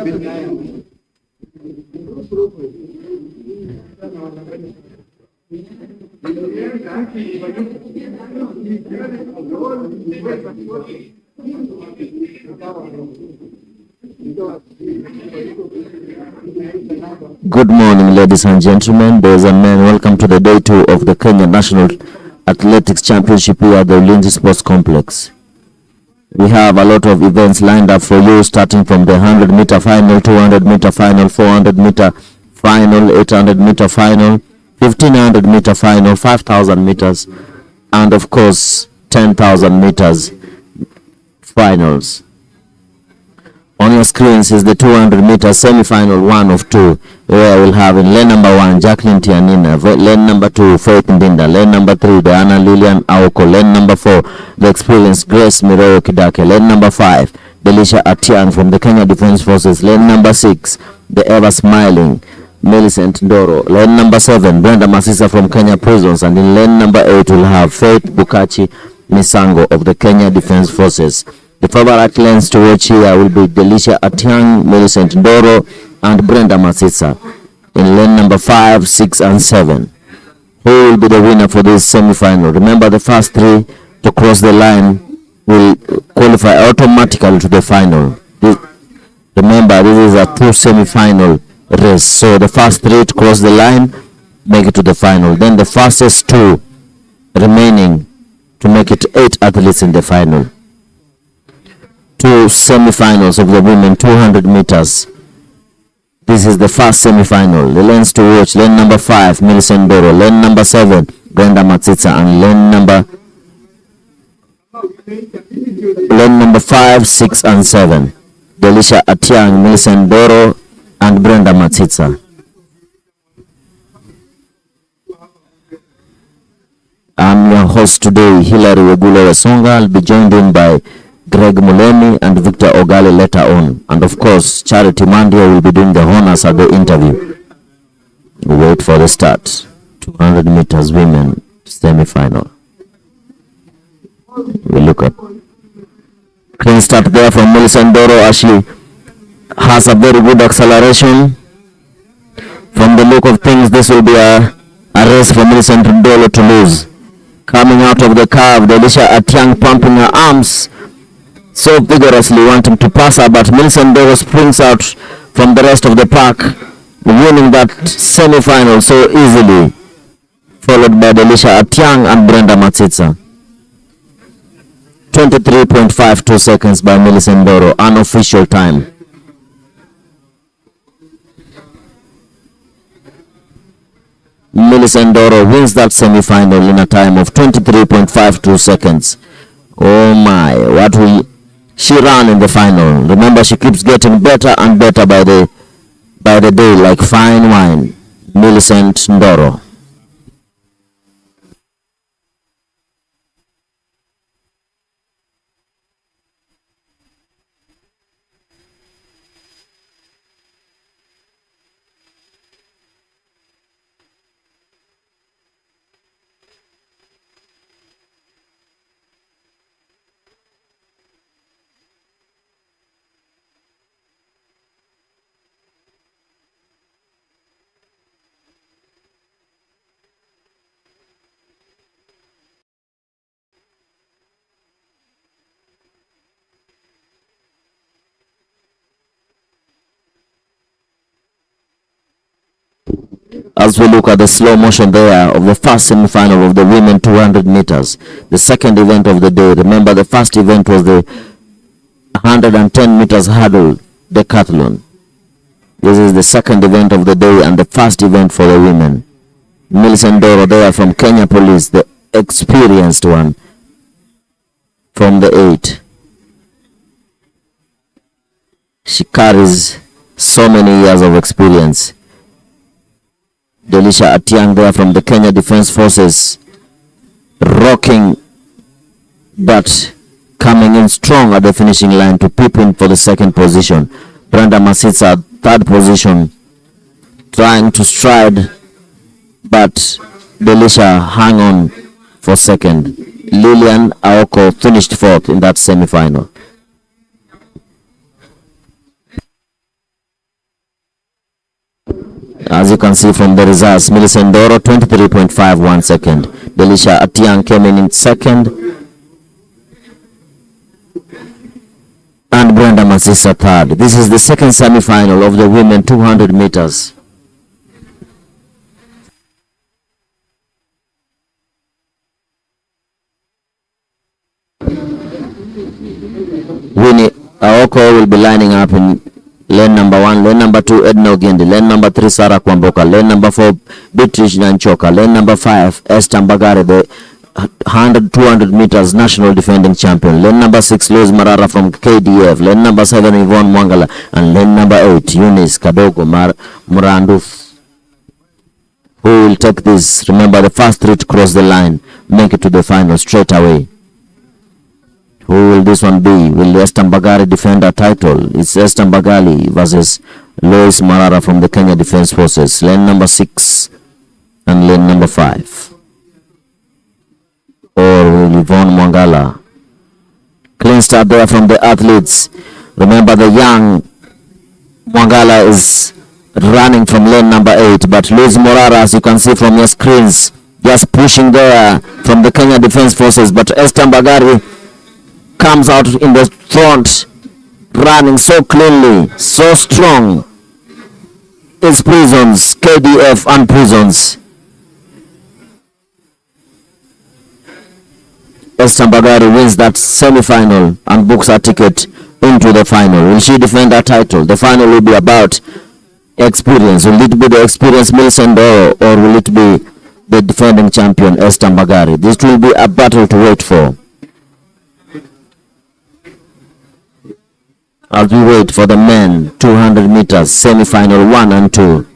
Good morning, ladies and gentlemen, boys and men. Welcome to the day 2 of the Kenya National Athletics Championship here at the Ulinzi Sports Complex. We have a lot of events lined up for you, starting from the 100-meter final, 200-meter final, 400-meter final, 800-meter final, 1500-meter final, 5,000 meters, and of course 10,000 meters finals. On your screens is the 200-meter semi-final 1 of 2, where we'll have in lane number 1 Jacqueline Tianina, lane number 2 Faith Ndinda, lane number 3 Diana Lilian Aoko, lane number 4 the experienced Grace Miroyo Kidake, lane number 5 Delisha Atiang from the Kenya Defence Forces, lane number 6 the ever smiling Millicent Ndoro, lane number 7 Brenda Masisa from Kenya Prisons, and in lane number 8 we'll have Faith Bukachi Misango of the Kenya Defence Forces. The favorite lanes to watch here will be Delisha Atiang, Millicent Ndoro, and Brenda Masisa in lane number 5, 6, and 7. Who will be the winner for this semi-final? Remember, the first 3 to cross the line will qualify automatically to the final. Remember, this is a 2 semi-final race, so the first 3 to cross the line make it to the final. Then the fastest 2 remaining to make it 8 athletes in the final. 2 semi-finals of the women 200 meters. This is the first semi-final. The lanes to watch: lane number 5 Millicent Ndoro, lane number 7 Brenda Matsitsa, and lane number 5, 6, and 7 Delisha Atiang, Millicent Ndoro, and Brenda Matsitsa. I'm your host today, Hilary Wegule Wesonga. I'll be joined in by Greg Mulemi and Victor Ogale later on. And of course, Charity Mandia will be doing the honors at the interview. We wait for the start. 200 meters women semi-final. We look at clean start there from Millicent Ndoro as she has a very good acceleration. From the look of things, this will be a race for Millicent Ndoro to lose. Coming out of the curve, Delisha Atiang pumping her arms so vigorously, wanting to pass her, but Millicent Ndoro springs out from the rest of the pack, winning that semi-final so easily, followed by Delisha Atiang and Brenda Matsitsa. 23.52 seconds by Millicent Ndoro, unofficial time. Millicent Ndoro wins that semi-final in a time of 23.52 seconds. Oh my, what will she run in the final? Remember, she keeps getting better and better by the day, like fine wine. Millicent Ndoro. As we look at the slow motion there of the first semi-final of the women 200 meters, the second event of the day. Remember, the first event was the 110 meters hurdle decathlon. This is the second event of the day and the first event for the women. Millicent Ndoro there from Kenya Police, the experienced one from the 8. She carries so many years of experience. Delisha Atiang there from the Kenya Defence Forces, rocking but coming in strong at the finishing line to peep in for the second position. Brenda Masitsa, third position, trying to stride, but Delisha hang on for second. Lilian Aoko finished fourth in that semi-final. As you can see from the results, Millicent Doro 23.51 second. Delisha Atiang came in second. And Brenda Masisa third. This is the second semi-final of the women 200 meters. Winnie Aoko will be lining up in lane number 1, lane number 2 Edna Ogendi, lane number 3 Sarah Kwamboka, lane number 4 Beatrice Nanchoka, lane number 5 Esther Mbagare, the 200 meters national defending champion, lane number 6 Liz Marara from KDF, lane number 7 Yvonne Mwangala, and lane number 8 Eunice Kadogo Muranduf, who will take this. Remember, the first 3 to cross the line make it to the final straight away. Who will this one be? Will Esther Mbagare defend her title? It's Esther Mbagali versus Lois Marara from the Kenya Defence Forces, lane number 6 and lane number 5. Or will Yvonne Mwangala? Clean start there from the athletes. Remember, the young Mwangala is running from lane number 8, but Lois Marara, as you can see from your screens, just pushing there from the Kenya Defence Forces, but Esther Mbagari comes out in the front, running so cleanly, so strong. It's Prisons, KDF and Prisons. Esther Mbagari wins that semi-final and books her ticket into the final. Will she defend her title? The final will be about experience. Will it be the experienced Millicent Doro, or will it be the defending champion Esther Mbagari? This will be a battle to wait for. As we wait for the men 200 meters semi-final 1 and 2.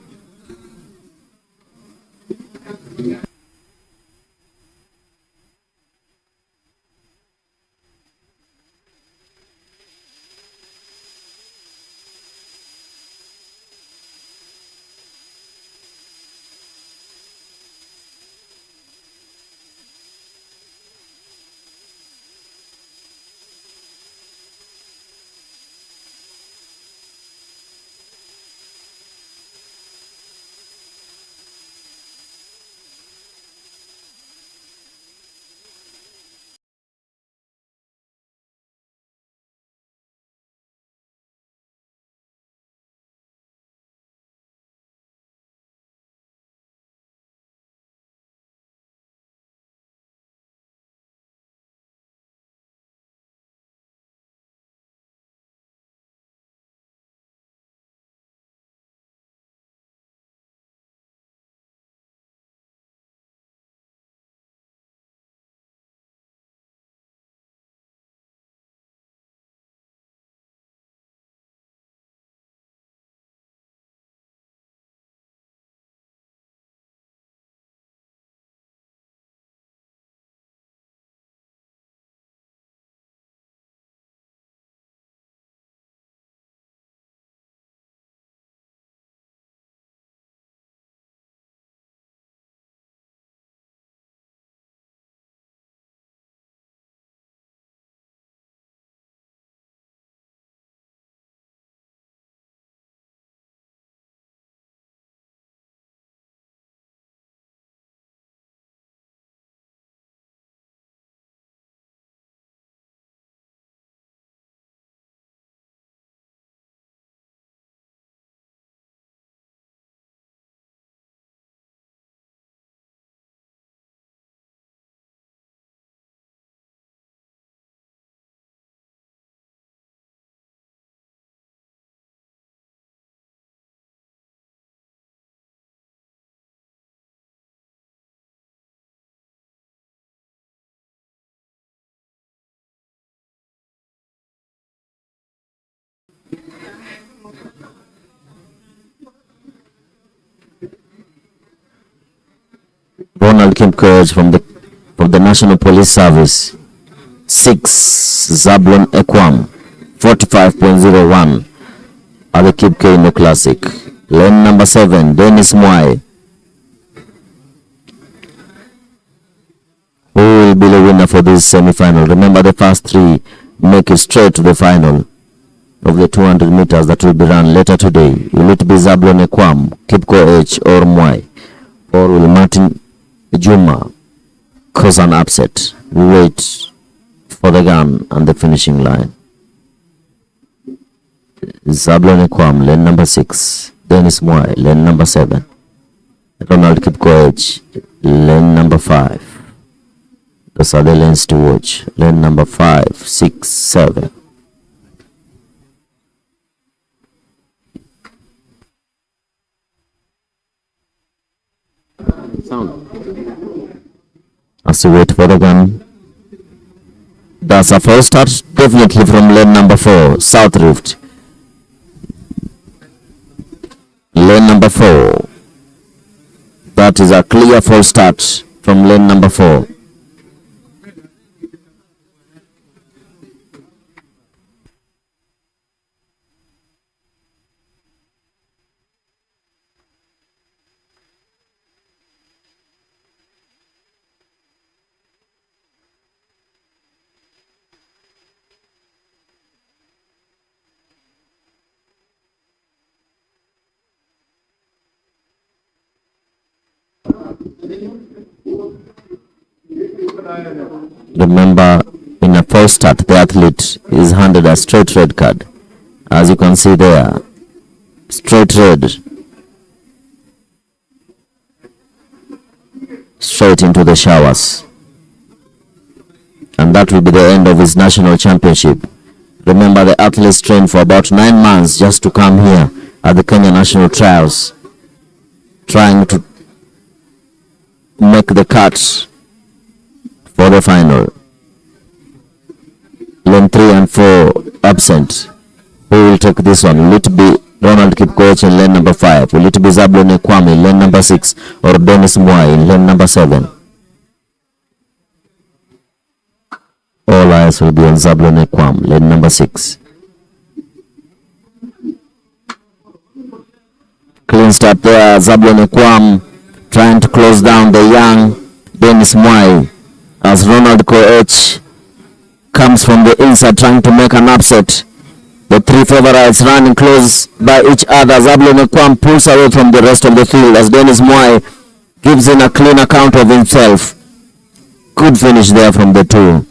Ronald Kimcourage from the National Police Service. 6 Zablon Ekwam 45.01 are the Kipke in the classic. Lane number 7 Dennis Mwai, who will be the winner for this semi-final. Remember, the first 3 make it straight to the final. of the 200 meters that will be run later today. Will it be Zablon Ekwam, Kipko H, or Mwai? Or will Martin Juma cause an upset? We wait for the gun and the finishing line. Zablon Ekwam, lane number 6. Dennis Mwai, lane number 7. Ronald Kipko H, lane number 5. Those are the lanes to watch. Lane number 5, 6, 7. As we wait for the gun. That's a false start, definitely from lane number 4, South Rift. Lane number 4. That is a clear false start from lane number 4. Remember, in a false start, the athlete is handed a straight red card. As you can see there, straight red, straight into the showers. And that will be the end of his national championship. Remember, the athletes trained for about 9 months just to come here at the Kenya National Trials, trying to make the cut for the final. Lane 3 and 4 absent. Who will take this one? Will it be Ronald Kipkoech in lane number 5? Will it be Zablon Ekwam in lane number 6? Or Dennis Mwai in lane number 7? All eyes will be on Zablon Ekwam, lane number 6. Clean start there. Zablon Ekwam trying to close down the young Dennis Mwai, as Ronald Koech comes from the inside trying to make an upset. The three favorites running close by each other. Zablon Ekwam pulls away from the rest of the field as Dennis Mwai gives in a clean account of himself. Good finish there from the two.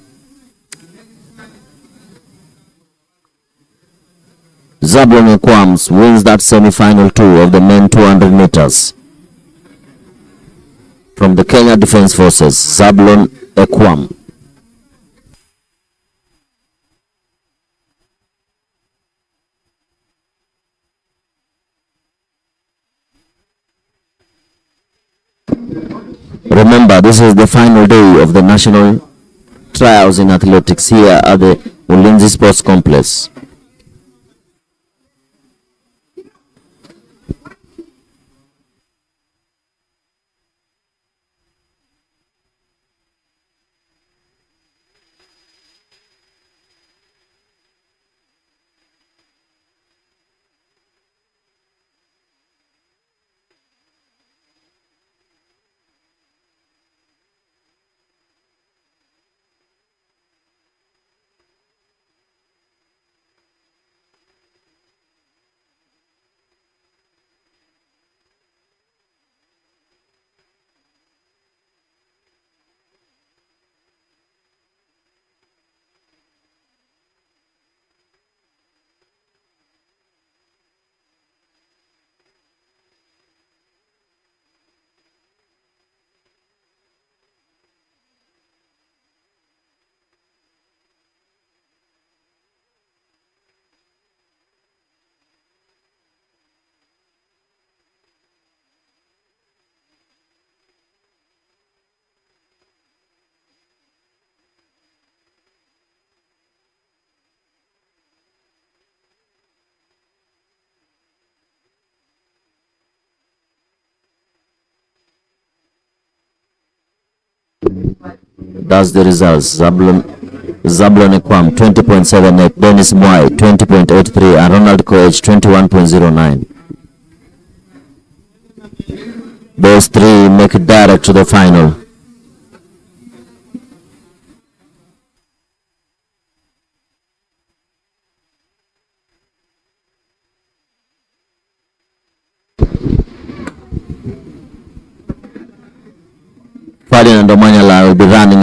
Zablon Ekwam wins that semi-final 2 of the men 200 meters. From the Kenya Defence Forces, Zablon Ekwam. Remember, this is the final day of the national trials in athletics here at the Ulinzi Sports Complex. That's the results. Zablon Ekwam 20.78, Dennis Mwai 20.83, and Ronald Koech 21.09. Those three make it direct to the final.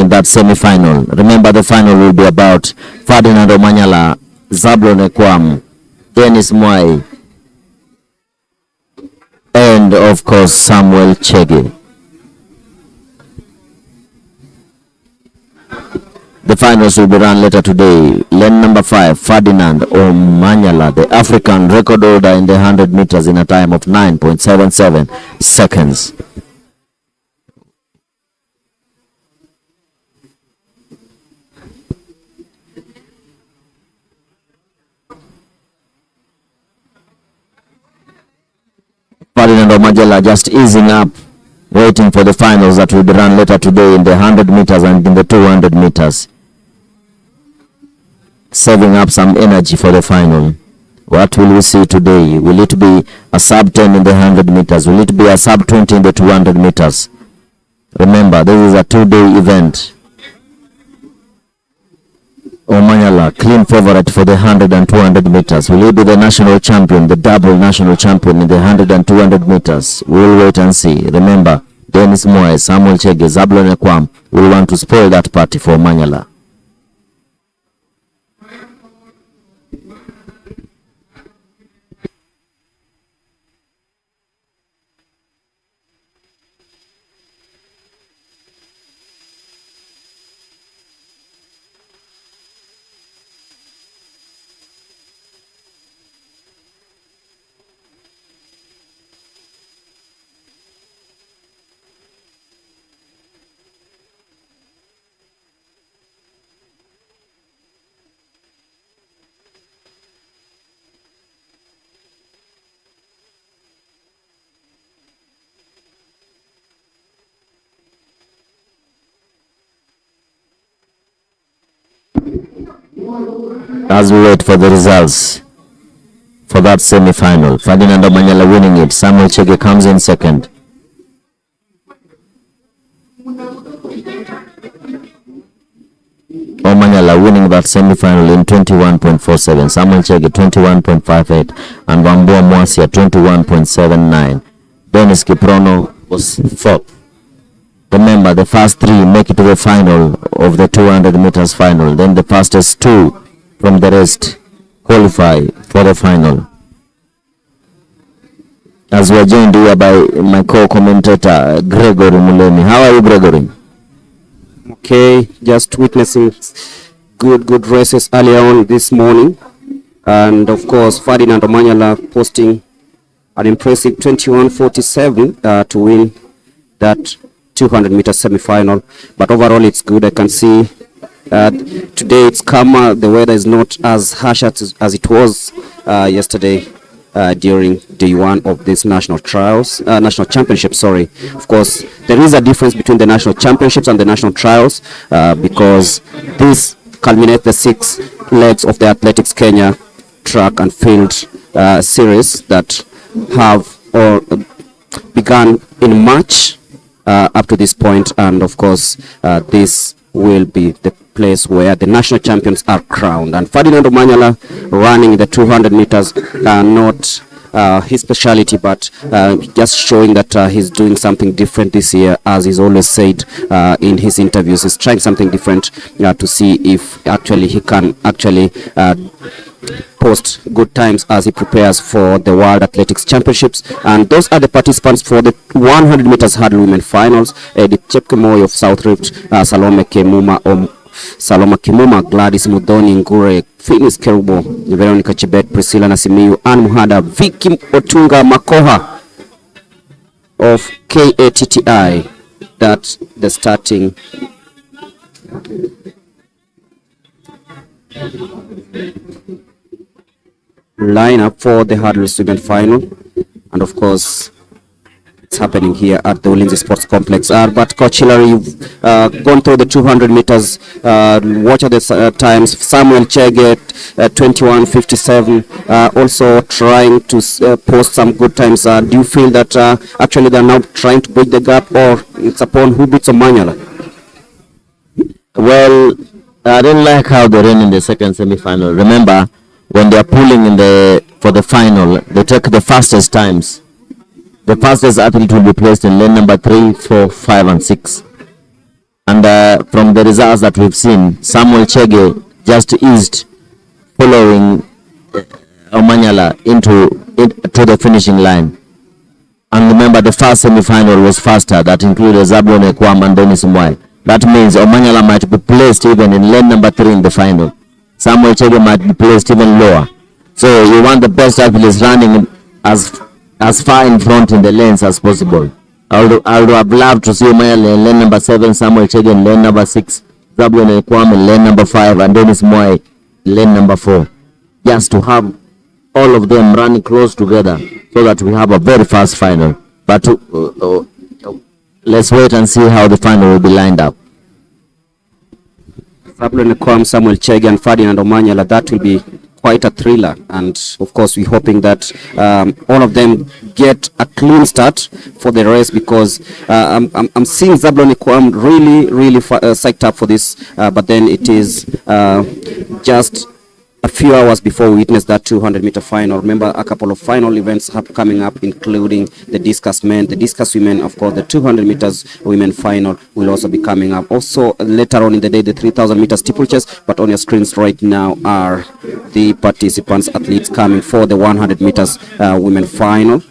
in that semi-final. Remember, the final will be about Ferdinand Omanyala, Zablon Ekwam, Dennis Mwai, and of course Samuel Chege. The finals will be run later today. Lane number 5, Ferdinand Omanyala, the African record holder in the 100 meters in a time of 9.77 seconds. Ferdinand Omanyala just easing up, waiting for the finals that will be run later today in the 100 meters and in the 200 meters. Saving up some energy for the final. What will we see today? Will it be a sub 10 in the 100 meters? Will it be a sub 20 in the 200 meters? Remember, this is a 2-day event. Omanyala, clean favorite for the 100 and 200 meters. Will he be the national champion, the double national champion in the 100 and 200 meters? We'll wait and see. Remember, Dennis Moy, Samuel Chege, Zablon Ekwam will want to spoil that party for Omanyala. As we wait for the results for that semi-final, Ferdinand Omanyala winning it. Samuel Chege comes in second. Omanyala winning that semi-final in 21.47. Samuel Chege 21.58 and Wambua Mwasia 21.79. Dennis Kiprono was fourth. Remember, the first 3 make it to the final of the 200 meters final. Then the fastest 2 from the rest qualify for the final. As we are joined here by my co-commentator Gregory Mulemi. How are you, Gregory? Okay, just witnessing good races earlier on this morning, and of course Ferdinand Omanyala posting an impressive 21.47 to win that 200 meter semi-final. But overall it's good. I can see today it's calmer. The weather is not as harsh as it was yesterday during day 1 of this national championship. Sorry. Of course, there is a difference between the national championships and the national trials because this culminates the 6 legs of the Athletics Kenya track and field series that have begun in March up to this point, and of course this will be the place where the national champions are crowned. And Ferdinand Omanyala running the 200 meters, not his specialty, but just showing that he's doing something different this year, as he's always said in his interviews. He's trying something different to see if actually he can actually post good times as he prepares for the World Athletics Championships. And those are the participants for the 100 meters hurdle women finals. Edith Chepkemoi of South Rift, Salome Kimuma, Gladys Mudhoni Ngure, Finis Kerubo, Veronica Chebet, Priscilla Nasimiyu, Ann Muhada, Vicky Otunga Makoha of KATTI. That's the starting lineup for the hurdles women final. And of course it's happening here at the Ulinzi Sports Complex. But Coach Hillary, you've gone through the 200 meters. What are the times? Samuel Chege 21.57, also trying to post some good times. Do you feel that actually they're now trying to bridge the gap, or it's upon who beats Omanyala? Well, I didn't like how they ran in the second semi-final. Remember, when they are pulling for the final, they take the fastest times. The fastest athlete will be placed in lane number 3, 4, 5, and 6. And from the results that we've seen, Samuel Chege just eased following Omanyala to the finishing line. And remember, the first semi-final was faster. That included Zablon Ekwam and Dennis Mwai. That means Omanyala might be placed even in lane number 3 in the final. Samuel Chege might be placed even lower. So you want the best athletes running as far in front in the lanes as possible. I would have loved to see Omanyala in lane number 7, Samuel Chege in lane number 6, Zablon Ekwam in lane number 5, and Dennis Mwai in lane number 4. Just to have all of them running close together so that we have a very fast final. But let's wait and see how the final will be lined up. Zablon Ekwam, Samuel Chege, and Ferdinand Omanyala, that will be quite a thriller, and of course we're hoping that all of them get a clean start for the race, because I'm seeing Zablon Ekwam really psyched up for this, but then it is just a few hours before we witness that 200-meter final. Remember, a couple of final events coming up, including the discus men, the discus women, of course. The 200 meters women final will also be coming up. Also, later on in the day, the 3,000 meters steeplechase. But on your screens right now are the participants, athletes coming for the 100 meters women final.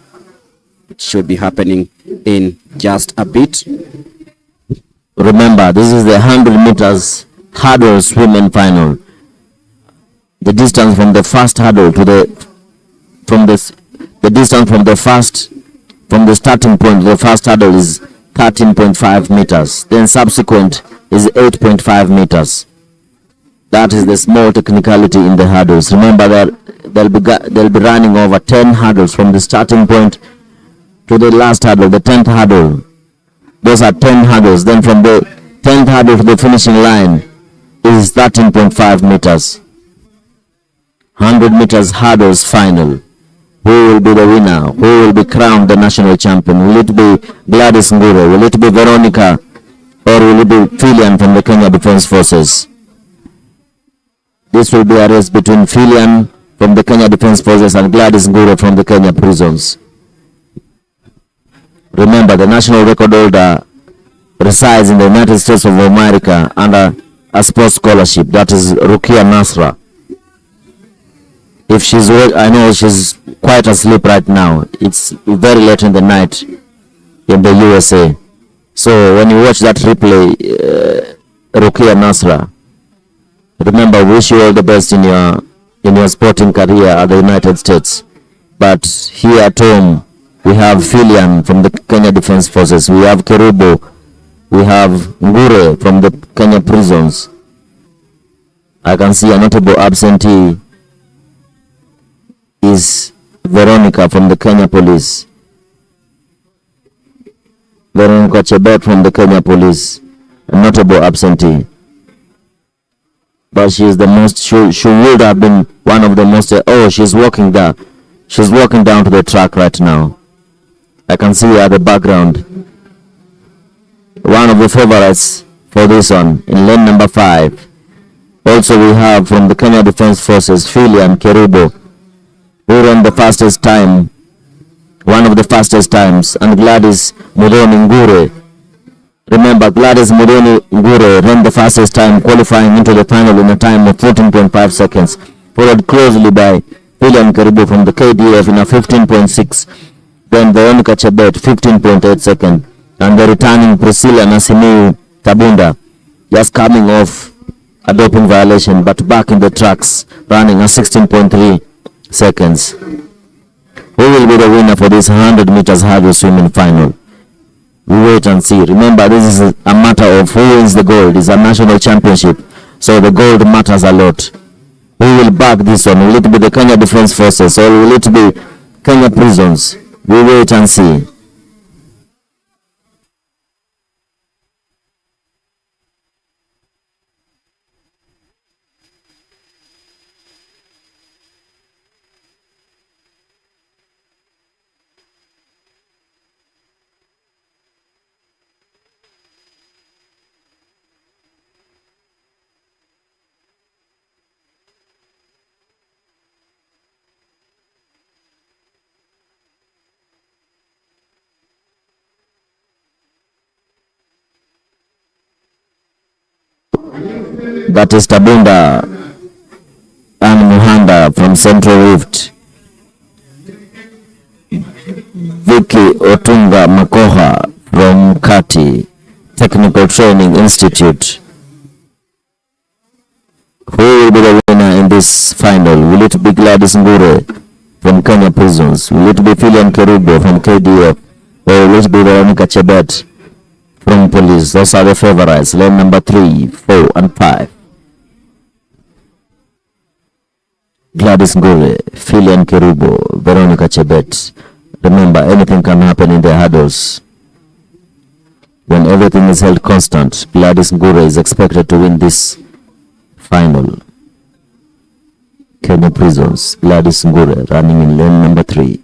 It should be happening in just a bit. Remember, this is the 100 meters hurdles women final. The distance from the first hurdle to the distance from the starting point to the first hurdle is 13.5 meters. Then subsequent is 8.5 meters. That is the small technicality in the hurdles. Remember that they'll be running over 10 hurdles from the starting point to the last hurdle, the 10th hurdle. Those are 10 hurdles. Then from the 10th hurdle to the finishing line is 13.5 meters. 100 meters hurdles final. Who will be the winner? Who will be crowned the national champion? Will it be Gladys Ngure? Will it be Veronica? Or will it be Filian from the Kenya Defence Forces? This will be a race between Filian from the Kenya Defence Forces and Gladys Ngure from the Kenya prisons. Remember, the national record holder resides in the United States of America under a sports scholarship. That is Rukia Nasra. If she's, I know she's quite asleep right now. It's very late in the night in the USA. So when you watch that replay, Rukia Nasra, remember, wish you all the best in your sporting career at the United States. But here at home, we have Filian from the Kenya Defence Forces. We have Kerubo. We have Ngure from the Kenya prisons. I can see a notable absentee is Veronica from the Kenya police. Veronica Chebet from the Kenya police. A notable absentee. But she is the most, she would have been one of the most, she's walking there. She's walking down to the track right now. I can see her at the background. One of the favorites for this one in lane number 5. Also we have from the Kenya Defence Forces, Filian Kerubo, who ran the fastest time, one of the fastest times, and Gladys Mudoni Ngure. Remember, Gladys Mudoni Ngure ran the fastest time, qualifying into the final in a time of 14.5 seconds, followed closely by Filian Kerubo from the KDF in a 15.6, then Veronica Chebet 15.8 seconds, and the returning Priscilla Nasimiu Tabunda, just coming off a doping violation, but back in the tracks, running a 16.3 seconds. Who will be the winner for this 100 meters hurdle swimming final? We wait and see. Remember, this is a matter of who wins the gold. It's a national championship, so the gold matters a lot. Who will back this one? Will it be the Kenya Defence Forces or will it be Kenya prisons? We wait and see. That is Tabunda and Muhanda from Central Rift. Vicky Otunga Makoha from Kati Technical Training Institute. Who will be the winner in this final? Will it be Gladys Ngure from Kenya Prisons? Will it be Filian Kerubo from KDF? Or will it be Veronica Chebet from Police? Those are the favorites. Lane number 3, 4, and 5. Gladys Ngure, Filian Kerubo, Veronica Chebet. Remember, anything can happen in the hurdles. When everything is held constant, Gladys Ngure is expected to win this final. Kenya Prisons, Gladys Ngure running in lane number 3.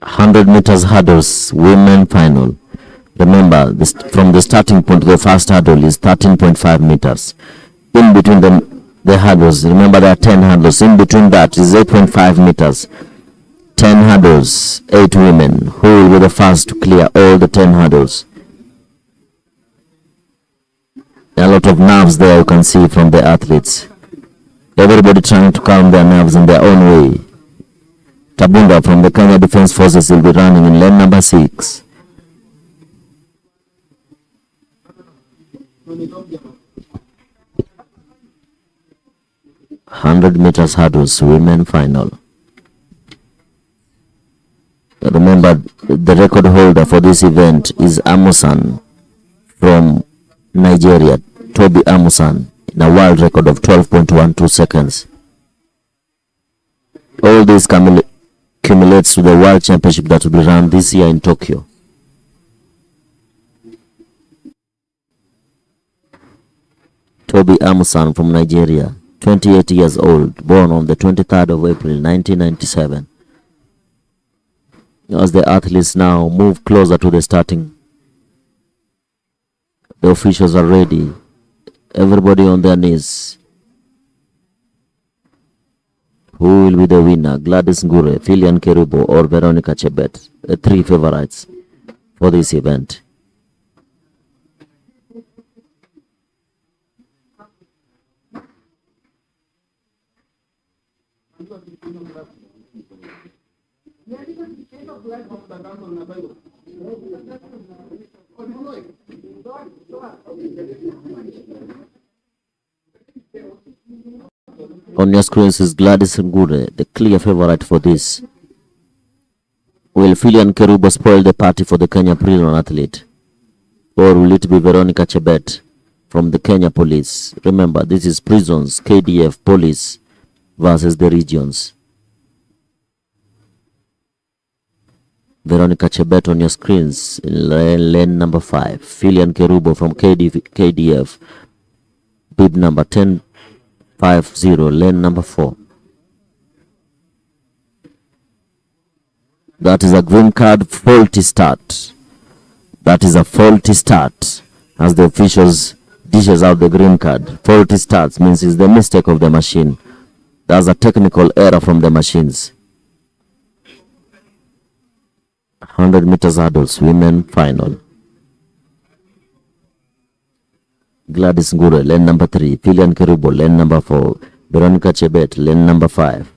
.100 meters hurdles women final. Remember, this, from the starting point to the first hurdle is 13.5 meters. In between the hurdles, remember there are 10 hurdles. In between that is 8.5 meters. 10 hurdles, 8 women. Who will be the first to clear all the 10 hurdles? A lot of nerves there you can see from the athletes. Everybody trying to calm their nerves in their own way. Tabunda from the Kenya Defense Forces will be running in lane number 6. .100 meters hurdles women final. Remember, the record holder for this event is Amusan from Nigeria, Toby Amusan, in a world record of 12.12 seconds. All this accumulates to the World Championship that will be run this year in Tokyo. Toby Amusan from Nigeria, 28 years old, born on the 23rd of April 1997. As the athletes now move closer to the starting, the officials are ready. Everybody on their knees. Who will be the winner? Gladys Ngure, Filian Kerubo, or Veronica Chebet? The 3 favorites for this event. On your screens is Gladys Ngure, the clear favorite for this. Will Filian Kerubo spoil the party for the Kenya Prison athlete? Or will it be Veronica Chebet from the Kenya Police? Remember, this is Prisons, KDF, Police versus the regions. Veronica Chebet on your screens in lane number 5. Filian Kerubo from KDF, bib number 1050, lane number 4. That is a green card faulty start. That is a faulty start as the officials dishes out the green card. Faulty starts means it's the mistake of the machine. That's a technical error from the machines. 100 meters hurdles women final. Gladys Ngure, lane number 3. Filian Kerubo, lane number 4. Veronica Chebet, lane number 5.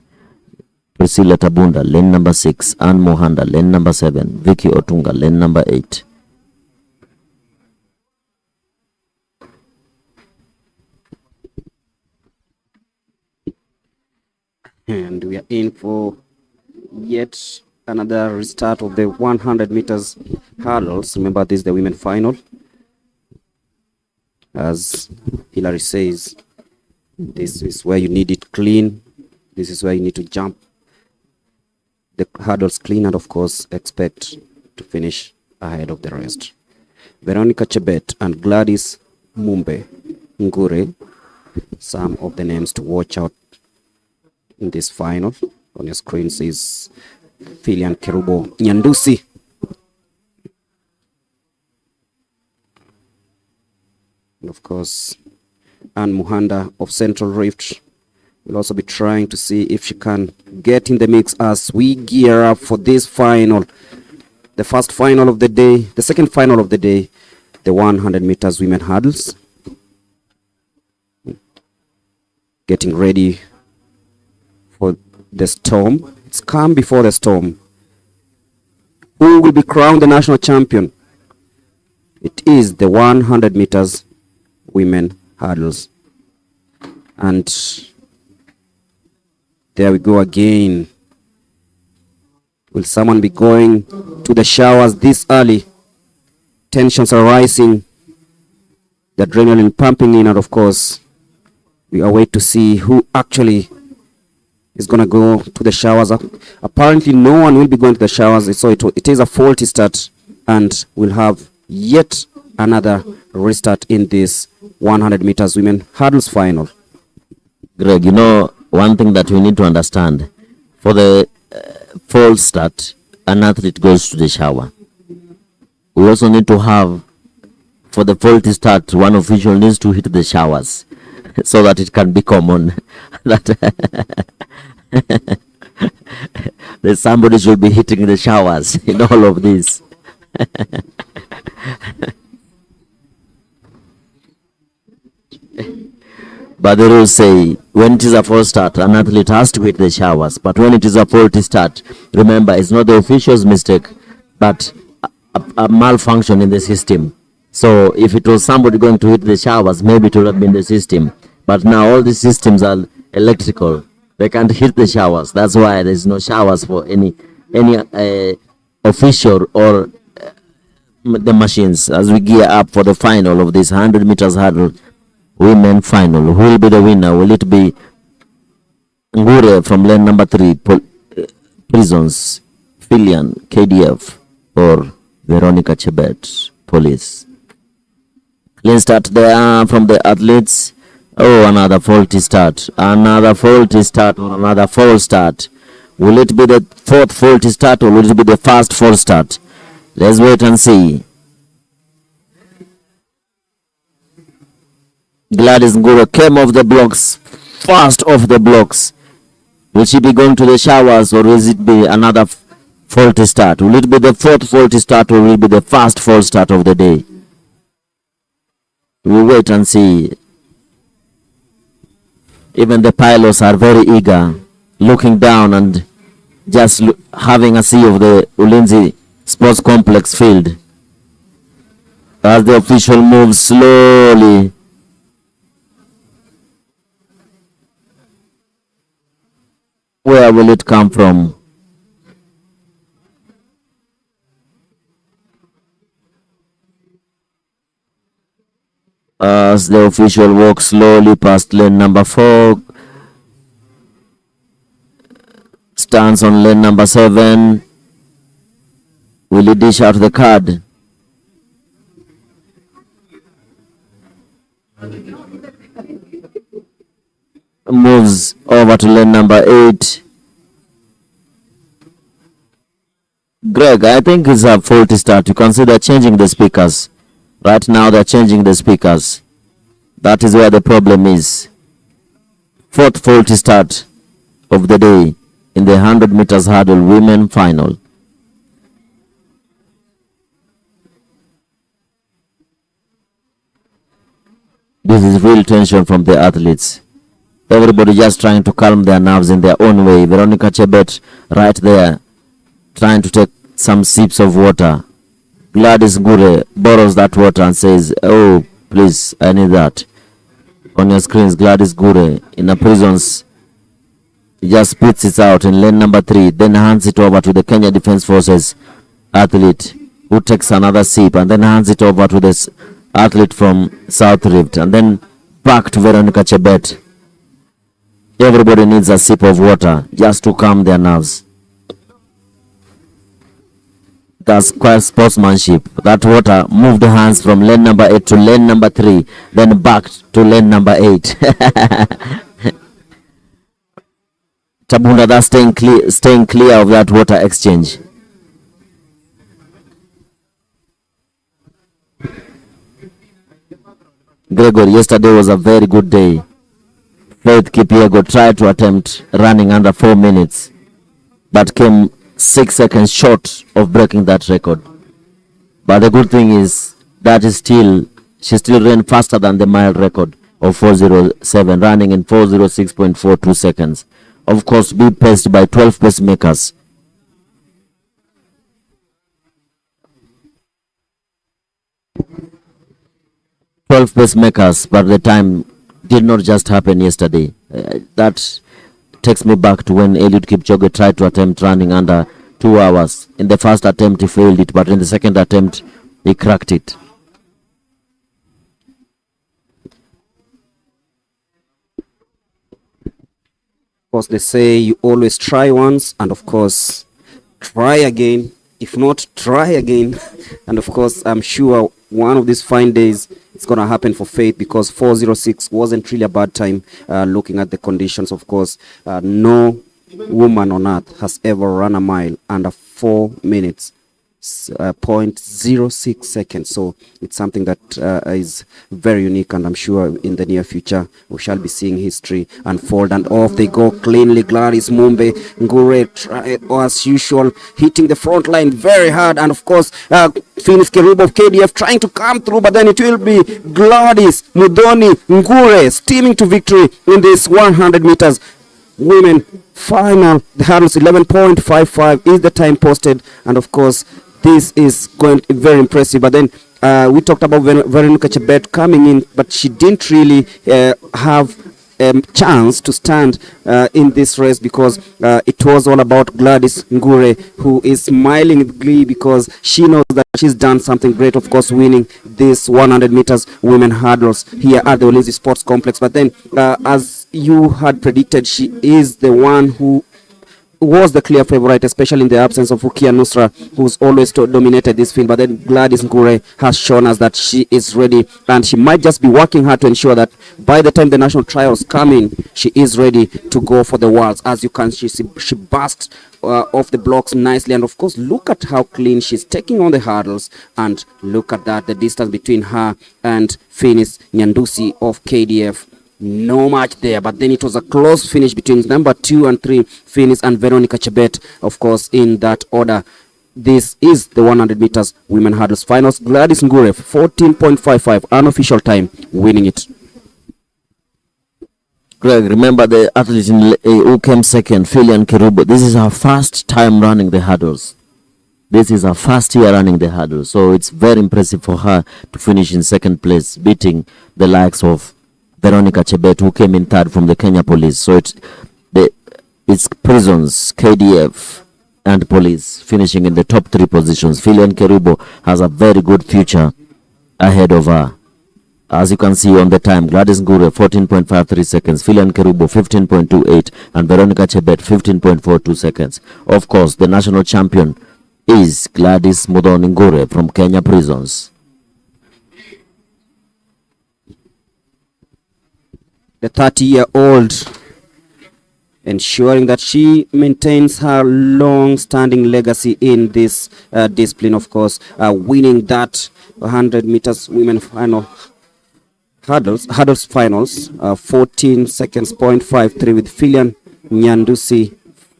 Priscilla Tabunda, lane number 6. Anne Mohanda, lane number 7. Vicky Otunga, lane number 8. And we are in for yet another restart of the 100 meters hurdles. Remember, this is the women final. As Hilary says, this is where you need it clean. This is where you need to jump the hurdles clean and, of course, expect to finish ahead of the rest. Veronica Chebet and Gladys Mumbe Ngure, some of the names to watch out in this final. On your screen says Filian Kerubo Nyandusi. And of course, Anne Muhanda of Central Rift will also be trying to see if she can get in the mix as we gear up for this final. The first final of the day, the second final of the day, the 100 meters women hurdles. Getting ready for the storm. It's calm before the storm. Who will be crowned the national champion? It is the 100 meters women hurdles. And there we go again. Will someone be going to the showers this early? Tensions are rising. The adrenaline pumping in, and of course, we await to see who actually is going to go to the showers. Apparently, no one will be going to the showers, so it is a faulty start, and we'll have yet another restart in this 100 meters women hurdles final. Greg, you know, one thing that we need to understand, for the false start, an athlete goes to the shower. We also need to have, for the faulty start, one official needs to hit the showers so that it can be common that that somebody should be hitting the showers in all of this. But the rules say when it is a false start, an athlete has to hit the showers. But when it is a faulty start, remember, it's not the official's mistake, but a malfunction in the system. So if it was somebody going to hit the showers, maybe it would have been the system. But now all these systems are electrical. They can't hit the showers. That's why there's no showers for any official or the machines as we gear up for the final of this 100 meters hurdle women final. Who will be the winner? Will it be Ngure from lane number 3, Prisons, Filian, KDF, or Veronica Chebet, Police? Clean start there from the athletes. Oh, another faulty start. Another faulty start or another false start. Will it be the fourth faulty start or will it be the first false start? Let's wait and see. Gladys Nguro came off the blocks, fast off the blocks. Will she be going to the showers or will it be another faulty start? Will it be the fourth faulty start or will it be the first false start of the day? We'll wait and see. Even the pilots are very eager, looking down and just having a see of the Ulinzi Sports Complex field. As the official moves slowly. Where will it come from? As the official walks slowly past lane number 4, stands on lane number 7. Will he dish out the card? Moves over to lane number 8. Greg, I think it's a faulty start. You consider changing the speakers. Right now they're changing the speakers. That is where the problem is. Fourth faulty start of the day in the 100 meters hurdle women final. This is real tension from the athletes. Everybody just trying to calm their nerves in their own way. Veronica Chebet right there trying to take some sips of water. Gladys Gure borrows that water and says, "Oh, please, I need that." On your screens, Gladys Gure in the prisons. He just spits it out in lane number 3, then hands it over to the Kenya Defence Forces athlete, who takes another sip and then hands it over to this athlete from South Rift, and then back to Veronica Chebet. Everybody needs a sip of water just to calm their nerves. That's quite sportsmanship. That water moved hands from lane number 8 to lane number 3, then back to lane number 8. Tabunda, that's staying clear of that water exchange. Gregory, yesterday was a very good day. Faith Kipiego tried to attempt running under 4 minutes, but came 6 seconds short of breaking that record. But the good thing is that she still ran faster than the mile record of 4:07, running in 4:06.42 seconds. Of course, be paced by 12 pacemakers. But the time did not just happen yesterday. That takes me back to when Eliud Kipchoge tried to attempt running under 2 hours. In the first attempt, he failed it, but in the second attempt, he cracked it. Of course, they say you always try once, and of course, try again. If not, try again. And of course, I'm sure one of these fine days it's going to happen for Faith, because 4:06 wasn't really a bad time looking at the conditions. Of course, no woman on earth has ever run a mile under 4 minutes. 0.06 seconds. So it's something that is very unique, and I'm sure in the near future we shall be seeing history unfold. And off they go cleanly. Gladys Mumbe Ngure, as usual, hitting the front line very hard, and of course Phoenix Kerubo of KDF trying to come through, but then it will be Gladys Mudoni Ngure steaming to victory in this 100 meters women final. The hurdles 11.55 is the time posted, and of course this is going to be very impressive. But then we talked about Veronica Chebet coming in, but she didn't really have a chance to stand in this race, because it was all about Gladys Ngure, who is smiling with glee because she knows that she's done something great, of course, winning this 100 meters women hurdles here at the Ulinzi Sports Complex. But then, as you had predicted, she is the one who was the clear favorite, especially in the absence of Rukia Nusra, who's always dominated this field. But then Gladys Ngure has shown us that she is ready, and she might just be working hard to ensure that by the time the national trials come in, she is ready to go for the worlds. As you can see, she burst off the blocks nicely, and of course, look at how clean she's taking on the hurdles, and look at that, the distance between her and Finis Nyandusi of KDF. No match there, but then it was a close finish between number 2 and 3, Finis and Veronica Chebet, of course, in that order. This is the 100 meters women hurdles finals. Gladys Ngure, 14.55 unofficial time, winning it. Greg, remember the athlete who came second, Filian Kerubo. This is her first time running the hurdles. This is her first year running the hurdles, so it's very impressive for her to finish in second place, beating the likes of Veronica Chebet, who came in third from the Kenya Police. So it's prisons, KDF, and police finishing in the top 3 positions. Filian Kerubo has a very good future ahead of her. As you can see on the time, Gladys Ngure 14.53 seconds, Filian Kerubo 15.28, and Veronica Chebet 15.42 seconds. Of course, the national champion is Gladys Mudoni Ngure from Kenya prisons. The 30-year-old ensuring that she maintains her long-standing legacy in this discipline, of course, winning that 100 meters women final hurdles finals, 14 seconds, 0.53 with Filian Nyandusi,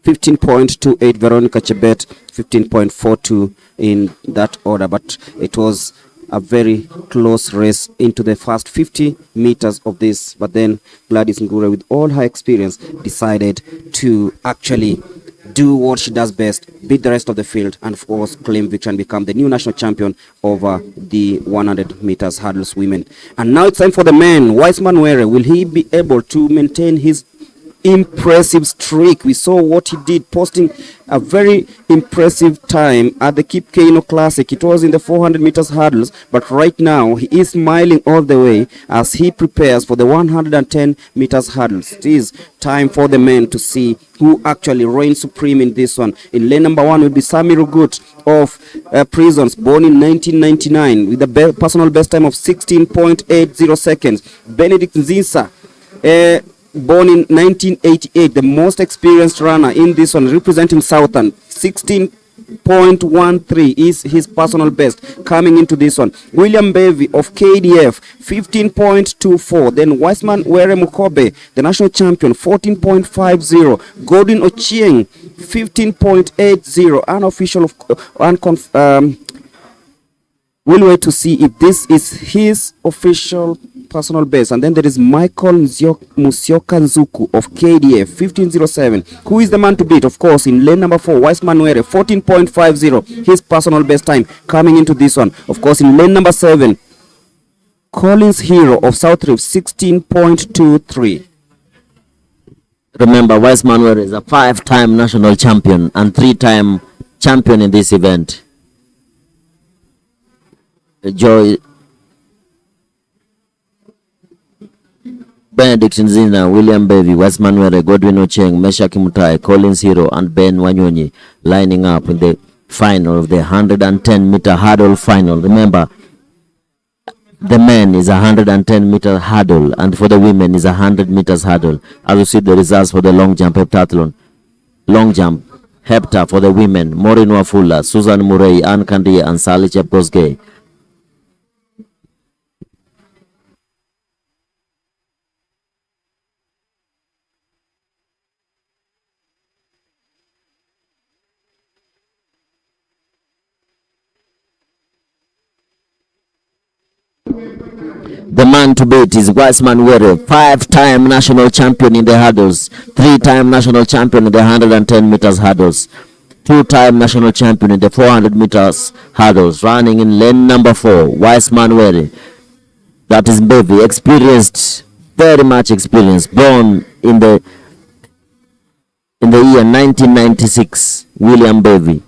15.28, Veronica Chebet, 15.42 in that order. But it was a very close race into the first 50 meters of this, but then Gladys Ngure, with all her experience, decided to actually do what she does best, beat the rest of the field, and of course claim victory and become the new national champion over the 100 meters hurdles women. And now it's time for the men. Wiseman Were, will he be able to maintain his impressive streak? We saw what he did, posting a very impressive time at the Kip Keino Classic. It was in the 400 meters hurdles, but right now he is smiling all the way as he prepares for the 110 meters hurdles. It is time for the men to see who actually reigns supreme in this one. In lane number 1 will be Sami Rugut of Prisons, born in 1999 with the personal best time of 16.80 seconds. Benedict Nzinsa, born in 1988, the most experienced runner in this one, representing Southern. 16.13 is his personal best coming into this one. William Bevy of KDF, 15.24. Then Wiseman Were Mukobe, the national champion, 14.50. Gordon Ochieng, 15.80. Unofficial we'll wait to see if this is his official personal best. And then there is Michael Musioka Nzuku of KDF, 1507. Who is the man to beat? Of course, in lane number 4, Wiseman Were, 14.50, his personal best time coming into this one. Of course, in lane number 7, Collins Hero of South Rift, 16.23. Remember, Wiseman Were is a 5-time national champion and 3-time champion in this event. Joy Benedict Nzina, William Bevy, Wiseman Were, Godwin Ocheng, Mesha Kimutai, Collins Hero, and Ben Wanyonyi lining up in the final of the 110-meter hurdle final. Remember, the men is a 110-meter hurdle, and for the women is a 100 meters hurdle. As you see the results for the long jump heptathlon. Long jump hepta for the women: Maureen Wafula, Susan Murray, Ann Kandia, and Sally Chepkosgei. The man to beat is Wiseman Were, 5-time national champion in the hurdles, 3-time national champion in the 110 meters hurdles, 2-time national champion in the 400 meters hurdles. Running in lane number 4, Wiseman Were. That is Bevy, experienced, very much experienced, born in the year 1996. William Bevy.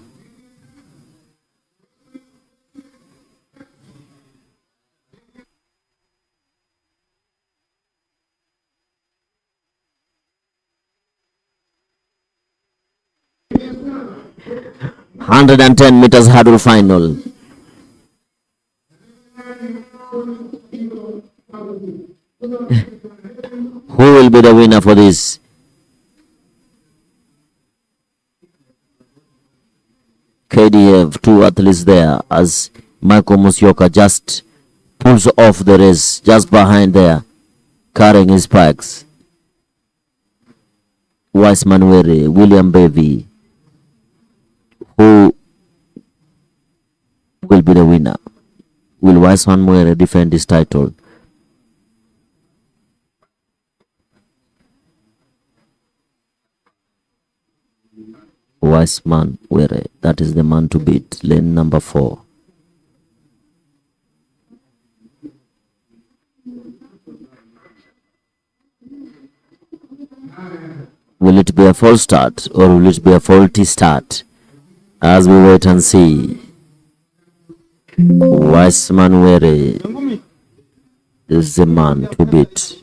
(110 meters hurdle final). Who will be the winner for this? KDF, 2 athletes there, as Michael Musioka just pulls off the race just behind there, carrying his packs. Wiseman Were, William Bevy. Who will be the winner? Will Wiseman Were defend his title? Wiseman Were, that is the man to beat. Lane number 4. Will it be a false start or will it be a faulty start? As we wait and see. Wiseman Were is the man to beat.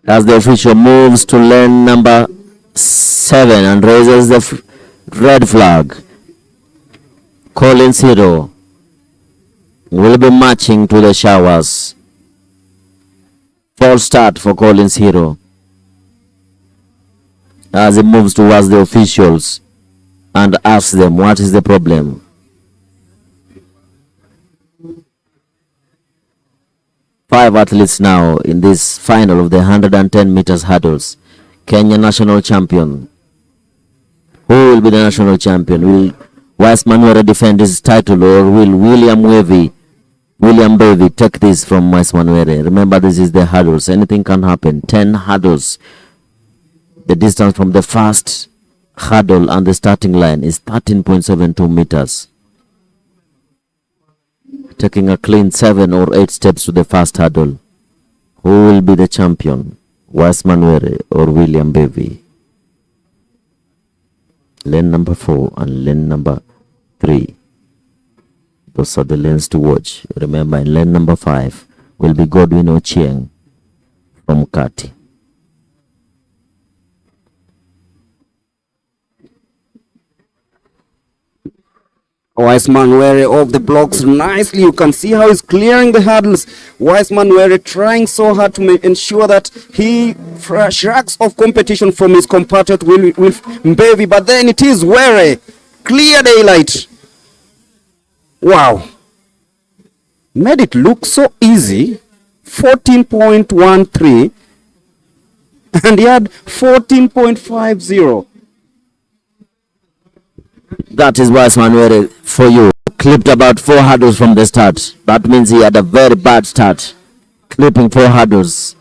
As the official moves to lane number 7 and raises the red flag. Collins Hero will be marching to the showers. False start for Collins Hero as he moves towards the officials and asks them what is the problem. Five athletes now in this final of the 110 meters hurdles. Kenya national champion. Who will be the national champion? Will Wise Manuere defend his title, or will William Bevy take this from Wise Manuere? Remember, this is the hurdles. Anything can happen. 10 hurdles. The distance from the first hurdle and the starting line is 13.72 meters. Taking a clean 7 or 8 steps to the first hurdle. Who will be the champion? Wise Manuere or William Bevy? Lane number 4 and lane number 3. Those are the lanes to watch. Remember, in lane number 5 will be Godwin Ochieng from Kati. Wise Manuere off the blocks nicely. You can see how he's clearing the hurdles. Wise Manuere trying so hard to ensure that he shrugs off competition from his compatriot with Mbevi. But then it is Were. Clear daylight. Wow. Made it look so easy. 14.13. And he had 14.50. That is Wise Manuere for you. Clipped about 4 hurdles from the start. That means he had a very bad start. Clipping 4 hurdles.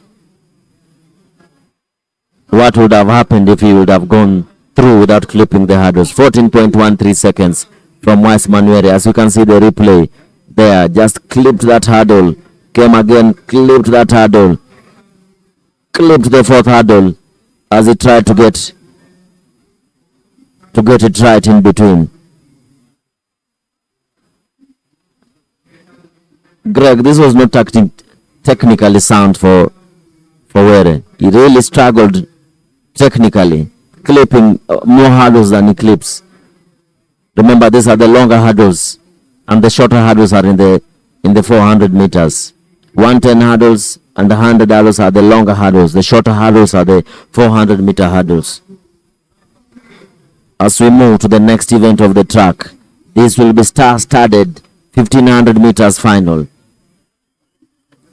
What would have happened if he would have gone through without clipping the hurdles? 14.13 seconds from Wise Manuere. As you can see the replay there. Just clipped that hurdle. Came again, clipped that hurdle. Clipped the 4th hurdle as he tried to get it right in between. Greg, this was not technically sound for Were. He really struggled technically, clipping more hurdles than he clips. Remember, these are the longer hurdles, and the shorter hurdles are in the 400 meters. 110 hurdles and the 100 hurdles are the longer hurdles. The shorter hurdles are the 400 meter hurdles. As we move to the next event of the track, this will be star-studded 1500 meters final.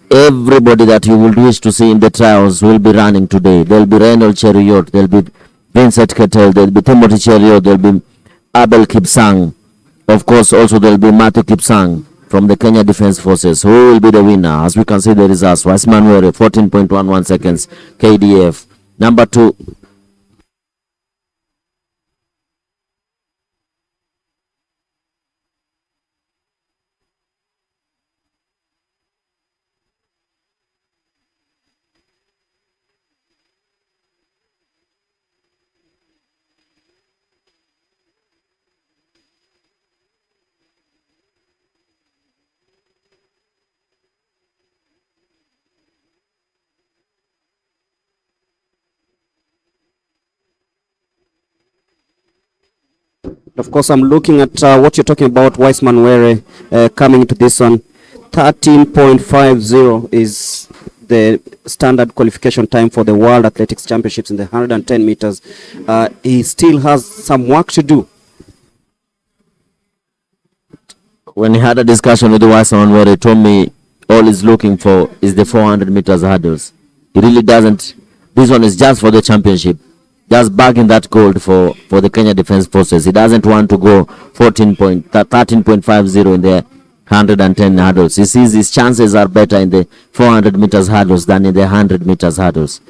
Everybody that you will wish to see in the trials will be running today. There will be Reynold Cheruiyot, there will be Vincent Kettel, there will be Timothy Cheruiyot, there will be Abel Kipsang. Of course, also there will be Matthew Kipsang from the Kenya Defence Forces. Who will be the winner? As we can see the results, Wise Manuere 14.11 seconds, KDF. Number 2, Of course, I'm looking at what you're talking about, Wise Manuere coming into this one. 13.50 is the standard qualification time for the World Athletics Championships in the 110 meters. He still has some work to do. when he had a discussion with the Wise Manuere, he told me all he's looking for is the 400 meters hurdles. He really doesn't. This one is just for the championship. Just bagging that gold for the Kenya Defence Forces. He doesn't want to go 13.50 in the 110 hurdles. He sees his chances are better in the 400 meters hurdles than in the 100 meters hurdles.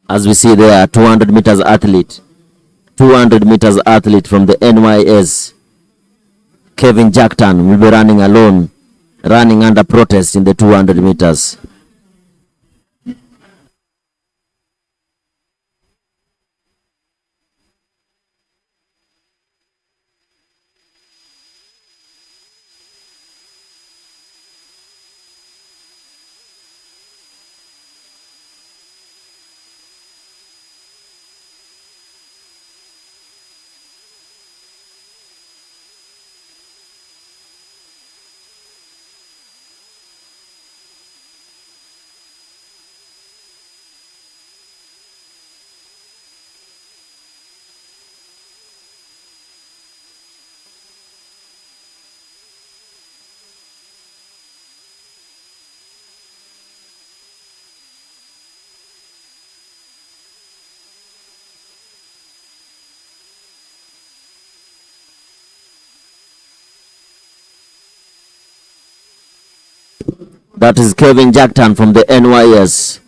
As we see there, 200 meters athlete from the NYS, Kevin Jackton, will be running alone, running under protest in the 200 meters. That is Kevin Jackton from the NYS.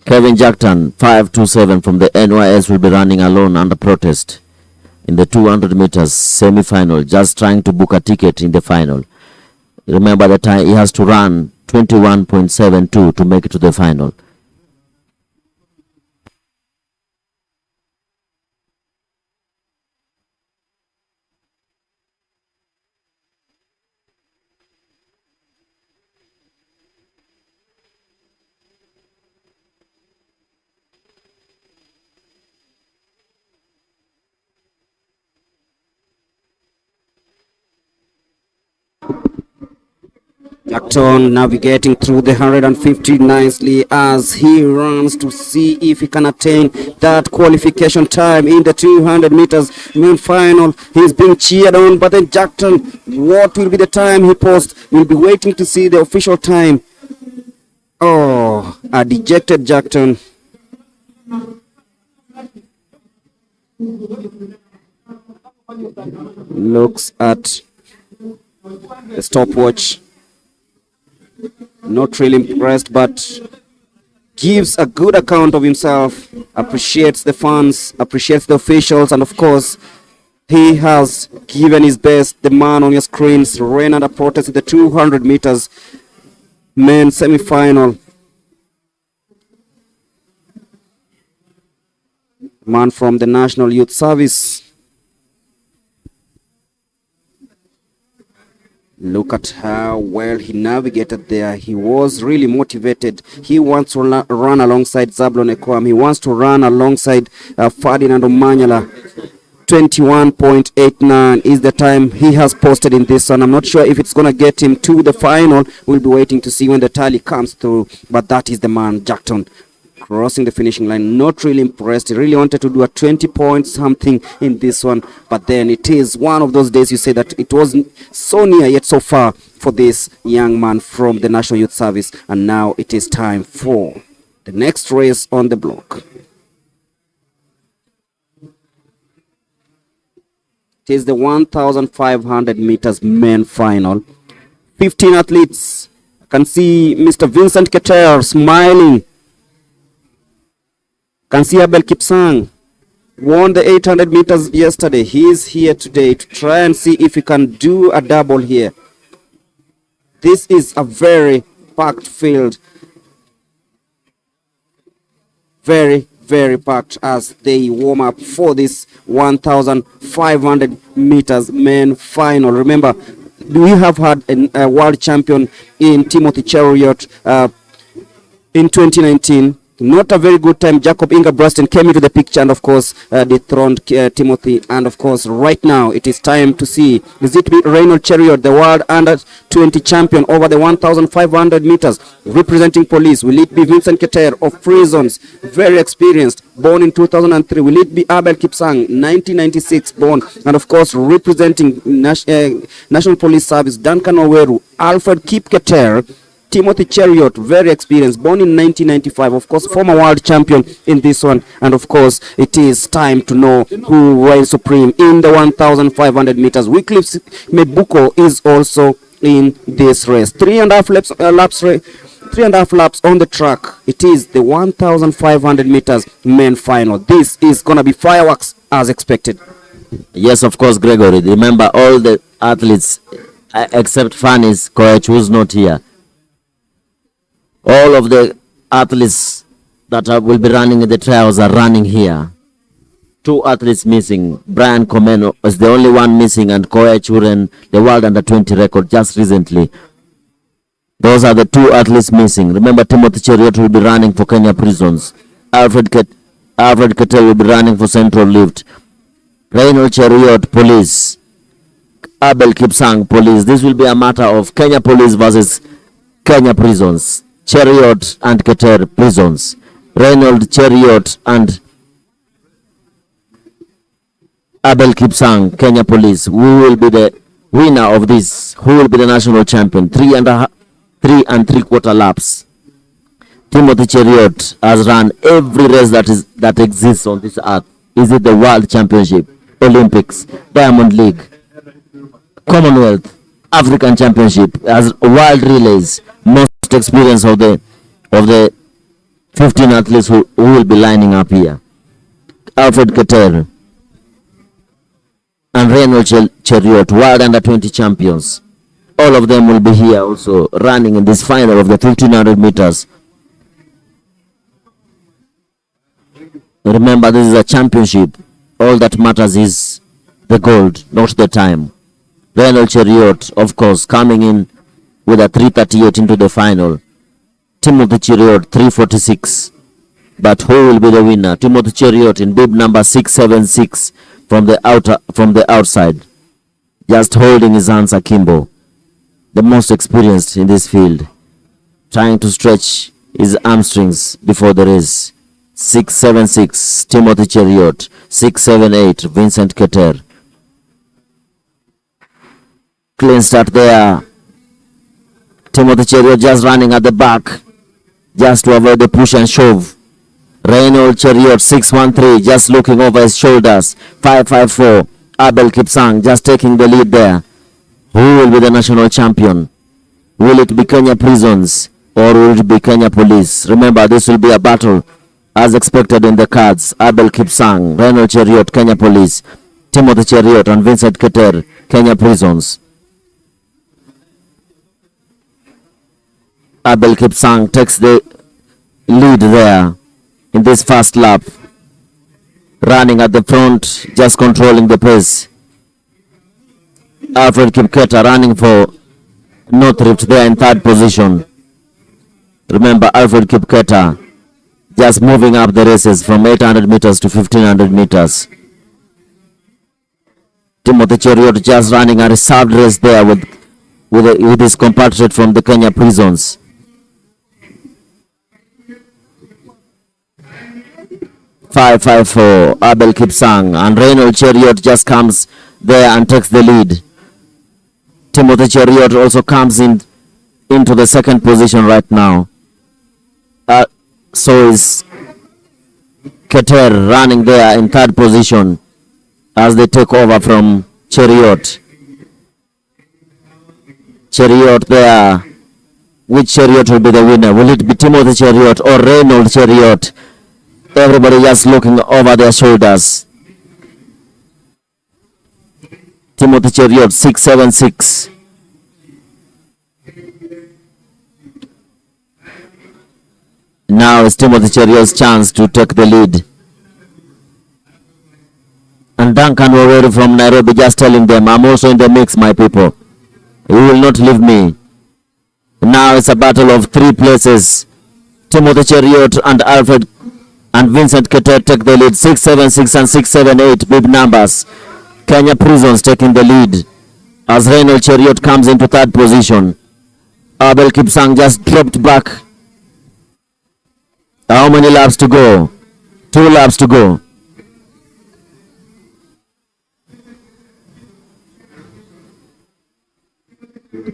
Kevin Jackton, 527 from the NYS, will be running alone under protest in the 200 meters semi-final, just trying to book a ticket in the final. Remember the time he has to run 21.72 to make it to the final. Jackton navigating through the 150 nicely as he runs to see if he can attain that qualification time in the 200 meters main final. He's being cheered on, but then Jackton, what will be the time he posts? We'll be waiting to see the official time. Oh, a dejected Jackton. Looks at the stopwatch. Not really impressed, but gives a good account of himself, appreciates the fans, appreciates the officials, and of course, he has given his best. The man on your screens ran under protest in the 200 meters men semi-final. Man from the National Youth Service. Look at how well he navigated there. He was really motivated. He wants to run alongside Zablon Ekwam. He wants to run alongside Ferdinand Omanyala. 21.89 is the time he has posted in this one. I'm not sure if it's going to get him to the final. We'll be waiting to see when the tally comes through. But that is the man, Jackton, crossing the finishing line. Not really impressed. He really wanted to do a 20 point something in this one, but then it is one of those days you say that it wasn't so near yet so far for this young man from the National Youth Service. And now it is time for the next race on the block. It is the 1,500 meters men final. 15 athletes. I can see Mr. Vincent Keter smiling. Can see Abel Kipsang won the 800 meters yesterday. He is here today to try and see if he can do a double here. This is a very packed field. Very, very packed as they warm up for this 1,500 meters men final. Remember, we have had a world champion in Timothy Cheruiyot in 2019. Not a very good time. Jacob Ingebrigtsen came into the picture and of course dethroned Timothy. And of course right now it is time to see, is it Reynold Cheruiyot, the world under 20 champion over the 1,500 meters representing police? Will it be Vincent Keter of Prisons, very experienced, born in 2003? Will it be Abel Kipsang, 1996 born, and of course representing National Police Service, Duncan Oweru, Alfred Kipketer, Timothy Cheruiyot, very experienced, born in 1995, of course, former world champion in this one. And of course, it is time to know who reigns supreme in the 1,500 meters. Wycliffe Mebuko is also in this race. 3.5 laps on the track. It is the 1,500 meters men final. This is going to be fireworks as expected. Yes, of course, Gregory. Remember, all the athletes, except Fanny's coach, who's not here. All of the athletes that will be running in the trials are running here. 2 athletes missing. Brian Komeno is the only one missing, and Koech who ran the world under 20 record just recently. Those are the 2 athletes missing. Remember, Timothy Cheruiyot will be running for Kenya Prisons. Alfred Ketel will be running for Central Lift. Reynold Cheruiyot, Police. Abel Kipsang, Police. This will be a matter of Kenya Police versus Kenya Prisons. Cheruiyot and Keter, Prisons. Reynold Cheruiyot and Abel Kipsang, Kenya Police. Who will be the winner of this? Who will be the national champion? 3 and 3/4 laps. Timothy Cheriot has run every race that exists on this earth. Is it the World Championship, Olympics, Diamond League, Commonwealth, African Championship, as World Relays? Most experience of the 15 athletes who will be lining up here. Alfred Keter and Reynold Cheriot, World Under 20 champions. All of them will be here also running in this final of the 1500 meters. Remember, this is a championship. All that matters is the gold, not the time. Reynold Cheriot, of course, coming in with a 3:38 into the final. Timothy Cheriot 3:46. But who will be the winner? Timothy Cheriot in bib number 676 from the outside, just holding his hands akimbo. The most experienced in this field, trying to stretch his hamstrings before the race. 676 Timothy Cheriot, 678 Vincent Keter. Clean start there. Timothy Cheriot just running at the back, just to avoid the push and shove. Reynold Cheriot 613 just looking over his shoulders. 554 Abel Kipsang just taking the lead there. Who will be the national champion? Will it be Kenya Prisons or will it be Kenya Police? Remember, this will be a battle as expected in the cards. Abel Kipsang, Reynold Cheriot, Kenya Police. Timothy Cheriot and Vincent Keter, Kenya Prisons. Abel Kipsang takes the lead there in this first lap, running at the front, just controlling the pace. Alfred Kipketer running for North Rift there in third position. Remember, Alfred Kipketer just moving up the races from 800 meters to 1500 meters. Timothy Cheriot just running a reserved race there with his compatriot from the Kenya Prisons. .554 Abel Kipsang, and Reynold Cheriot just comes there and takes the lead. Timothy Cheriot also comes into the second position right now. So is Keter running there in third position as they take over from Cheriot. Cheriot there. Which Cheriot will be the winner? Will it be Timothy Cheriot or Reynold Cheriot? Everybody just looking over their shoulders. Timothy Cheriot 676. Now it's Timothy Cheriot's chance to take the lead. And Duncan Waweri from Nairobi just telling them, I'm also in the mix, my people. You will not leave me. Now it's a battle of three places. Timothy Cheriot and Alfred and Vincent Keter take the lead. 676 and 678 bib numbers. Kenya Prisons taking the lead as Reynold Cheriot comes into third position. Abel Kipsang just dropped back. How many laps to go? 2 laps to go.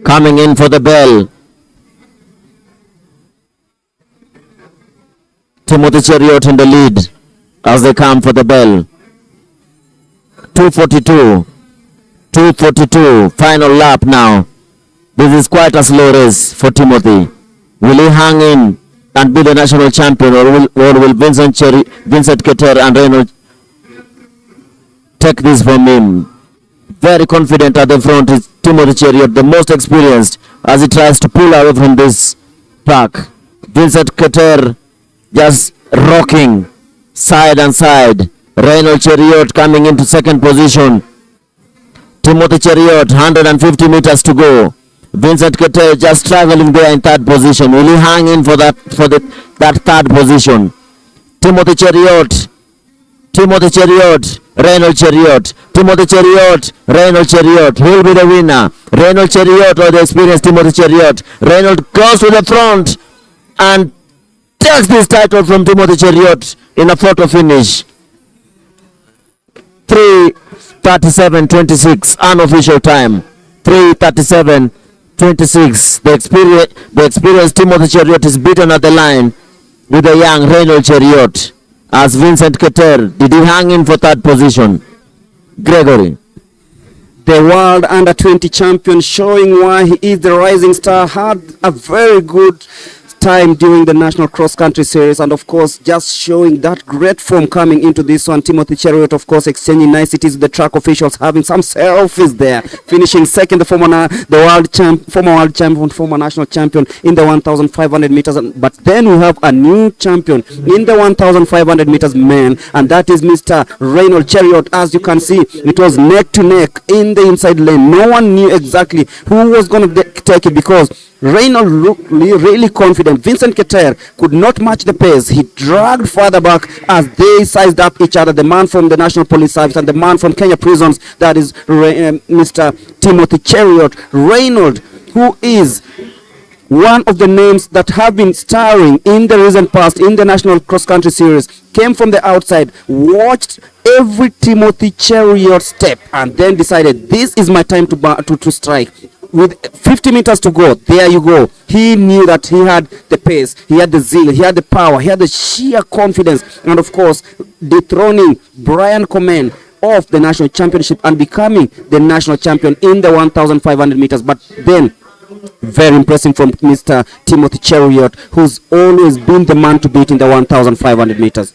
Coming in for the bell. Timothy Cheriot in the lead as they come for the bell. 242, final lap now. This is quite a slow race for Timothy. Will he hang in and be the national champion, or will Vincent Keter and Reynold take this from him? Very confident at the front is Timothy Cheriot, the most experienced, as he tries to pull away from this pack. Vincent Keter just rocking side and side. Reynold Cheriot coming into second position. Timothy Cheriot 150 meters to go. Vincent Keter just traveling there in third position. Will he hang in for that third position? Timothy Cheriot, Reynold Cheriot, Timothy Cheriot, Reynold Cheriot. Who will be the winner? Reynold Cheriot or the experienced Timothy Cheriot? Reynold goes to the front and takes this title from Timothy Cheriot in a photo finish. 3 3:37:26 unofficial time. 3:37:26. The experienced Timothy Cheruiyot is beaten at the line with the young Reynold Cheruiyot. As Vincent Keter, did he hang in for third position? Gregory. The world under-20 champion, showing why he is the rising star, had a very good time during the National Cross Country Series, and of course just showing that great form coming into this one. Timothy Cheruiyot, of course, exchanging niceties with the track officials, having some selfies there, finishing second, the former world champion, former national champion in the 1,500 meters. But then we have a new champion in the 1,500 meters men, and that is Mr. Reynold Cheruiyot. As you can see, it was neck to neck in the inside lane. No one knew exactly who was going to take it, because Reynold looked really confident. Vincent Keter could not match the pace. He dragged further back as they sized up each other. The man from the National Police Service and the man from Kenya Prisons, that is Mr. Timothy Cheruiyot. Reynold, who is one of the names that have been starring in the recent past in the National Cross Country Series, came from the outside, watched every Timothy Cheruiyot step, and then decided, this is my time to strike. With 50 meters to go, there you go. He knew that he had the pace, he had the zeal, he had the power, he had the sheer confidence, and of course dethroning Brian Komen of the national championship and becoming the national champion in the 1,500 meters. But then, very impressive from Mr. Timothy Cheruiyot, who's always been the man to beat in the 1,500 meters.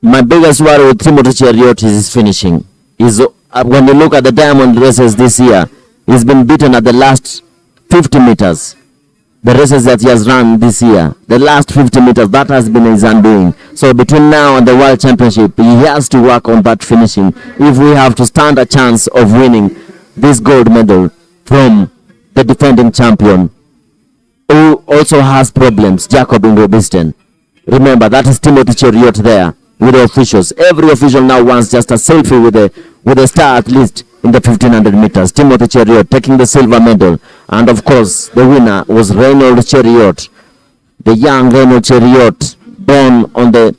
My biggest worry with Timothy Cheruiyot is his finishing. When you look at the diamond races this year, he's been beaten at the last 50 meters. The races that he has run this year, the last 50 meters, that has been his undoing. So between now and the World Championship, he has to work on that finishing if we have to stand a chance of winning this gold medal from the defending champion, who also has problems, Jacob Ingobisten. Remember, that is Timothy Cheruiyot there with the officials. Every official now wants just a selfie with a star at least in the 1,500 meters. Timothy Cheruiyot taking the silver medal, and of course the winner was Reynold Cheruiyot, the young Reynold Cheruiyot, born on the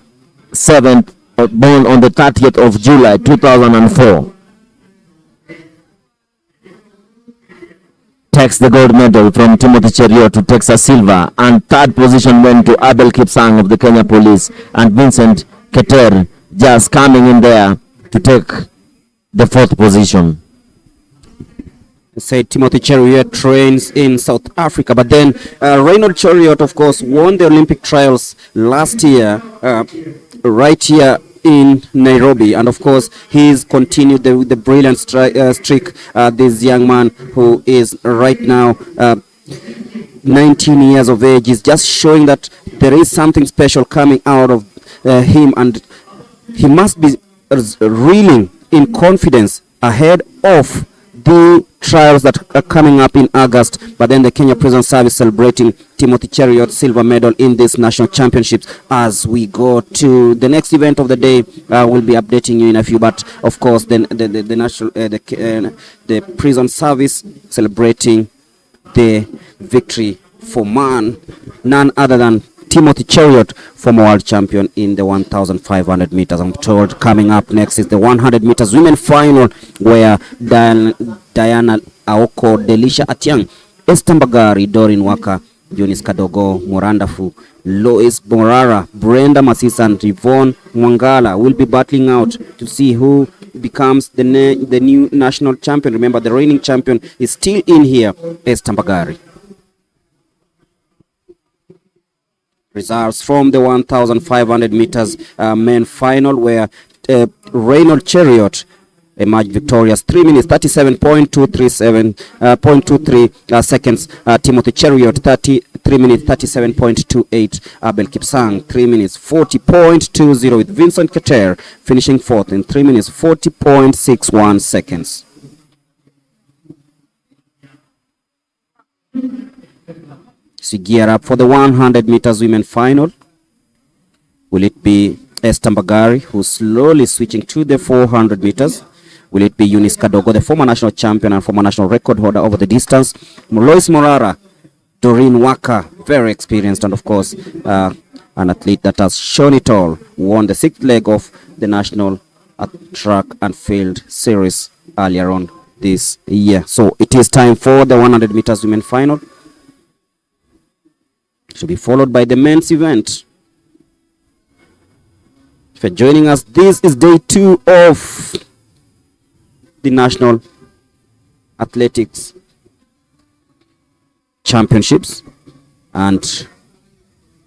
30th of July 2004. Takes the gold medal from Timothy Cheruiyot, who takes a silver, and third position went to Abel Kipsang of the Kenya Police, and Vincent Keter just coming in there to take the fourth position. Say Timothy Cheruiyot trains in South Africa, but then Reynold Cheruiyot, of course, won the Olympic trials last year, right here in Nairobi, and of course he's continued the brilliant streak. This young man, who is right now 19 years of age, is just showing that there is something special coming out of him, and he must be reeling in confidence ahead of the trials that are coming up in August. But then the Kenya Prison Service celebrating Timothy Cheruiyot's silver medal in this national championships. As we go to the next event of the day, we'll be updating you in a few. But of course, then the prison service celebrating the victory for none other than Timothy Cheruiyot, former world champion in the 1,500 meters. I'm told coming up next is the 100 meters women final, where Diana Aoko, Delisha Atiang, Esther Mbagari, Doreen Waka, Eunice Kadogo, Morandafu, Lois Morara, Brenda Masisa, and Yvonne Mwangala will be battling out to see who becomes the new national champion. Remember, the reigning champion is still in here, Esther Mbagari. Results from the 1,500 meters men final, where Reynold Cheruiyot emerged victorious, 3 minutes 37.23 seconds. Timothy Cheruiyot 3 minutes 37.28. Abel Kipsang 3 minutes 40.20, with Vincent Keter finishing fourth in 3 minutes 40.61 seconds. So gear up for the 100 meters women final. Will it be Esther Mbagari, who's slowly switching to the 400 meters? Will it be Eunice Kadogo, the former national champion and former national record holder over the distance? Lois Morara, Doreen Waka, very experienced, and of course an athlete that has shown it all, won the sixth leg of the national a track and field series earlier on this year. So it is time for the 100 meters women final, to be followed by the men's event. If you're joining us, this is day 2 of the National Athletics Championships, and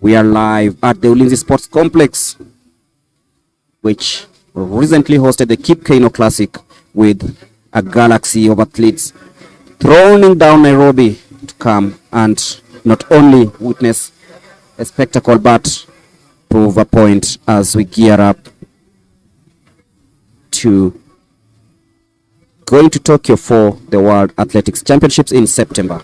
we are live at the Ulinzi Sports Complex, which recently hosted the Kip Keino Classic with a galaxy of athletes throwing down Nairobi to come and not only witness a spectacle but prove a point as we gear up to going to Tokyo for the World Athletics Championships in September.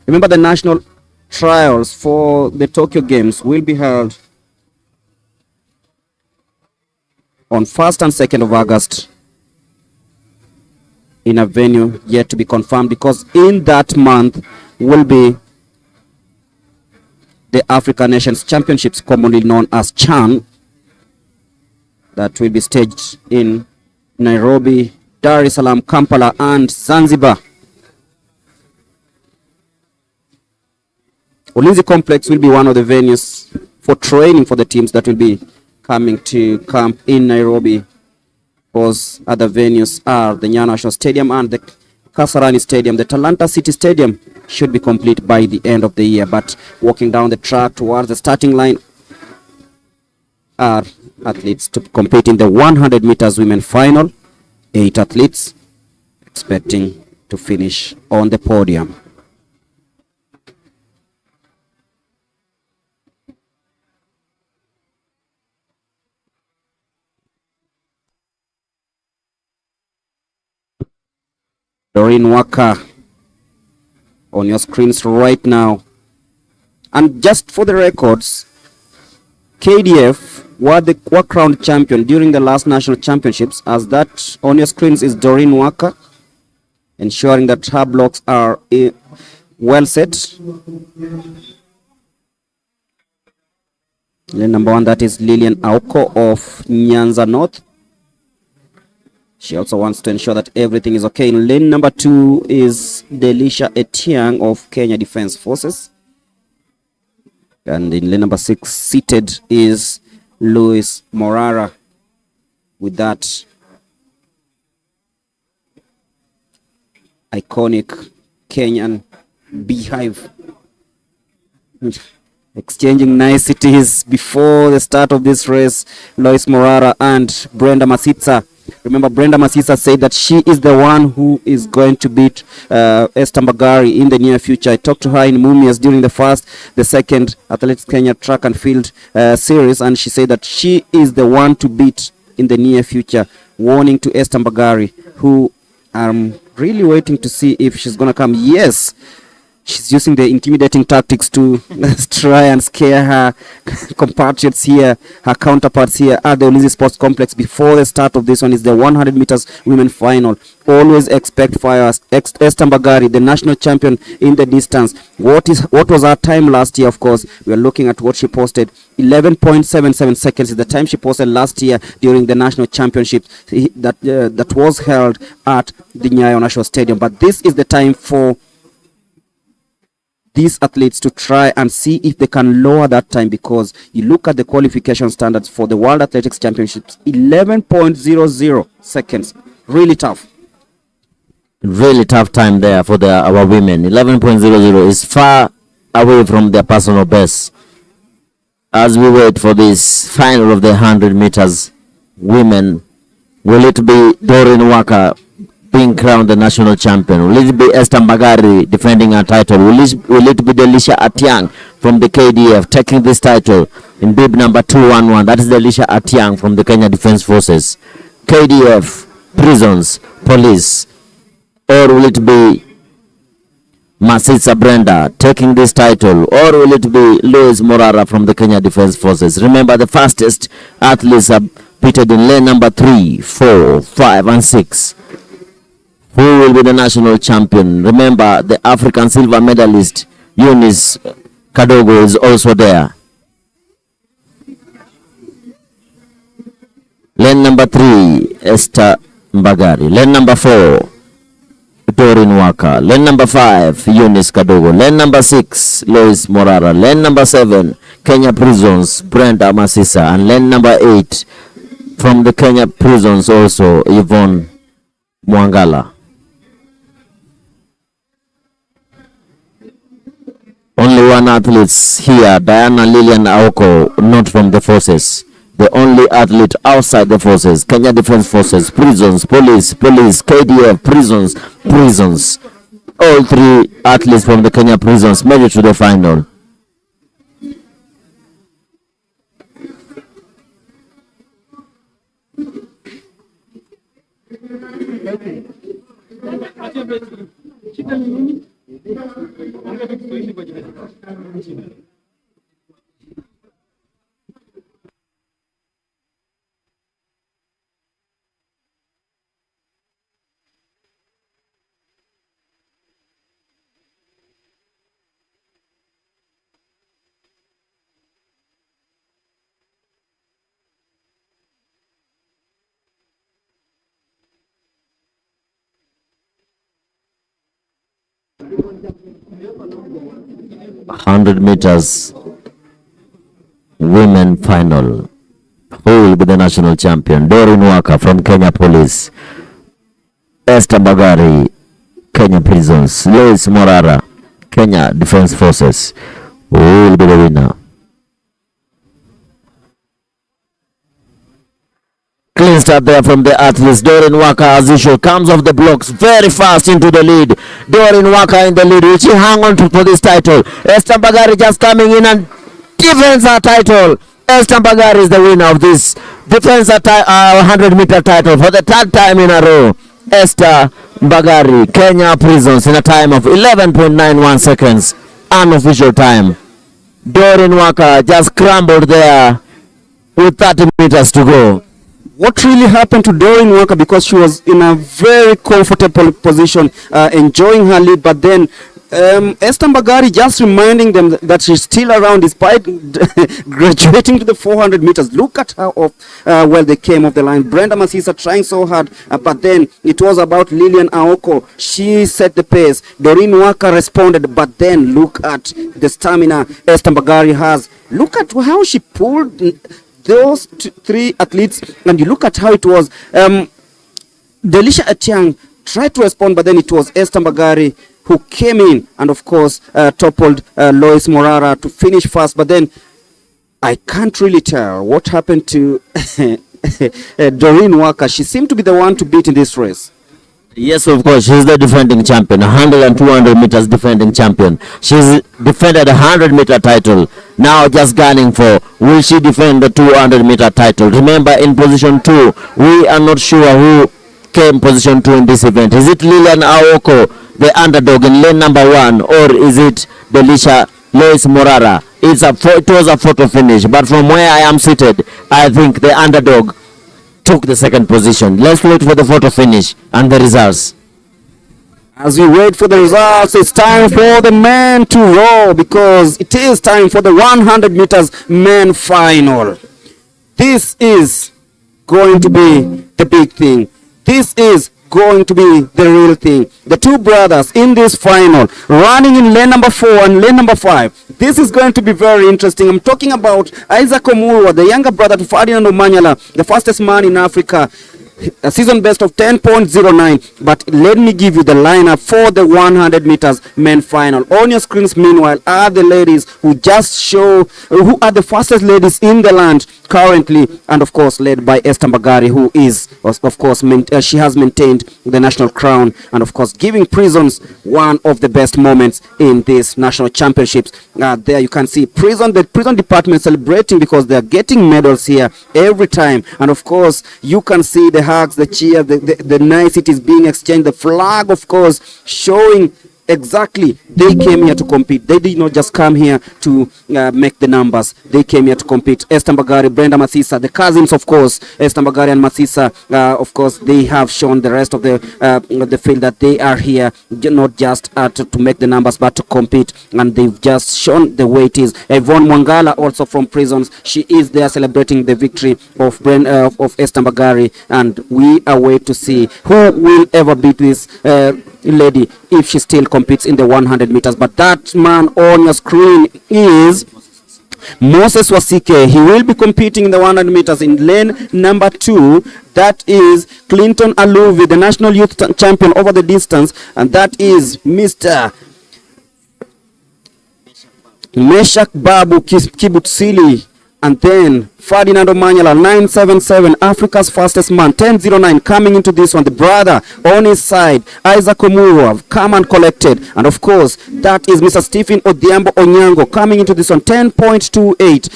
Remember, the national trials for the Tokyo Games will be held on 1st and 2nd of August in a venue yet to be confirmed, because in that month will be the African Nations Championships, commonly known as CHAN, that will be staged in Nairobi, Dar es Salaam, Kampala and Zanzibar. Ulinzi Complex will be one of the venues for training for the teams that will be coming to camp in Nairobi, because other venues are the Nyayo National Stadium and the Kasarani Stadium. The Talanta City Stadium should be complete by the end of the year, but walking down the track towards the starting line are athletes to compete in the 100 meters women final. 8 athletes expecting to finish on the podium. Doreen Waka on your screens right now. And just for the records, KDF were the walk-round champion during the last national championships, as that on your screens is Doreen Waka, ensuring that her blocks are well set. Lane number 1, that is Lillian Auko of Nyanza North. She also wants to ensure that everything is okay. In lane number 2 is Delisha Etiang of Kenya Defence Forces. And in lane number 6, seated is Louis Morara with that iconic Kenyan beehive. Exchanging niceties before the start of this race, Louis Morara and Brenda Masitsa. Remember, Brenda Masisa said that she is the one who is going to beat Esther Mbagari in the near future. I talked to her in Mumias during the second Athletics Kenya track and field series, and she said that she is the one to beat in the near future, warning to Esther Mbagari, who I'm really waiting to see if she's going to come. Yes, she's using the intimidating tactics to try and scare her compatriots here, her counterparts here at the Ulinzi Sports Complex. Before the start of this one is the 100 meters women final. Always expect fires. Esther Mbagari, the national champion in the distance. What was her time last year? Of course, we are looking at what she posted. 11.77 seconds is the time she posted last year during the national championship that was held at the Nyayo National Stadium. But this is the time for these athletes to try and see if they can lower that time, because you look at the qualification standards for the World Athletics Championships, 11.00 seconds. Really tough. Really tough time there for our women. 11.00 is far away from their personal best. As we wait for this final of the 100 meters women, will it be Doreen Waka being crowned the national champion? Will it be Esther Mbagari defending her title? Will it be Delisha Atiang from the KDF taking this title in bib number 211? That is Delisha Atiang from the Kenya Defence Forces. KDF, prisons, police. Or will it be Masitsa Brenda taking this title? Or will it be Louis Morara from the Kenya Defence Forces? Remember, the fastest athletes are pitted in lane number 3, 4, 5 and 6. Who will be the national champion? Remember, the African silver medalist Eunice Kadogo is also there. Lane number 3, Esther Mbagari. Lane number 4, Dorin Waka. Lane number 5, Eunice Kadogo. Lane number 6, Lois Morara. Lane number 7, Kenya Prisons, Brenda Masisa. And lane number 8, from the Kenya Prisons also, Yvonne Mwangala. Only one athlete here, Diana Lilian Aoko, not from the forces. The only athlete outside the forces, Kenya Defense Forces, Prisons, Police, KDF, Prisons. All 3 athletes from the Kenya Prisons made it to the final. $100 meters women final. Who will be the national champion? Dorin Waka from Kenya Police, Esther Mbagari, Kenya Prisons, Lois Morara, Kenya Defense Forces. Who will be the winner? Clean start there from the athletes. Dorin Waka, as usual, comes off the blocks very fast into the lead. Dorin Waka in the lead. Will she hang on for this title? Esther Mbagari just coming in and defends her title. Esther Mbagari is the winner of this defense 100-meter title for the 3rd time in a row. Esther Mbagari, Kenya Prisons, in a time of 11.91 seconds, unofficial time. Dorin Waka just scrambled there with 30 meters to go. What really happened to Dorin Waka, because she was in a very comfortable position, enjoying her lead, but then Esther Mbagari just reminding them that she's still around despite graduating to the 400 meters. Look at how well they came off the line. Brenda Masisa trying so hard, but then it was about Lilian Aoko. She set the pace. Dorin Waka responded, but then look at the stamina Esther Mbagari has. Look at how she pulled those 3 athletes, and you look at how it was. Delisha Atiang tried to respond, but then it was Esther Mbagari who came in and of course toppled Lois Morara to finish fast. But then I can't really tell what happened to Dorin Waka. She seemed to be the one to beat in this race. Yes, of course, she's the defending champion, 100 and 200 meters defending champion. She's defended a 100-meter title. Now just gunning for, will she defend the 200-meter title? Remember, in position 2, we are not sure who came position 2 in this event. Is it Lilian Aoko, the underdog in lane number 1, or is it Delisha Lois Morara? It was a photo finish, but from where I am seated, I think the underdog took the 2nd position. Let's wait for the photo finish and the results. As we wait for the results, it's time for the men to roll, because it is time for the 100 meters men final. This is going to be the big thing. This is going to be the real thing. The 2 brothers in this final, running in lane number 4 and lane number 5. This is going to be very interesting. I'm talking about Isaac Omurwa, the younger brother to Ferdinand Omanyala, the fastest man in Africa, a season best of 10.09. But let me give you the lineup for the 100 meters men final. On your screens, meanwhile, are the ladies who just show who are the fastest ladies in the land currently, and of course led by Esther Mbagari, who is of course she has maintained the national crown, and of course giving Prisons one of the best moments in this national championships. There you can see the prison department celebrating, because they are getting medals here every time, and of course you can see the hugs, the cheer, the niceties being exchanged, the flag of course showing Exactly. They came here to compete. They did not just come here to make the numbers. They came here to compete. Esther Mbagari, Brenda Masisa, the cousins, of course. Esther Mbagari and Masisa, of course, they have shown the rest of the field that they are here not just to make the numbers, but to compete. And they've just shown the way it is. Yvonne Mwangala, also from Prisons, she is there celebrating the victory of Esther Mbagari. And we await to see who will ever beat this lady if she still competes in the 100 meters. But that man on your screen is Moses Wasike. He will be competing in the 100 meters in lane number 2. That is Clinton Aluvi, the national youth champion over the distance, and that is Mr. Meshak Babu Kibutsili. And then Ferdinand Omanyala, 977, Africa's fastest man, 1009, coming into this one. The brother on his side, Isaac Omuro, come and collected. And of course, that is Mr. Stephen Odhiambo Onyango, coming into this one, 10.28,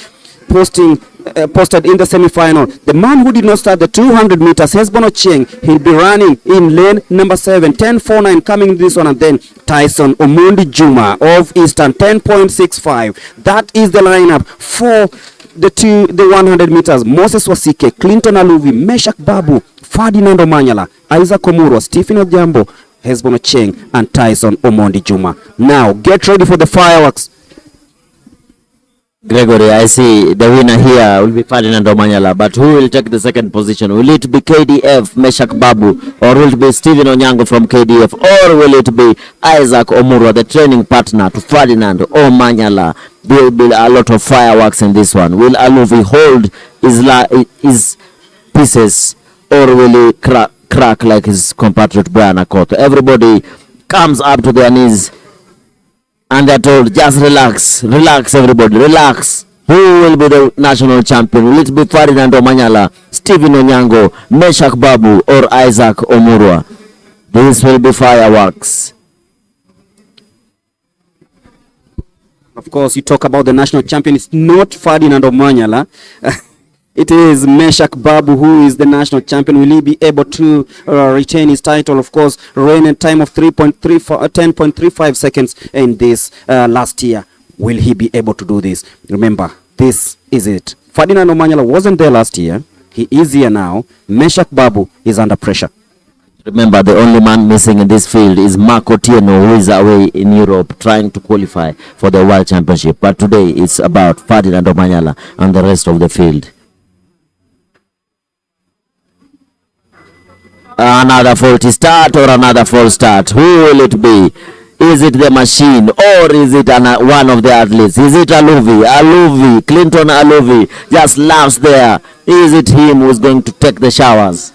posted in the semi-final. The man who did not start the 200 meters, Hesbon Ochieng, he'll be running in lane number 7, 10.49, coming into this one. And then Tyson Omondi Juma of Eastern, 10.65. That is the lineup for the 100 meters. Moses Wasike, Clinton Aluvi, Meshak Babu, Ferdinand Omanyala, Isaac Omuro, Stephen Odhiambo, Hesbon Ochieng, and Tyson Omondi Juma. Now get ready for the fireworks. Gregory, I see the winner here will be Ferdinand Omanyala, but who will take the second position? Will it be KDF, Meshak Babu, or will it be Stephen Onyango from KDF, or will it be Isaac Omuro, the training partner to Ferdinand Omanyala? There will be a lot of fireworks in this one. Will Aluvi hold his pieces, or will he crack like his compatriot Brian Akoto? Everybody comes up to their knees and they're told, just relax, everybody, relax. Who will be the national champion? Will it be Ferdinand Omanyala, Stephen Onyango, Meshak Babu, or Isaac Omurwa? This will be fireworks. Of course, you talk about the national champion. It's not Ferdinand Omanyala. It is Meshak Babu who is the national champion. Will he be able to retain his title? Of course, ran a time of 10.35 seconds in this last year. Will he be able to do this? Remember, this is it. Ferdinand Omanyala wasn't there last year. He is here now. Meshak Babu is under pressure. Remember, the only man missing in this field is Marco Tieno, who is away in Europe trying to qualify for the World Championship. But today it's about Ferdinand Omanyala and the rest of the field. Another faulty start or another false start? Who will it be? Is it the machine or is it one of the athletes? Is it Aluvi, Clinton Aluvi just laughs there? Is it him who's going to take the showers?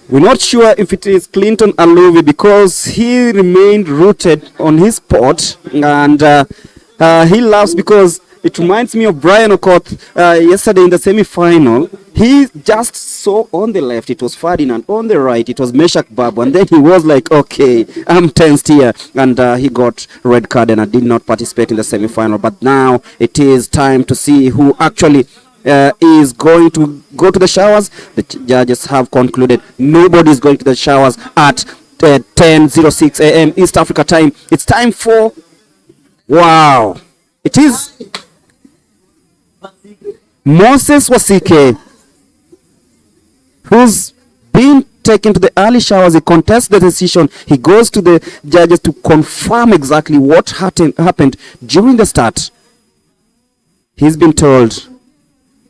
We're not sure if it is Clinton Aluvi because he remained rooted on his spot, and he laughs because it reminds me of Brian Okoth yesterday in the semi-final. He just saw on the left it was Ferdinand, on the right it was Meshak Babu, and then he was like, okay, I'm tensed here, and he got red card and I did not participate in the semi-final. But now it is time to see who actually is going to go to the showers. The judges have concluded nobody is going to the showers at 10:06 a.m. East Africa time. It's time for, wow, it is Moses Wasike, who's been taken to the early showers. He contests the decision. He goes to the judges to confirm exactly what happened during the start. He's been told,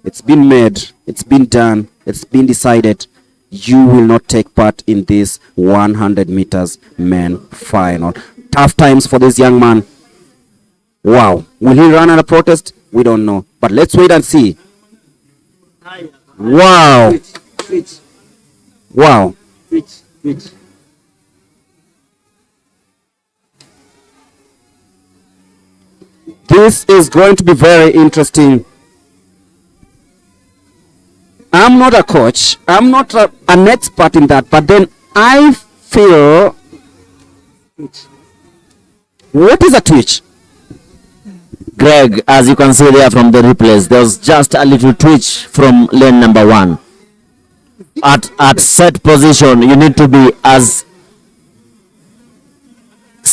it's been made, it's been done, it's been decided. You will not take part in this 100 meters men final. Tough times for this young man. Wow. Will he run on a protest? We don't know. But let's wait and see. Wow. Wow. This is going to be very interesting. I'm not a coach. I'm not an expert in that. But then I feel... What is a twitch? Greg, as you can see there from the replays, there's just a little twitch from lane number 1. At set position, you need to be as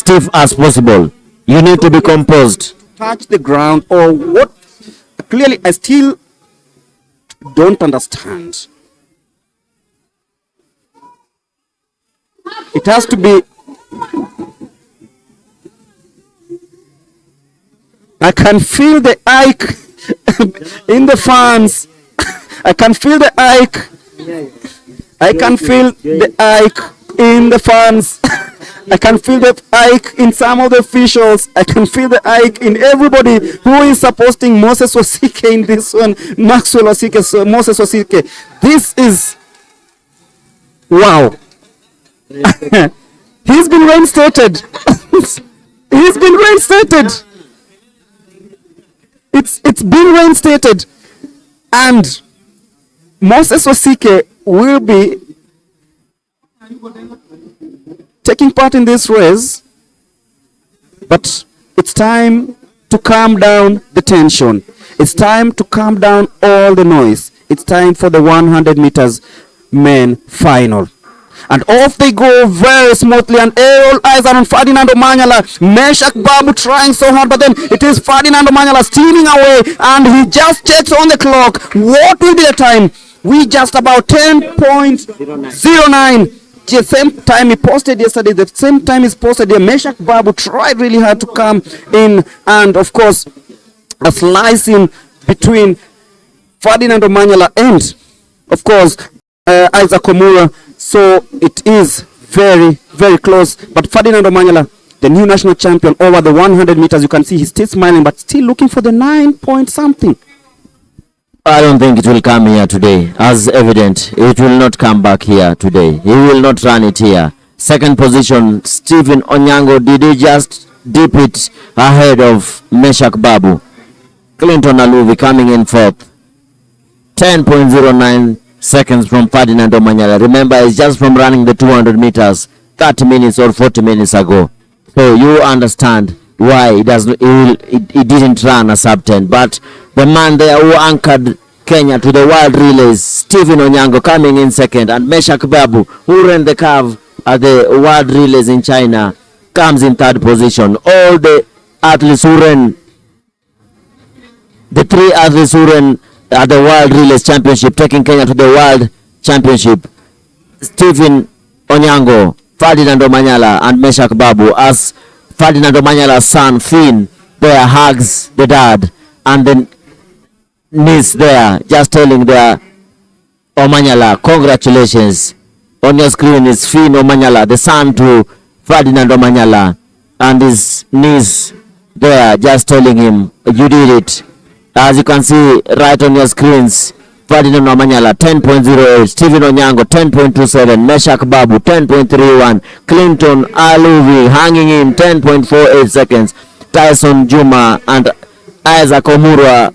stiff as possible. You need to be composed. Touch the ground or what? Clearly, I still don't understand. It has to be. I can feel the Ike in the fans. I can feel the Ike. I can feel the Ike in the fans. I can feel the Ike in some of the officials. I can feel the Ike in everybody who is supporting Moses Wasike in this one. Maxwell Wasike, so Moses Wasike. This is wow. He's been reinstated. He's been reinstated. It's been reinstated, and Moses Wasike will be taking part in this race, but it's time to calm down the tension. It's time to calm down all the noise. It's time for the 100 meters men final. And off they go very smoothly, and all eyes are on Ferdinand Omanyala. Meshak Babu trying so hard, but then it is Ferdinand Omanyala stealing away, and he just checks on the clock. What will be the time? We just about 10.09. The same time he posted yesterday, the same time he's posted here. Meshak Babu tried really hard to come in, and of course a slicing between Ferdinand Omanyala and of course Isaac Omura. So it is very, very close. But Ferdinand Omanyala, the new national champion over the 100 meters, you can see he's still smiling, but still looking for the 9 point something. I don't think it will come here today. As evident, it will not come back here today. He will not run it here. Second position, Stephen Onyango. Did he just dip it ahead of Meshak Babu? Clinton Aluvi coming in fourth. 10.09 seconds from Ferdinand Omanyala. Remember, it's just from running the 200 meters 30 minutes or 40 minutes ago. So you understand why he didn't run a sub 10. But the man there who anchored Kenya to the world relays, Stephen Onyango, coming in second, and Meshak Babu, who ran the curve at the world relays in China, comes in third position. All the athletes who ran, the three athletes who ran at the World Relays Championship, taking Kenya to the World Championship, Stephen Onyango, Ferdinand Omanyala, and Meshak Babu, as Ferdinand Omanyala's son Finn there hugs the dad, and then niece there just telling their Omanyala, congratulations. On your screen is Finn Omanyala, the son to Ferdinand Omanyala, and his niece there just telling him, you did it. As you can see right on your screens, Ferdinand Omanyala 10.08, Stephen Onyango 10.27, Meshak Babu 10.31, Clinton Aluvi hanging in 10.48 seconds, Tyson Juma and Isaac Omura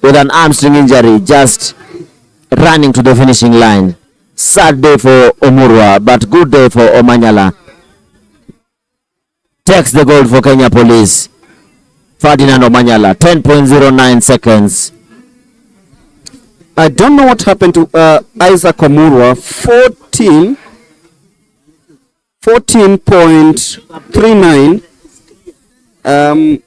with an hamstring injury just running to the finishing line. Sad day for Omurwa, but good day for Omanyala. Takes the gold for Kenya Police. Ferdinand Omanyala, 10.09 seconds. I don't know what happened to Isaac Omurwa. 14.39.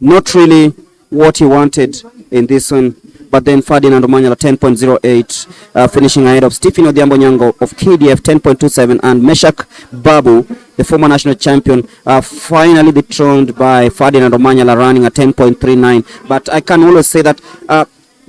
Not really what he wanted in this one. But then Ferdinand Omanyala 10.08, finishing ahead of Stephen Odhiambo Onyango of KDF 10.27, and Meshak Babu, the former national champion, finally dethroned by Ferdinand Omanyala, running at 10.39. But I can always say that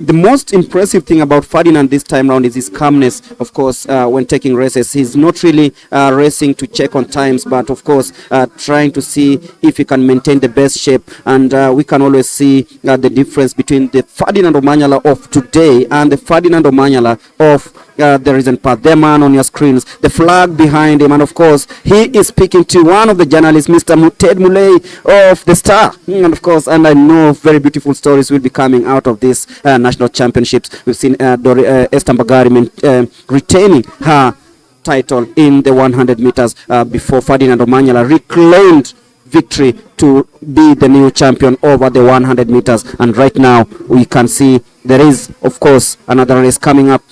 the most impressive thing about Ferdinand this time round is his calmness, of course, when taking races. He's not really racing to check on times, but of course, trying to see if he can maintain the best shape. And we can always see the difference between the Ferdinand Omanyala of today and the Ferdinand Omanyala of the recent past. The man on your screens, the flag behind him, and of course, he is speaking to one of the journalists, Mr. Ted Mulei of The Star. And of course, and I know very beautiful stories will be coming out of this national championships. We've seen Esther Mbagari retaining her title in the 100 meters before Ferdinand Omanyala reclaimed victory to be the new champion over the 100 meters. And right now, we can see there is, of course, another race coming up.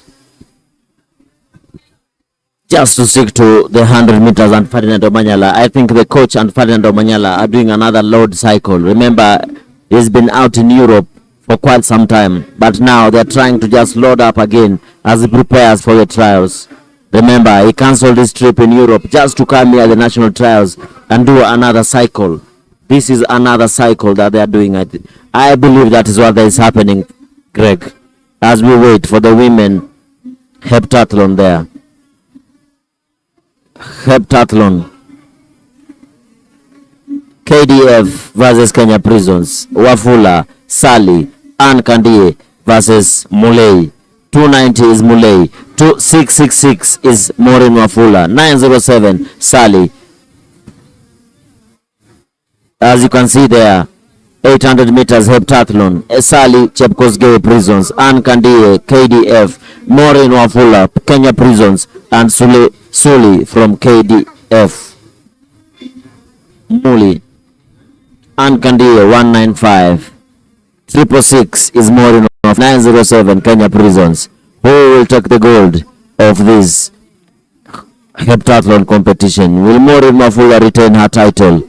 just to stick to the 100 meters and Ferdinand Omanyala. I think the coach and Ferdinand Omanyala are doing another load cycle. Remember, he's been out in Europe for quite some time, but now they're trying to just load up again as he prepares for the trials. Remember, he cancelled his trip in Europe just to come here at the national trials and do another cycle. This is another cycle that they are doing. I believe that is what is happening, Greg, as we wait for the women heptathlon there. Heptathlon. KDF versus Kenya Prisons. Wafula, Sally, Ann Kandie versus Mulei. 290 is Mulei. 666 is Maureen Wafula. 907 Sally. As you can see there, 800 meters heptathlon. Sally Chepkosgei Prisons, Ann Kandie KDF, Maureen Wafula Kenya Prisons, and Suli from KDF. Muli, Ann Kandie 195. 666 is Maureen of 907 Kenya Prisons. Who will take the gold of this heptathlon competition? Will Maureen Wafula retain her title,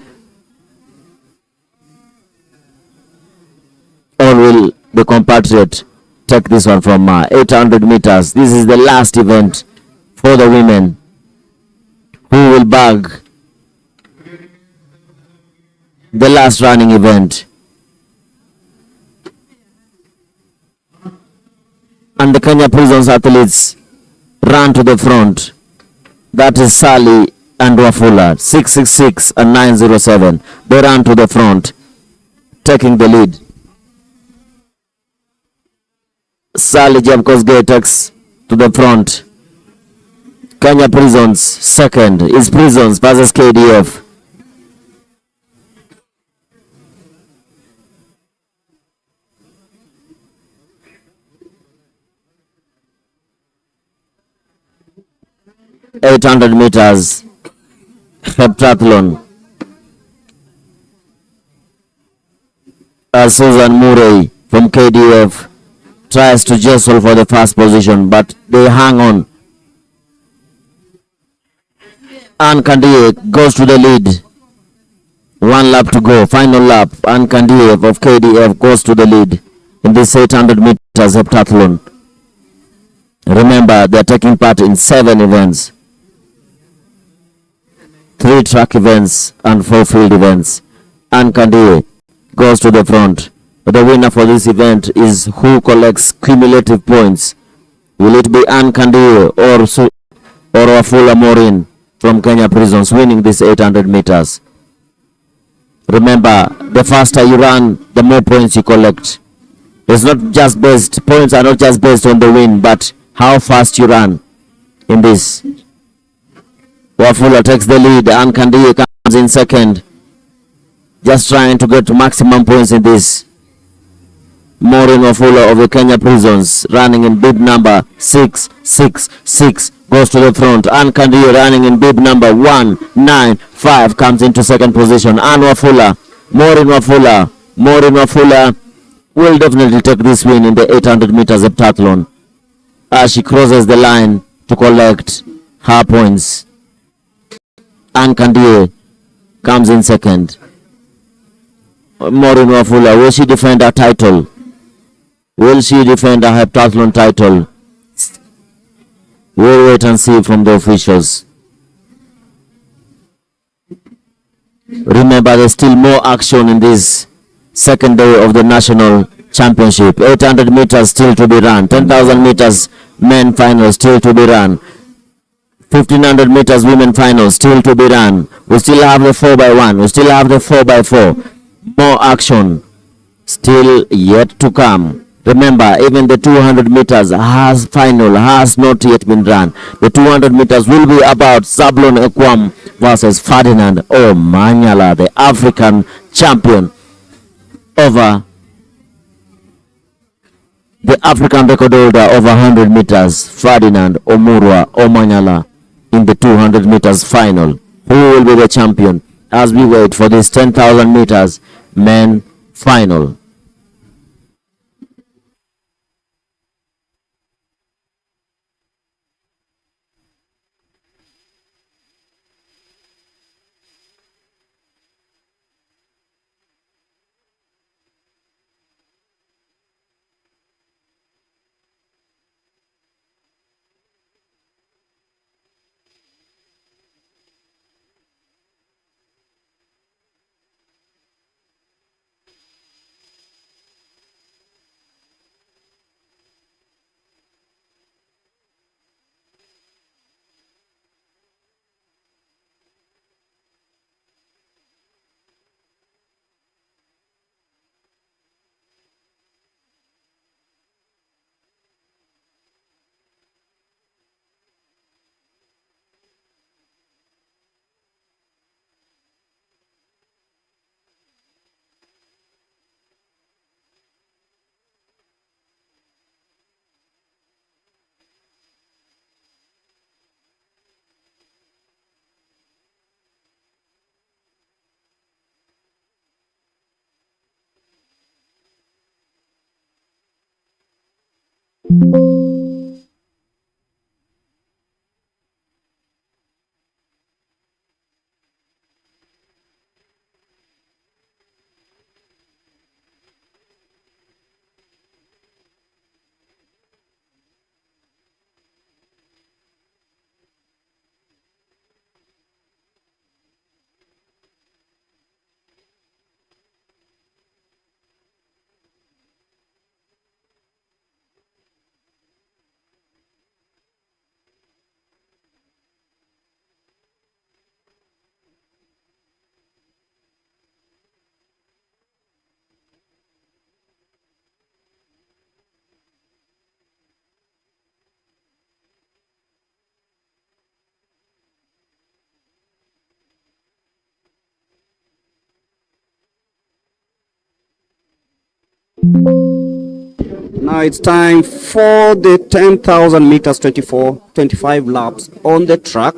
or will the compatriot take this one from 800 meters? This is the last event for the women. Who will bag the last running event? And the Kenya Prisons athletes run to the front. That is Sally and Wafula, 666 and 907. They run to the front, taking the lead. Sally Chepkosgei takes to the front. Kenya Prisons second is Prisons versus KDF. .800 meters heptathlon. Susan Murray from KDF tries to jostle for the first position, but they hang on. Ann Kandie goes to the lead. 1 lap to go, final lap. Ann Kandie of KDF goes to the lead in this 800 meters heptathlon. Remember, they are taking part in 7 events. 3 track events and 4 field events. Ann Kandie goes to the front. The winner for this event is who collects cumulative points. Will it be Ann Kandie or Wafula Maureen from Kenya Prisons winning this 800 meters? Remember, the faster you run, the more points you collect. It's not just based, points are not just based on the win, but how fast you run in this. Wafula takes the lead. Ann Kandie comes in second, just trying to get to maximum points in this. Maureen Wafula of the Kenya Prisons running in bib number 666 goes to the front. Ann Kandie running in bib number 195 comes into second position. Maureen Wafula will definitely take this win in the 800 meters heptathlon as she crosses the line to collect her points. Ann Kandie comes in second. Maureen Wafula, will she defend her title? Will she defend her heptathlon title? We'll wait and see from the officials. Remember, there's still more action in this second day of the national championship. 800 meters still to be run. 10,000 meters men final still to be run. 1500 meters women final still to be run. We still have the 4x1. We still have the 4x4. More action still yet to come. Remember, even the 200 meters final has not yet been run. The 200 meters will be about Zablon Ekwam versus Ferdinand Omanyala, the African champion, over the African record holder over 100 meters, Ferdinand Omurwa Omanyala, in the 200 meters final. Who will be the champion as we wait for this 10,000 meters men final? Now it's time for the 10,000 meters, 25 laps on the track.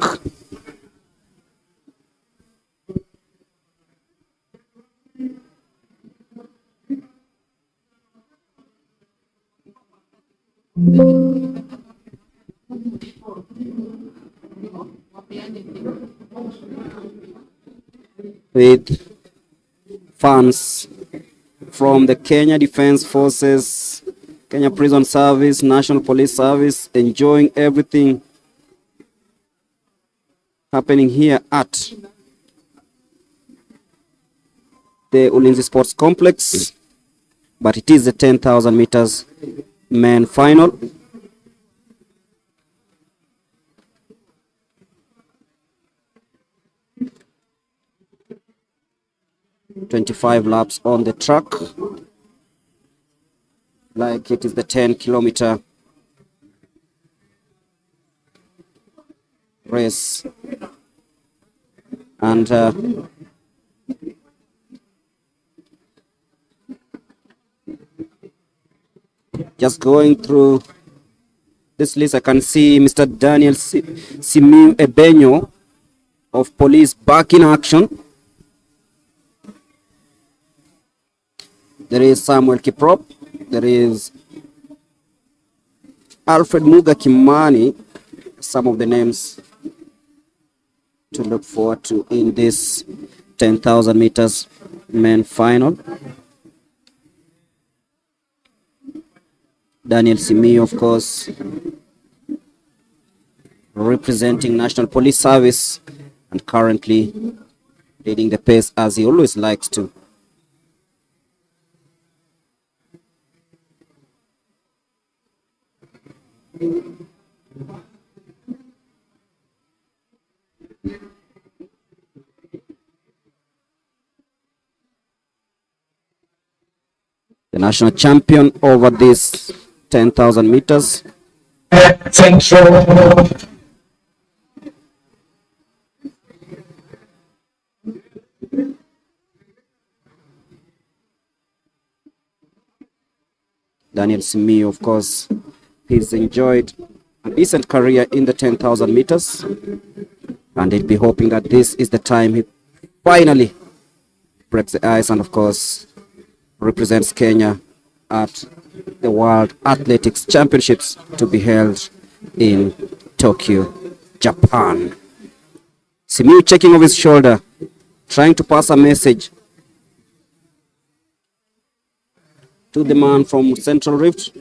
With fans from the Kenya Defense Forces, Kenya Prison Service, National Police Service, enjoying everything happening here at the Ulinzi Sports Complex. But it is the 10,000 meters men final. "25 laps on the track, like it is the 10-kilometer race." And just going through this list, I can see Mr. Daniel Simiu Ebenyo of police back in action. There is Samuel Kiprop. There is Alfred Muga Kimani. Some of the names to look forward to in this 10,000 meters men final. Daniel Simiyu, of course, representing National Police Service and currently leading the pace as he always likes to. The national champion over this 10,000 meters. Central. Daniel Simiyu, of course, he's enjoyed a decent career in the 10,000 meters, and he'd be hoping that this is the time he finally breaks the ice and, of course, represents Kenya at the World Athletics Championships to be held in Tokyo, Japan. Simiyu checking over his shoulder, trying to pass a message to the man from Central Rift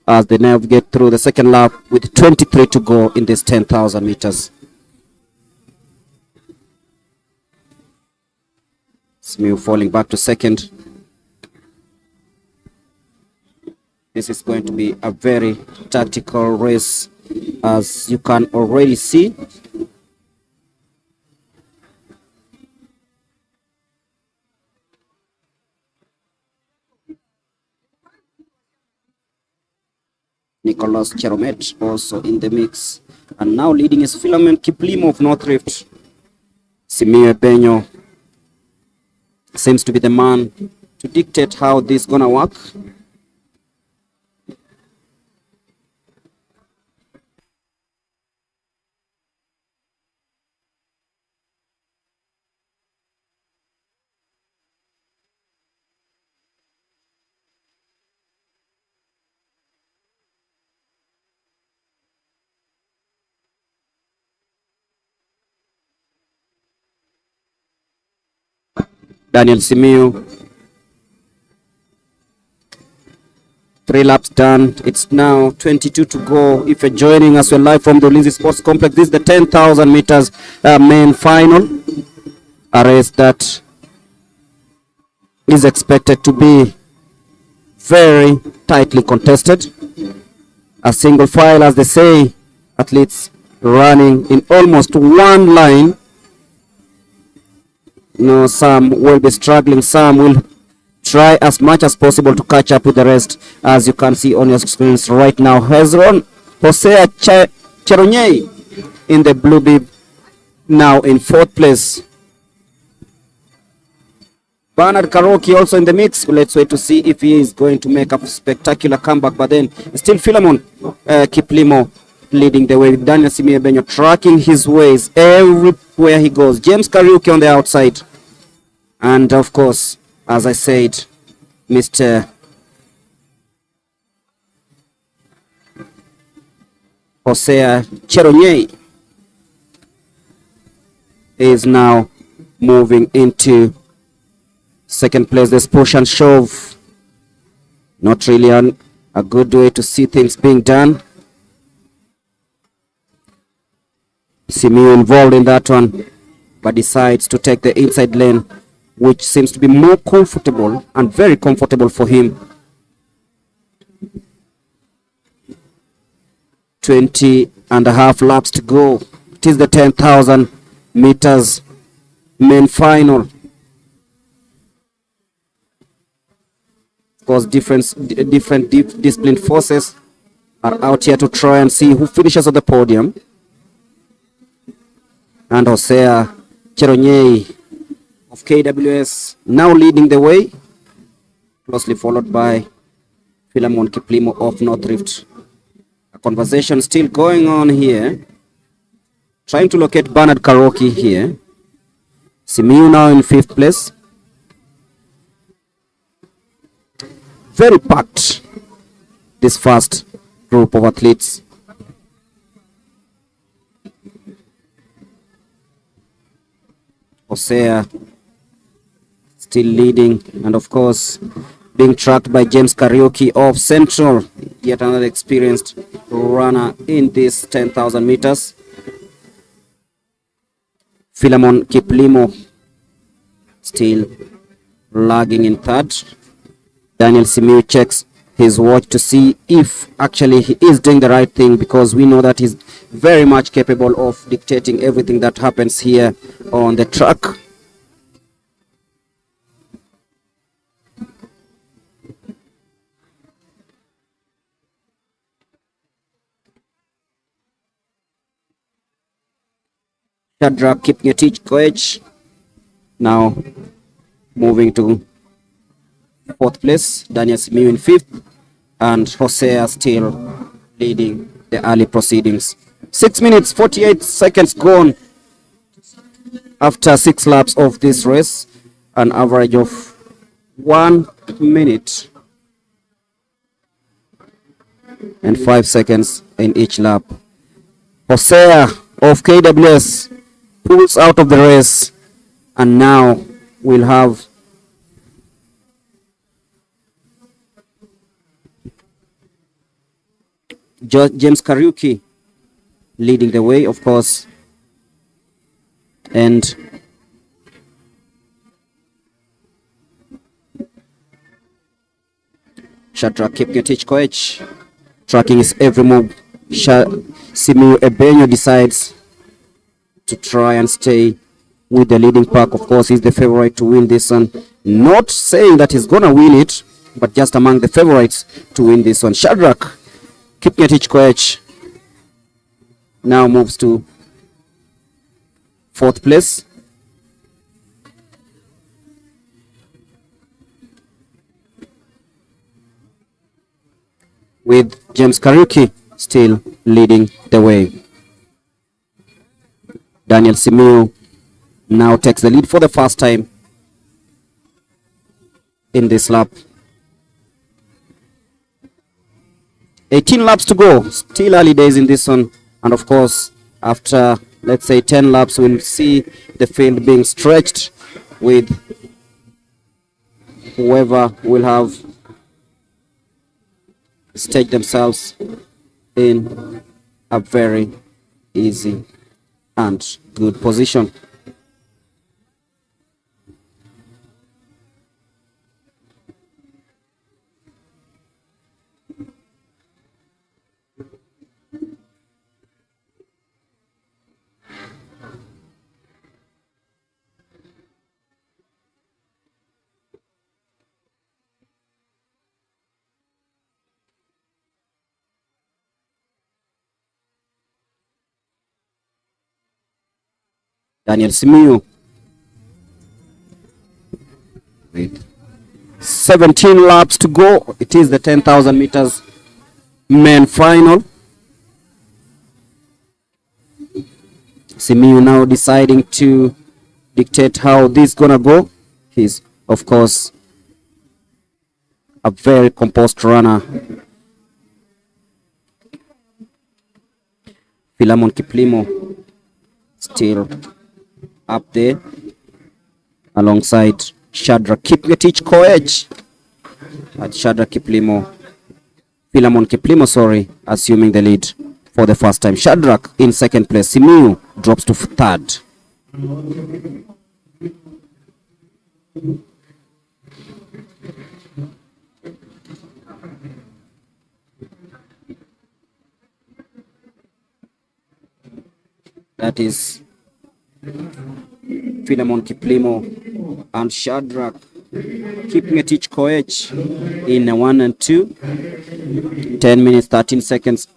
as they navigate through the second lap with 23 to go in this 10,000 meters. Simiyu falling back to second. This is going to be a very tactical race, as you can already see. Nicholas Cheromet also in the mix, and now leading is Philemon Kiplimo of North Rift. Simiyu Ebenyo seems to be the man to dictate how this is gonna work. Daniel Simiyu, 3 laps done. It's now 22 to go. If you're joining us, we're live from the Ulinzi Sports Complex. This is the 10,000 meters main final, a race that is expected to be very tightly contested. A single file, as they say, athletes running in almost one line. No, some will be struggling, some will try as much as possible to catch up with the rest, as you can see on your screens right now. Hezron Hosea Cheronye in the blue bib, now in 4th place. Bernard Karoki also in the mix. Let's wait to see if he is going to make a spectacular comeback. But then still Philemon Kiplimo leading the way with Daniel Simiyu tracking his ways everywhere he goes. James Kariuki on the outside. And of course, as I said, Mr. Hosea Cheronye is now moving into second place. This push and shove, not really a good way to see things being done. Simiyu involved in that one, but decides to take the inside lane, which seems to be more comfortable and very comfortable for him. 20.5 laps to go. It is the 10,000 meters main final. Of course, different discipline forces are out here to try and see who finishes on the podium. And Hosea Cheronye of KWS now leading the way, closely followed by Philemon Kiplimo of North Rift. A conversation still going on here, trying to locate Bernard Karoki here. Simiyu now in 5th place. Very packed, this first group of athletes. Hosea still leading, and of course being tracked by James Kariuki of Central, yet another experienced runner in this 10,000 meters. Philemon Kiplimo still lagging in 3rd. Daniel Simiyu checks his watch to see if actually he is doing the right thing, because we know that he's very much capable of dictating everything that happens here on the track. Shadrach Kipngetich Koech now moving to 4th place. Daniel Simiyu in 5th, and Hosea still leading the early proceedings. 6 minutes 48 seconds gone after 6 laps of this race, an average of 1 minute and 5 seconds in each lap. Hosea of KWS pulls out of the race, and now we'll have James Kariuki leading the way, of course, and Shadrach Kipngetich Koech tracking his every move. Simiyu Ebenyo decides to try and stay with the leading pack. Of course, he's the favorite to win this one. Not saying that he's gonna win it, but just among the favorites to win this one. Shadrach Kipngetich Koech now moves to 4th place. With James Kariuki still leading the way. Daniel Simiyu now takes the lead for the first time in this lap. 18 laps to go, still early days in this one, and of course after, let's say, 10 laps, we'll see the field being stretched with whoever will have staged themselves in a very easy and good position. Daniel Simiyu with 17 laps to go. It is the 10,000 meters men final. Simiyu now deciding to dictate how this is gonna go. He's of course a very composed runner. Philemon Kiplimo still up there alongside Shadrach Kipngetich Koech. At Shadrach Kiplimo, Philemon Kiplimo, sorry, assuming the lead for the first time. Shadrach in second place. Simiyu drops to third. That is Philemon Kiplimo and Shadrach Kipngetich Koech in 1 and 2. 10 minutes 13 seconds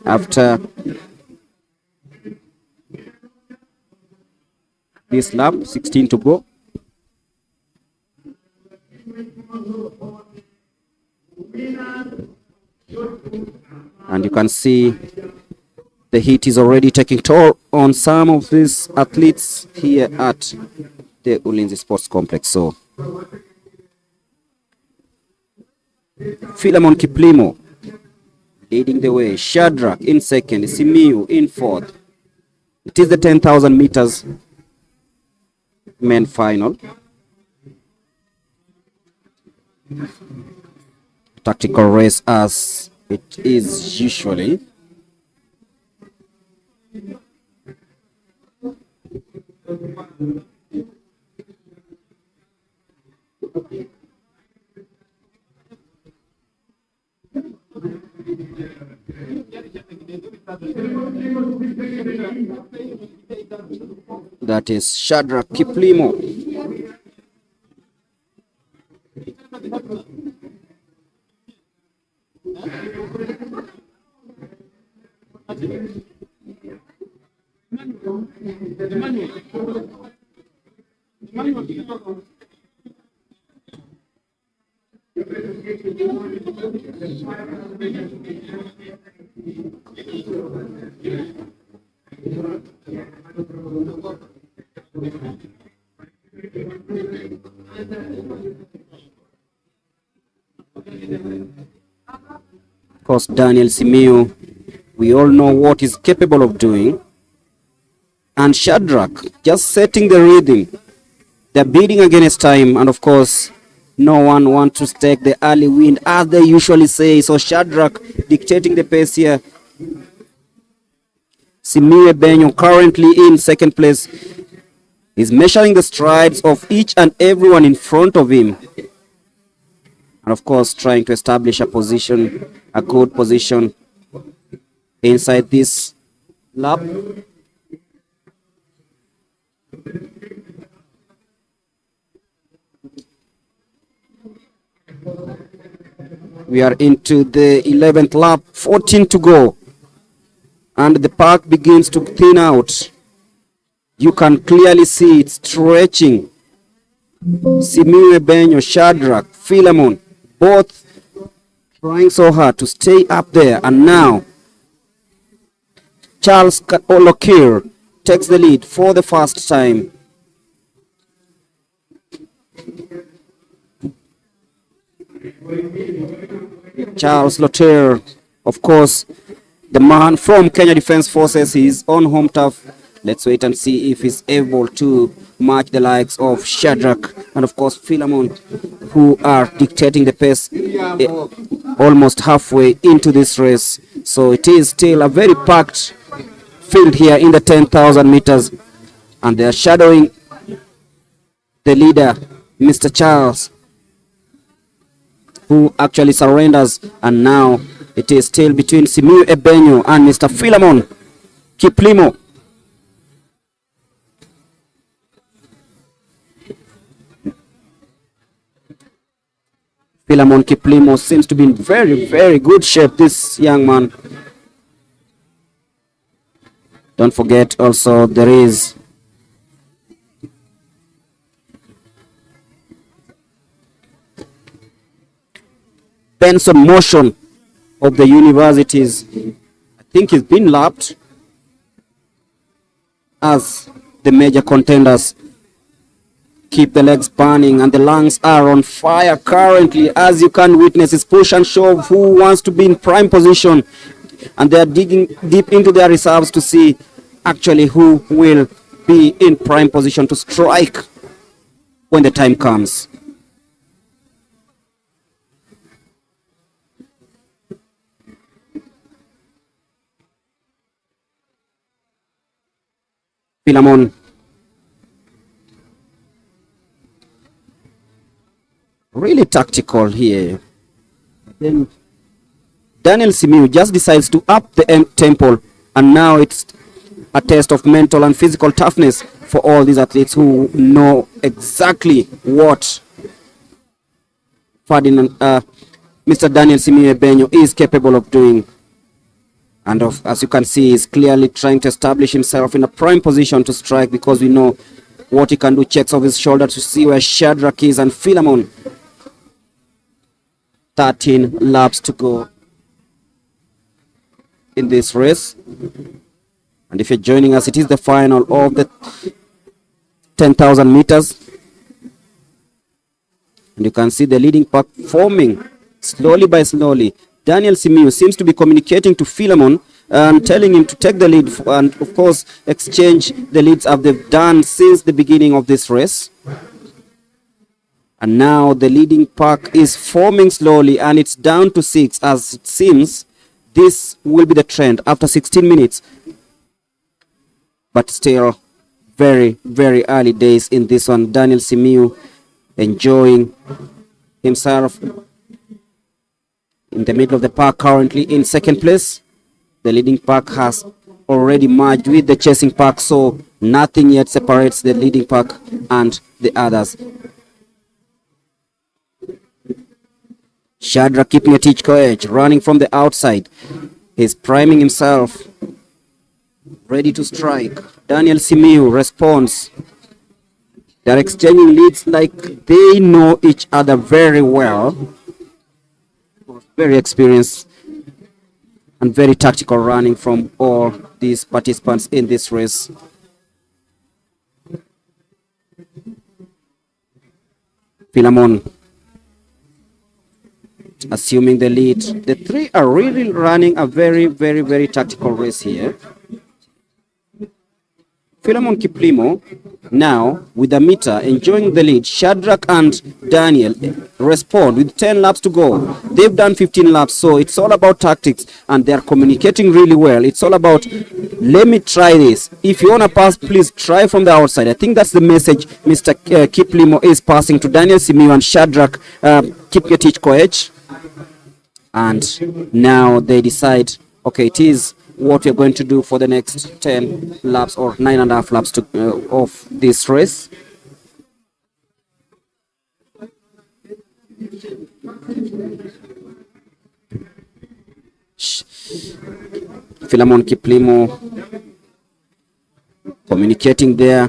after this lap, 16 to go. And you can see the heat is already taking toll on some of these athletes here at the Ulinzi Sports Complex. So Philemon Kiplimo leading the way, Shadrach in second, Simiyu in fourth. It is the 10,000 meters men final. Tactical race as it is usually. That is Shadrach Kiplimo. Of course, Daniel Simiyu, we all know what he's capable of doing. And Shadrach just setting the rhythm. They're beating against time, and of course, no one wants to take the early wind, as they usually say. So Shadrach dictating the pace here. Simiyu Benyo currently in second place. He's measuring the strides of each and everyone in front of him. And of course, trying to establish a position, a good position inside this lap. We are into the 11th lap, 14 to go. And the pack begins to thin out. You can clearly see it stretching. Simiyu Benyo, Shadrach, Philemon, both trying so hard to stay up there. And now, Charles Olokir takes the lead for the first time. Charles Lotter, of course, the man from Kenya Defence Forces, is on home turf. Let's wait and see if he's able to match the likes of Shadrach and of course Philemon, who are dictating the pace almost halfway into this race. So it is still a very packed field here in the 10,000 meters, and they are shadowing the leader, Mr. Charles, who actually surrenders, and now it is still between Simiyu Benyo and Mr. Philemon Kiplimo. Philemon Kiplimo seems to be in very, very good shape, this young man. Don't forget also there is Benson motion of the universities, I think, is being lapped as the major contenders keep the legs burning and the lungs are on fire currently. As you can witness, it's push and shove who wants to be in prime position, and they are digging deep into their reserves to see actually who will be in prime position to strike when the time comes. Philemon really tactical here. Then Daniel Simiu just decides to up the tempo, and now it's a test of mental and physical toughness for all these athletes who know exactly what Mr. Daniel Simiu Ebenyo is capable of doing. And as you can see, he's clearly trying to establish himself in a prime position to strike, because we know what he can do. Checks off his shoulder to see where Shadrach is, and Philemon. 13 laps to go in this race. And if you're joining us, it is the final of the 10,000 meters. And you can see the leading pack forming slowly by slowly. Daniel Simiu seems to be communicating to Philemon and telling him to take the lead and, of course, exchange the leads as they've done since the beginning of this race. And now the leading pack is forming slowly, and it's down to 6, as it seems this will be the trend after 16 minutes. But still, very, very early days in this one. Daniel Simiu enjoying himself in the middle of the pack, currently in second place. The leading pack has already merged with the chasing pack, so nothing yet separates the leading pack and the others. Shadrach keeping a teach edge, running from the outside. He's priming himself, ready to strike. Daniel Simiu responds. They're exchanging leads like they know each other very well. Very experienced and very tactical running from all these participants in this race. Philemon assuming the lead. The three are really running a very, very, very tactical race here. Philemon Kiplimo now with a meter enjoying the lead. Shadrach and Daniel respond with 10 laps to go. They've done 15 laps, so it's all about tactics, and they're communicating really well. It's all about, let me try this. If you want to pass, please try from the outside. I think that's the message Mr. Kiplimo is passing to Daniel Simiu and Shadrach Kipgetich Koech. And now they decide, okay, it is what we're going to do for the next 10 laps or 9.5 laps to, of this race. Philemon Kiplimo communicating there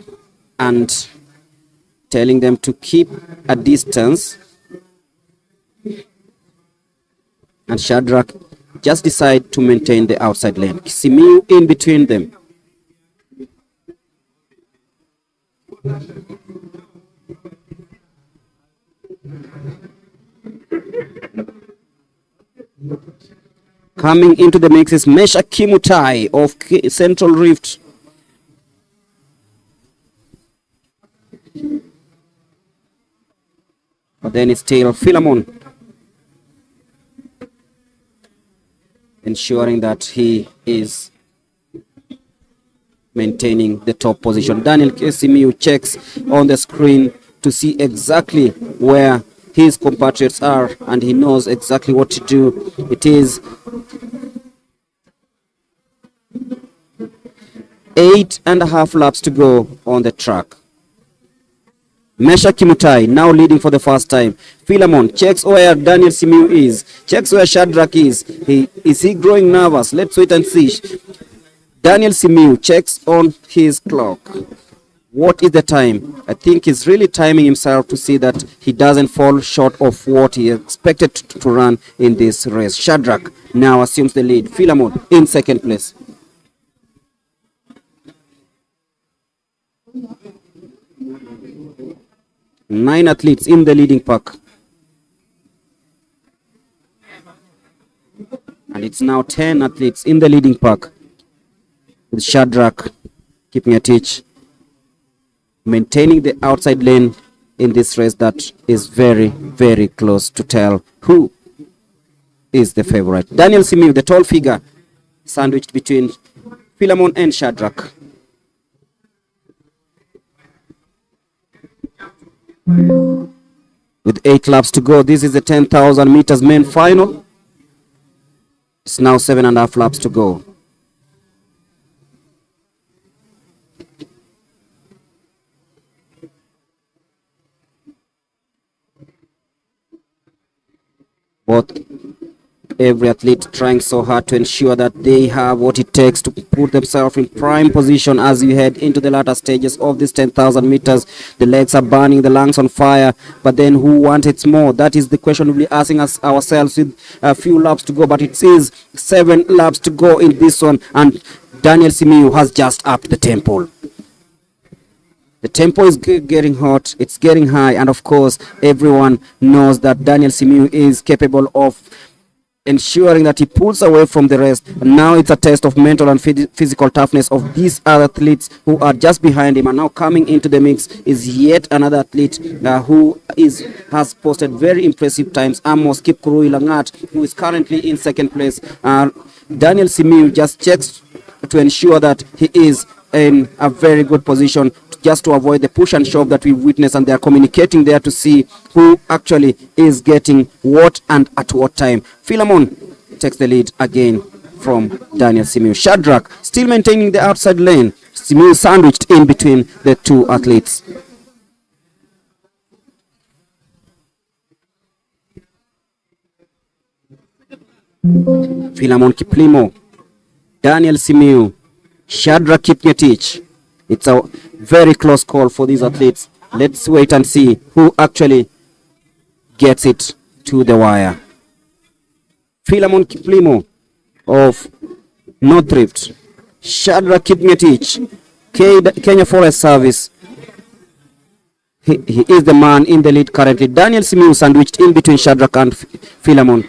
and telling them to keep a distance. And Shadrach just decide to maintain the outside lane. Simiu in between them. Coming into the mix is Mesha Kimutai of Central Rift. But then it's still Philemon ensuring that he is maintaining the top position. Daniel Simiu checks on the screen to see exactly where his compatriots are, and he knows exactly what to do. It is 8.5 laps to go on the track. Mesha Kimutai now leading for the first time. Philemon checks where Daniel Simiu is, checks where Shadrach is. Is he growing nervous? Let's wait and see. Daniel Simiu checks on his clock. What is the time? I think he's really timing himself to see that he doesn't fall short of what he expected to run in this race. Shadrach now assumes the lead. Philemon in second place. Nine athletes in the leading pack. And it's now 10 athletes in the leading pack, with Shadrach keeping a teach, maintaining the outside lane in this race that is very, very close to tell who is the favorite. Daniel Simiu, the tall figure, sandwiched between Philemon and Shadrach. With 8 laps to go, this is the 10,000 meters main final. It's now 7.5 laps to go. Every athlete trying so hard to ensure that they have what it takes to put themselves in prime position as we head into the latter stages of this 10,000 meters. The legs are burning, the lungs on fire, but then who wants it more? That is the question we'll be asking ourselves with a few laps to go, but it is 7 laps to go in this one, and Daniel Simiu has just upped the tempo. The tempo is getting hot, it's getting high, and of course everyone knows that Daniel Simiu is capable of ensuring that he pulls away from the rest. And now it's a test of mental and physical toughness of these other athletes who are just behind him. And now coming into the mix is yet another athlete who has posted very impressive times. Amos Kipkurui Langat, who is currently in second place. Daniel Simiu just checks to ensure that he is in a very good position, just to avoid the push and shove that we witness, and they are communicating there to see who actually is getting what and at what time. Philemon takes the lead again from Daniel Simiu. Shadrach still maintaining the outside lane. Simiu sandwiched in between the two athletes. Philemon Kiplimo, Daniel Simiu, Shadrach Kipngetich. It's a very close call for these athletes. Let's wait and see who actually gets it to the wire. Philemon Kiplimo of North Rift, Shadrach Kipngetich, Kenya Forest Service. He is the man in the lead currently. Daniel Simiu sandwiched in between Shadrach and Philemon.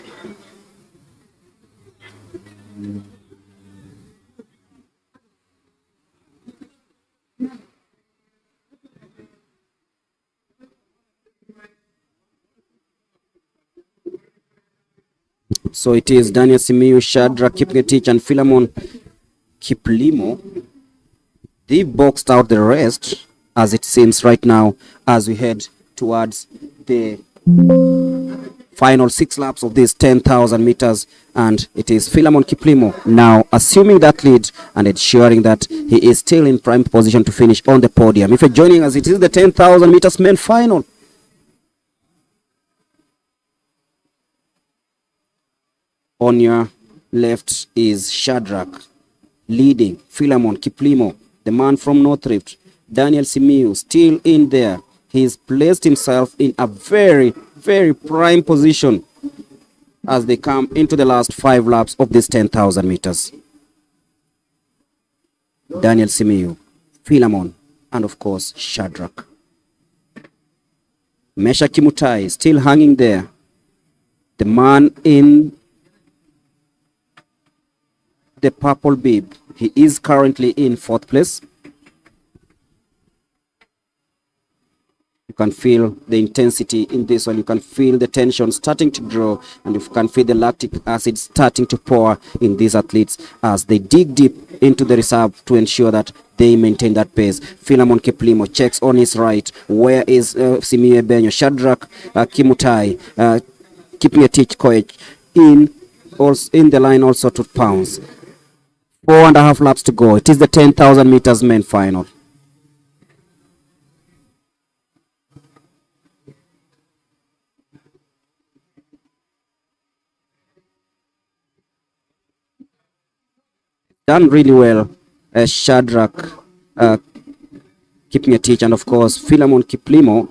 So it is Daniel Simiu, Shadrach Kipngetich, and Philemon Kiplimo. They boxed out the rest, as it seems right now, as we head towards the final 6 laps of this 10,000 meters. And it is Philemon Kiplimo now assuming that lead and ensuring that he is still in prime position to finish on the podium. If you're joining us, it is the 10,000 meters main final. On your left is Shadrach, leading Philemon Kiplimo, the man from North Rift. Daniel Simiu still in there. He's placed himself in a very, very prime position as they come into the last 5 laps of this 10,000 meters. Daniel Simiu, Philemon, and of course Shadrach. Mesha Kimutai still hanging there. The man in the purple bib. He is currently in 4th place. You can feel the intensity in this one. You can feel the tension starting to grow, and you can feel the lactic acid starting to pour in these athletes as they dig deep into the reserve to ensure that they maintain that pace. Philemon Kiplimo checks on his right. Where is Simiu Ebenyo? Shadrach Kimutai, Kipngetich Koech in the line also to pounds. 4.5 laps to go. It is the 10,000 meters main final. Done really well. Shadrach Kipngetich, and of course Philemon Kiplimo,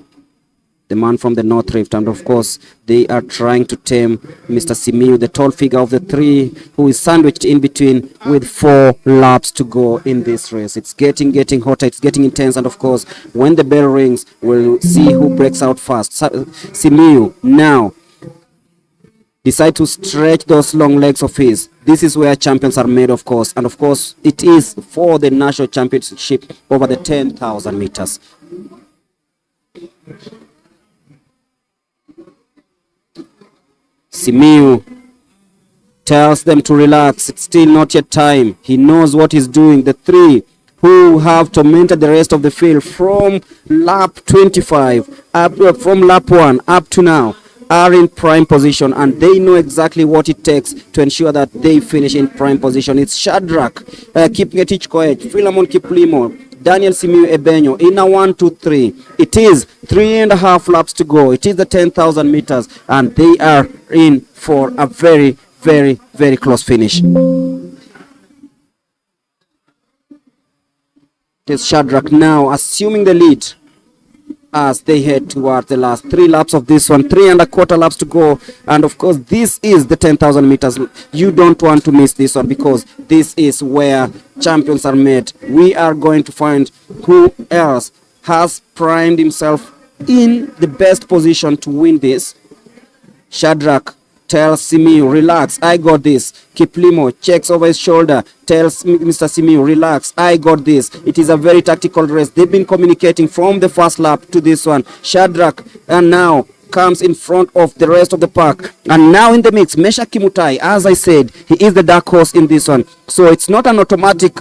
the man from the North Rift, and of course they are trying to tame Mr. Simiu, the tall figure of the three, who is sandwiched in between with 4 laps to go in this race. It's getting hotter, it's getting intense, and of course when the bell rings, we'll see who breaks out first. Simiu now decide to stretch those long legs of his. This is where champions are made, of course, and of course it is for the national championship over the 10,000 meters. Simiu tells them to relax. It's still not yet time. He knows what he's doing. The three who have tormented the rest of the field from lap 25 up from lap 1 up to now are in prime position, and they know exactly what it takes to ensure that they finish in prime position. It's Shadrach Kipngetich Koech, Philemon Kiplimo, Daniel Simiu Ebenyo in a 1, 2, 3. It is 3.5 laps to go. It is the 10,000 meters, and they are in for a very, very, very close finish. It is Shadrach now assuming the lead as they head towards the last 3 laps of this one. 3.25 laps to go, and of course this is the 10,000 meters. You don't want to miss this one, because this is where champions are made. We are going to find who else has primed himself in the best position to win this. Shadrach tells Simiu, relax, I got this. Kiplimo checks over his shoulder, tells Mr. Simiu, relax, I got this. It is a very tactical race. They've been communicating from the first lap to this one. Shadrach and now comes in front of the rest of the pack, and now in the mix Mesha Kimutai. As I said, he is the dark horse in this one, so it's not an automatic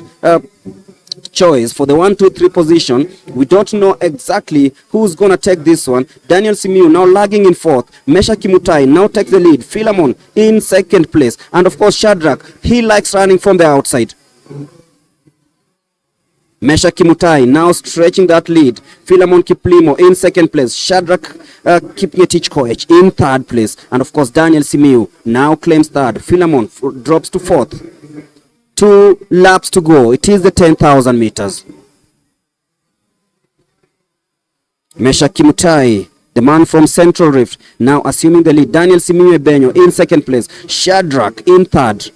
choice for the 1, 2, 3 position. We don't know exactly who's gonna take this one. Daniel Simiu now lagging in 4th. Mesha Kimutai now takes the lead. Philemon in 2nd place, and of course Shadrach, he likes running from the outside. Mesha Kimutai now stretching that lead. Philemon Kiplimo in 2nd place. Shadrach Kipngetich Koech in 3rd place, and of course Daniel Simiu now claims 3rd. Philemon drops to 4th. 2 laps to go. It is the 10,000 meters. Mesha Kimutai, the man from Central Rift, now assuming the lead. Daniel Simiu Ebenyo in 2nd place. Shadrach in 3rd.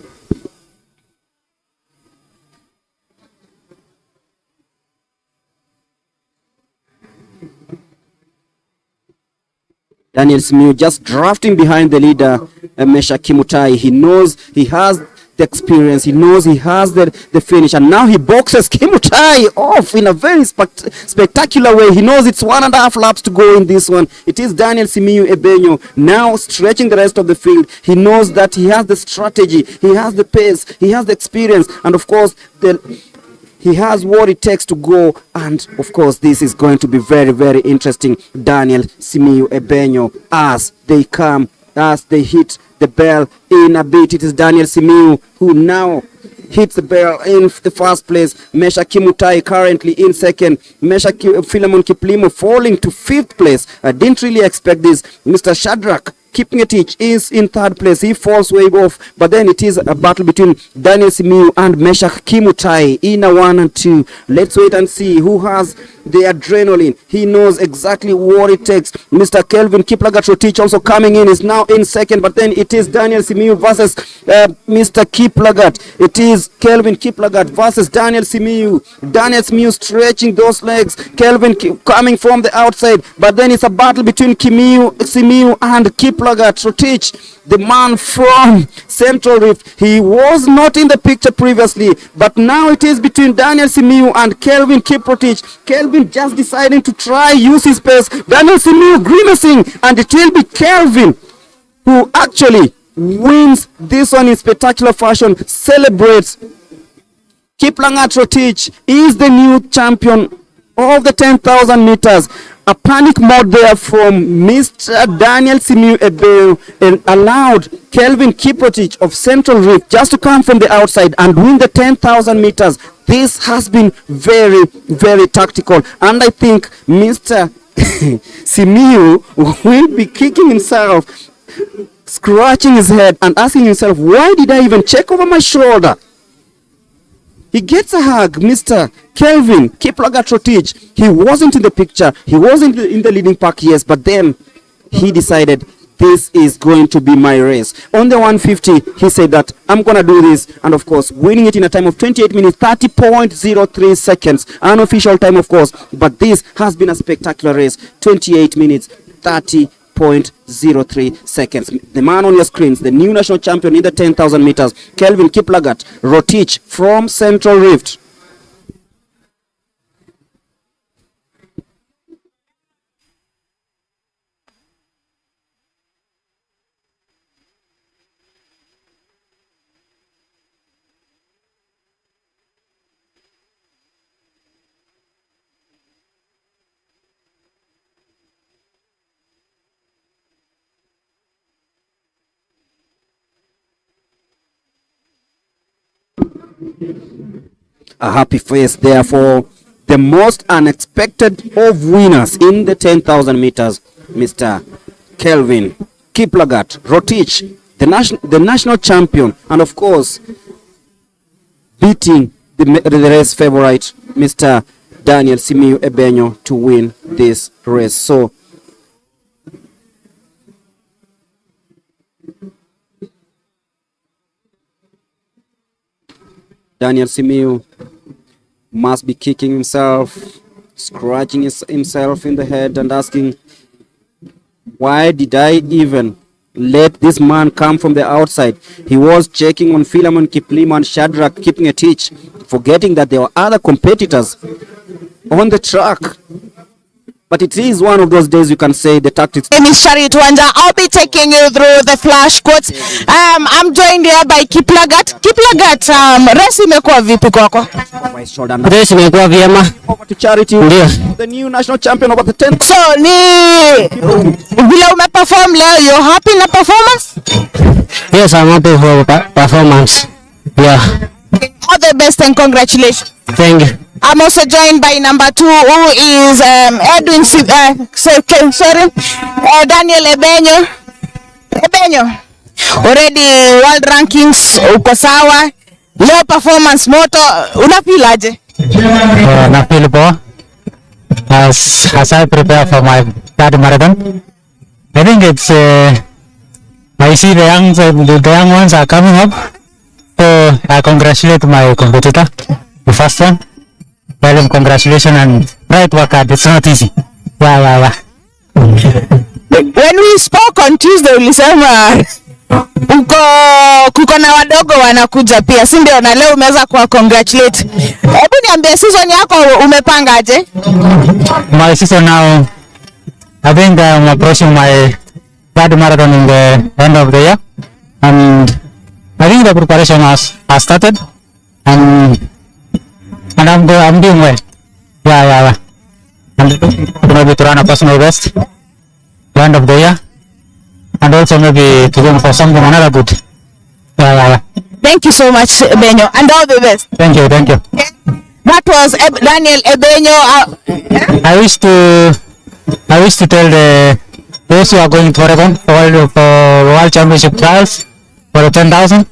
Daniel Simiu just drafting behind the leader, Mesha Kimutai. He knows he has the experience, he knows he has the finish, and now he boxes Kimutai off in a very spectacular way. He knows it's 1.5 laps to go in this one. It is Daniel Simiu Ebenyo now stretching the rest of the field. He knows that he has the strategy, he has the pace, he has the experience, and of course he has what it takes to go, and of course this is going to be very, very interesting. Daniel Simiu Ebenyo, as they hit the bell in a bit. It is Daniel Simiu who now hits the bell in the 1st place. Mesha Kimutai currently in 2nd. Philemon Kiplimo falling to 5th place. I didn't really expect this. Mr. Shadrach Kipngetich is in 3rd place. He falls way off, but then it is a battle between Daniel Simiu and Mesha Kimutai in a 1 and 2. Let's wait and see who has the adrenaline. He knows exactly what it takes. Mr. Kelvin Kiplagat-Rotich also coming in, is now in 2nd, but then it is Daniel Simiu versus Mr. Kiplagat. It is Kelvin Kiplagat versus Daniel Simiu. Daniel Simiu stretching those legs. Kelvin coming from the outside, but then it's a battle between Simiu and Kiplagat-Rotich, the man from Central Rift. He was not in the picture previously, but now it is between Daniel Simiu and Kelvin Kiprotich. Kelvin just deciding to try use his pace. Daniel Simiu grimacing, and it will be Kelvin who actually wins this one in spectacular fashion. Celebrates. Kiplagat-Rotich is the new champion of the 10,000 meters. A panic mode there from Mr. Daniel Simiu Ebenyo, and allowed Kelvin Kiprotich of Central Rift just to come from the outside and win the 10,000 meters. This has been very, very tactical, and I think Mr. Simiu will be kicking himself, scratching his head and asking himself, why did I even check over my shoulder? He gets a hug, Mr. Kelvin Kiplagat-Rotich. He wasn't in the picture. He wasn't in the leading pack, yes, but then he decided this is going to be my race. On the 150, he said that I'm going to do this. And of course, winning it in a time of 28 minutes, 30.03 seconds. Unofficial time, of course. But this has been a spectacular race. 28 minutes, 30.03 seconds. The man on your screens, the new national champion in the 10,000 meters, Kelvin Kiplagat-Rotich from Central Rift. A happy face there for the most unexpected of winners in the 10,000 meters, Mr. Kelvin Kiplagat-Rotich, the national champion, and of course beating the race favorite, Mr. Daniel Simiyu Ebenyo, to win this race. So Daniel Simiyu must be kicking himself, scratching himself in the head and asking, why did I even let this man come from the outside? He was checking on Philemon Kiplimo and Shadrach Kipngetich, forgetting that there were other competitors on the track. But it is one of those days you can say the tactics. My name is Charity Wanja. I'll be taking you through the flash quotes. I'm joined here by Kiplagat. Kiplagat, race imekuwa vipi kwako? Race imekuwa vyema. Over to Charity, the new national champion over the 10th. So vile umeperform leo, you're happy na performance? Yes, I'm happy for performance. Yeah. All the best and congratulations. Thank you. I'm also joined by number 2, who is Daniel Ebenyo. Already world rankings uko sawa. Leo performance moto, unafeel aje? Na feel poa. As I prepare for my third marathon, I think it's I see the young ones are coming up. So I congratulate my competitor, the first one. Tell him congratulations and right work hard. It's not easy. Yeah. When we spoke on Tuesday, ulisema kuko na wadogo wanakuja pia, si ndio? Na leo umeweza kuwa congratulate. Hebu niambie season yako umepangaje? My season now, I think I'm approaching my third marathon in the end of the year, and I think the preparation has started, and I'm doing well. Yeah. I'm going to run a personal best the end of the year, and also maybe to go for something another good. Yeah. Thank you so much, Ebenyo, and all the best. Thank you. That was Daniel Ebenyo. I wish to tell those who are going to Oregon for World Championship trials for the 10,000,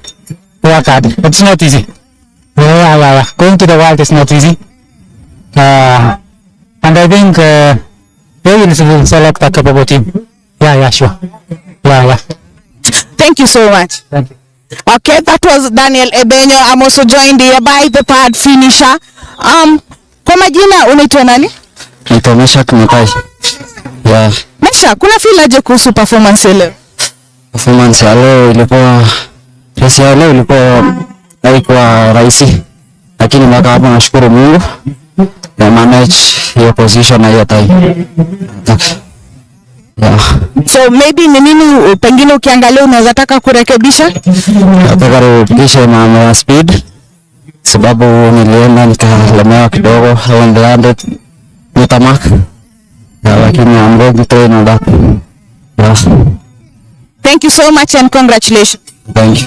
work hard. It's not easy. Yeah. Going to the world is not easy. And I think they will select a capable team. Yeah, sure. Yeah. Thank you so much. Thank you. Okay, that was Daniel Ebenyo. I'm also joined here by the third finisher. Kwa majina unaitwa nani? Naitwa Mesha Kimatai. Yeah. Mesha, kuna feel aje kuhusu performance leo? Performance ya leo ilikuwa haikuwa rahisi, lakini mpaka hapo nashukuru Mungu ya manage hiyo position na hiyo time. Yeah. So maybe ni nini pengine ukiangalia unaweza taka kurekebisha? Nataka kurekebisha na speed, sababu nilienda nikalemewa kidogo around the 100 meter mark. Lakini I'm going to train on that. Yeah. Thank you so much and congratulations. Thank you.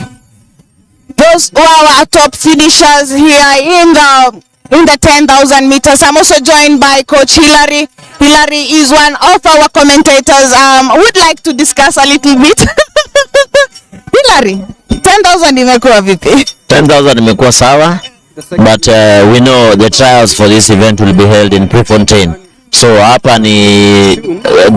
Those who are our top finishers here in the 10,000 meters. I'm also joined by Coach Hilary. Hilary is one of our commentators. Would like to discuss a little bit. Hilary, 10,000 imekuwa vipi? 10,000 imekuwa sawa. but we know the trials for this event will be held in Prefontaine. So hapa ni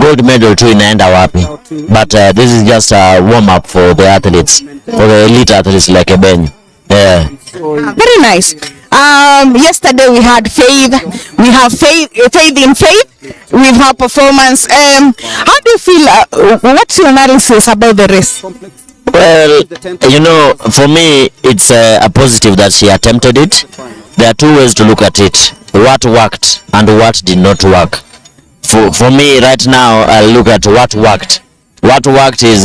gold medal tu inaenda wapi, but this is just a warm up for the athletes, for the elite athletes like Ebeny. Yeah. Very nice. Yesterday we had faith. We have faith in faith with her performance. How do you feel? What's your analysis about the race? Well, you know, for me, it's a positive that she attempted it. There are two ways to look at it: what worked and what did not work. For me, right now, I look at what worked. What worked is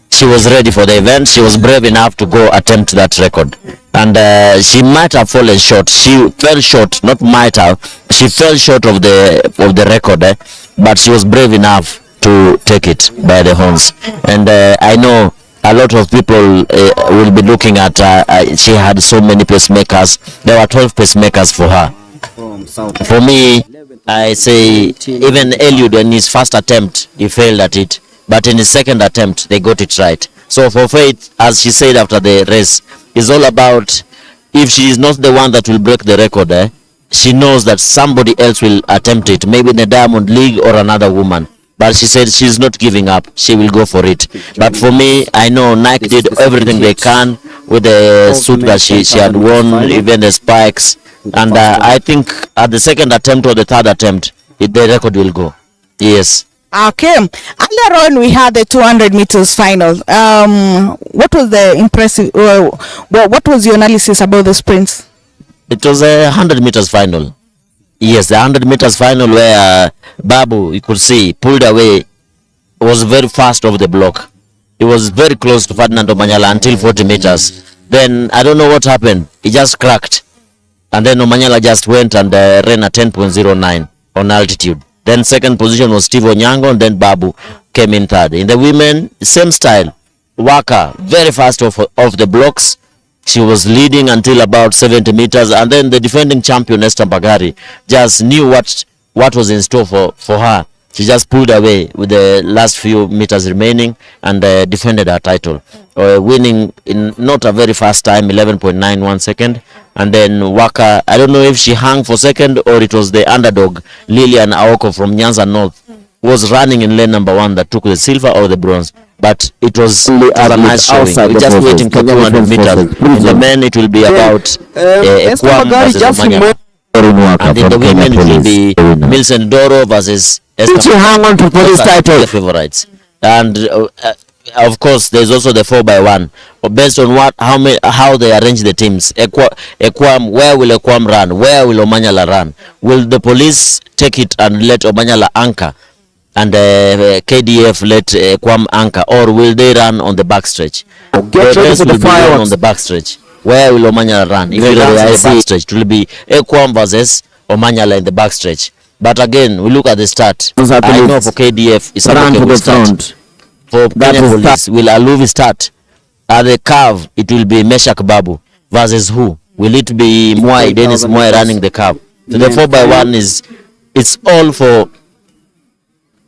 she was ready for the event. She was brave enough to go attempt that record, and she might have fallen short. She fell short, not might have. She fell short of the record, but she was brave enough to take it by the horns. And I know a lot of people will be looking at she had so many pacemakers. There were 12 pacemakers for her. For me, I say even Eliud in his first attempt he failed at it, but in his second attempt they got it right. So for Faith, as she said after the race, is all about if she is not the one that will break the record, she knows that somebody else will attempt it, maybe in the Diamond League or another woman. But she said she's not giving up. She will go for it. But for me, I know Nike did everything they can with the suit that she had worn, even the spikes. And I think at the second attempt or the third attempt, the record will go. Yes. Okay. Earlier on, we had the 200 meters final. What was the impressive? What was your analysis about the sprints? It was a 100 meters final. Yes, the 100 meters final where Babu, you could see, pulled away, was very fast over the block. He was very close to Ferdinand Omanyala until 40 meters. Then, I don't know what happened. He just cracked. And then Omanyala just went and ran a 10.09 on altitude. Then second position was Steve Onyango, and then Babu came in third. In the women, same style. Waka, very fast off the blocks. She was leading until about 70 meters, and then the defending champion Esther Mbagari just knew what was in store for her. She just pulled away with the last few meters remaining and defended her title, winning in not a very fast time, 11.91 second. And then Waka, I don't know if she hung for second or it was the underdog Lilian Aoko from Nyanza North was running in lane number 1 that took the silver or the bronze. But it was a nice showing. We're just waiting for 200 meters. In the men, it will be about Ekwam versus Omanyala. And in the women, it will be Milson Doro versus Esther. Hang on to police title. The favorites. And of course, there's also the 4x1. Based on how they arrange the teams. Ekwam, where will Ekwam run? Where will Omanyala run? Will the police take it and let Omanyala anchor? And KDF let Ekwam anchor, or will they run on the backstretch? Get ready for the fireworks on the backstretch. Where will Omanyala run? If there is a backstretch, it will be Ekwam versus Omanyala in the backstretch. But again, we look at the start. I know for KDF, it's run to the front. For Kenya Police, will Aluvi start? At the curve, it will be Meshak Babu versus who? Will it be Mwai, Dennis Mwai running the curve? So the 4x1 it's all for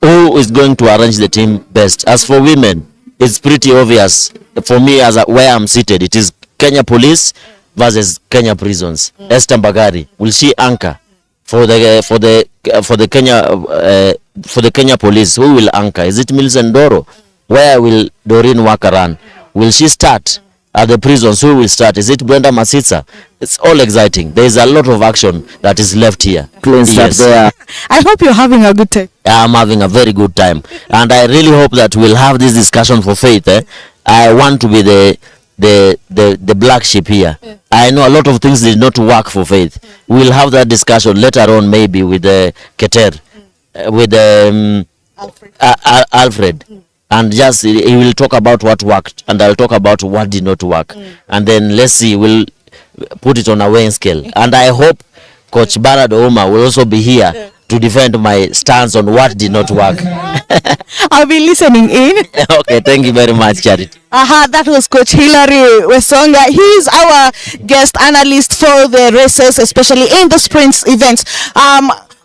who is going to arrange the team best. As for women, it's pretty obvious. For me, where I'm seated, it is Kenya Police versus Kenya Prisons. Esther Mbagari, will she anchor for the Kenya Police? Who will anchor? Is it Milson Doro? Where will Doreen Waka run? Will she start at the Prisons? Who will start? Is it Brenda Masitsa? It's all exciting. There is a lot of action that is left here. Yes. I hope you're having a good time. I'm having a very good time, and I really hope that we'll have this discussion for Faith. I want to be the black sheep here. I know a lot of things did not work for Faith. We'll have that discussion later on, maybe with Keter, with Alfred. And just he will talk about what worked, and I'll talk about what did not work. And then let's see, we'll put it on a weighing scale. And I hope Coach Barad Ouma will also be here to defend my stance on what did not work. I'll be listening in. Okay, thank you very much, Charity. That was Coach Hilary Wesonga. He is our guest analyst for the races, especially in the sprints events.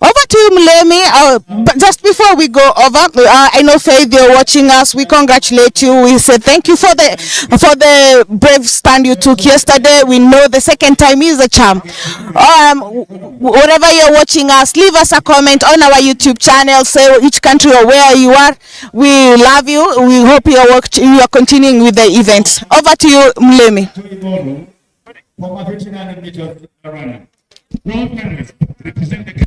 Over to you, Mulemi. But just before we go over, I know Faith, you're watching us. We congratulate you. We say thank you for the brave stand you took yesterday. We know the second time is a charm. Wherever you're watching us, leave us a comment on our YouTube channel. Say which country or where you are. We love you. We hope you are continuing with the event. Over to you, Mulemi. For 1,500 meters runner. Both runners represent the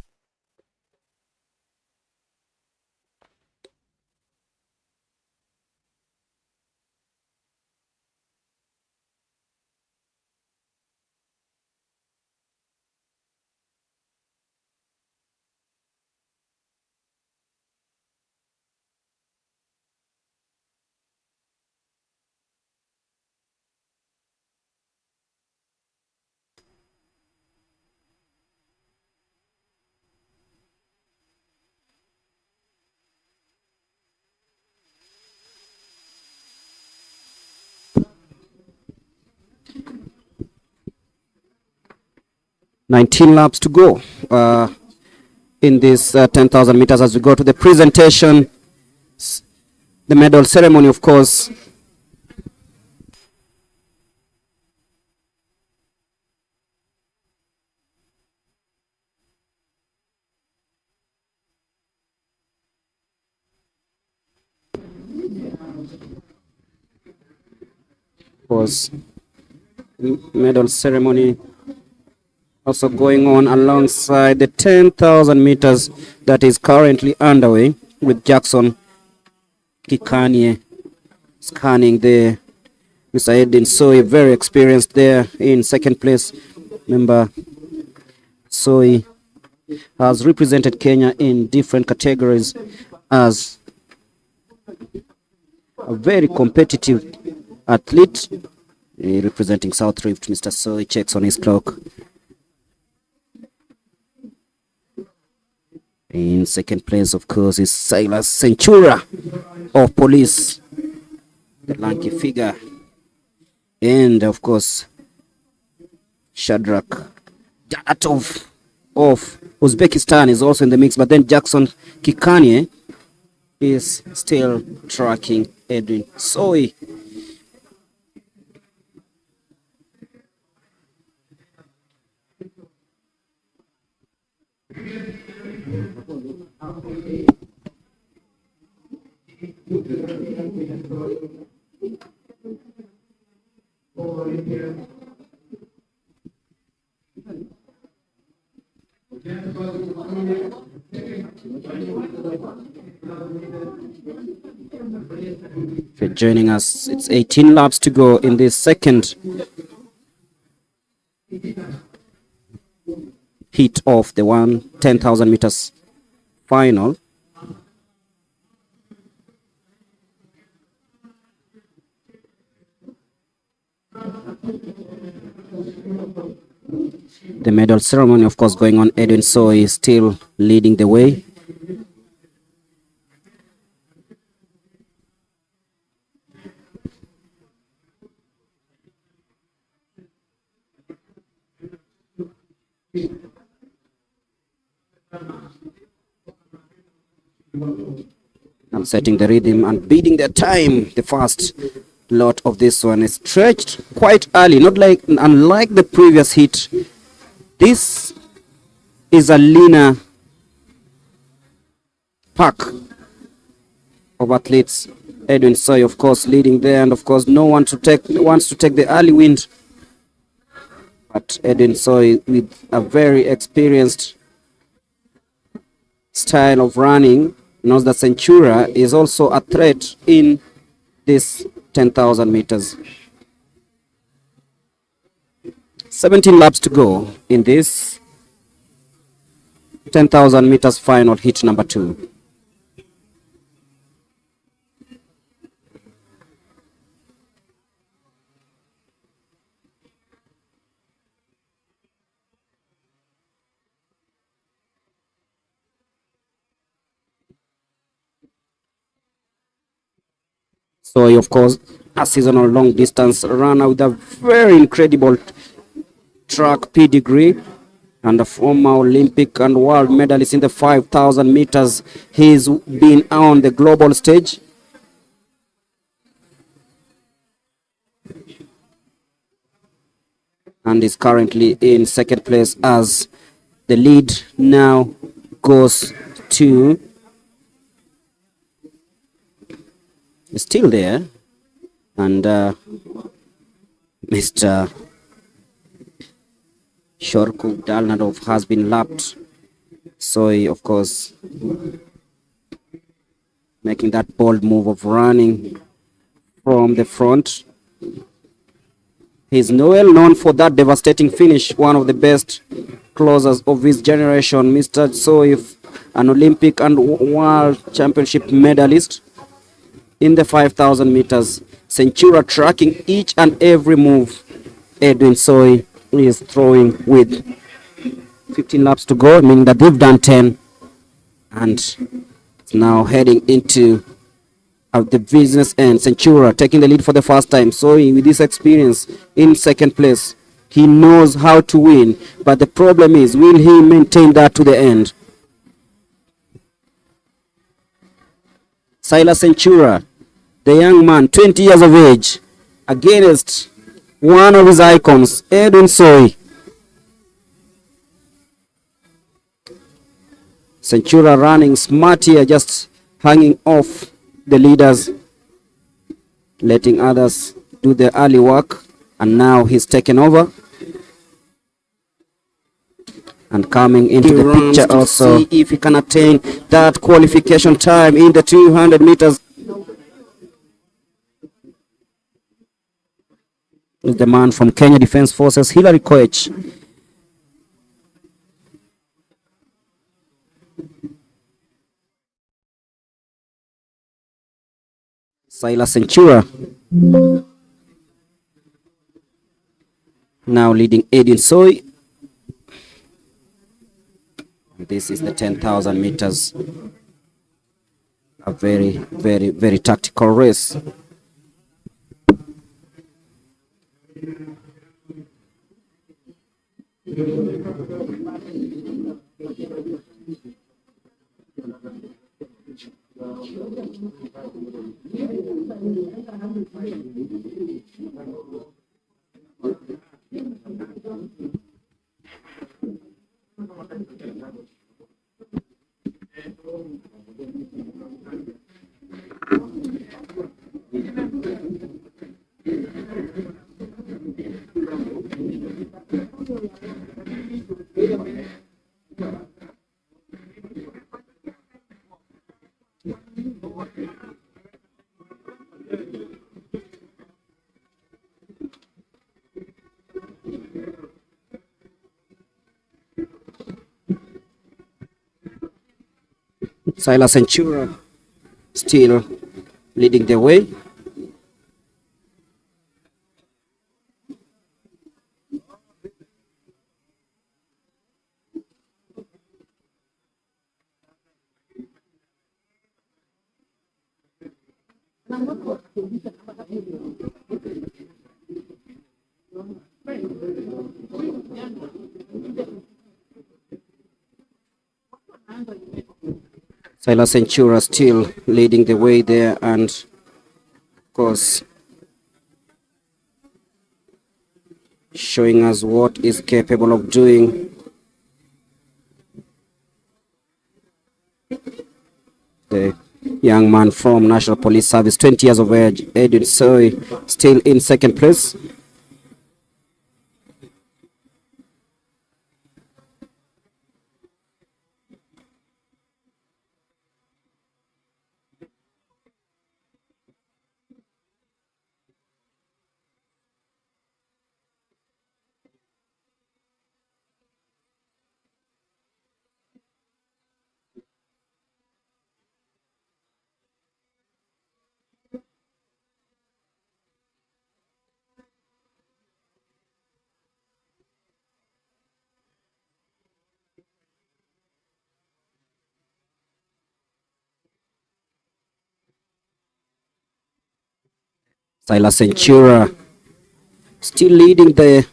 19 laps to go in this 10,000 meters as we go to the presentation, the medal ceremony, of course. Medal ceremony also going on alongside the 10,000 meters that is currently underway, with Jackson Kikanye scanning there. Mr. Edin Soi, very experienced there in second place. Remember, Soi has represented Kenya in different categories as a very competitive athlete. Representing South Rift, Mr. Soi checks on his clock. In second place, of course, is Silas Centura of Police, the lanky figure. And, of course, Shadrach Jalatov of Uzbekistan is also in the mix. But then Jackson Kikanye is still tracking Edwin Soi. For joining us, it's 18 laps to go in this second heat of the 10,000 meters final. The medal ceremony, of course, going on. Edwin Soi is still leading the way. I'm setting the rhythm and beating the time. The first lot of this one is stretched quite early, unlike the previous heat. This is a leaner pack of athletes. Edwin Soi, of course, leading there, and of course, no one wants to take the early wind. But Edwin Soi, with a very experienced style of running, knows that Centura is also a threat in this 10,000 meters. 17 laps to go in this 10,000 meters final, heat number 2. So, of course, a seasonal long distance runner with a very incredible track pedigree. and a former Olympic and world medalist in the 5,000 meters. He's been on the global stage. And is currently in second place as the lead now goes to, still there, and Mr. Shorkuk Dalnadov has been lapped. So he, of course, making that bold move of running from the front. He's well known for that devastating finish, one of the best closers of his generation. Mr. Soif, an Olympic and World Championship medalist in the 5,000 meters. Centura tracking each and every move Edwin Soy is throwing with 15 laps to go, meaning that they've done 10. And now heading into the business end. Centura taking the lead for the first time. So with this experience in second place, he knows how to win. But the problem is, will he maintain that to the end? Silas Centura, the young man, 20 years of age, against one of his icons, Edwin Soy. Centura running smart here, just hanging off the leaders, letting others do the early work, and now he's taken over and coming into the picture also, see if he can attain that qualification time in the 200 meters. Is the man from Kenya Defence Forces, Hilary Koech. Silas Centura now leading Edwin Soy. This is the 10,000 meters. A very, very, very tactical race. Silas Centura still leading the way. Silas Centura still leading the way there, and of course showing us what is capable of doing. The young man from National Police Service, 20 years of age, Edwin Soy, still in second place. Silas Centura still leading the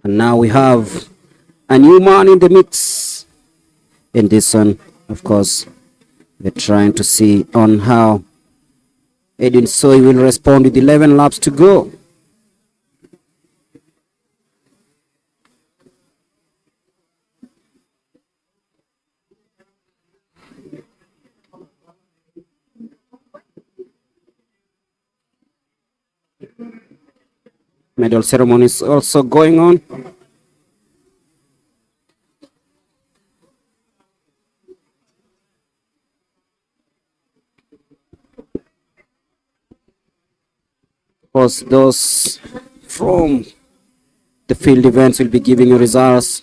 And now we have a new man in the mix in this one. Of course, we're trying to see on how Edwin Soy will respond with 11 laps to go. Medal ceremony is also going on. Of course, those from the field events will be giving you results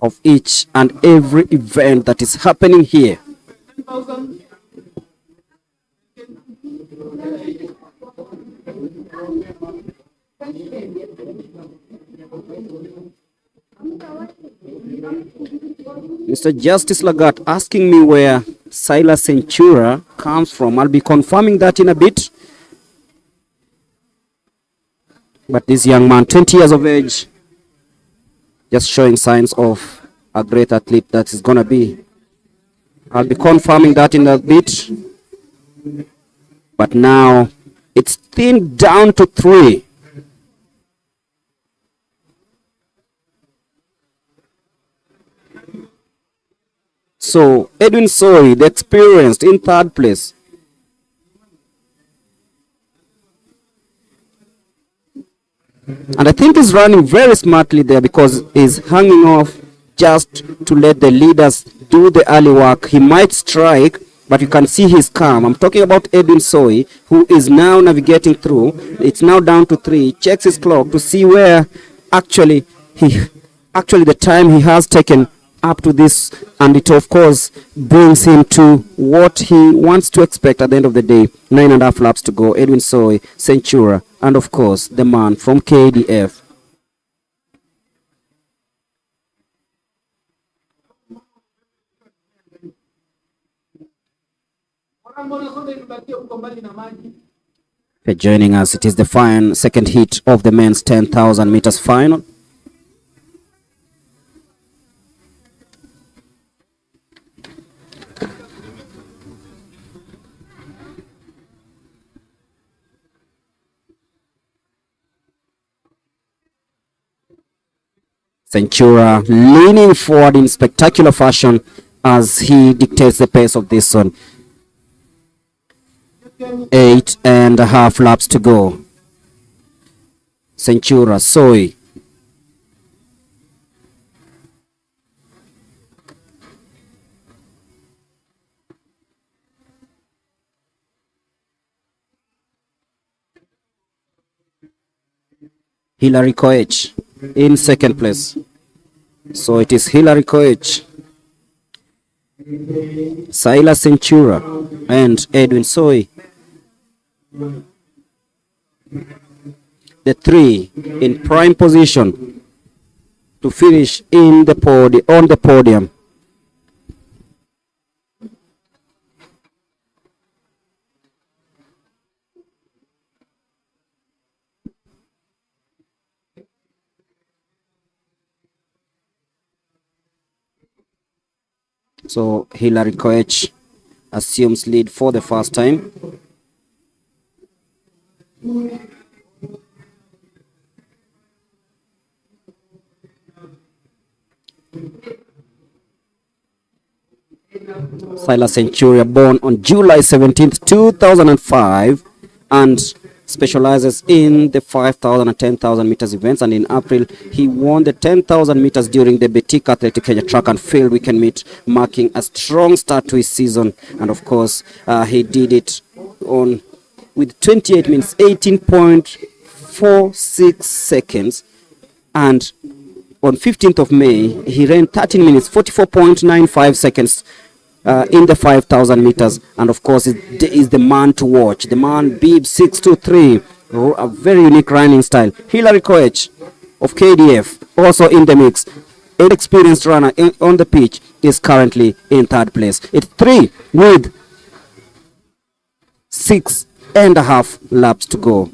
of each and every event that is happening here. Mr. Justice Lagat asking me where Silas Centura comes from. I'll be confirming that in a bit. But this young man, 20 years of age, just showing signs of a great athlete that is going to be. I'll be confirming that in a bit. But now it's thinned down to 3. So Edwin Soy, the experienced, in 3rd place. And I think he's running very smartly there because he's hanging off just to let the leaders do the early work. He might strike, but you can see he's calm. I'm talking about Edwin Soy, who is now navigating through. It's now down to 3. Checks his clock to see where actually the time he has taken up to this, and it of course brings him to what he wants to expect at the end of the day. 9.5 laps to go. Edwin Soy, Centura, and of course the man from KDF. For joining us, it is the fine second heat of the men's 10,000 meters final. Centura leaning forward in spectacular fashion as he dictates the pace of this one. 8.5 laps to go. Centura, Soy. Hilary Koech in 2nd place. So it is Hilary Koech, Silas Centura, and Edwin Soy. The 3 in prime position to finish in the on the podium. So Hilary Koech assumes lead for the first time. Silas Centura, born on July 17th, 2005, and specializes in the 5,000 and 10,000 meters events. And in April, he won the 10,000 meters during the Betika Athletic Kenya Track and Field Weekend Meet, marking a strong start to his season. And of course, he did it with 28 minutes, 18.46 seconds. And on 15th of May, he ran 13 minutes, 44.95 seconds in the 5,000 meters. And of course, is the man to watch. The man, Beeb 623, a very unique running style. Hilary Koech of KDF, also in the mix. An experienced runner on the pitch, is currently in 3rd place. It's 3 with 6.5 laps to go.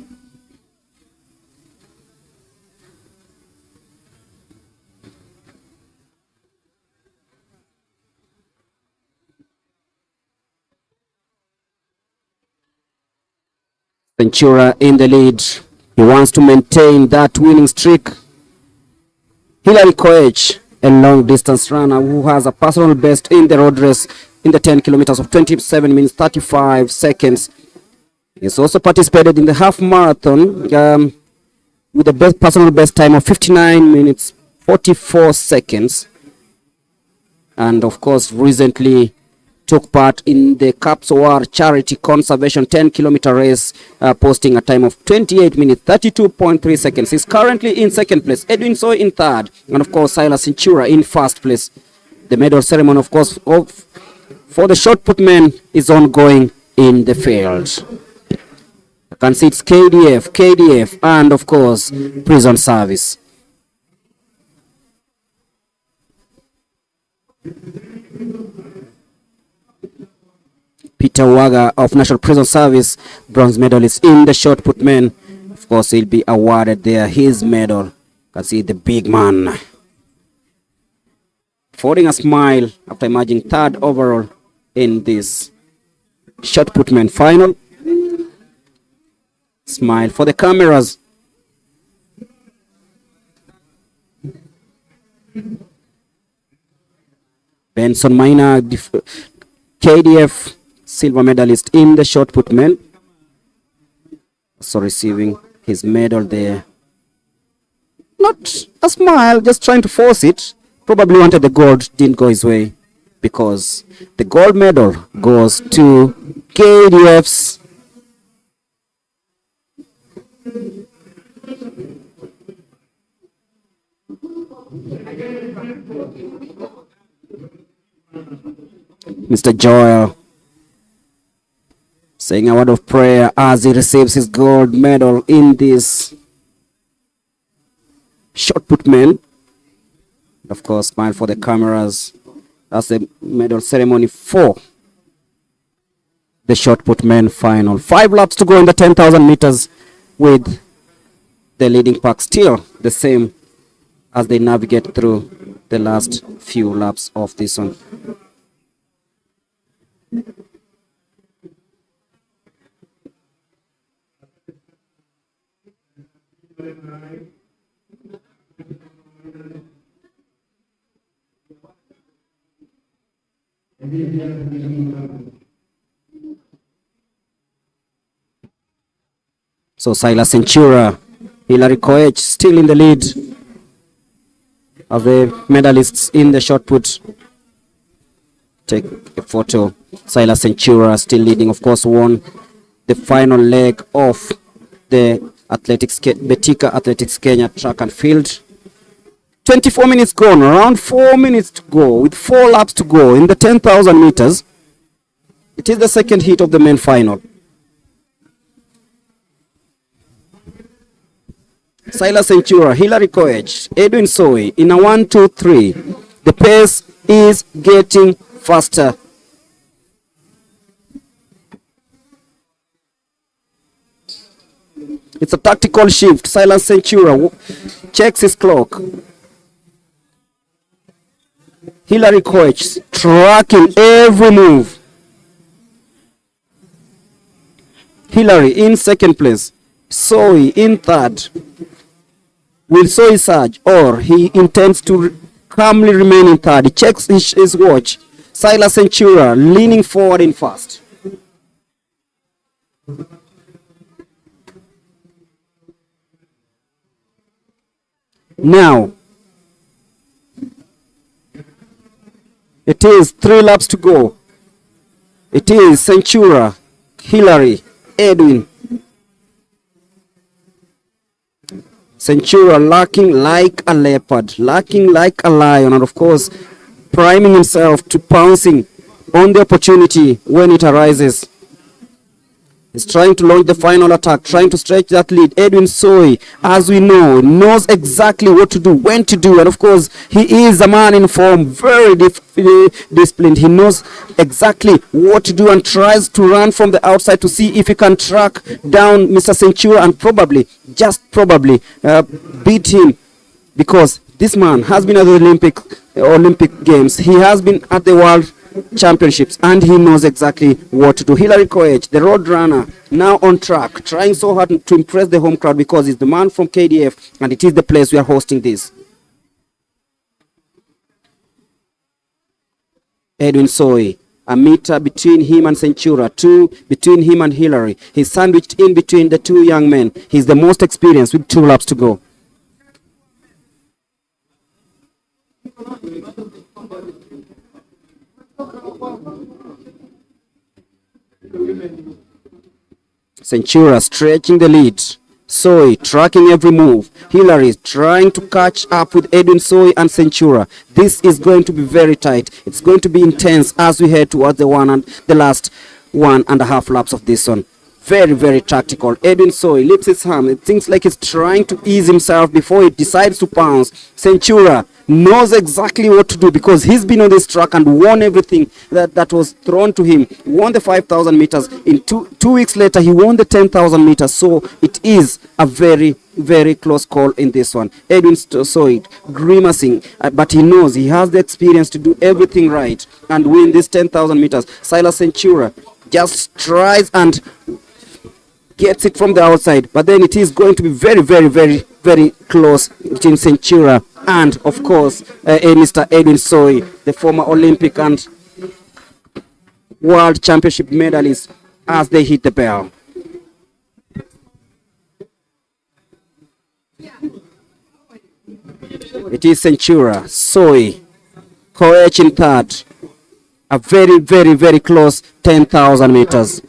Ventura in the lead. He wants to maintain that winning streak. Hilary Koech, a long distance runner who has a personal best in the road race in the 10 kilometers of 27 minutes 35 seconds. He's also participated in the half marathon with the personal best time of 59 minutes 44 seconds. And of course, recently took part in the Capsowar Charity Conservation 10-kilometer race, posting a time of 28 minutes 32.3 seconds. He's currently in second place, Edwin Soy in third, and of course Silas Cintura in first place. The medal ceremony, of course, for the shot put men is ongoing in the field. You can see it's KDF, and of course prison service. Peter Waga of National Prison Service, bronze medalist in the shot put men. Of course, he'll be awarded there his medal. You can see the big man folding a smile after emerging third overall in this shot put men final. Smile for the cameras. Benson Maina, KDF silver medalist in the shot put men, so receiving his medal there. Not a smile, just trying to force it. Probably wanted the gold, didn't go his way, because the gold medal goes to KDF's Mr. Joel, saying a word of prayer as he receives his gold medal in this shot put men. Of course, smile for the cameras. That's the medal ceremony for the shot put men final. 5 laps to go in the 10,000 meters, with the leading pack still the same as they navigate through the last few laps of this one. So Silas Cintura, Hilary Koech still in the lead of the medalists in the shot put. Take a photo. Silas Cintura still leading, of course, won the final leg of the Betika Athletics Kenya track and field. 24 minutes gone, around 4 minutes to go, with 4 laps to go in the 10,000 meters. It is the second heat of the men final. Silas Cintura, Hilary Koech, Edwin Soy in a 1-2-3. The pace is getting faster. It's a tactical shift. Silas Cintura checks his clock. Hilary Koech tracking every move. Hilary in second place. Soy in third. Will Soy surge, or he intends to calmly remain in third? He checks his watch. Silas Cintura leaning forward in first. Now, it is 3 laps to go. It is Cintura, Hilary, Edwin. Cintura lurking like a leopard, lurking like a lion, and of course priming himself to pouncing on the opportunity when it arises. He's trying to launch the final attack, trying to stretch that lead. Edwin Soy, as we know, knows exactly what to do, when to do, and of course he is a man in form, very disciplined. He knows exactly what to do and tries to run from the outside to see if he can track down Mr. Cintura and probably, just probably, beat him, because this man has been at the Olympic Games. He has been at the World championships, and he knows exactly what to do. Hilary Koech, the road runner, now on track, trying so hard to impress the home crowd because he's the man from KDF, and it is the place we are hosting this. Edwin Soy, a meter between him and Centura, 2 between him and Hillary. He's sandwiched in between the two young men. He's the most experienced with 2 laps to go. Centura stretching the lead. Soy tracking every move. Hillary is trying to catch up with Edwin Soy and Centura. This is going to be very tight. It's going to be intense as we head towards the last 1.5 laps of this one. Very, very tactical. Edwin Soy lifts his arm. It seems like he's trying to ease himself before he decides to pounce. Centura knows exactly what to do because he's been on this track and won everything that was thrown to him. Won the 5,000 meters. In two weeks later, he won the 10,000 meters. So it is a very, very close call in this one. Edwin Soy grimacing, but he knows he has the experience to do everything right and win this 10,000 meters. Silas Centura just tries and gets it from the outside, but then it is going to be very, very, very, very close between Centura and, of course, Mr. Edwin Soy, the former Olympic and World Championship medalist, as they hit the bell. It is Centura, Soy, Koech in third. A very, very, very close 10,000 meters.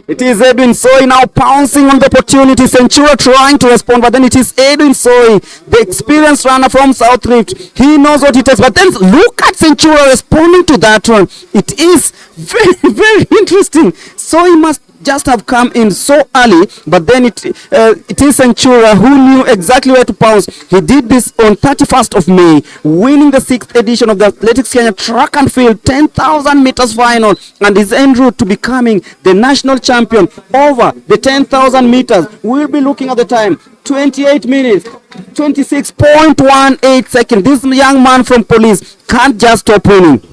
It is Edwin Soy now pouncing on the opportunity. Centura trying to respond, but then it is Edwin Soy, the experienced runner from South Rift. He knows what it takes, but then look at Centura responding to that one. It is very, very interesting. Soy must just have come in so early, but then it is Centura who knew exactly where to pounce. He did this on 31st of May, winning the 6th edition of the Athletics Kenya Track and Field 10,000 meters final, and is en route to becoming the national champion over the 10,000 meters. We'll be looking at the time, 28 minutes, 26.18 seconds. This young man from Police can't just stop winning.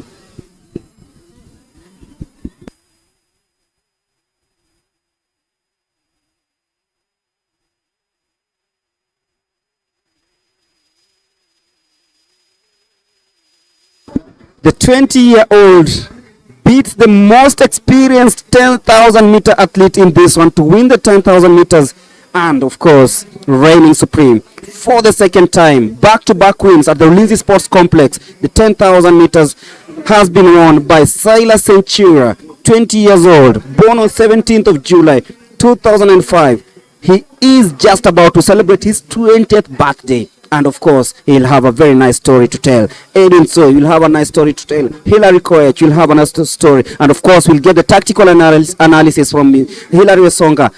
The 20-year-old beats the most experienced 10,000 meter athlete in this one to win the 10,000 meters and, of course, reigning supreme for the second time. Back-to-back wins at the Ulinzi Sports Complex. The 10,000 meters has been won by Silas Centura, 20 years old, born on 17th of July, 2005. He is just about to celebrate his 20th birthday. And of course, he'll have a very nice story to tell. Edwin Soy will have a nice story to tell. Hilary Koech will have a nice story. And of course, we'll get the tactical analysis from Hilary Wesonga,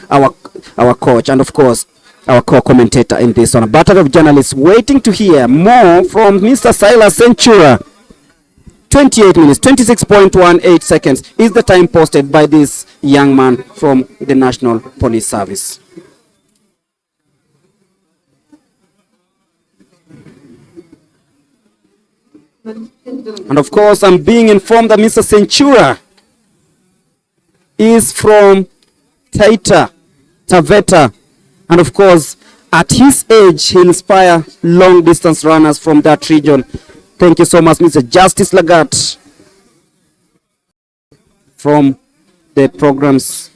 our coach, and of course, our co-commentator in this one. A battle of journalists waiting to hear more from Mr. Silas Centura. 28 minutes, 26.18 seconds is the time posted by this young man from the National Police Service. And of course, I'm being informed that Mr. Centura is from Taita Taveta, and of course, at his age, he'll inspire long distance runners from that region. Thank you so much, Mr. Justice Lagat, from the program's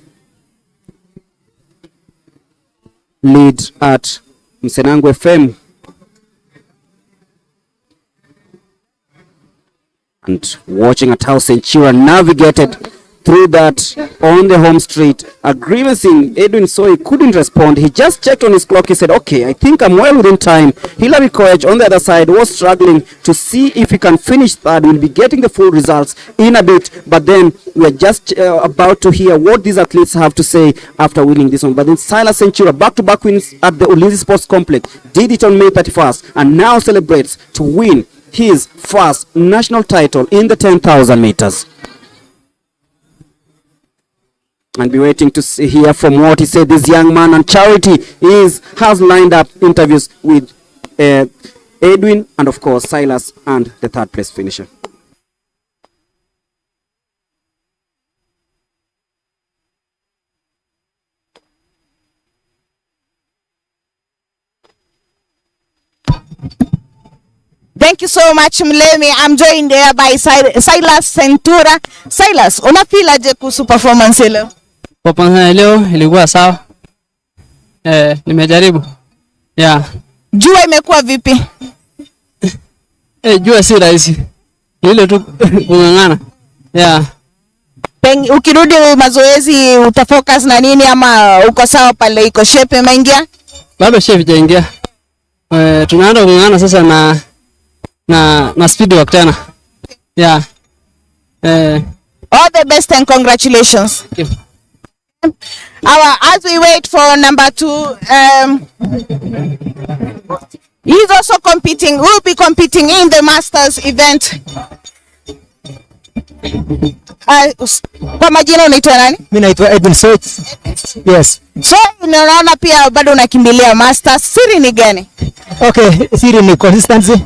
lead at Msenangu FM. And watching at how Centura navigated through that on the home straight, grimacing. Edwin Soy couldn't respond. He just checked on his clock. He said, okay, I think I'm well within time. Hilary Koech on the other side was struggling to see if he can finish third. We'll be getting the full results in a bit, but then we're just about to hear what these athletes have to say after winning this one. But then Silas Centura, back-to-back wins at the Ulinzi Sports Complex, did it on May 31st and now celebrates to win his first national title in the 10,000 meters. and be waiting to hear from what he said. This young man and Charity has lined up interviews with Edwin and of course Silas and the third place finisher. Thank you so much Mlemi. I'm joined there by Silas Centura. Silas, una feel aje kuhusu performance leo? Performance leo ilikuwa sawa. Nimejaribu. Yeah. Jua imekuwa vipi? Jua si rahisi. Ile tu kung'ang'ana. Yeah. Ukirudi mazoezi utafocus na nini ama uko sawa pale, iko shape imeingia? Bado shape hajaingia. Tunaanza kung'ang'ana sasa na speed work tena. Yeah. All the best and congratulations. Thank you. As we wait for number 2, he's also competing. Will be competing in the Masters event. Kwa majina unaitwa nani? Mimi naitwa Edwin Soch. Yes. So unaona pia bado unakimbilia Masters. Siri ni gani? Okay, siri ni consistency.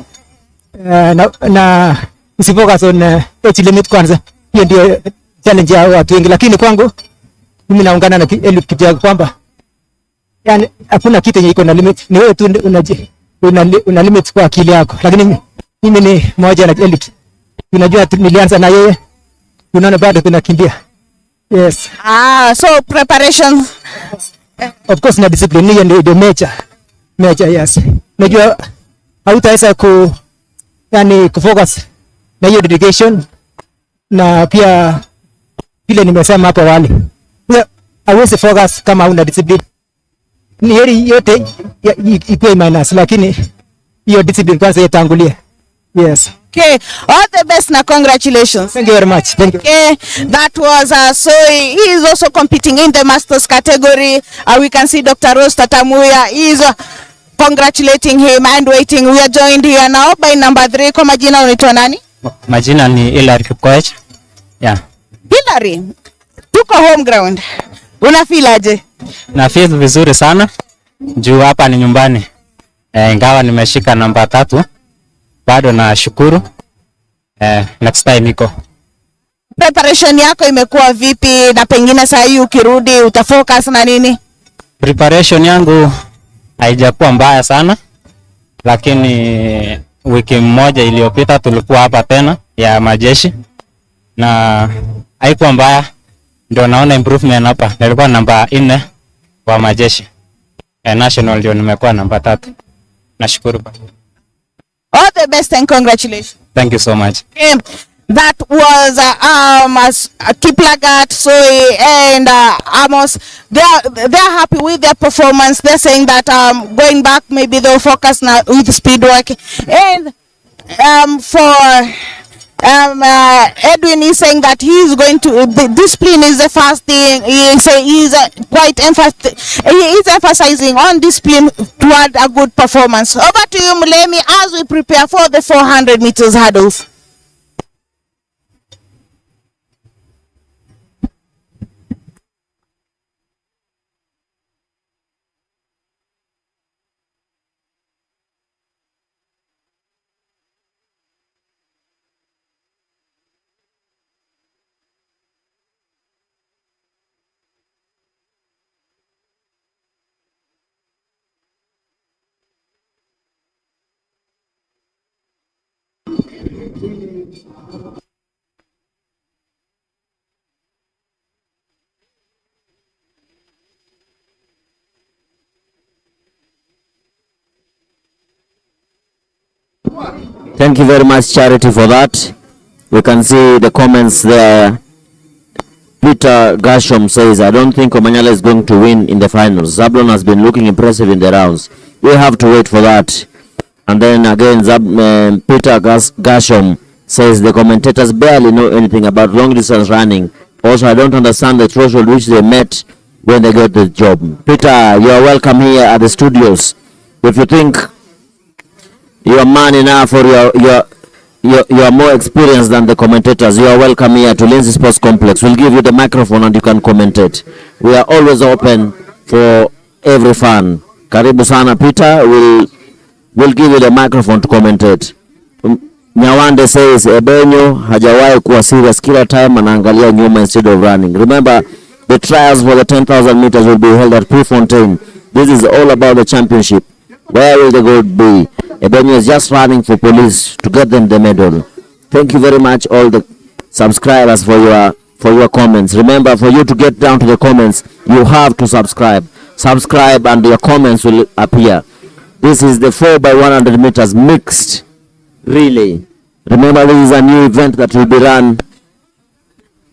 Na usifocus on age limit kwanza. Hiyo ndio challenge ya watu wengi, lakini kwangu mimi naungana na Eliud Kipchoge kwamba yani hakuna kitu yenye iko na limit. Ni wewe tu una limit kwa akili yako. Lakini mimi ni moja na Eliud. Unajua nilianza na yeye. Unaona bado tunakimbia. Yes. So preparation of course na discipline hiyo ndio major yes. Unajua hautaweza kufocus na hiyo dedication na pia vile nimesema hapo awali. Hauwezi focus kama una discipline. Ni heri yote ikuwe minus, lakini hiyo discipline kwanza itangulie. Yes. Okay, all the best na congratulations. Thank you very much. Thank you. Okay, that was so he is also competing in the Masters category. We can see Dr. Rose Tatamuya is congratulating him and waiting. We are joined here now by number 3. Kwa majina unaitwa nani? Majina ni Hilary Kipkoech. Yeah. Hilary, tuko home ground. Una feel aje? Na feel vizuri sana. Juu hapa ni nyumbani. Ingawa nimeshika namba 3. Bado na shukuru. Next time iko. Preparation yako imekuwa vipi na pengine sasa hii ukirudi utafocus na nini? Preparation yangu haijakuwa mbaya sana. Lakini wiki moja iliyopita tulikuwa hapa tena ya majeshi. Na haikuwa mbaya. Ndio naona improvement hapa. Nilikuwa namba 4 kwa majeshi. National ndio nimekuwa namba 3. Nashukuru. All the best and congratulations. Thank you so much. That was Kiplagat, Soy and Amos. They're happy with their performance. They're saying that going back maybe they'll focus now with speed work. And for Edwin is saying that he's going to the discipline is the first thing. He's quite emphasizing on discipline toward a good performance. Over to you, Mulemi, as we prepare for the 400 meters hurdles. Thank you very much, Charity, for that. We can see the comments there. Peter Gashom says, I don't think Omanyala is going to win in the finals. Zablon has been looking impressive in the rounds. We have to wait for that. And then again, Peter Gashom says the commentators barely know anything about long distance running. Also, I don't understand the threshold which they met when they got the job. Peter, you are welcome here at the studios. If you think you are man enough or you are more experienced than the commentators. You are welcome here to Ulinzi Sports Complex. We'll give you the microphone and you can commentate. We are always open for every fan. Karibu sana Peter. We'll give you the microphone to commentate. Nyawande says Ebenyo hajawahi kuwa serious, kila time anaangalia nyuma instead of running. Remember, the trials for the 10,000 meters will be held at Prefontaine. This is all about the championship. Where will the gold be? Ebenyo is just running for police to get them the medal. Thank you very much, all the subscribers, for your comments. Remember, for you to get down to the comments, you have to subscribe. Subscribe and your comments will appear. This is the 4x100 meters mixed relay. Remember, this is a new event that will be run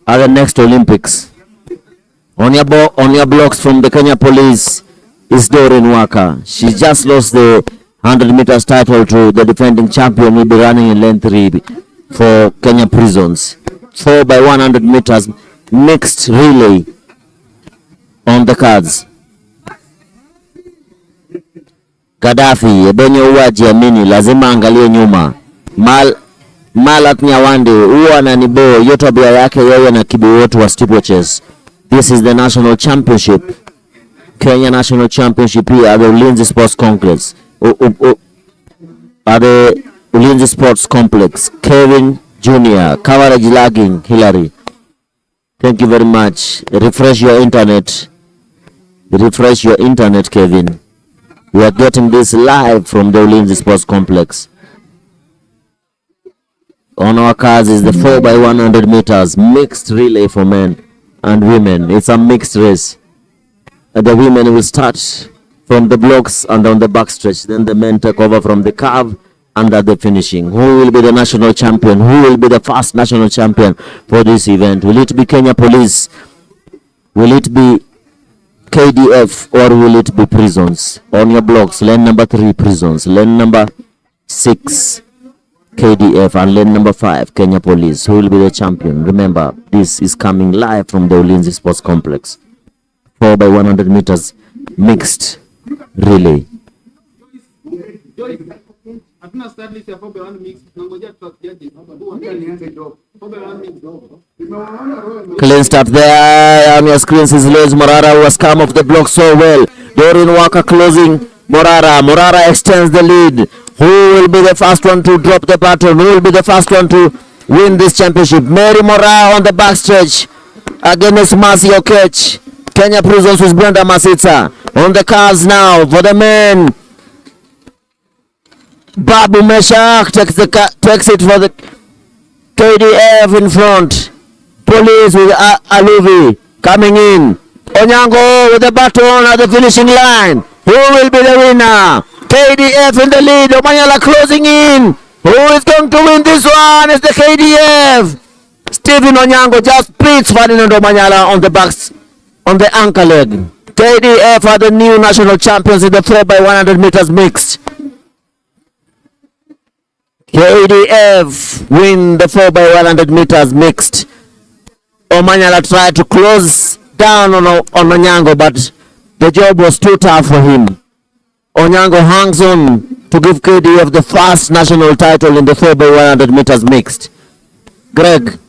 at the next Olympics. On your blocks from the Kenya Police is Doreen Waka. She just lost the 100 meters title to the defending champion. Will be running in lane 3 for Kenya Prisons. 4x100 meters mixed relay on the cards. Gaddafi, Ebenyo huwa jiamini, lazima angalie nyuma. Malak Nyawande huwa ananibo, hiyo tabia yake yeye na kibu wote wa steeplechase. This is the national championship, Kenya National Championship here at the Ulinzi Sports Complex. At the Ulinzi Sports Complex. Kevin Jr. Coverage lagging. Hillary. Thank you very much. Refresh your internet. Refresh your internet, Kevin. We are getting this live from the Ulinzi Sports Complex. On our cards is the 4x100 meters mixed relay for men and women. It's a mixed race. The women will start from the blocks and on the backstretch. Then the men take over from the curve and at the finishing. Who will be the national champion? Who will be the first national champion for this event? Will it be Kenya Police? Will it be KDF or will it be Prisons? On your blocks, lane number 3 Prisons, lane number 6 KDF and lane number 5 Kenya Police. Who will be the champion? Remember, this is coming live from the Ulinzi Sports Complex. 4x100 meters mixed relay. Clean start there on your screens is Liz Morara, who has come off the block so well. Doreen Walker closing Morara extends the lead. Who will be the first one to drop the baton? Who will be the first one to win this championship? Mary Morara on the backstretch against Mercy Okech. Kenya Prisons with Brenda Masitsa. On the cars now for the men. Babu Meshach takes it for the KDF in front. Police with Aluvi coming in. Onyango with the baton at the finishing line. Who will be the winner? KDF in the lead. Omanyala closing in. Who is going to win this one? It's the KDF. Stephen Onyango just beats Ferdinand Omanyala on the backs, on the anchor leg. KDF are the new national champions in the 4x100 meters mixed. KDF win the 4x100 meters mixed. Omanyala tried to close down on Onyango, but the job was too tough for him. Onyango hangs on to give KDF the first national title in the 4x100 meters mixed. Greg,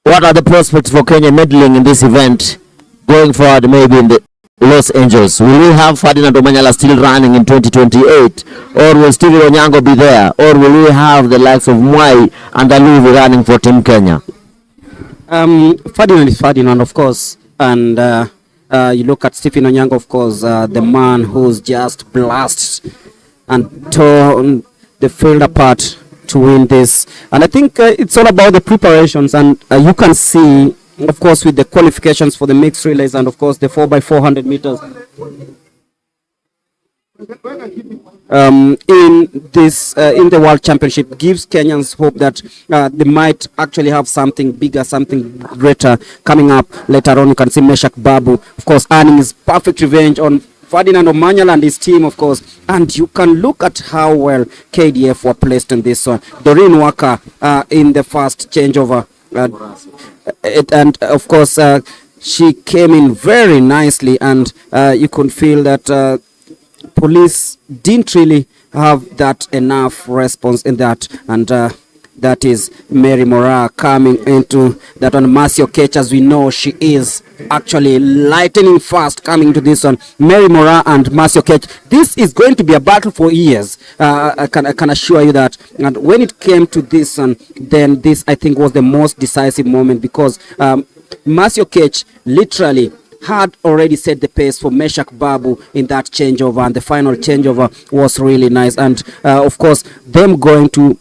what are the prospects for Kenya medaling in this event going forward, maybe in the Los Angeles? Will we have Ferdinand Omanyala still running in 2028, or will Stephen Onyango be there, or will we have the likes of Mwai and Aluvi running for Team Kenya? Ferdinand is Ferdinand, of course, and you look at Stephen Onyango, of course, the man who's just blasted and torn the field apart to win this. And I think it's all about the preparations, and you can see, of course, with the qualifications for the mixed relays and of course the 4x400 meters in the World Championship gives Kenyans hope that they might actually have something bigger, something greater coming up later on. You can see Meshach Babu, of course, earning his perfect revenge on Ferdinand Omanyala and his team, of course. And you can look at how well KDF were placed in this one. Doreen Walker in the first changeover. And of course, she came in very nicely, and you could feel that police didn't really have that enough response in that, and that is Mary Mora coming into that one. Marcio Kech, as we know, she is actually lightning fast coming to this one. Mary Mora and Marcio Kech, this is going to be a battle for years. I can assure you that. And when it came to this one, then this I think was the most decisive moment, because Marcio Kech literally had already set the pace for Meshak Babu in that changeover, and the final changeover was really nice. And of course, them going to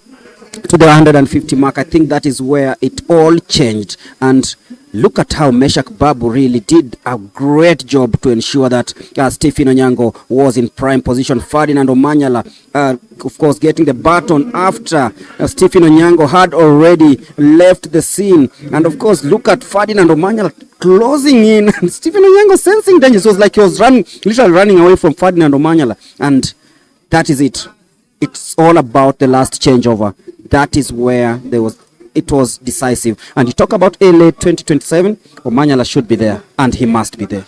the 150 mark, I think that is where it all changed. And look at how Meshak Babu really did a great job to ensure that Stephen Onyango was in prime position. Ferdinand Omanyala, of course, getting the baton after Stephen Onyango had already left the scene. And of course, look at Ferdinand Omanyala closing in, and Stephen Onyango sensing danger. So it was like he was literally running away from Ferdinand Omanyala. And that is it. It's all about the last changeover. That is where it was decisive. And you talk about LA 2027, Omanyala should be there, and he must be there.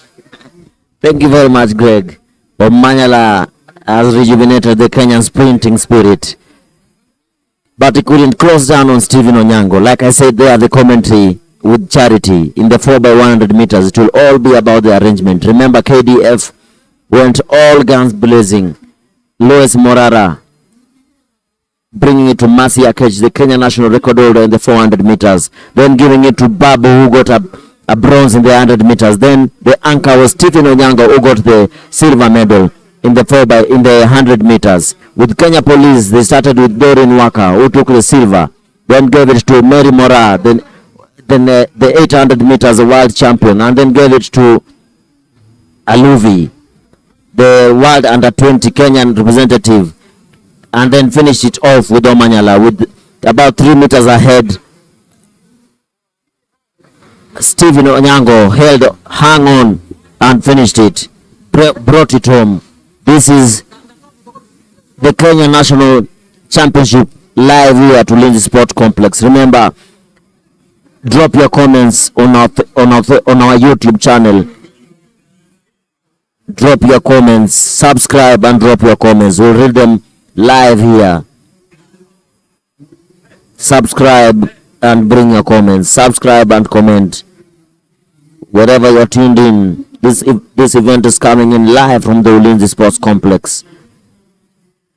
Thank you very much, Greg. Omanyala has rejuvenated the Kenyan sprinting spirit, but he couldn't close down on Stephen Onyango. Like I said there, the commentary with Charity in the 4x100 meters, it will all be about the arrangement. Remember, KDF went all guns blazing. Lois Morara bringing it to Mercy Akech, the Kenya national record holder in the 400 meters, then giving it to Babu, who got a bronze in the 100 meters. Then the anchor was Stephen Onyango, who got the silver medal in the 100 meters. With Kenya Police, they started with Doreen Waka, who took the silver, then gave it to Mary Mora, then the 800 meters, the world champion, and then gave it to Aluvi, the world under 20 Kenyan representative, and then finished it off with Omanyala with about 3 meters ahead. Stephen Onyango hung on and finished it, brought it home. This is the Kenya National Championship live here at Ulinzi Sport Complex. Remember, drop your comments on our YouTube channel. Drop your comments, subscribe and drop your comments. We'll read them live here. Subscribe and bring your comments. Subscribe and comment wherever you're tuned in. This event is coming in live from the Ulinzi Sports Complex.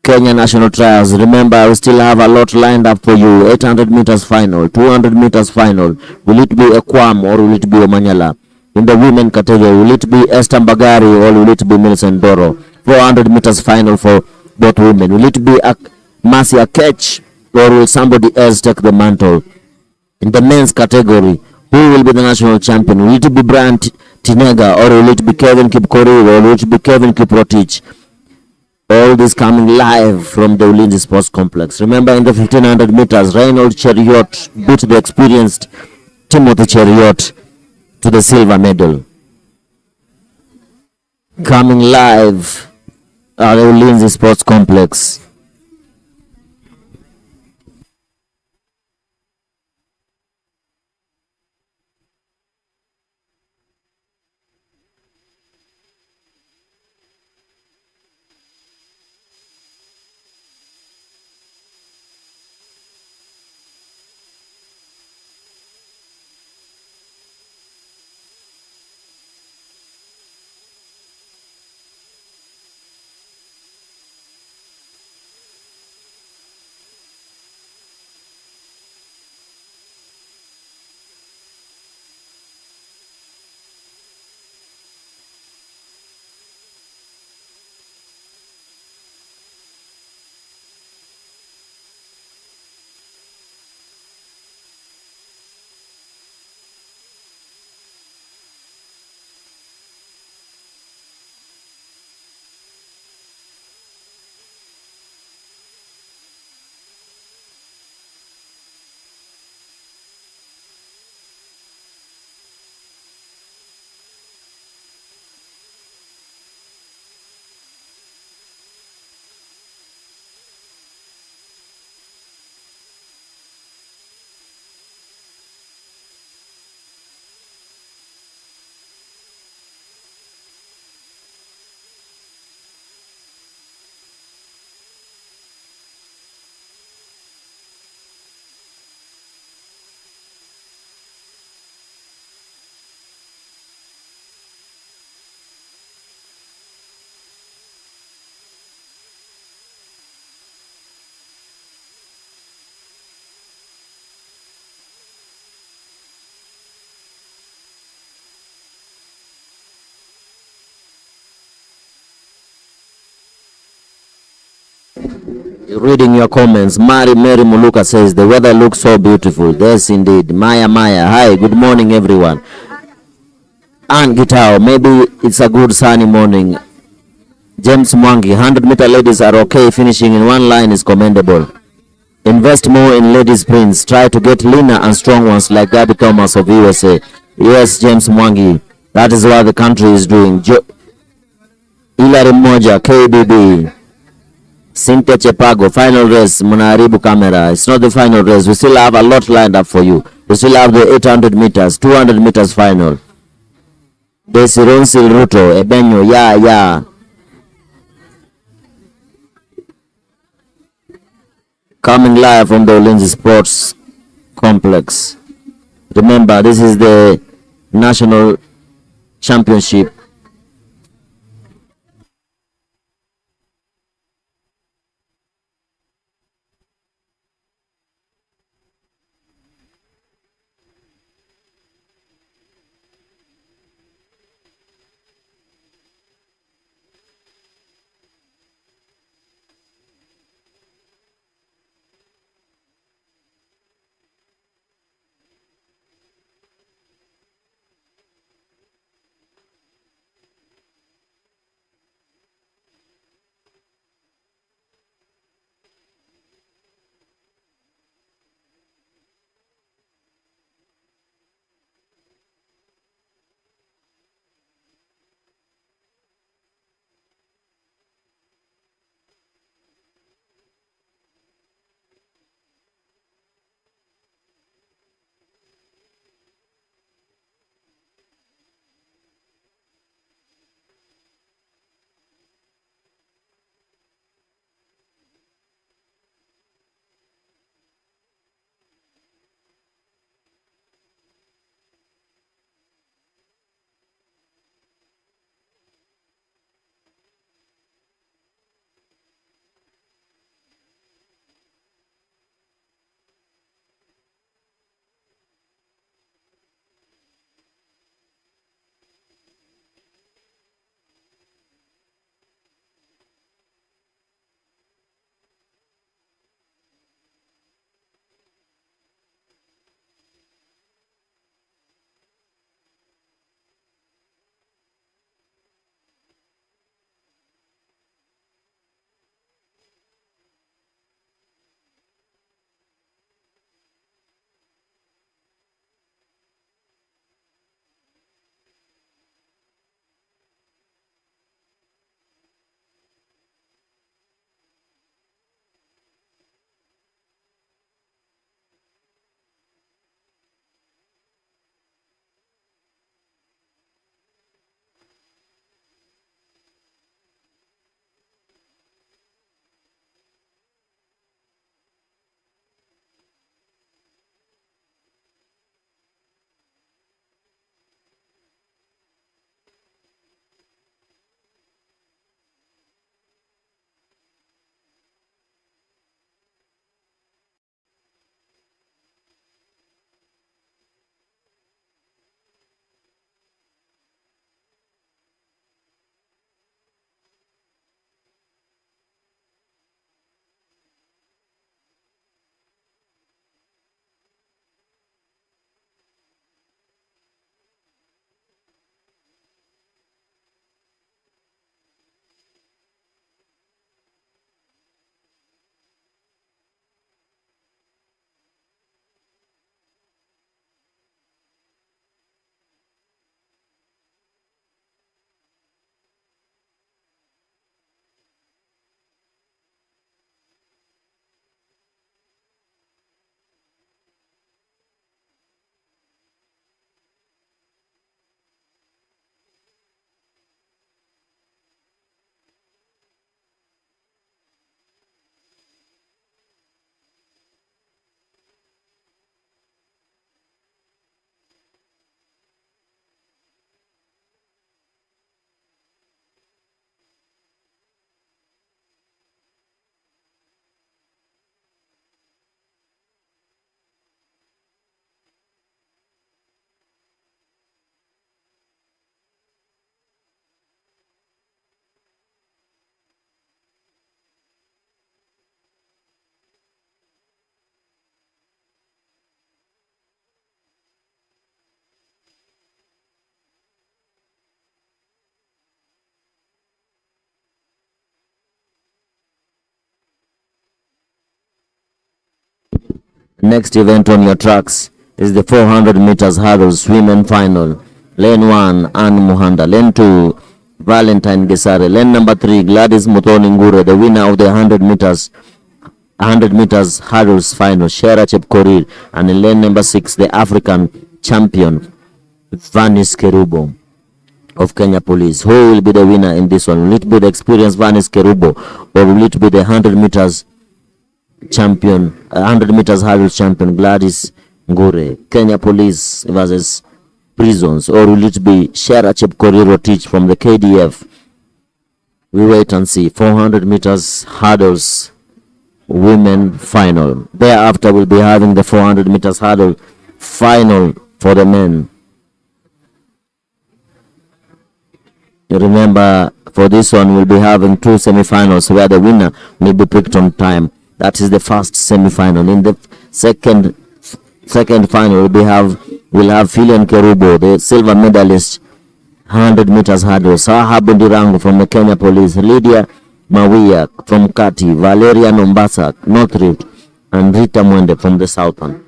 Kenya National Trials. Remember, we still have a lot lined up for you. 800 meters final, 200 meters final. Will it be Ekwam or will it be Omanyala? In the women category, will it be Esther Mbagari or will it be Millicent Doro? 400 meters final for both women. Will it be Mercy Akech or will somebody else take the mantle? In the men's category, who will be the national champion? Will it be Brian Tinega or will it be Kevin Kipkorir or will it be Kevin Kiprotich? All this coming live from the Ulinzi Sports Complex. Remember, in the 1500 meters, Reynold Cheriot beat the experienced Timothy Cheriot to the silver medal. Coming live at the Ulinzi Sports Complex. reading your comments. Mary Muluka says the weather looks so beautiful. Yes, indeed. Maya, hi, good morning, everyone. And Gitao, maybe it's a good sunny morning. James Mwangi, 100-meter ladies are okay. Finishing in one line is commendable. Invest more in ladies sprints. Try to get leaner and strong ones like Gabby Thomas of USA. Yes, James Mwangi, that is what the country is doing. Hilary Moja, KBB. Cynthia Chepago, final race, Munaribu camera. It's not the final race. We still have a lot lined up for you. We still have the 800 meters, 200 meters final. Desironsil Ruto, Ebenyo, yeah. Coming live from the Ulinzi Sports Complex. Remember, this is the national championship. Next event on your tracks is the 400 meters hurdles women final. Lane 1, Ann Muhanda. Lane 2, Valentine Gesare. Lane number 3, Gladys Muthoni Ngure, the winner of the 100 meters hurdles final, Shera Chepkorir. And in lane number 6, the African champion, Vanis Kerubo of Kenya Police. Who will be the winner in this one? Will it be the experienced Vanis Kerubo, or will it be the 100 meters champion, 100 meters hurdles champion, Gladys Ngure? Kenya Police versus Prisons, or will it be Shera Chepkorir Teach from the KDF? We wait and see. 400 meters hurdles women final. Thereafter we'll be having the 400 meters hurdle final for the men. Remember, for this one we'll be having 2 semi-finals where the winner will be picked on time. That is the first semi-final. In the second final we'll have Filian Kerubo, the silver medalist, 100 meters hurdle. Sahabu Ndirangu from the Kenya Police, Lydia Mawia from Kati, Valeria Nombasa, North Rift, and Rita Mwende from the Southern.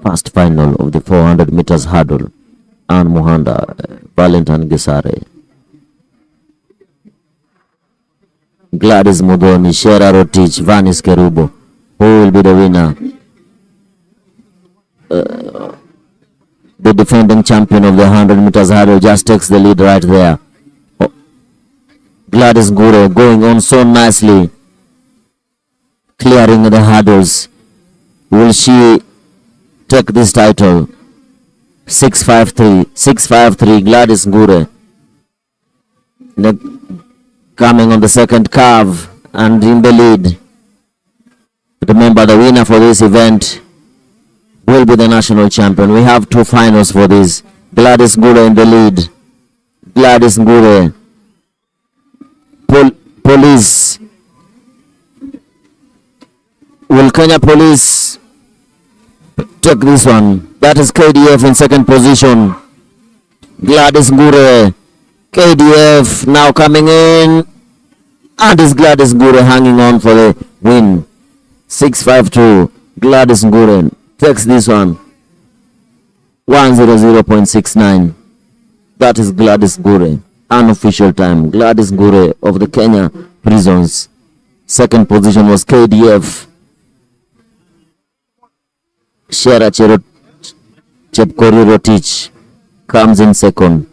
First final of the 400 meters hurdle, Ann Muhanda, Valentine Gesare, Gladys Muthoni, Shera Rotich, Vanis Kerubo. Who will be the winner? The defending champion of the 100 meters hurdle just takes the lead right there. Gladys Ngure going on so nicely, clearing the hurdles. Will she take this title? 653 Gladys Ngure coming on the second curve and in the lead. Remember, the winner for this event will be the national champion. We have 2 finals for this. Gladys Ngure in the lead. Gladys Ngure. Police. Will Kenya Police take this one? That is KDF in second position. Gladys Ngure. KDF now coming in. And is Gladys Ngure hanging on for the win. 652. Gladys Ngure takes this one. 100.69. That is Gladys Ngure. Unofficial time. Gladys Ngure of the Kenya Prisons. Second position was KDF. Shera Chepkorir Teach comes in second.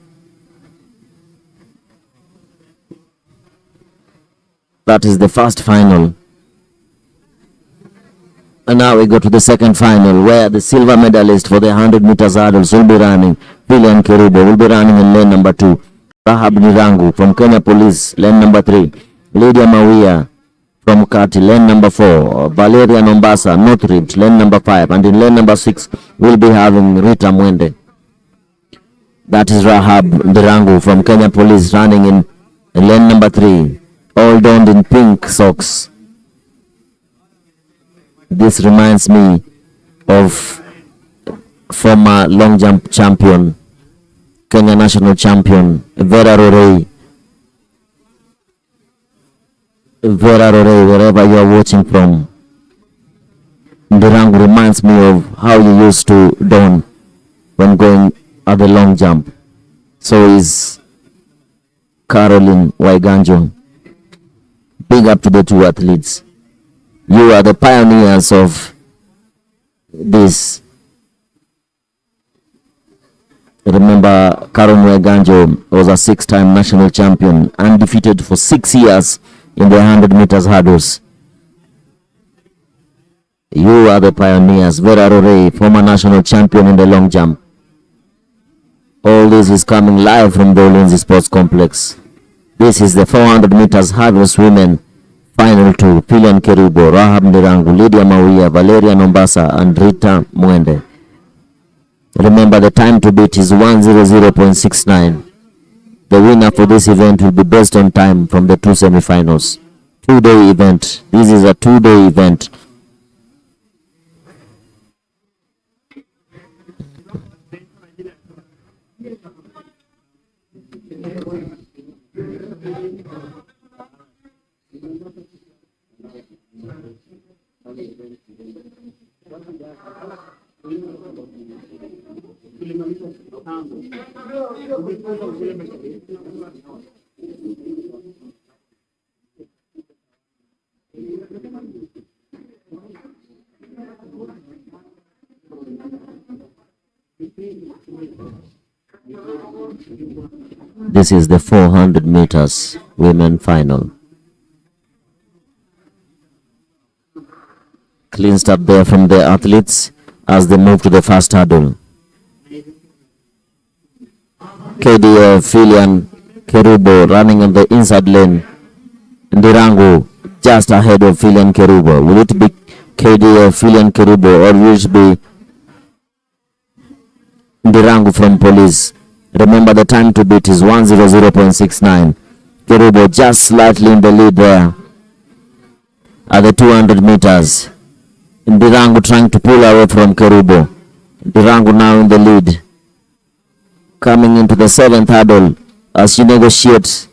That is the first final. And now we go to the second final, where the silver medalist for the 100 meters hurdles will be running. Filian Kerubo will be running in lane number 2. Rahab Nirangu from Kenya Police, lane number 3. Lydia Mawia from Kati, lane number 4. Valeria Nombasa, North Rift, lane number 5. And in lane number 6, we'll be having Rita Mwende. That is Rahab Nirangu from Kenya Police running in lane number 3. All donned in pink socks. This reminds me of former long jump champion, Kenya national champion, Vera Rorei. Vera Rorei, wherever you are watching from, Ndirangu reminds me of how you used to don when going at the long jump. So is Caroline Waiganjo. Big up to the 2 athletes. You are the pioneers of this. Remember, Caroline Waiganjo was a 6-time national champion, undefeated for 6 years in the 100 meters hurdles. You are the pioneers. Vera Rorei, former national champion in the long jump. All this is coming live from the Ulinzi Sports Complex. This is the 400 meters hurdles women final 2. Filian Kerubo, Rahab Nirangu, Lydia Mawia, Valeria Nombasa, and Rita Mwende. Remember, the time to beat is 1:00.69. The winner for this event will be based on time from the two semi-finals. 2-day event. This is a 2-day event. This is the 400 meters women final. Clean start there from the athletes as they move to the first hurdle. KDF Filian Kerubo running on the inside lane. Ndirangu just ahead of Filian Kerubo. Will it be KDF Filian Kerubo or will it be Ndirangu from Police? Remember, the time to beat is 1:00.69. Kerubo just slightly in the lead there at the 200 meters. Ndirangu trying to pull away from Kerubo. Ndirangu now in the lead. Coming into the 7th hurdle as she negotiates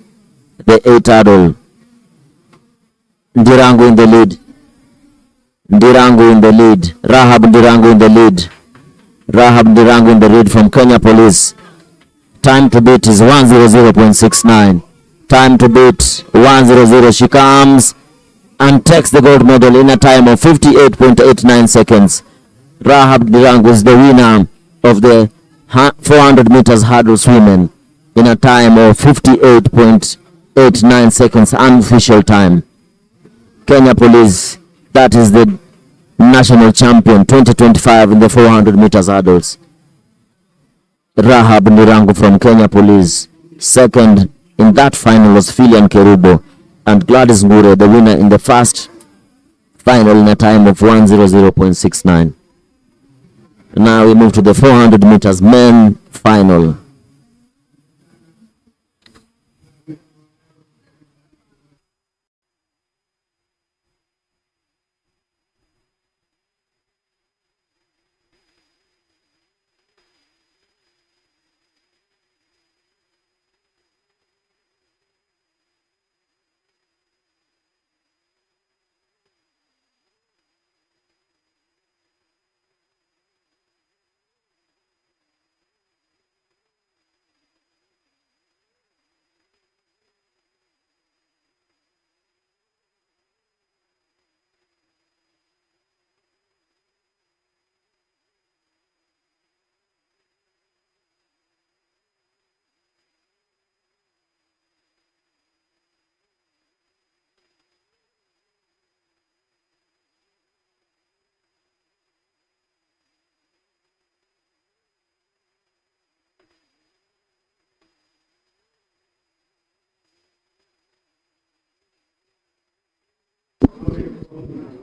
the 8th hurdle. Ndirangu in the lead. Ndirangu in the lead. Rahab Ndirangu in the lead. Rahab Ndirangu in the lead from Kenya Police. Time to beat is 1:00.69. Time to beat 1:00. She comes and takes the gold medal in a time of 58.89 seconds. Rahab Ndirangu is the winner of the 400 meters hurdles women in a time of 58.89 seconds unofficial time. Kenya Police, that is the national champion 2025 in the 400 meters hurdles. Rahab Ndirangu from Kenya Police. Second in that final was Filian Kerubo, and Gladys Ngure, the winner in the first final in a time of 1:00.69. Now we move to the 400 meters men final.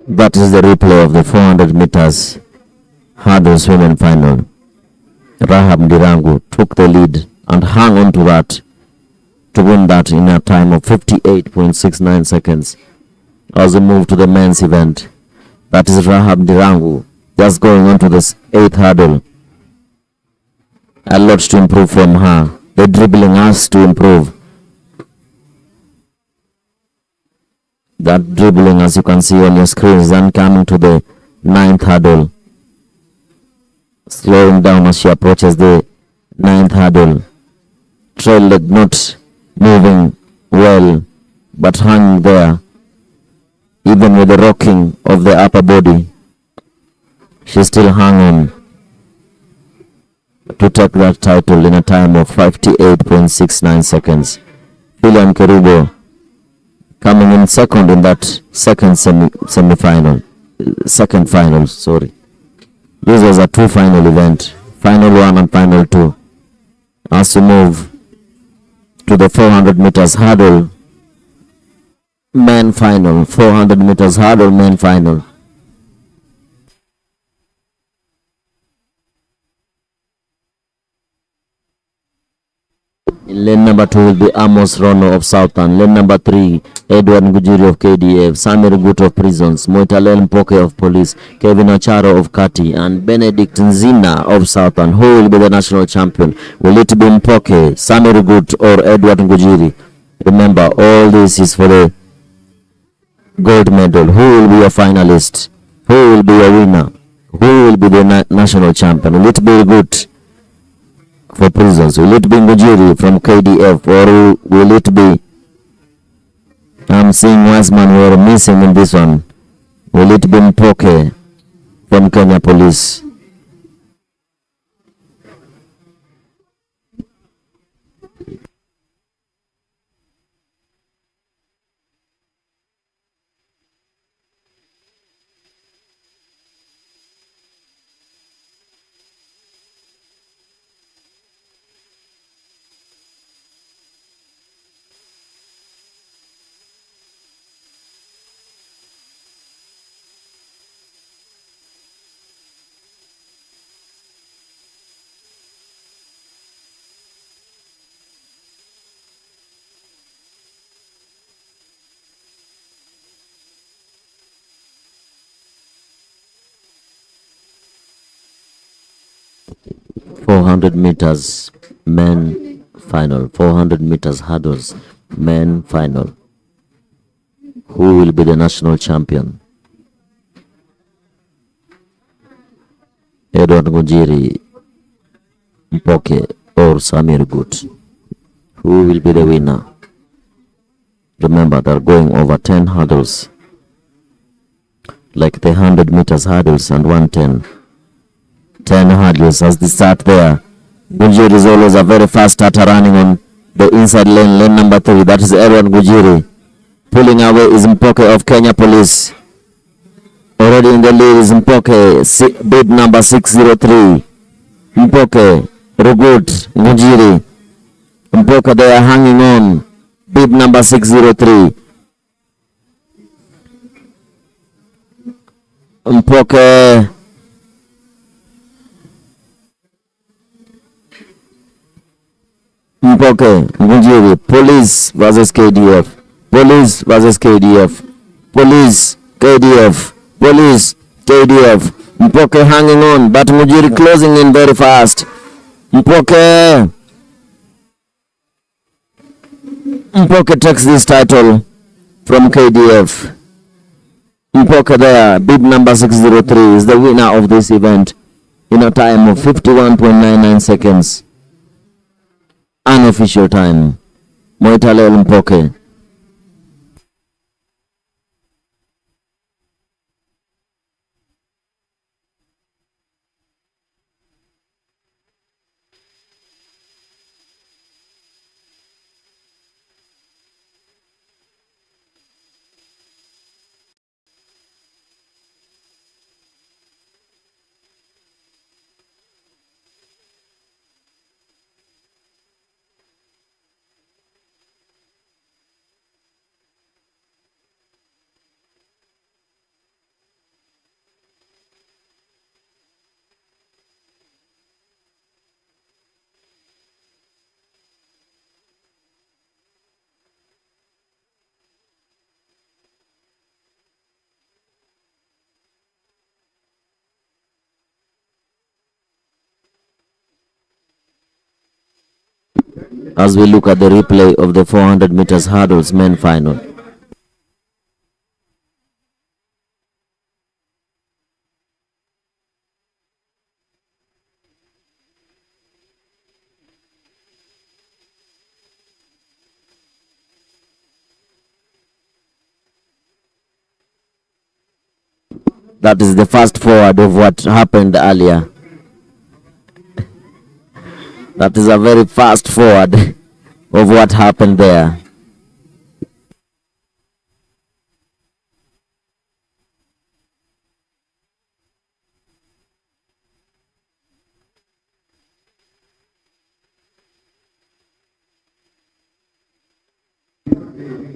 That is the replay of the 400 meters hurdles women final. Rahab Ndirangu took the lead and hung on to that to win that in a time of 58.69 seconds. As we move to the men's event, that is Rahab Ndirangu just going on to this 8th hurdle. A lot to improve from her. The dribbling has to improve. That dribbling, as you can see on your screens, then coming to the 9th hurdle. Slowing down as she approaches the 9th hurdle. Trail leg not moving well, but hanging there. Even with the rocking of the upper body, she still hung on to take that title in a time of 58.69 seconds. Filian Kerubo coming in second in that second semi-final. Second final, sorry. This was a 2 final event. Final 1 and final 2. As we move to the 400 meters hurdle men final. 400 meters hurdle men final. Lane number 2 will be Amos Rono of Southern. Lane number 3, Edward Ngujiri of KDF, Samir Gut of Prisons, Moitalel Mpoke of Police, Kevin Ocharo of Kati, and Benedict Nzina of Southern. Who will be the national champion? Will it be Mpoke, Samir Gut, or Edward Ngujiri? Remember, all this is for the gold medal. Who will be your finalist? Who will be your winner? Who will be the national champion? Will it be Gut for Prisons? Will it be Ngujiri from KDF, or will it be, I'm seeing Wiseman were missing in this one, will it be Mpoke from Kenya Police? meters men final, 400 meters hurdles men final. Who will be the national champion? Edward Ngujiri, Mpoke, or Samir Gut? Who will be the winner? Remember, they're going over 10 hurdles, like the 100 meters hurdles and 110. 10 hurdles as they start there. Ngujiri is always a very fast starter running on the inside lane, lane number 3. That is Edward Ngujiri. Pulling away is Mpoke of Kenya Police. Already in the lead is Mpoke, bid number 603. Mpoke, Rugut, Ngujiri. Mpoke, they are hanging on. Bid number 603. Mpoke. Mpoke, Ngujiri. Police versus KDF. Police versus KDF. Police, KDF. Police, KDF. Mpoke hanging on, but Ngujiri closing in very fast. Mpoke takes this title from KDF. Mpoke there, bid number 603, is the winner of this event in a time of 51.99 seconds. Unofficial time. Moitalel Mpoke. As we look at the replay of the 400 meters hurdles men final. That is the fast forward of what happened earlier. That is a very fast forward of what happened there.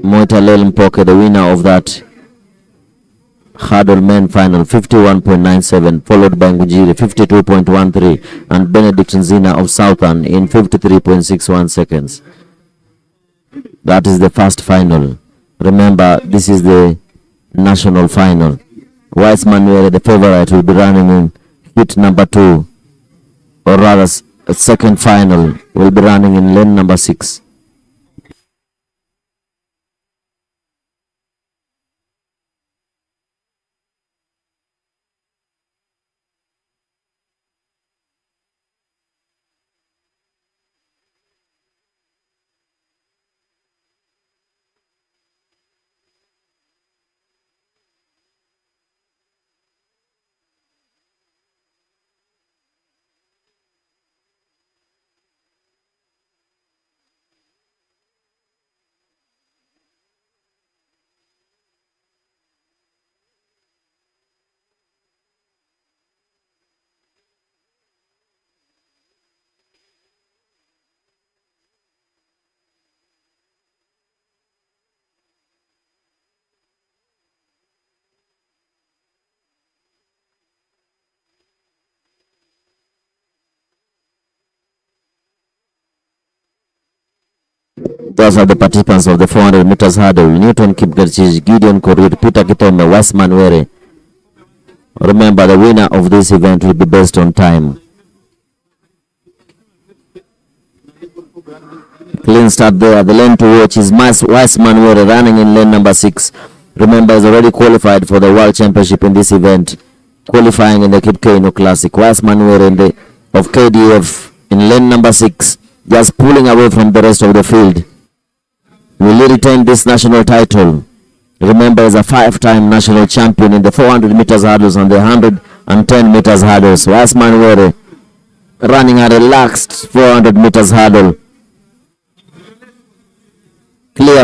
Moitalel Mpoke, the winner of that hurdle men final, 51.97, followed by Ngujiri 52.13, and Benedict Nzina of Southern in 53.61 seconds. That is the first final. Remember, this is the national final. Wise Manuel, the favorite, will be running in heat number 2, or rather second final, will be running in lane number 6. Those are the participants of the 400 meters hurdle. Newton Kipgerchich, Gideon Korir, Peter Kitome, Wes Manuere. Remember, the winner of this event will be based on time. Clean start there. The lane to watch is Wes Manuere running in lane number 6. Remember, is already qualified for the World Championship in this event, qualifying in the Kip Keino Classic. Wes Manuere of KDF in lane number 6, just pulling away from the rest of the field. Will he retain this national title? Remember, is a 5-time national champion in the 400 meters hurdles and the 110 meters hurdles. Wes Manuere running a relaxed 400 meters hurdle. Clear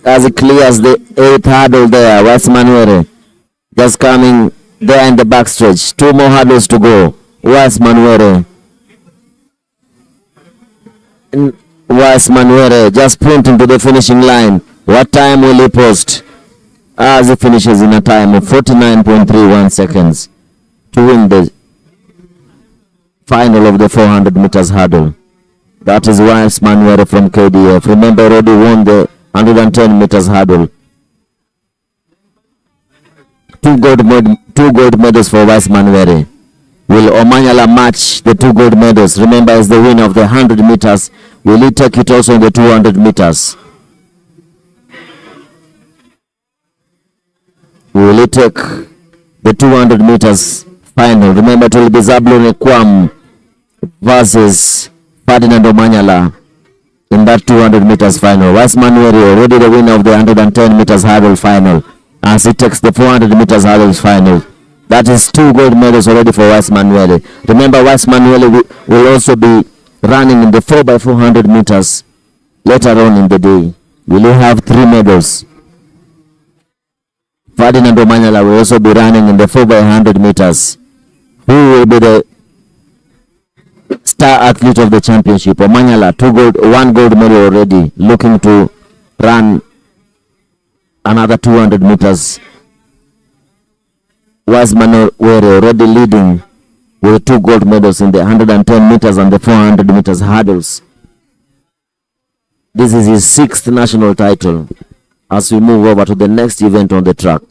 as he clears the 8th hurdle there. Wes Manuere just coming there in the backstretch. 2 more hurdles to go. Wes Manuere. Wes Manuere just sprinting to the finishing line. What time will he post? As he finishes in a time of 49.31 seconds to win the final of the 400 meters hurdle. That is Wes Manuere from KDF. Remember, already won the 110 meters hurdle. 2 gold medals for Wes Manuere. Will Omanyala match the 2 gold medals? Remember, is the winner of the 100 meters. Will he take it also in the 200 meters? Will he take the 200 meters final? Remember, it will be Zablon Ekwam versus Ferdinand Omanyala in that 200 meters final. Wes Manuere already the winner of the 110 meters hurdle final, as he takes the 400 meters hurdles final. That is 2 gold medals already for Wes Manuere. Remember, Wes Manuere will also be running in the 4x400 meters later on in the day. Will he have 3 medals? Ferdinand Omanyala will also be running in the 4x100 meters. Who will be the star athlete of the championship? Omanyala, 1 gold medal already, looking to run another 200 meters. Wes Manuere already leading with 2 gold medals in the 110 meters and the 400 meters hurdles. This is his 6th national title as we move over to the next event on the track.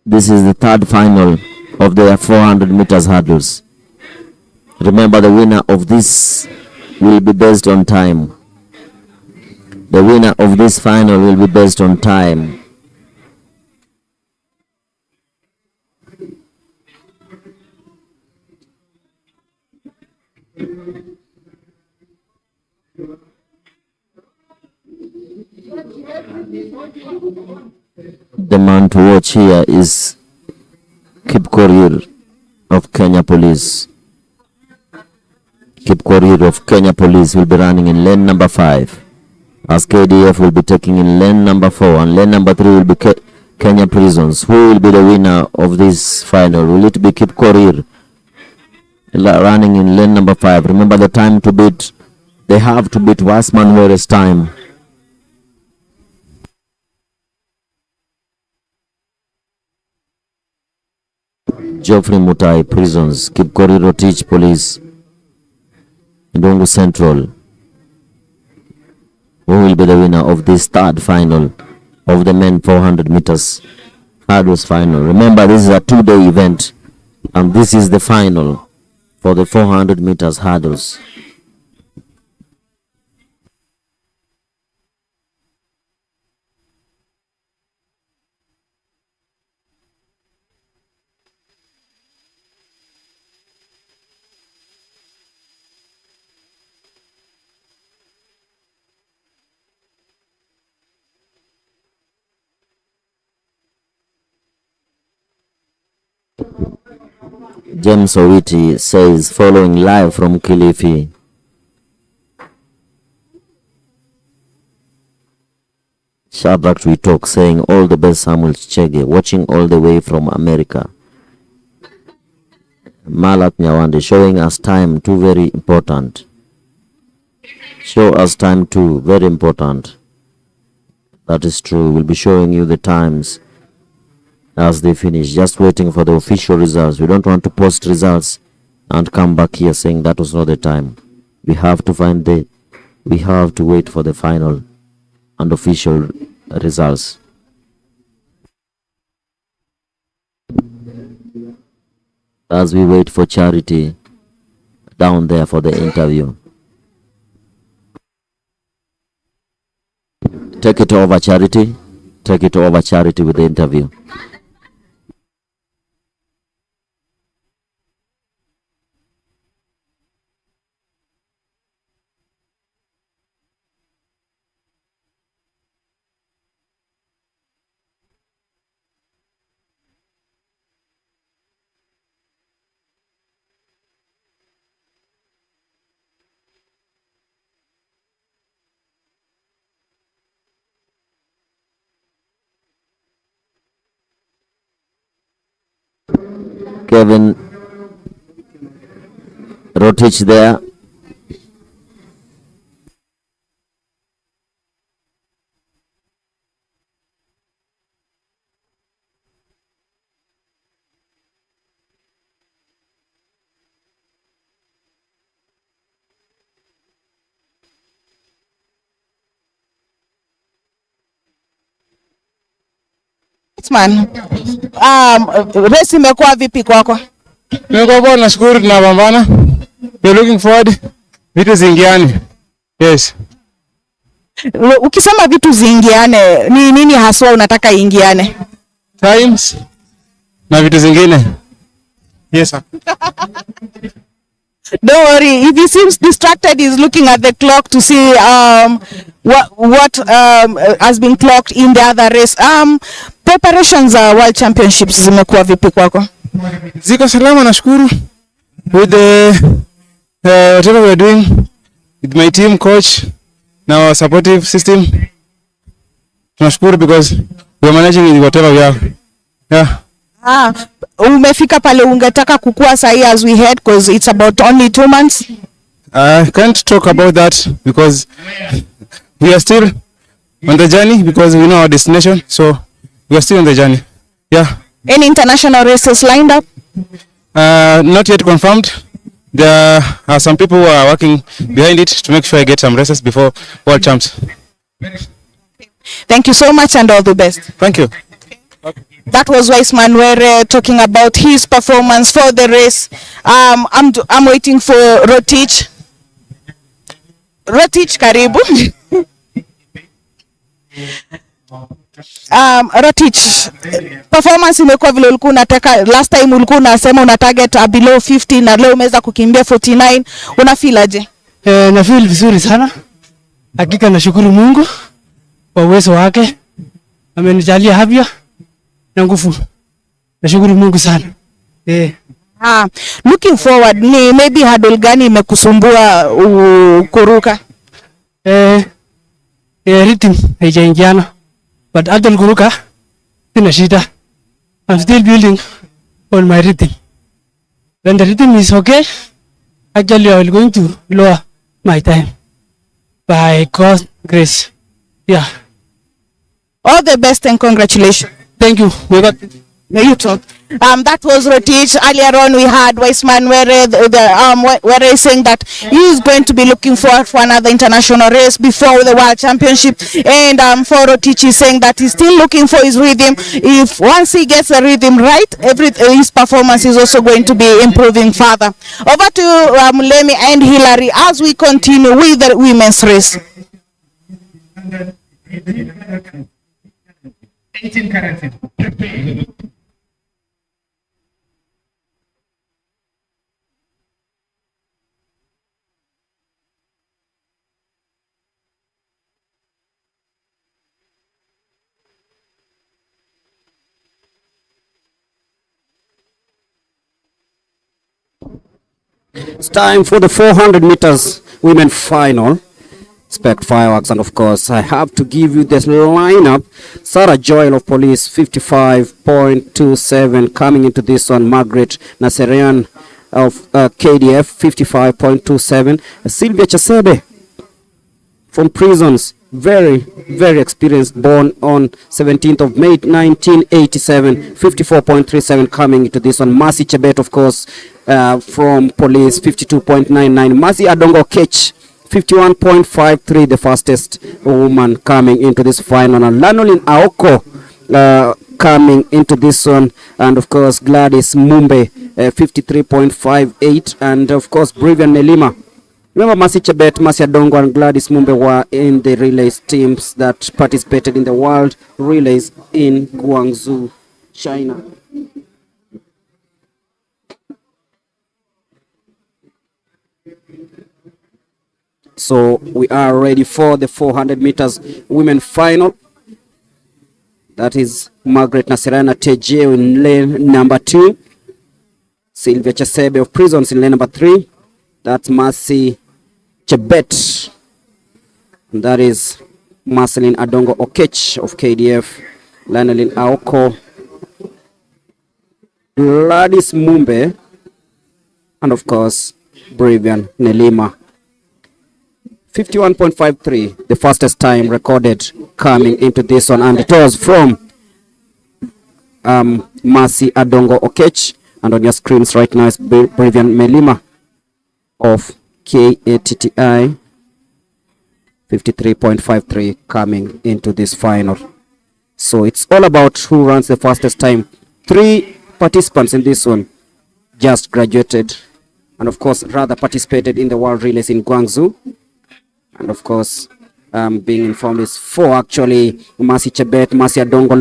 This is the 3rd final of the 400 meters hurdles. Remember, the winner of this will be based on time. The winner of this final will be based on time. The man to watch here is Kip Korir of Kenya Police. Kip Korir of Kenya Police will be running in lane number 5, as KDF will be taking in lane number 4, and lane number 3 will be Kenya Prisons. Who will be the winner of this final? Will it be Kip Korir running in lane number 5? Remember the time to beat. They have to beat Wasman Were's time. Geoffrey Mutai Prisons, Kip Korir Rotich Police, Ndongo Central. Who will be the winner of this third final of the men 400 meters hurdles final? Remember, this is a 2-day event, and this is the final for the 400 meters hurdles. James Owiti says, following live from Kilifi. Shadrach we talk saying, all the best Samuel Chege, watching all the way from America. Malak Nyawande showing us time too, very important. Show us time too, very important. That is true. We'll be showing you the times as they finish. Just waiting for the official results. We don't want to post results and come back here saying that was not the time. We have to wait for the final and official results. As we wait for Charity down there for the interview. Take it over, Charity. Take it over, Charity, with the interview. Kevin Rotich there. Man, race imekuwa vipi kwako? Niko poa, nashukuru, tunapambana. We're looking forward. Vitu zingiane. Yes. Ukisema vitu zingiane, ni nini haswa unataka ingiane? Times na vitu zingine. Yes, sir. Don't worry, if he seems distracted, he's looking at the clock to see what has been clocked in the other race. Preparations za World Championships zimekuwa vipi kwako? Ziko salama, nashukuru. With the whatever we are doing with my team, coach, na our supportive system, tunashukuru because we are managing with whatever we have. Yeah. Umefika pale ungetaka kukua sahi as we head, because it's about only 2 months. I can't talk about that because we are still on the journey, because we know our destination, so we are still on the journey. Yeah. Any international races lined up? Not yet confirmed. There are some people who are working behind it to make sure I get some races before World Champs. Thank you so much and all the best. Thank you. That was Wise Manuere talking about his performance for the race. I'm waiting for Rotich. Rotich, karibu. Rotich, performance imekuwa vile ulikuwa unataka. Last time ulikuwa unasema una target below 50 na leo umeweza kukimbia 49. Una feel aje? Na feel vizuri sana. Hakika nashukuru Mungu kwa uwezo wake. Amenijalia afya na nguvu. Nashukuru Mungu sana. Looking forward, ni maybe hurdle gani imekusumbua kuruka? Rhythm haijaingiana. But hurdle kuruka Sina shida. I'm still building on my rhythm. When the rhythm is okay, actually I will going to lower my time by God's grace. Yeah. All the best and congratulations. Thank you. May God May you talk. That was Rotich. Earlier on, we had Weissman where is saying that he is going to be looking forward for another international race before the World Championship. And for Rotich, he's saying that he's still looking for his rhythm. If once he gets the rhythm right, his performance is also going to be improving further. Over to Mulemi and Hillary as we continue with the women's race. 18 characters. Prepare. It's time for the 400 meters women final. Expect fireworks, and of course, I have to give you this lineup. Sarah Joel of Police, 55.27, coming into this one. Margaret Naserian of KDF, 55.27. Sylvia Chasebe from Prisons, very experienced, born on 17th of May 1987, 54.37, coming into this one. Mercy Chebet, of course, from Police, 52.99. Mercy Adongo Kech, 51.53, the fastest woman coming into this final. And Lanolin Aoko coming into this one, and of course Gladys Mumbe, 53.58, and of course Brivian Nelima. Remember, Mercy Chebet, Mercy Adongo, and Gladys Mumbe were in the relays teams that participated in the World Relays in Guangzhou, China. So we are ready for the 400 meters women final. That is Margaret Nasirana Teje in lane number 2. Sylvia Chasebe of Prisons in lane number 3. That's Mercy Chebet. And that is Marceline Adongo Okech of KDF. Lanolin Aoko. Gladys Mumbe. And of course, Brivian Nelima. 51.53, the fastest time recorded coming into this one, and it was from Mercy Adongo Okech, and on your screens right now is Brivian Melima of KATTI, 53.53, coming into this final. So it's all about who runs the fastest time. 3 participants in this one just graduated, and of course rather participated in the World Relays in Guangzhou. And of course, being informed is 4 actually. Mercy Chebet, Mercy Adongo,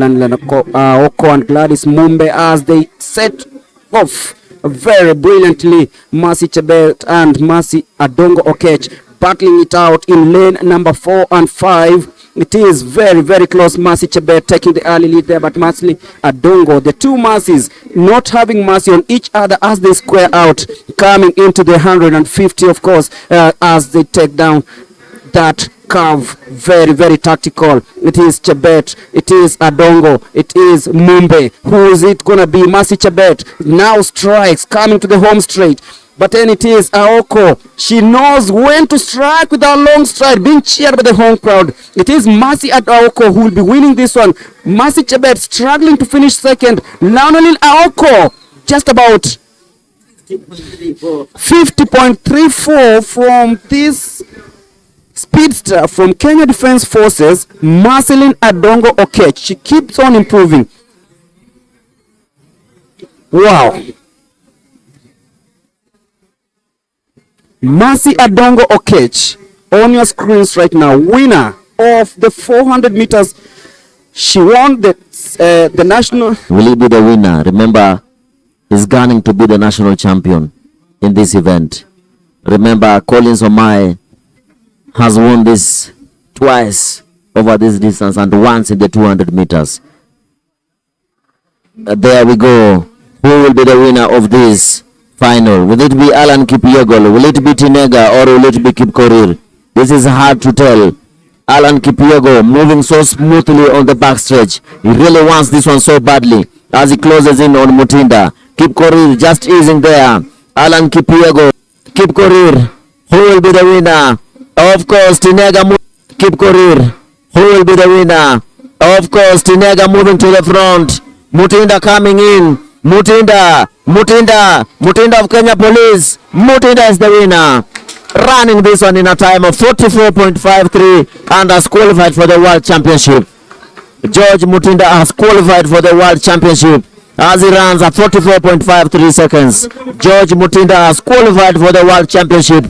Oko, and Gladys Mumbe as they set off very brilliantly. Mercy Chebet and Mercy Adongo Okech battling it out in lane number 4 and 5. It is very close. Mercy Chebet taking the early lead there, but Mercy Adongo, the two Mercies not having mercy on each other as they square out, coming into the 150, of course, as they take down that curve. Very tactical. It is Chebet, it is Adongo, it is Mumbe. Who is it gonna be? Mercy Chebet now strikes, coming to the home straight, but then it is Aoko. She knows when to strike with a long stride, being cheered by the home crowd. It is Mercy Aoko who will be winning this one. Mercy Chebet struggling to finish second. Lanolin Aoko just about 50.34 from this speedster from Kenya Defense Forces, Marceline Adongo Okech. She keeps on improving. Wow. Mercy Adongo Okech on your screens right now, winner of the 400 meters. She won the national. Will he be the winner? Remember, he's gunning to be the national champion in this event. Remember, Collins Omae has won this twice over this distance and once in the 200 meters. There we go. Who will be the winner of this final? Will it be Alan Kipyegol? Will it be Tinega, or will it be Kipkorir? This is hard to tell Alan Kipyego moving so smoothly on the backstretch. He really wants this one so badly as he closes in on Mutinda. Keep Korir just easing there. Alan Kipyego. Keep Korir. Who will be the winner? Of course, Tinega. Keep Korir. Who will be the winner? Of course, Tinega moving to the front. Mutinda coming in. Mutinda of Kenya Police. Mutinda is the winner. Running this one in a time of 44.53 and has qualified for the World Championship. George Mutinda has qualified for the World Championship as he runs at 44.53 seconds. George Mutinda has qualified for the World Championship.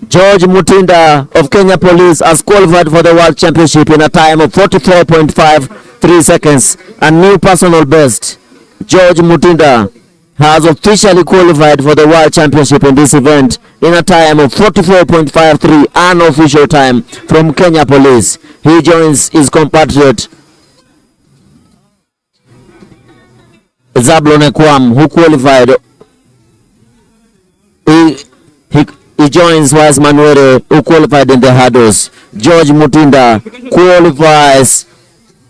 George Mutinda of Kenya Police has qualified for the World Championship in a time of 44.53 seconds. A new personal best. George Mutinda has officially qualified for the World Championship in this event in a time of 44.53, unofficial time from Kenya Police. He joins his compatriot Zablon Ekwam, who qualified. He joins Wise Manuere, who qualified in the hurdles. George Mutinda qualifies.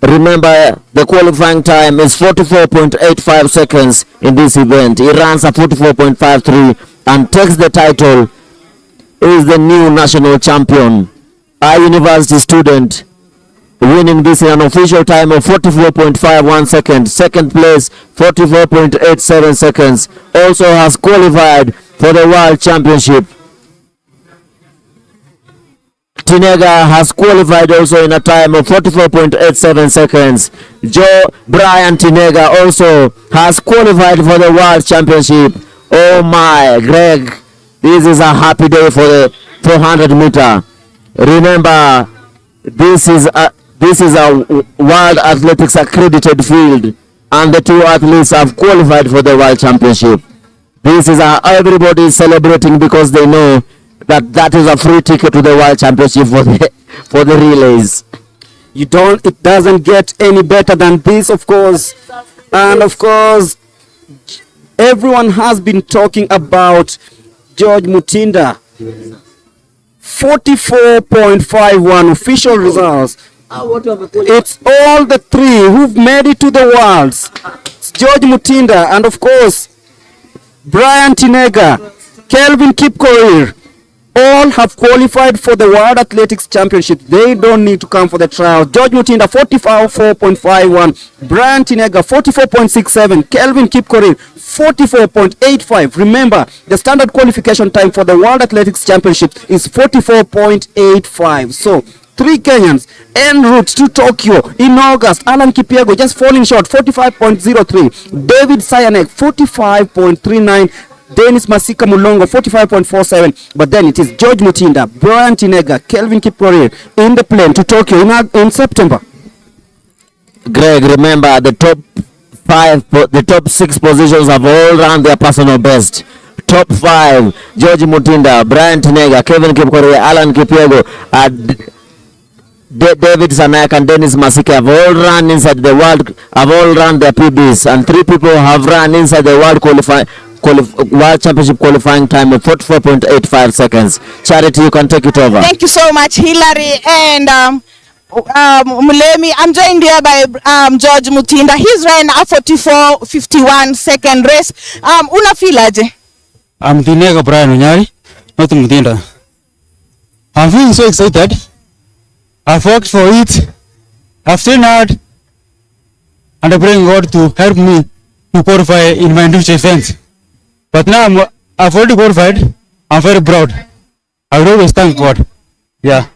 Remember, the qualifying time is 44.85 seconds in this event. He runs at 44.53 and takes the title. He is the new national champion. A university student winning this in an official time of 44.51 seconds. Second place, 44.87 seconds. Also has qualified for the World Championship. Tinega has qualified also in a time of 44.87 seconds. Brian Tinega also has qualified for the World Championship. Oh my, Greg, this is a happy day for the 400 meter. Remember, this is a World Athletics accredited field, and the two athletes have qualified for the World Championship. This is everybody is celebrating because they know that is a free ticket to the World Championship for the relays. It doesn't get any better than this, of course. And of course, everyone has been talking about George Mutinda. 44.51 official results. It's all the three who've made it to the Worlds. It's George Mutinda and of course Brian Tinega, Kelvin Kipkorir, all have qualified for the World Athletics Championship. They don't need to come for the trials. George Mutinda 44.51, Brian Tinega 44.67, Kelvin Kipkorir 44.85. Remember, the standard qualification time for the World Athletics Championship is 44.85. So, three Kenyans en route to Tokyo in August. Alan Kipyego just falling short, 45.03. David Sayanek 45.39. Dennis Masika Mulongo 45.47, but then it is George Mutinda, Brian Tinega, Kelvin Kipkorir in the plane to Tokyo in September. Greg, remember the top 6 positions have all run their personal best. Top 5: George Mutinda, Brian Tinega, Kelvin Kipkorir, Alan Kipyego, David Sanak and Dennis Masika have all run inside the world, have all run their PBs, and 3 people have run inside the World Championship qualifying time of 44.85 seconds. Charity, you can take it over. Thank you so much, Hillary and Mulemi. I'm joined here by George Mutinda. He's ran a 44.51 second race. Una feel aje? I'm Tinega Brian Onyari, not Mutinda. I'm feeling so excited. I've worked for it. I've trained hard, and I pray God to help me to qualify in my individual events. But now I've already qualified. I'm very proud. I will always thank God. Yeah.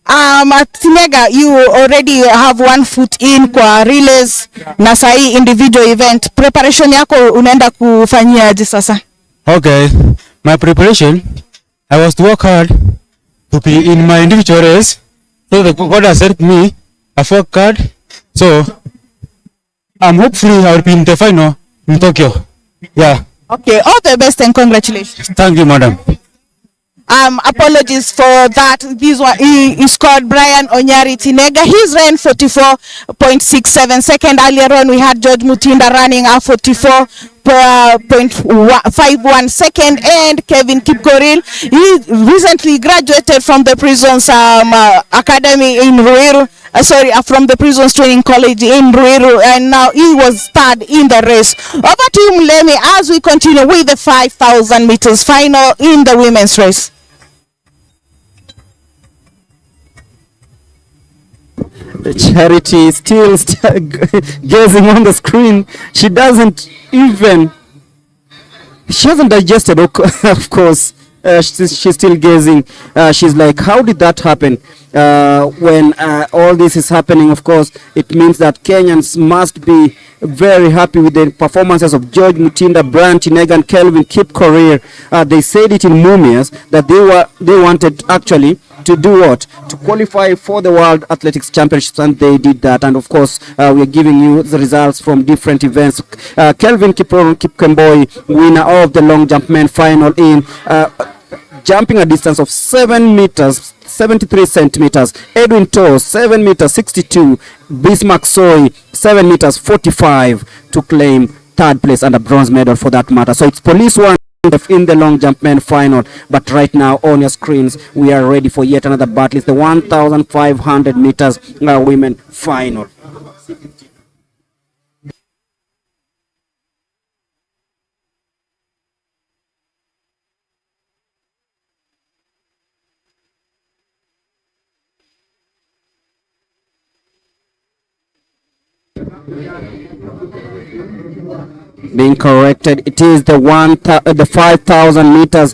Tinega, you already have 1 foot in kwa relays na sahi individual event. Preparation yako unaenda kufanyia aje sasa? Okay. My preparation, I was to work hard to be in my individual race. So the God has helped me. I've worked hard. So I'm hopefully I will be in the final in Tokyo. Yeah. Okay, all the best and congratulations. Thank you, madam. Apologies for that. This one he scored Brian Onyari Tinega. He's ran 44.67 second. Earlier on we had George Mutinda running a 44.51 0.51 second, and Kevin Kipkoril, he recently graduated from the Prisons Academy in Ruiru, from the Prisons Training College in Ruiru, and now he was third in the race. Over to you, Mulemi, as we continue with the 5,000 meters final in the women's race. Charity is still gazing on the screen. She hasn't digested, of course. She's still gazing. She's like, how did that happen? When all this is happening, of course, it means that Kenyans must be very happy with the performances of George Mutinda, Brian Tinega, and Kelvin Kipkorir. They said it in Mumias that they wanted actually to do what? To qualify for the World Athletics Championships, and they did that. And of course, we are giving you the results from different events. Kelvin Kipkemboi, winner of the long jump men final in jumping a distance of 7 meters 73 centimeters. Edwin Toes 7 meters 62. Bismarck Soy 7 meters 45 to claim third place and a bronze medal for that matter. So it's Police One in the long jump men final, but right now on your screens we are ready for yet another battle. It's the 1,500 meters women final. Being corrected, it is the 5,000 meters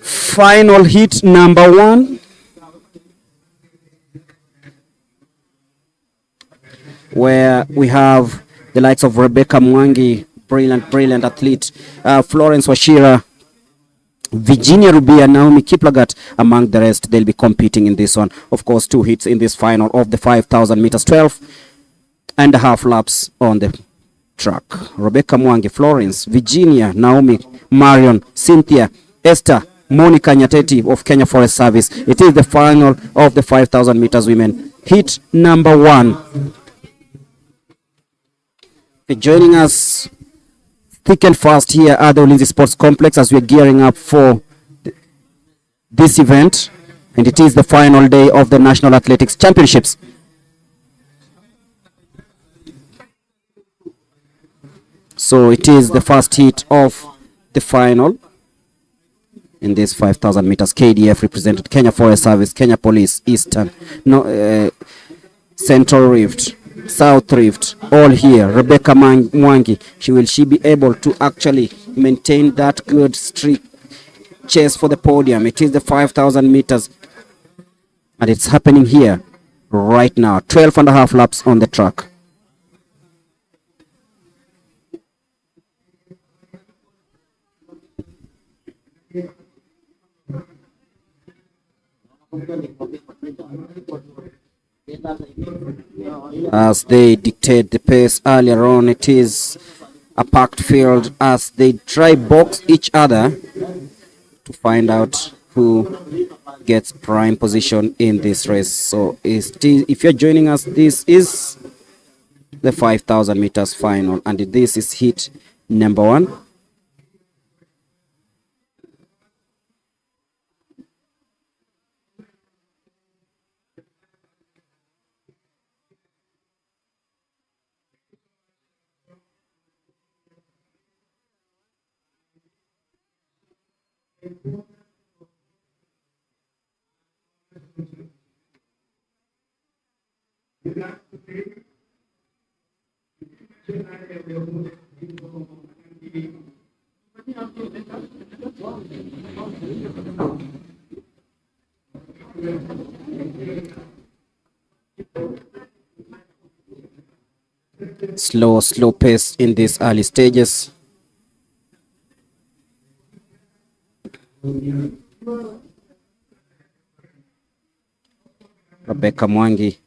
final heat number 1, where we have the likes of Rebecca Mwangi, brilliant athlete, Florence Washira, Virginia Rubia, Naomi Kiplagat, among the rest. They'll be competing in this one. Of course, 2 hits in this final of the 5,000 meters, 12.5 laps on the track. Rebecca Mwangi, Florence, Virginia, Naomi, Marion, Cynthia, Esther, Monica Nyateti of Kenya Forest Service. It is the final of the 5,000 meters women. Hit number 1. Joining us thick and fast here at the Ulinzi Sports Complex as we're gearing up for this event. And it is the final day of the National Athletics Championships. So it is the first heat of the final in this 5,000 meters. KDF represented Kenya Forest Service, Kenya Police, Eastern, Central Rift, South Rift, all here. Rebecca Mwangi, will she be able to actually maintain that good streak chase for the podium? It is the 5,000 meters and it's happening here right now. 12.5 laps on the track. As they dictate the pace earlier on, it is a packed field as they try box each other to find out who gets prime position in this race. So if you're joining us, this is the 5,000 meters final and this is heat number 1. Slow pace in these early stages. Rebecca Mwangi.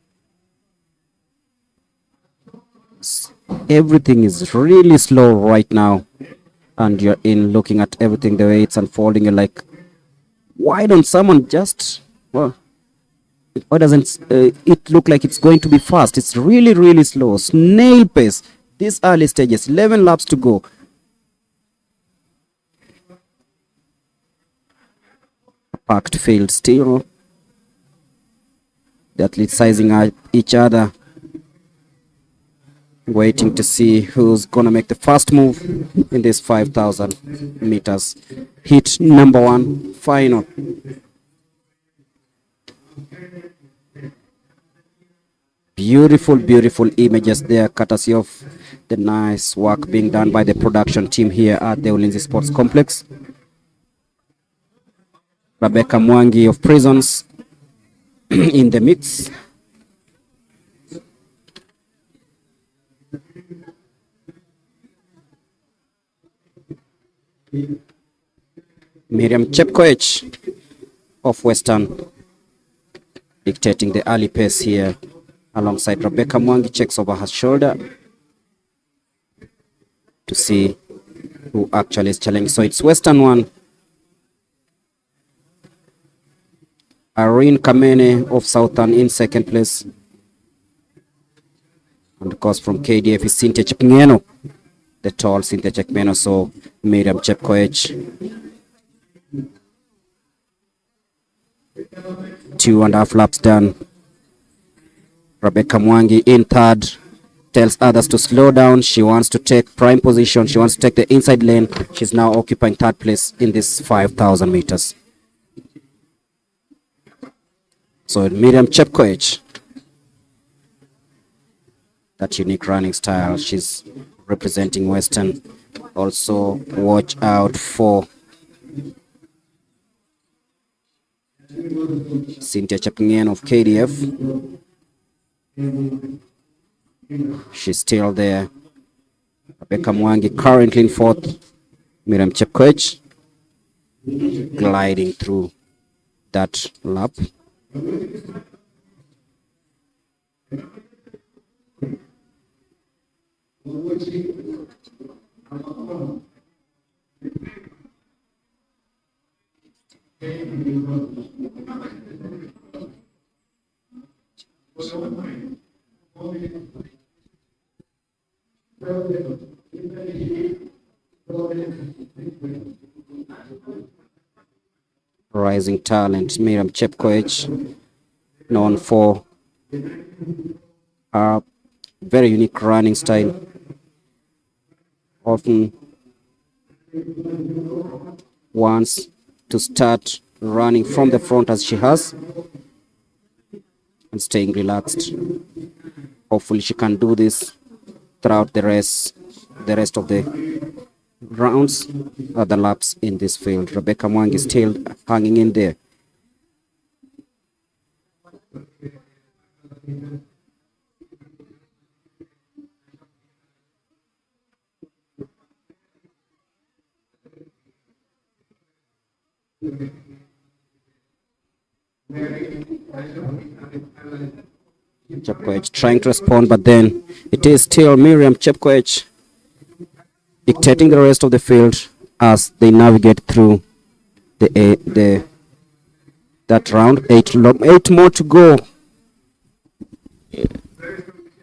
Everything is really slow right now, and you're looking at everything the way it's unfolding. You're like, why don't someone just, why doesn't it look like it's going to be fast? It's really slow, snail pace. These early stages, 11 laps to go. packed field still. The athletes sizing out each other, waiting to see who's gonna make the first move in this 5,000 meters. Hit number 1 final. Beautiful, beautiful images there, courtesy of the nice work being done by the production team here at the Ulinzi Sports Complex. Rebecca Mwangi of Prisons in the mix. Miriam Chepkoech of Western dictating the early pace here, alongside Rebecca Mwangi. Checks over her shoulder to see who actually is challenging. So it's Western 1. Irene Kamene of Southern in second place. And of course from KDF is Cynthia Chepngeno, the tall Cynthia Chepngeno. So Miriam Chepkoech, 2.5 laps done. Rebecca Mwangi in third, tells others to slow down. She wants to take prime position. She wants to take the inside lane. She's now occupying third place in this 5,000 meters. So Miriam Chepkoech, that unique running style, she's representing Western. Also watch out for Cynthia Chepngeno of KDF. She's still there. Rebecca Mwangi currently in fourth. Miriam Chepkoech gliding through that lap. Rising talent Miriam Chepkoech, known for her very unique running style, often wants to start running from the front as she has and staying relaxed. Hopefully she can do this throughout the rest of the rounds, other laps in this field. Rebecca Mwangi still hanging in there. Chepkoech trying to respond, but then it is still Miriam Chepkoech dictating the rest of the field as they navigate through that round. 8 more to go.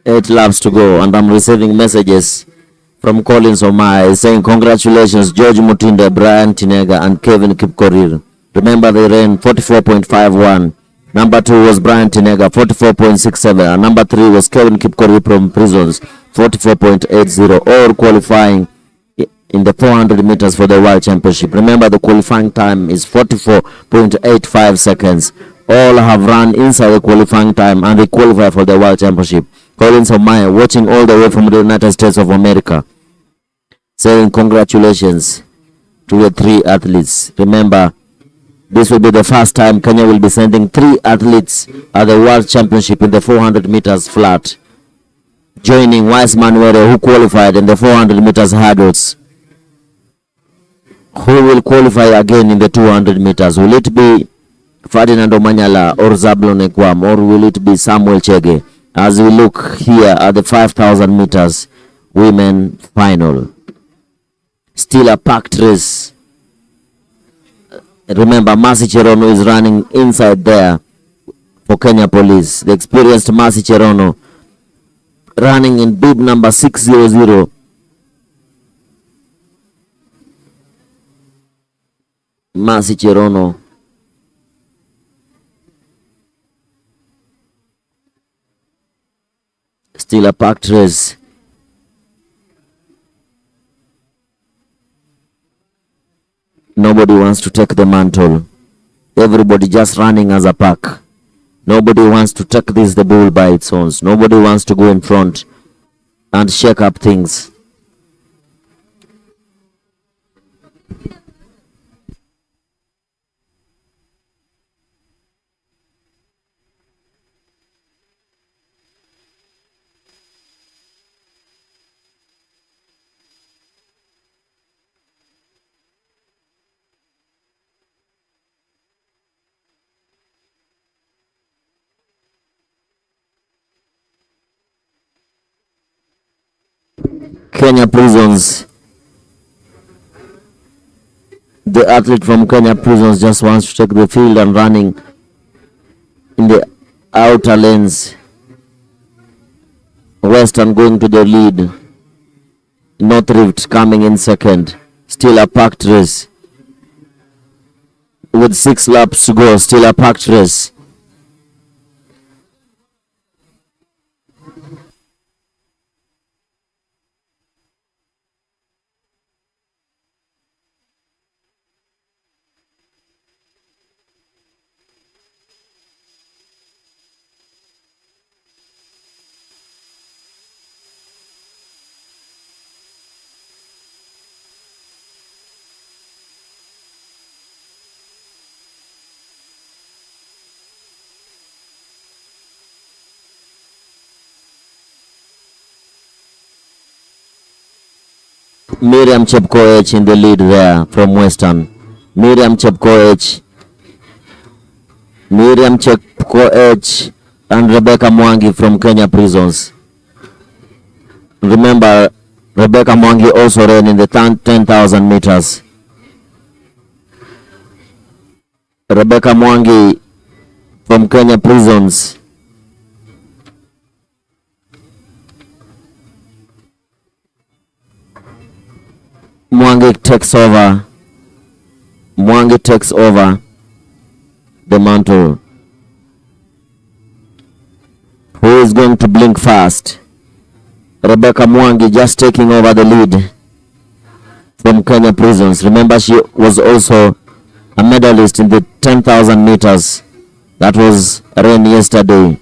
8 laps to go, and I'm receiving messages from Collins Omai saying congratulations George Mutinda, Brian Tinega and Kevin Kipkorir. Remember they ran 44.51. Number 2 was Brian Tinega, 44.67, and number 3 was Kevin Kipkorir from Prisons, 44.80, all qualifying in the 400 meters for the World Championship. Remember the qualifying time is 44.85 seconds. All have run inside the qualifying time and they qualify for the World Championship. Collins Omaya, watching all the way from the United States of America, saying congratulations to the 3 athletes. Remember, this will be the first time Kenya will be sending 3 athletes at the World Championship in the 400 meters flat, joining Wiseman Were, who qualified in the 400 meters hurdles. Who will qualify again in the 200 meters? Will it be Ferdinand Omanyala or Zablon Ekwam, or will it be Samuel Chege? As we look here at the 5,000 meters women final, still a packed race. Remember, Mercy Cherono is running inside there for Kenya Police. The experienced Mercy Cherono running in bib number 600. Mercy Cherono Still a packed race. Nobody wants to take the mantle. Everybody just running as a pack. Nobody wants to take the bull by its horns. Nobody wants to go in front and shake up things. Kenya Prisons. The athlete from Kenya Prisons just wants to take the field and running in the outer lanes. Western going to the lead. North Rift coming in second. Still a packed race. With 6 laps to go, still a packed race. Miriam Chepkoech in the lead there from Western. Miriam Chepkoech and Rebecca Mwangi from Kenya Prisons. Remember, Rebecca Mwangi also ran in the 10,000 meters. Rebecca Mwangi from Kenya Prisons. Mwangi takes over. Mwangi takes over the mantle. Who is going to blink fast? Rebecca Mwangi just taking over the lead from Kenya Prisons. Remember, she was also a medalist in the 10,000 meters that was ran yesterday.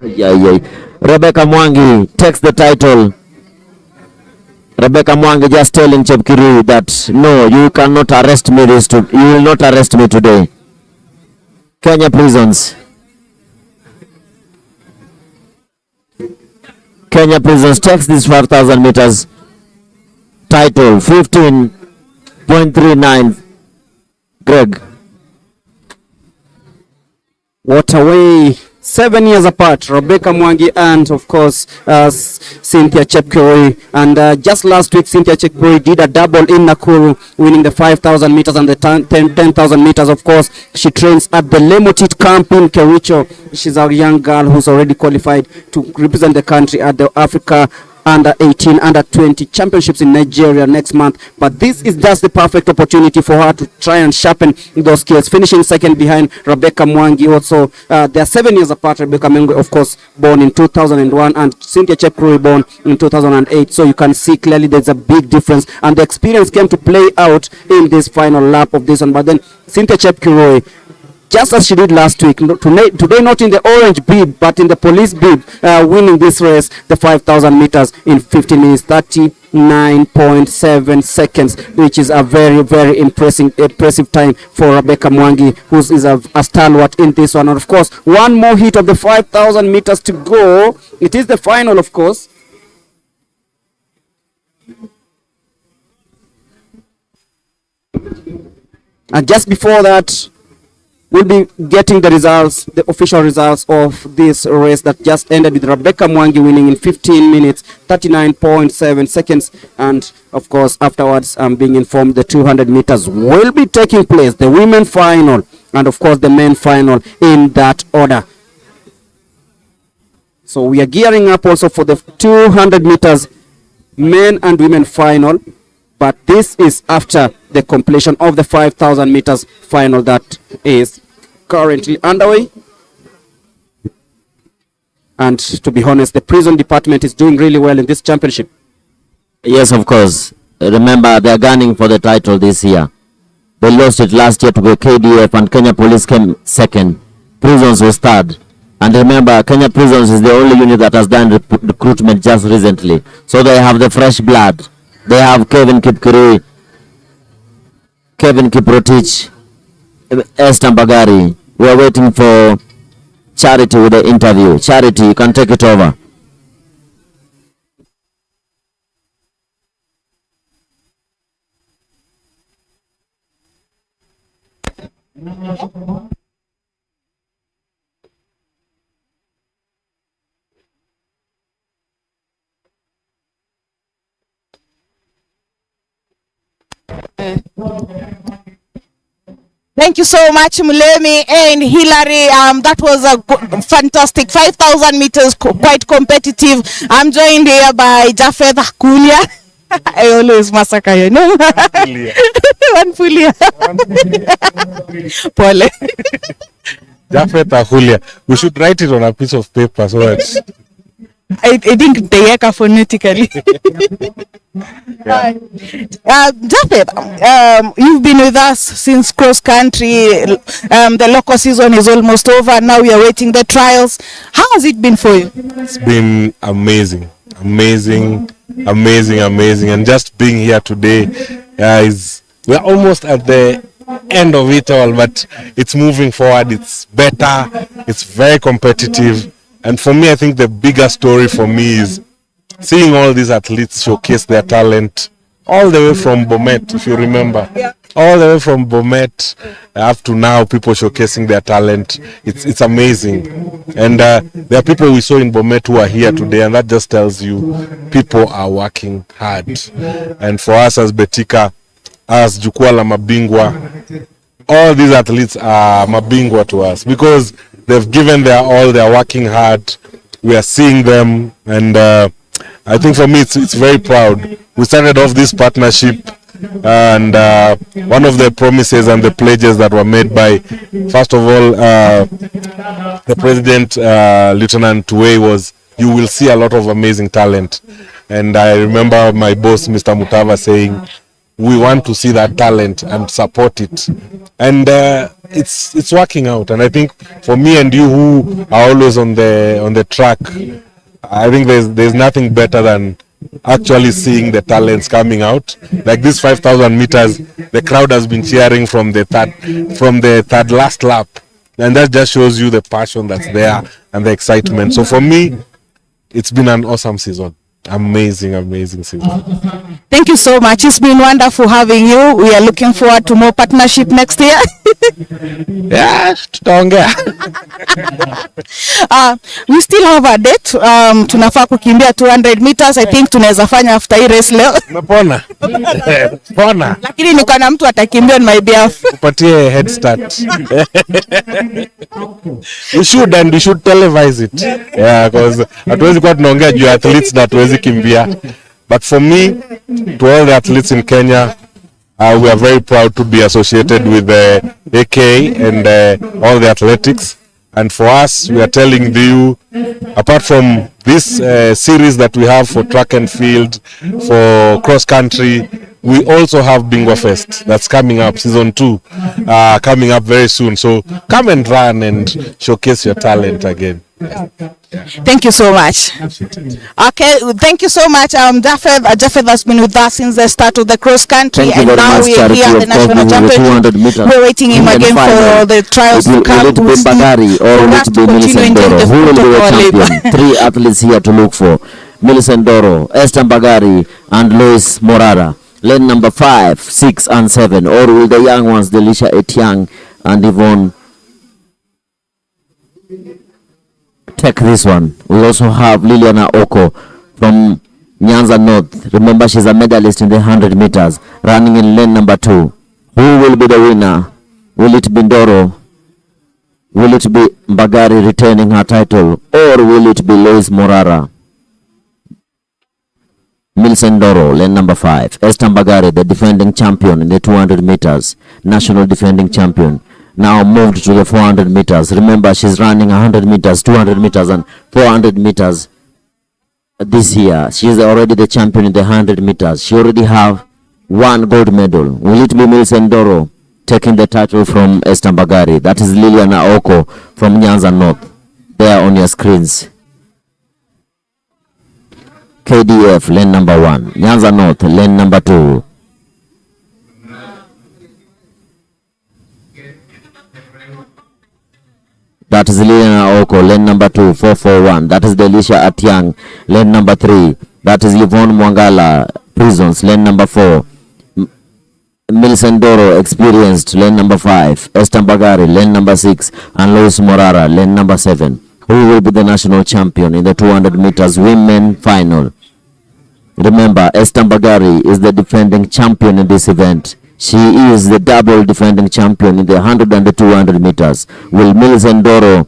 Yeah. Rebecca Mwangi takes the title. Rebecca Mwangi just telling Chepkirui that no, you cannot arrest me you will not arrest me today. Kenya prisons. Kenya prisons takes this 5,000 meters title. 15.39. Greg. What a way. 7 years apart, Rebecca Mwangi and of course Cynthia Chepkirui. And just last week, Cynthia Chepkirui did a double in Nakuru, winning the 5,000 meters and the 10,000 meters. Of course, she trains at the Lemotit camp in Kericho. She's a young girl who's already qualified to represent the country at the Africa under 18, under 20 championships in Nigeria next month. But this is just the perfect opportunity for her to try and sharpen those skills, finishing second behind Rebecca Mwangi. Also, they are 7 years apart. Rebecca Mwangi, of course, born in 2001, and Cynthia Chepkirui born in 2008. So you can see clearly there's a big difference, and the experience came to play out in this final lap of this one. But then Cynthia Chepkirui, just as she did last week, today not in the orange bib, but in the police bib, winning this race, the 5,000 meters in 15 minutes, 39.7 seconds, which is a very, very impressive time for Rebecca Mwangi, who is a stalwart in this one. And of course, one more hit of the 5,000 meters to go. It is the final, of course. And just before that, we'll be getting the results, the official results of this race that just ended with Rebecca Mwangi winning in 15 minutes, 39.7 seconds. And of course, afterwards, I'm being informed the 200 meters will be taking place, the women final, and of course, the men final in that order. So we are gearing up also for the 200 meters men and women final. But this is after the completion of the 5,000 meters final that is currently underway. And to be honest, the prison department is doing really well in this championship. Yes, of course. Remember, they are gunning for the title this year. They lost it last year to the KDF, and Kenya Police came second. Prisons was third. And remember, Kenya Prisons is the only unit that has done recruitment just recently. So they have the fresh blood. They have Kevin Kipkirui, Kevin Kiprotich, Esther Bagari. We are waiting for Charity with the interview. Charity, you can take it over. Thank you so much, Mulemi and Hillary. That was a fantastic 5,000 meters, quite competitive. I'm joined here by Jafeth Akulia. I always massacre you, no? One Fulia. Pole. Jafeth Akulia. We should write it on a piece of paper so that I think they work phonetically. Jafeth, you've been with us since cross country. The local season is almost over. Now we are waiting the trials. How has it been for you? it's been amazing. And just being here today we're almost at the end of it all, but it's moving forward. It's better. It's very competitive. And for me, I think the bigger story for me is seeing all these athletes showcase their talent all the way from Bomet, if you remember. Yeah. All the way from Bomet up to now, people showcasing their talent. It's amazing. And there are people we saw in Bomet who are here today, and that just tells you people are working hard. And for us as Betika, as Jukwaa la Mabingwa, all these athletes are Mabingwa to us because they've given their all, they're working hard. We are seeing them, and I think for me it's very proud. We started off this partnership, and one of the promises and the pledges that were made by, first of all, the President, Lieutenant Tuwei, was you will see a lot of amazing talent. And I remember my boss, Mr. Mutava, saying we want to see that talent and support it. And it's working out. And I think for me and you who are always on the track, I think there's nothing better than actually seeing the talents coming out. Like this 5,000 meters, the crowd has been cheering from the third last lap, and that just shows you the passion that's there and the excitement. So for me, it's been an awesome season. Amazing season. Thank you so much. It's been wonderful having you. We are looking forward to more partnership next year. Yeah, tutaongea. We still have a date. Tunafaa kukimbia 200 meters. I think tunaweza fanya after hii race leo. Umepona? Pona. Lakini niko na mtu atakimbia on my behalf. Upatie head start. We should televise it. Yeah, because hatuwezi kuwa tunaongea juu ya athletes na hatuwezi kimbia. But for me, to all the athletes in Kenya, we are very proud to be associated with the AK and all the athletics. And for us, we are telling you, apart from this series that we have for track and field, for cross country, we also have Bingo Fest that's coming up, season 2, coming up very soon. So come and run and showcase your talent again. Thank you so much. Okay, thank you so much. Japheth has been with us since the start of the cross country, and now we are here at the national championship. We're waiting him again for the trials to come. Will it be Bagari or will it be Millicent Doro? Who will be the champion? 3 athletes here to look for: Millicent Doro, Esther Bagari, and Lois Morara. Lane number 5, 6, and 7, or will the young ones, Delisha Etiang and Yvonne, take this one? We also have Liliana Oko from Nyanza North. Remember, she's a medalist in the 100 meters, running in lane number 2. Who will be the winner? Will it be Ndoro? Will it be Mbagari retaining her title? Or will it be Lois Morara? Millicent Doro, lane number 5. Esther Mbagari, the defending champion in the 200 meters, national defending champion, now moved to the 400 meters. Remember, she's running 100 meters, 200 meters, and 400 meters this year. She is already the champion in the 100 meters. She already have 1 gold medal. Will it be Millicent Doro taking the title from Esther Mbagari? That is Liliana Oko from Nyanza North, there on your screens. KDF, lane number 1. Nyanza North, lane number 2. That is Liliana Oko, lane number 2, 441. That is Delisha Atiang, lane number 3. That is Yvonne Mwangala, Prisons, lane number 4. Millicent Doro, Experienced, lane number 5. Esther Bagari, lane number 6. And Lois Morara, lane number 7. Who will be the national champion in the 200 meters women final? Remember, Esther Bagari is the defending champion in this event. She is the double defending champion in the 100 and the 200 meters. Will Millicent Doro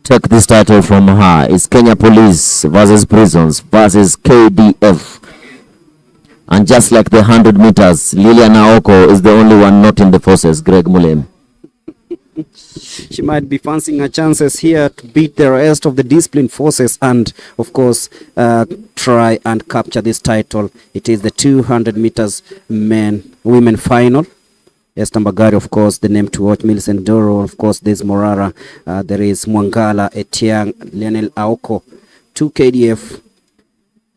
take this title from her? It's Kenya Police versus Prisons versus KDF. And just like the 100 meters, Liliana Oko is the only one not in the forces. Greg Mulem. She might be fancying her chances here to beat the rest of the discipline forces and, of course, try and capture this title. It is the 200 meters women final. Esther Mbagari, of course, the name to watch. Millicent Doro, of course, there's Morara. There is Mwangala, Etiang, Lionel Aoko. 2 KDF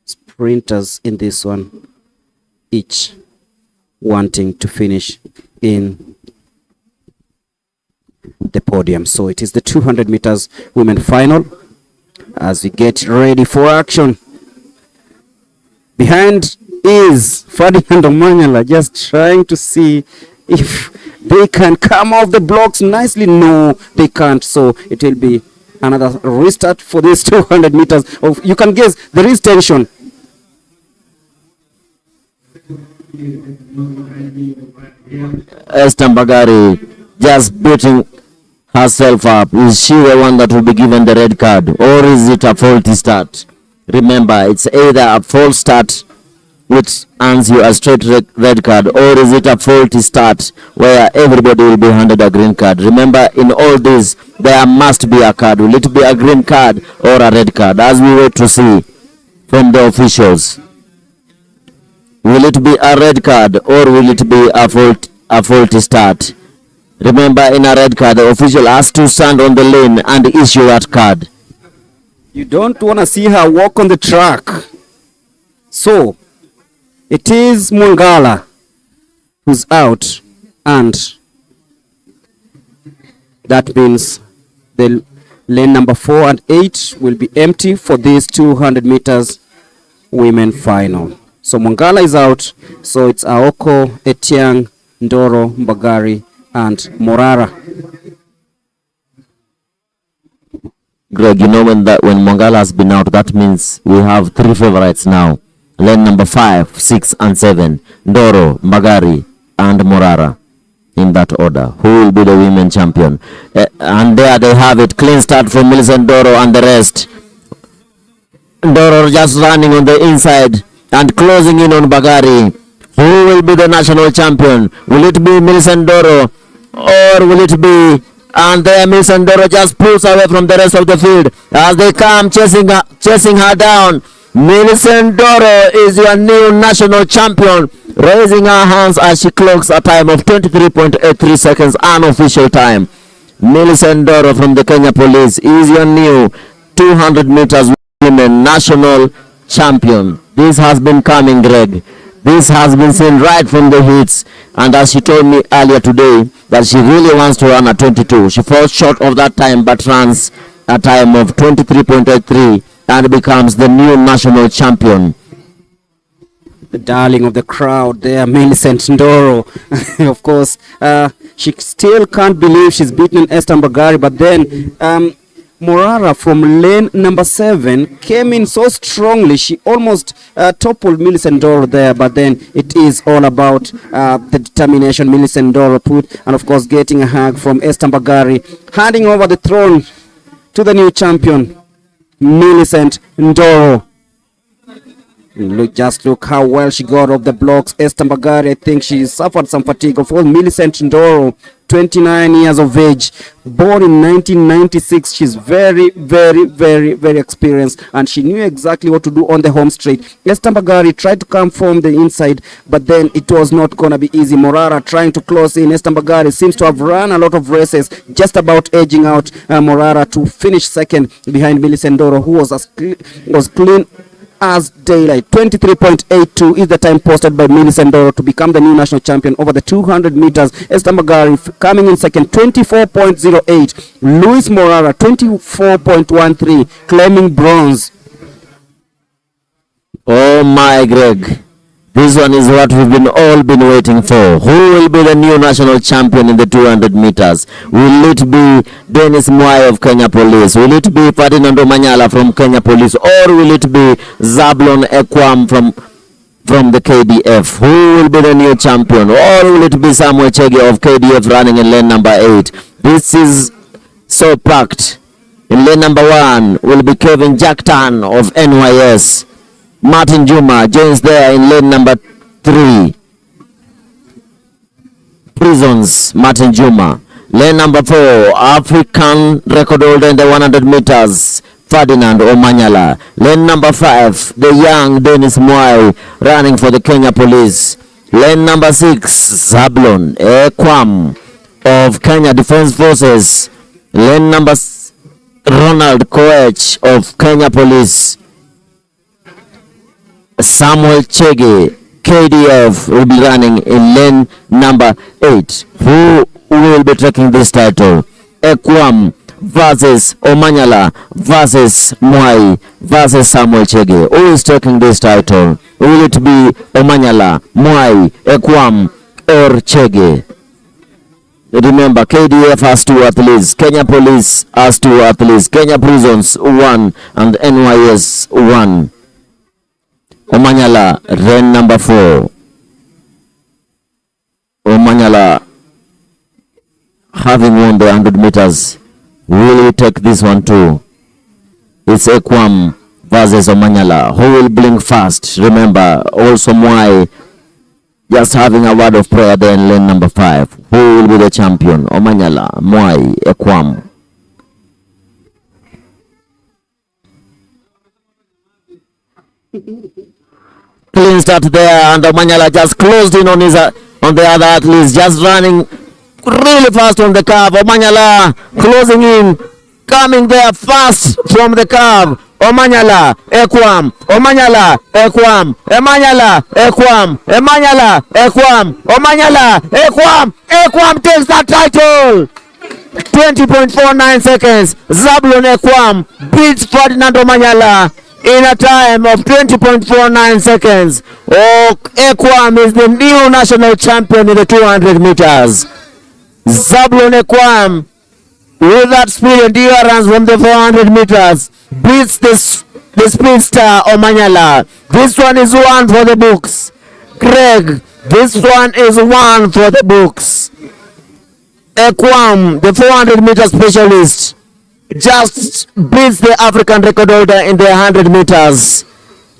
sprinters in this one, each wanting to finish in the podium. So it is the 200 meters women final as we get ready for action. Behind is Ferdinand Omanyala, just trying to see if they can come off the blocks nicely. No, they can't. So it will be another restart for this 200 meters. You can guess there is tension. Esther Mbagari just beating herself up. Is she the one that will be given the red card, or is it a faulty start? Remember, it's either a false start which earns you a straight red card, or is it a faulty start where everybody will be handed a green card? Remember, in all this, there must be a card. Will it be a green card or a red card? As we wait to see from the officials. Will it be a red card or will it be a faulty start? Remember, in a red card, the official has to stand on the lane and issue that card. You don't want to see her walk on the track. So, it is Mongala who's out, and that means the lane number 4 and 8 will be empty for this 200 meters women final. So Mongala is out, so it's Aoko, Etiang, Ndoro, Mbagari, and Morara. Greg, you know when Mongala has been out, that means we have 3 favorites now. Lane number 5, 6, and 7. Ndoro, Mbagari, and Morara. In that order. Who will be the women champion? And there they have it. Clean start from Millicent Ndoro and the rest. Ndoro just running on the inside and closing in on Mbagari. Who will be the national champion? Will it be Millicent Ndoro or will it be... And there Millicent Ndoro just pulls away from the rest of the field as they come chasing her down. Millicent Ndoro is your new national champion, raising her hands as she clocks a time of 23.83 seconds, unofficial time. Millicent Ndoro from the Kenya Police is your new 200 meters women national champion. This has been coming, Greg. This has been seen right from the hits, and as she told me earlier today that she really wants to run at 22. She falls short of that time but runs a time of 23.83 and becomes the new national champion. The darling of the crowd there, Millicent Ndoro. Of course, she still can't believe she's beaten Esther Mbagari, but then Morara from lane number 7 came in so strongly. She almost toppled Millicent Ndoro there, but then it is all about the determination Millicent Ndoro put, and of course getting a hug from Esther Mbagari, handing over the throne to the new champion, Millicent Ndoro. Just look how well she got off the blocks. Esther Mbagari, I think she suffered some fatigue. Of course, Millicent Ndoro, 29 years of age, born in 1996. She's very, very, very, very experienced, and she knew exactly what to do on the home straight. Esther Mbagari tried to come from the inside, but then it was not going to be easy. Morara trying to close in. Esther Mbagari seems to have run a lot of races, just about edging out Morara to finish second behind Millicent Ndoro, who was clean as daylight. 23.82 is the time posted by Millicent Ndoro to become the new national champion over the 200 meters. Esther Mbagari coming in second, 24.08. Luis Morara, 24.13, claiming bronze. Oh my, Greg. This one is what we've all been waiting for. Who will be the new national champion in the 200 meters? Will it be Dennis Mwai of Kenya Police? Will it be Ferdinand Omanyala from Kenya Police? Or will it be Zablon Ekwam from the KDF? Who will be the new champion? Or will it be Samuel Chege of KDF running in lane number 8? This is so packed. In lane number 1 will be Kevin Jacktan of NYS. Martin Juma joins there in lane number 3. Prisons, Martin Juma. Lane number 4, African record holder in the 100 meters, Ferdinand Omanyala. Lane number 5, the young Dennis Mwai running for the Kenya Police. Lane number 6, Zablon Ekwam of Kenya Defense Forces. Lane number Ronald Koech of Kenya Police. Samuel Chege, KDF, will be running in lane number 8. Who will be taking this title? Ekwam versus Omanyala versus Mwai versus Samuel Chege. Who is taking this title? Will it be Omanyala, Mwai, Ekwam, or Chege? Remember, KDF has 2 athletes, Kenya Police has 2 athletes, Kenya Prisons 1, and NYS 1. Omanyala, lane number 4. Omanyala, having won the 100 meters, will take this one too. It's Ekwam versus Omanyala. Who will blink fast? Remember, also Mwai just having a word of prayer there in lane number 5. Who will be the champion? Omanyala, Mwai, Ekwam. clean start there, and Omanyala just closed in on his on the other athletes, just running really fast on the curve. Omanyala closing in, coming there fast from the curve. Omanyala, Ekwam, Omanyala, Ekwam, Emanyala, Ekwam, Emanyala, Ekwam, Omanyala, Ekwam, Ekwam takes that title. 20.49 seconds. Zablon Ekwam beats Ferdinand Omanyala in a time of 20.49 seconds. Oh, Ekwam is the new national champion in the 200 meters. Zablon Ekwam, with that speed and endurance from the 400 meters, beats the speedster Omanyala. This one is one for the books. Greg, this one is one for the books. Ekwam, the 400 meter specialist, just beats the African record holder in the 100 meters.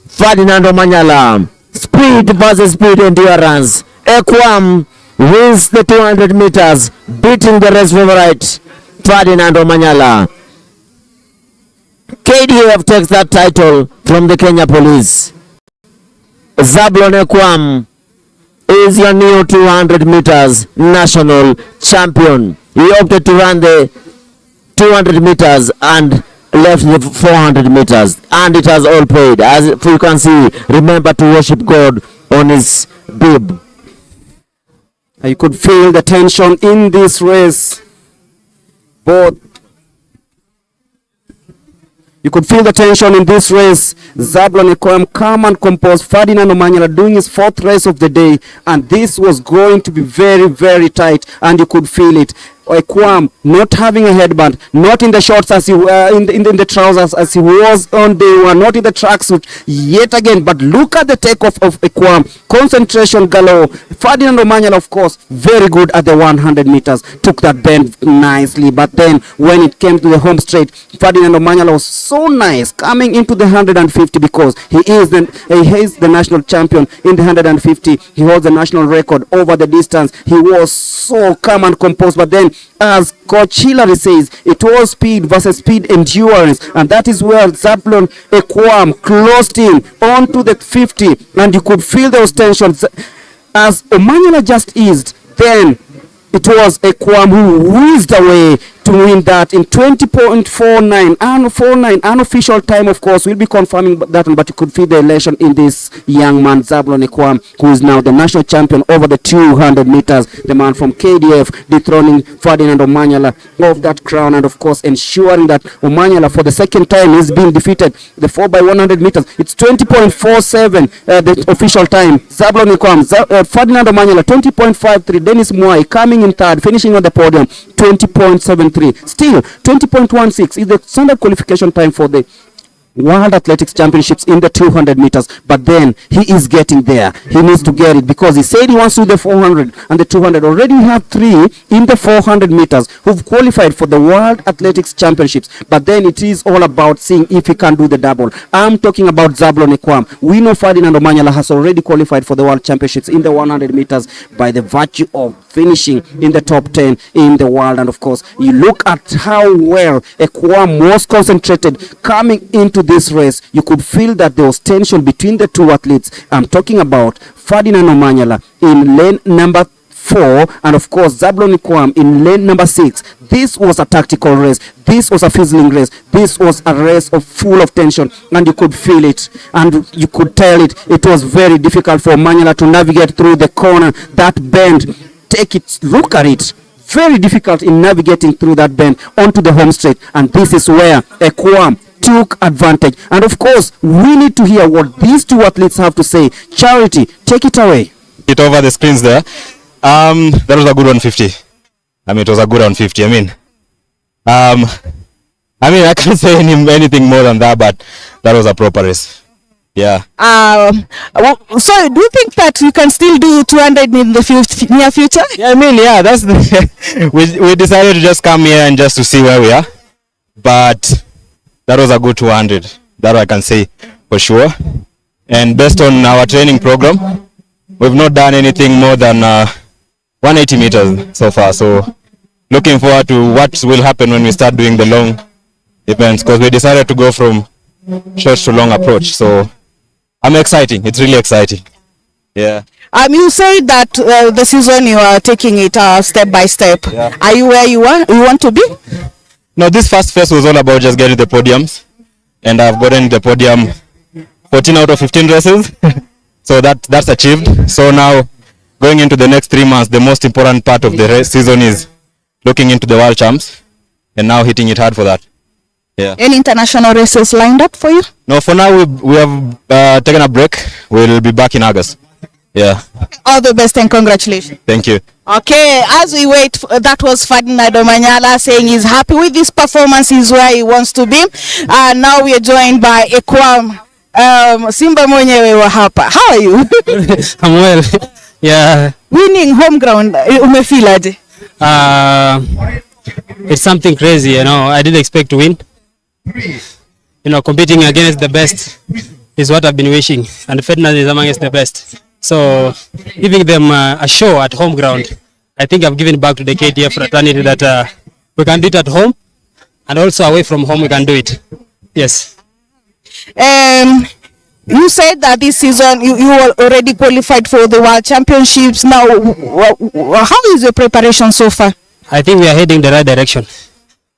Ferdinand Omanyala. Speed versus speed endurance. Ekwam wins the 200 meters, beating the race favorite Ferdinand Omanyala. KDF takes that title from the Kenya Police. Zablon Ekwam is your new 200 meters national champion. He opted to run the 200 meters and left the 400 meters, and it has all paid. As you can see, remember to worship God on his bib. You could feel the tension in this race. You could feel the tension in this race. Zablon Ekwam calm and composed. Ferdinand Omanyala doing his 4th race of the day, and this was going to be very, very tight, and you could feel it. Ekwam not having a headband, not in the shorts as he in the trousers as he was on day one, not in the tracksuit yet again. But look at the takeoff of Ekwam, concentration galore. Ferdinand Omanyala, of course, very good at the 100 meters, took that bend nicely. But then when it came to the home straight, Ferdinand Omanyala was so nice coming into the 150, because he is the national champion in the 150. He holds the national record over the distance. He was so calm and composed. But then, as Coach Hillary says, it was speed versus speed endurance, and that is where Zablon Ekwam closed in onto the 50, and you could feel those tensions as Omanyala just eased. Then it was Ekwam who whizzed away to win that in 20.49 and 49 unofficial time. Of course, we'll be confirming that one, but you could feel the elation in this young man Zablon Ekwam, who is now the national champion over the 200 meters. The man from KDF dethroning Ferdinand Omanyala of that crown, and of course ensuring that Omanyala for the second time is being defeated. The 4x100 meters, it's 20.47 the official time. Zablon Ekwam, Ferdinand Omanyala 20.53. Dennis Mwai coming in third, finishing on the podium 20.73. Still 20.16 is the standard qualification time for the World Athletics Championships in the 200 meters, but then he is getting there. He needs to get it, because he said he wants to do the 400 and the 200. Already we have 3 in the 400 meters who've qualified for the World Athletics Championships, but then it is all about seeing if he can do the double. I'm talking about Zablon Ekwam. We know Ferdinand Omanyala has already qualified for the World Championships in the 100 meters by the virtue of finishing in the top 10 in the world. And of course, you look at how well Ekwam was concentrated coming into this race. You could feel that there was tension between the two athletes. I'm talking about Ferdinand Omanyala in lane number 4, and of course Zablon Ekwam in lane number 6. This was a tactical race. This was a fizzling race. This was a race full of tension, and you could feel it, and you could tell it. It was very difficult for Omanyala to navigate through the corner, that bend. Take it, look at it. Very difficult in navigating through that bend onto the home straight, and this is where Ekwam took advantage. And of course, we need to hear what these two athletes have to say. Charity, take it away. It over the screens there. That was a good 150. I mean, it was a good 150. I can't say anything more than that, but that was a proper race. Yeah. So do you think that you can still do 200 in the near future? Yeah, that's the we decided to just come here and just to see where we are. But that was a good 200. That I can say for sure. And based on our training program, we've not done anything more than 180 meters so far. So looking forward to what will happen when we start doing the long events, because we decided to go from short to long approach. So I'm exciting. It's really exciting. Yeah. You say that the season you are taking it step by step. Yeah. Are you where you want to be? No, this first phase was all about just getting the podiums, and I've gotten the podium 14 out of 15 races. So that's achieved. So now going into the next 3 months, the most important part of the race season is looking into the world champs and now hitting it hard for that. Yeah. Any international races lined up for you? No, for now we have taken a break. We'll be back in August. Yeah. All the best and congratulations. Thank you. Okay, as we wait, that was Ferdinand Omanyala saying he's happy with this performance, he's where he wants to be. Now we are joined by Ekwam. Simba mwenyewe wa hapa. How are you? I'm well. Yeah. Winning home ground, umefeel aje? It's something crazy, you know. I didn't expect to win. You know, competing against the best is what I've been wishing, and Ferdinand is amongst the best. So giving them a show at home ground, I think I've given back to the KDF fraternity that we can do it at home, and also away from home we can do it. Yes. You said that this season you were already qualified for the World Championships. Now, how is your preparation so far? I think we are heading the right direction.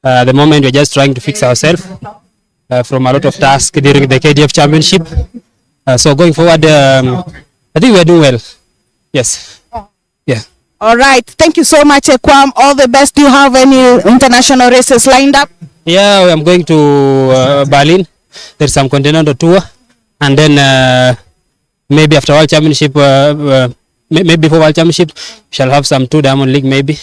At the moment we're just trying to fix ourselves from a lot of tasks during the KDF Championship. So going forward, I think we are doing well. Yes. Yeah. All right. Thank you so much, Ekwam. All the best. Do you have any international races lined up? Yeah, I'm going to Berlin. There's some continental tour, and then maybe after World Championship, maybe before World Championship, shall have some 2 Diamond League maybe.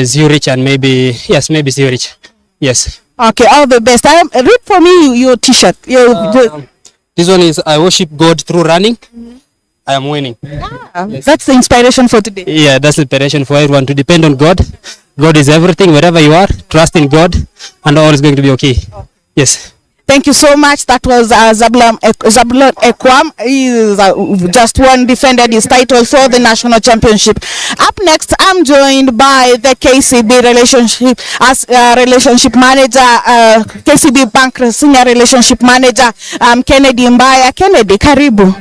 Zurich and maybe Zurich. Yes. Okay. All the best. Read for me your T-shirt. This one is I worship God through running. I am winning. Yes. That's the inspiration for today. Yeah, that's the inspiration for everyone to depend on God. God is everything. Wherever you are, trust in God, and all is going to be okay. Yes. Thank you so much. That was Zabulon Ekwam. He just won, defended his title for the national championship. Up next, I'm joined by the KCB relationship manager, KCB Bank senior relationship manager, Kennedy Mbaya. Kennedy, karibu.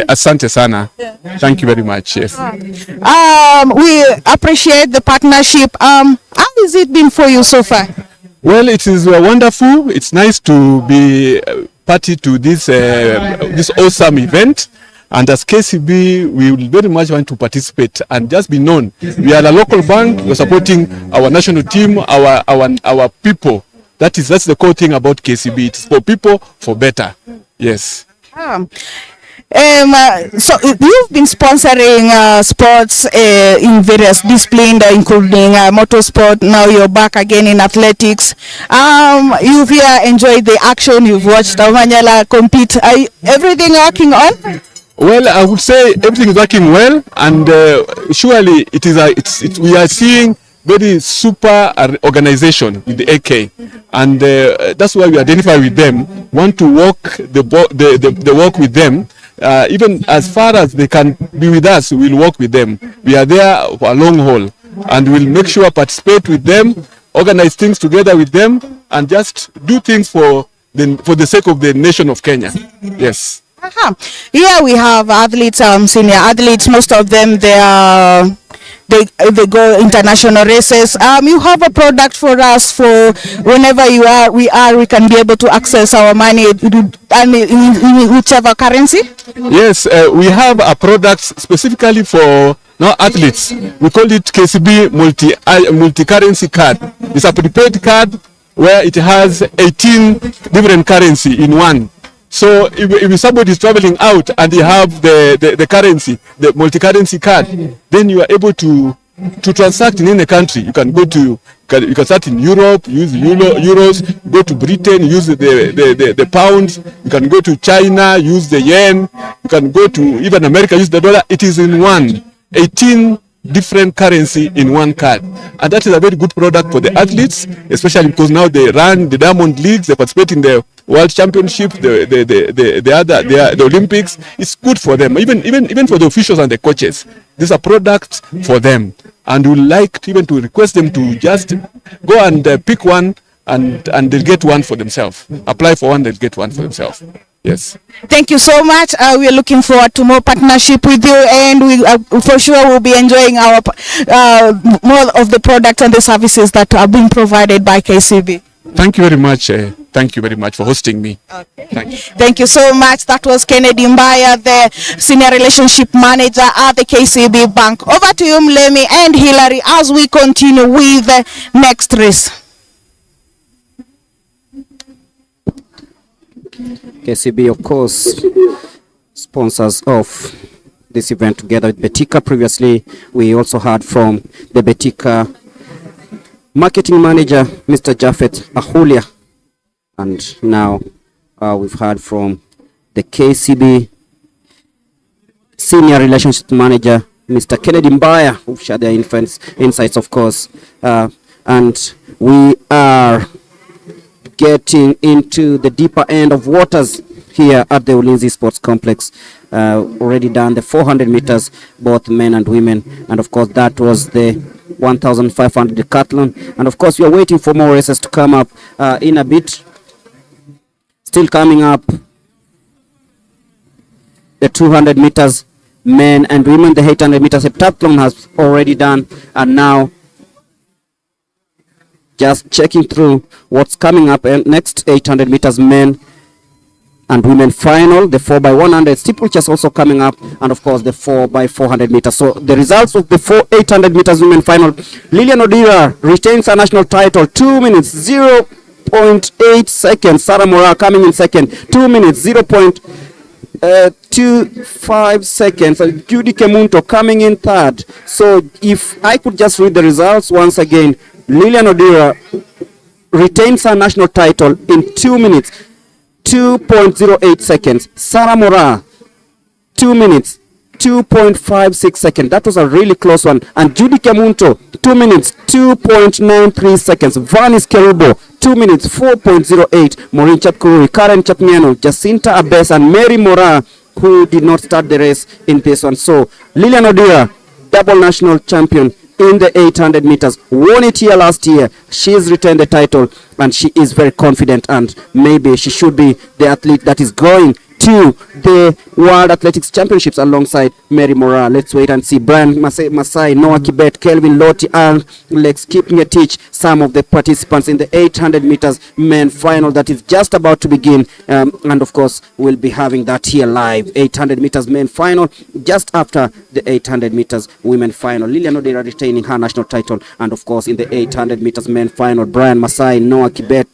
Asante sana. Thank you very much. Yes. We appreciate the partnership. How has it been for you so far? Well, it is wonderful. It's nice to be party to this this awesome event. And as KCB, we will very much want to participate and just be known. We are a local bank. We're supporting our national team, our people. That's the core thing about KCB. It's for people, for better. Yes. So you've been sponsoring sports in various disciplines, including motorsport. Now you're back again in athletics. You've enjoyed the action. You've watched Omanyala compete. Everything working on? Well, I would say everything is working well, and surely we are seeing very super organization with the AK, and that's why we identify with them. Want to walk the walk with them. Even as far as they can be with us, we'll work with them. We are there for a long haul, and we'll make sure participate with them, organize things together with them, and just do things for the sake of the nation of Kenya. Yes. Here we have athletes, senior athletes. Most of them they go international races. You have a product for us for whenever we can be able to access our money in whichever currency. Yes, we have a product specifically for now athletes. We call it KCB multi-currency card. It's a prepaid card where it has 18 different currency in one. So if somebody is traveling out and they have the currency, the multi-currency card, then you are able to transact in any country. You can you can start in Europe, use euros, go to Britain, use the pounds, you can go to China, use the yen, you can go to even America, use the dollar. It is in 18 different currency in one card, and that is a very good product for the athletes, especially because now they run the Diamond Leagues, they participate in the World Championship, the Olympics. It's good for them, even for the officials and the coaches. This is a product for them, and we like to request them to just go and pick one, and they'll get one for themselves. Apply for one, they'll get one for themselves. Yes. Thank you so much. We are looking forward to more partnership with you, and we for sure will be enjoying our more of the products and the services that are being provided by KCB. Thank you very much. Thank you very much for hosting me. Okay. Thank you. Thank you so much. That was Kennedy Mbaya, the Senior Relationship Manager at the KCB Bank. Over to you, Mlemi and Hillary, as we continue with the next race. KCB, of course, sponsors of this event together with Betika. Previously, we also heard from the Betika marketing manager, Mr. Jafet Ahulia. And now we've heard from the KCB senior relationship manager, Mr. Kennedy Mbaya, who shared their insights, of course. And we are getting into the deeper end of waters here at the Ulinzi Sports Complex. Already done the 400 meters, both men and women. And of course, that was the 1,500 decathlon. And of course, we are waiting for more races to come up in a bit. Still coming up, the 200 meters, men and women. The 800 meters heptathlon has already done. And now, just checking through what's coming up. And next, 800 meters men and women final. The 4x100 steeplechase also coming up. And of course, the 4x400 meters. So the results of the 800 meters women final. Lilian Odira retains her national title. 2 minutes, 0.8 seconds. Sarah Mora coming in second. 2 minutes, 0.25 seconds. Judy Kemunto coming in third. So if I could just read the results once again. Lilian Odira retains her national title in 2 minutes, 2.08 seconds. Sarah Mora, 2 minutes, 2.56 seconds. That was a really close one. And Judy Kemunto, 2 minutes, 2.93 seconds. Vanis Kerubo, 2 minutes, 4.08. Maureen Chapkururi, Karen Chapmiano, Jacinta Abes, and Mary Mora, who did not start the race in this one. So Lilian Odira, double national champion in the 800 meters, won it here last year. She's retained the title and she is very confident, and maybe she should be the athlete that is going to the World Athletics Championships alongside Mary Mora. Let's wait and see. Brian Masai, Noah Kibet, Kelvin Loti, and Lex Kipngetich, some of the participants in the 800 meters men final that is just about to begin. And of course, we'll be having that here live. 800 meters men final just after the 800 meters women final. Lilian Odira retaining her national title. And of course, in the 800 meters men final, Brian Masai, Noah Kibet,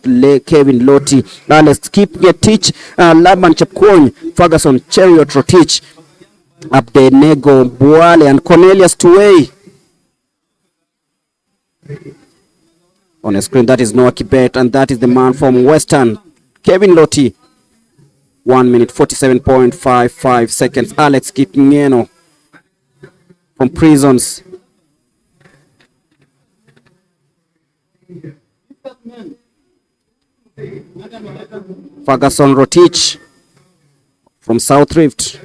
Kevin Loti, Alex Kipngetich, Laban Chapkwony, Ferguson, Cheriot Rotich, Abdenego Boale, and Cornelius Tuwei. On a screen, that is Noah Kibet, and that is the man from Western, Kevin Loti. 1 minute 47.55 seconds. Alex Kipngeno from Prisons. Ferguson Rotich from South Rift,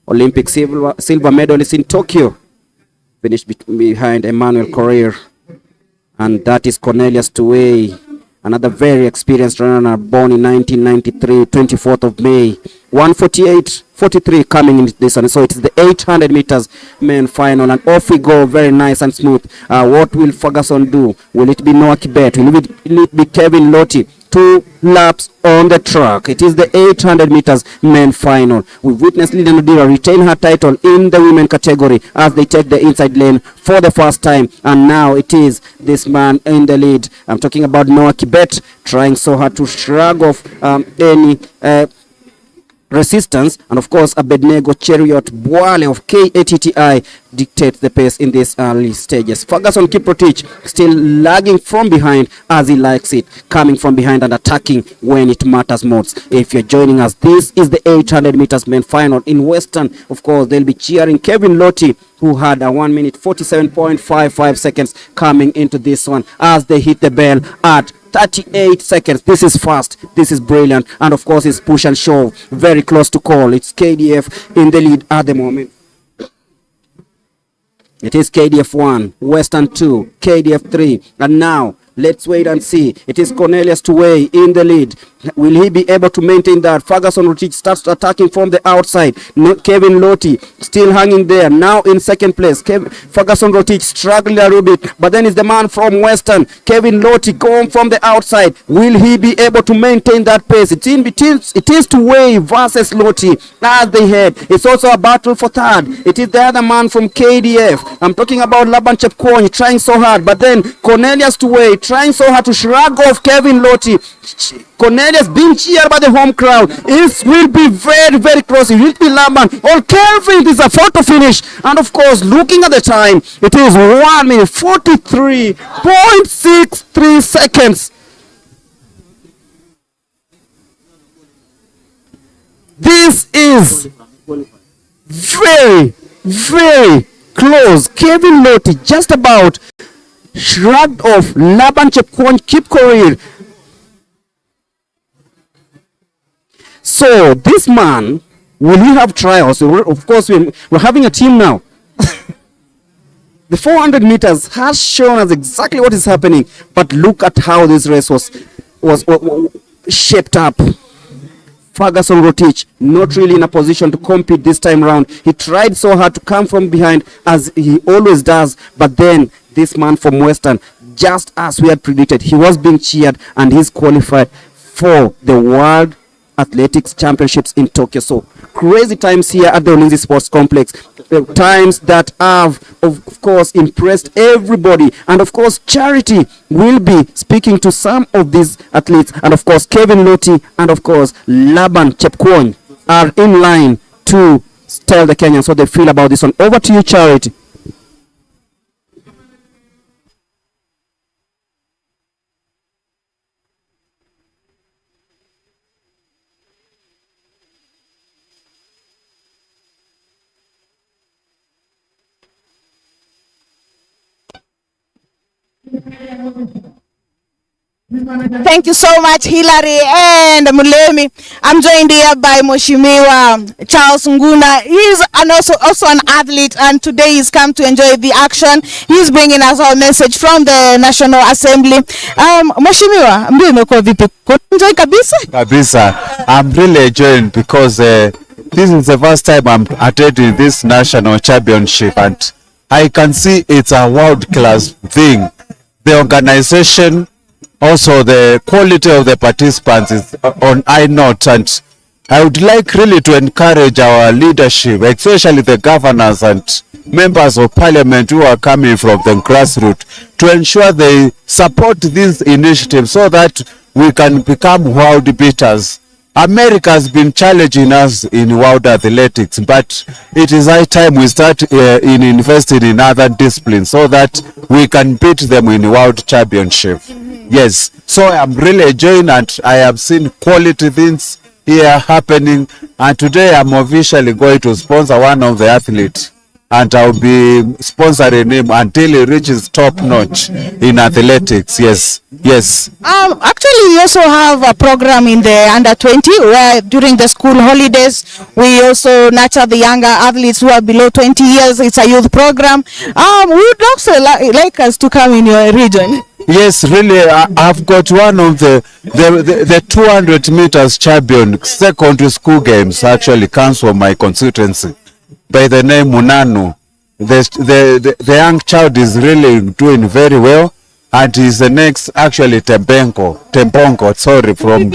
Olympic silver medalist in Tokyo, finished behind Emmanuel Correa. And that is Cornelius Tuwei, another very experienced runner, born in 1993, 24th of May. 1:48.43 coming into this one. So it is the 800 meters men final, and off we go, very nice and smooth. What will Ferguson do? Will it be Noah Kibet? Will it be Kevin Loti? 2 laps on the track. It is the 800 meters men final. We've witnessed Lilian Odira retain her title in the women category as they take the inside lane for the first time. And now it is this man in the lead. I'm talking about Noah Kibet, trying so hard to shrug off any resistance. And of course, Abednego Cheriot Boale of KATTI dictates the pace in these early stages. Ferguson Kiprotich still lagging from behind as he likes it, coming from behind and attacking when it matters most. If you're joining us, this is the 800 meters men final in Western. Of course, they'll be cheering Kevin Loti, who had a 1 minute 47.55 seconds coming into this one as they hit the bell at 38 seconds. This is fast. This is brilliant. And of course, it's push and shove. Very close to call. It's KDF in the lead at the moment. It is KDF 1, Western 2, KDF 3. And now Let's wait and see. It is Cornelius Tuwei in the lead. Will he be able to maintain that? Ferguson Rotich starts attacking from the outside. Kevin Loti still hanging there. Now in second place. Ferguson Rotich struggling a little bit. But then is the man from Western. Kevin Loti going from the outside. Will he be able to maintain that pace? It is Tuwei versus Loti as they head. It's also a battle for third. It is the other man from KDF. I'm talking about Laban Chepkwony trying so hard. But then Cornelius Tuwei trying so hard to shrug off Kevin Loti. Cornelius being cheered by the home crowd. It will be very, very close. It will be Laban or Kelvin is a photo finish. And of course, looking at the time, it is 1 minute 43.63 seconds. This is very, very close. Kevin Loti just about shrugged off Laban Chepkwony Keep Korir. So this man, will he have trials? Of course, we're having a team now. The 400 meters has shown us exactly what is happening. But look at how this race was shaped up. Ferguson Rotich not really in a position to compete this time round. He tried so hard to come from behind as he always does. But then this man from Western, just as we had predicted, he was being cheered and he's qualified for the World Athletics Championships in Tokyo. So crazy times here at the Ulinzi Sports Complex. Times that have of course impressed everybody, and of course Charity will be speaking to some of these athletes, and of course Kevin Loti and of course Laban Chepkwony are in line to tell the Kenyans what they feel about this one. Over to you, Charity. Thank you so much, Hilary and Mulemi. I'm joined here by Mheshimiwa Charles Nguna. He's also an athlete, and today he's come to enjoy the action. He's bringing us our message from the National Assembly. Mheshimiwa, mbio imekuwa vipi? Enjoy kabisa? Kabisa. I'm really enjoying because this is the first time I'm attending this national championship, and I can see it's a world-class thing. The organization, also the quality of the participants is on high note, and I would like really to encourage our leadership, especially the governors and members of parliament who are coming from the grassroots, to ensure they support this initiative so that we can become world beaters. America has been challenging us in world athletics, but it is high time we start in investing in other disciplines so that we can beat them in world championship. Yes, so I'm really enjoying, and I have seen quality things here happening, and today I'm officially going to sponsor one of the athletes, and I'll be sponsoring him until he reaches top notch in athletics. Yes, yes. Actually, we also have a program in the under 20 where during the school holidays we also nurture the younger athletes who are below 20 years. It's a youth program. We would also like us to come in your region. Yes, really, I've got one of the 200 meters champion secondary school games actually comes from my constituency by the name Munanu. The young child is really doing very well, and he's the next actually Tempongo, sorry, from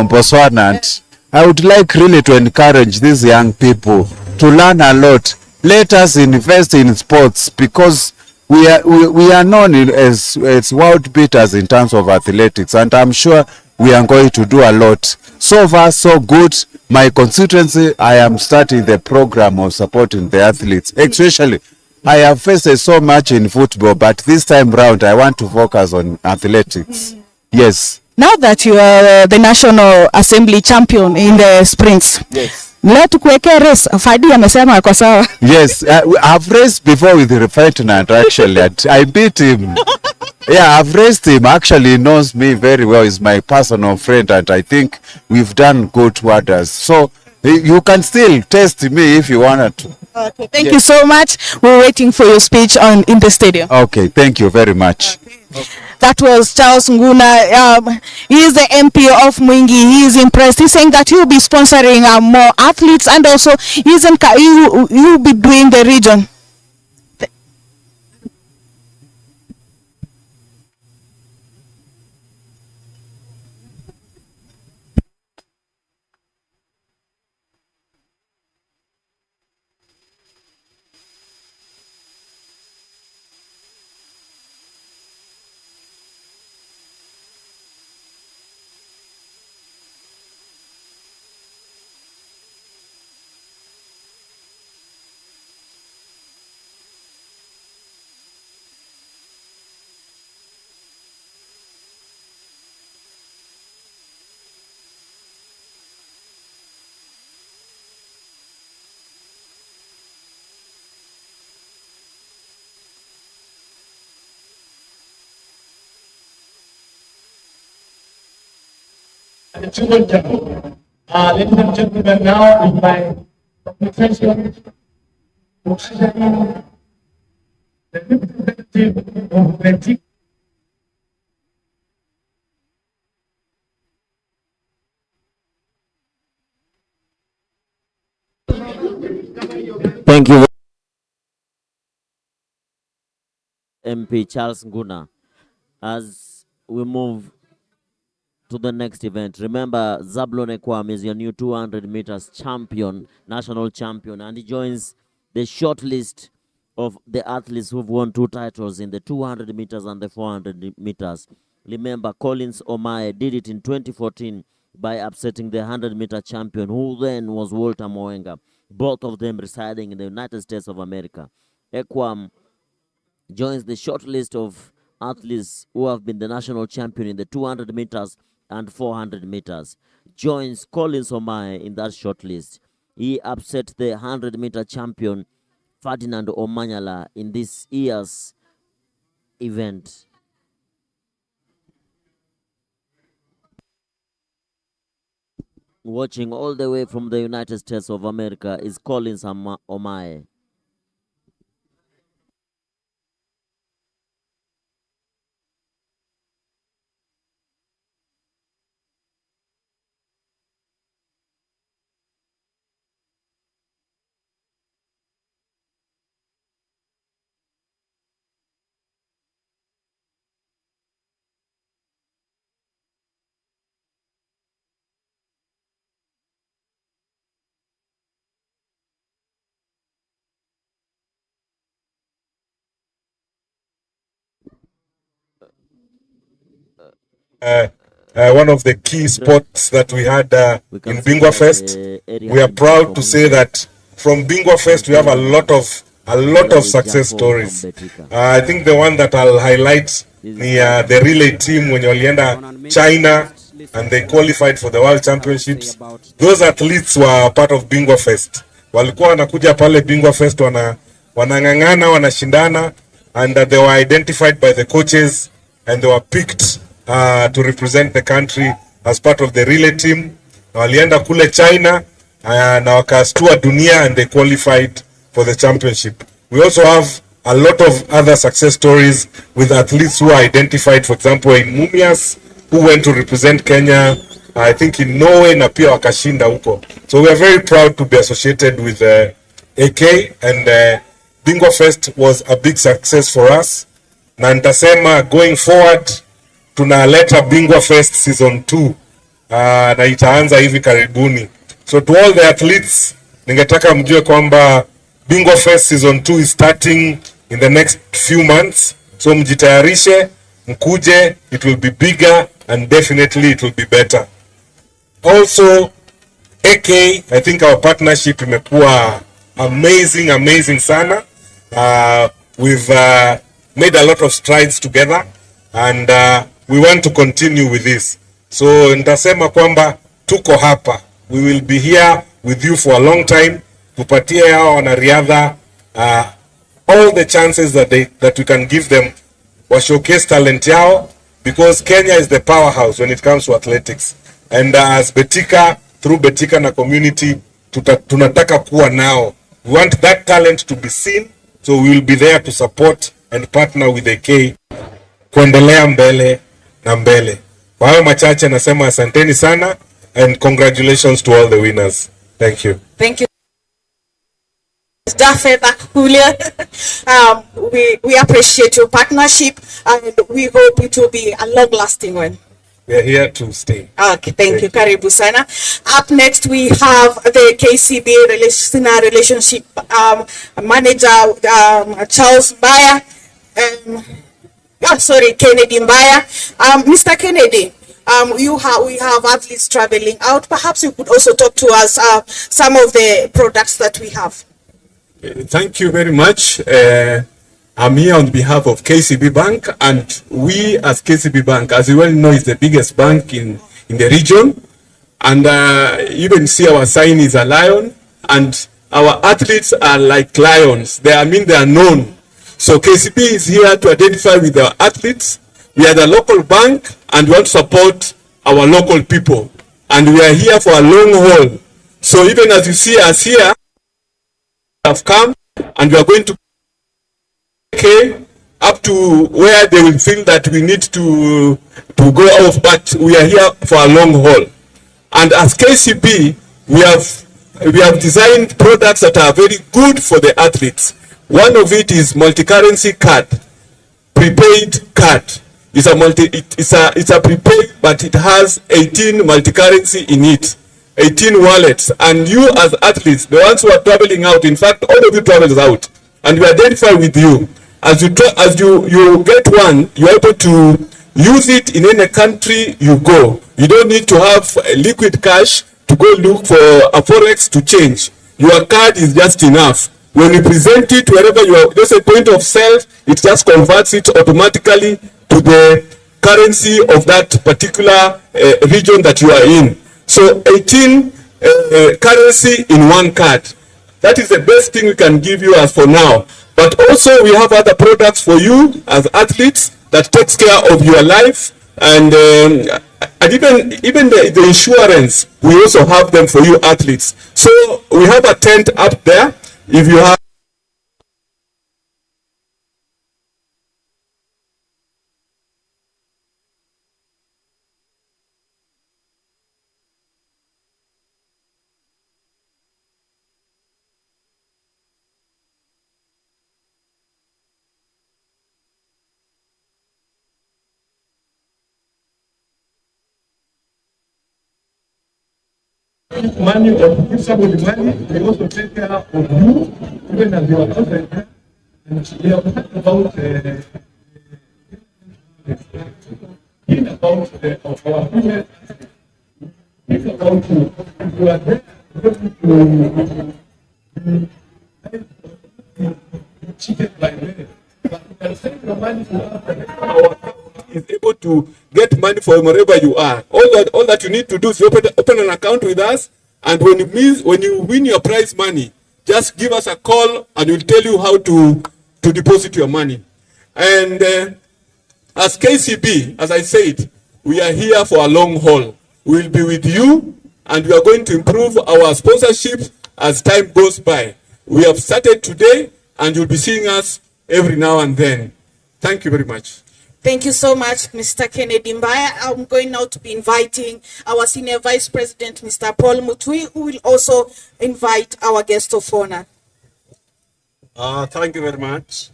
Botswana. And I would like really to encourage these young people to learn a lot. Let us invest in sports because we are known as world beaters in terms of athletics, and I'm sure we are going to do a lot. So far, so good. My constituency, I am starting the program of supporting the athletes. Especially, I have faced so much in football, but this time round, I want to focus on athletics. Yes. Now that you are the National Assembly champion in the sprints, yes. Leo tukuwekea race. Fadi amesema kwa sawa. Yes, I've raced before with the Ferdinand actually, and I beat him. Yeah, I've raced him. Actually, he knows me very well. He's my personal friend, and I think we've done good wonders. So you can still test me if you wanted to. Okay, thank you so much. We're waiting for your speech in the stadium. Okay, thank you very much. That was Charles Nguna. He is the MP of Mwingi. He is impressed. He's saying that he will be sponsoring more athletes, and also he will be doing the region. Ladies and gentlemen, now is my presentation the representative of the team. Thank you, MP Charles Nguna. As we move to the next event, remember Zablon Ekwam is your new 200 meters champion, national champion, and he joins the short list of the athletes who've won 2 titles in the 200 meters and the 400 meters. Remember, Collins Omae did it in 2014 by upsetting the 100-meter champion, who then was Walter Moenga, both of them residing in the United States of America. Ekwam joins the short list of athletes who have been the national champion in the 200 meters and 400 meters. Joins Collins Omae in that short list. He upset the 100-meter champion Ferdinand Omanyala in this year's event. Watching all the way from the United States of America is Collins Omae. One of the key spots that we had in Bingwa Fest. We are proud to say that from Bingwa Fest we have a lot of success stories. I think the one that I'll highlight is the relay team when walienda China and they qualified for the World Championships. Those athletes were part of Bingwa Fest. Walikuwa wanakuja pale Bingwa Fest wanang'ang'ana, wanashindana, and they were identified by the coaches and they were picked to represent the country as part of the relay team. Walienda kule China na wakastua dunia and they qualified for the championship. We also have a lot of other success stories with athletes who are identified, for example, in Mumias, who went to represent Kenya, I think in Norway, na pia wakashinda huko. So we are very proud to be associated with AK, and Bingwa Fest was a big success for us. Na nitasema going forward, tunaleta Bingwa Fest season 2 na itaanza hivi karibuni. So to all the athletes, ningetaka mjue kwamba Bingwa Fest season 2 is starting in the next few months. So mjitayarishe, mkuje, it will be bigger and definitely it will be better. Also, AK, I think our partnership imekuwa amazing sana. We've made a lot of strides together and we want to continue with this. So nitasema kwamba tuko hapa. We will be here with you for a long time. Tupatie hao wanariadha all the chances that we can give them. Wa showcase talent yao, because Kenya is the powerhouse when it comes to athletics. And as Betika, through Betika na community, tunataka kuwa nao We want that talent to be seen, so we will be there to support and partner with the K kuendelea mbele na mbele. Kwa hayo machache nasema asanteni sana and congratulations to all the winners. Thank you. Thank you. We appreciate your partnership and we hope it will be a long-lasting one. We are here to stay. Okay, thank you. Karibu sana. Up next, we have the KCB relationship manager, Charles Mbaya. Kennedy Mbaya. Mr. Kennedy, we have athletes traveling out. Perhaps you could also talk to us some of the products that we have. Thank you very much. I'm here on behalf of KCB Bank, and we as KCB Bank, as you well know, is the biggest bank in the region. And even see our sign is a lion, and our athletes are like lions. They are known. So KCB is here to identify with our athletes. We are the local bank, and we want to support our local people. And we are here for a long haul. So even as you see us here, have come, and we are going to up to where they will feel that we need to go off, but we are here for a long haul. And as KCB, we have designed products that are very good for the athletes. One of it is multi-currency card, prepaid card. It's a prepaid, but it has 18 multi-currency in it, 18 wallets. And you as athletes, the ones who are traveling out, in fact, all of you travels out, and we identify with you. As you get one, you're able to use it in any country you go. You don't need to have liquid cash to go look for a forex to change. Your card is just enough. When you present it wherever you are, there's a point of sale, it just converts it automatically to the currency of that particular region that you are in. So 18 currency in one card. That is the best thing we can give you as for now. But also we have other products for you as athletes that takes care of your life, and even the insurance, we also have them for you athletes. So we have a tent up there. If you have money or give somebody money, they also take care of you, even as you are outside there. And we have talked about of our women, about you are there to cheated by men. But you can send your money to us, and our is able to get money from wherever you are. All that you need to do is open an account with us, and when you win your prize money, just give us a call and we'll tell you how to deposit your money. And as KCB, as I said, we are here for a long haul. We'll be with you, and we are going to improve our sponsorship as time goes by. We have started today, and you'll be seeing us every now and then. Thank you very much. Thank you so much, Mr. Kennedy Mbaya. I'm going now to be inviting our Senior Vice President, Mr. Paul Mutui, who will also invite our guest of honor. Thank you very much.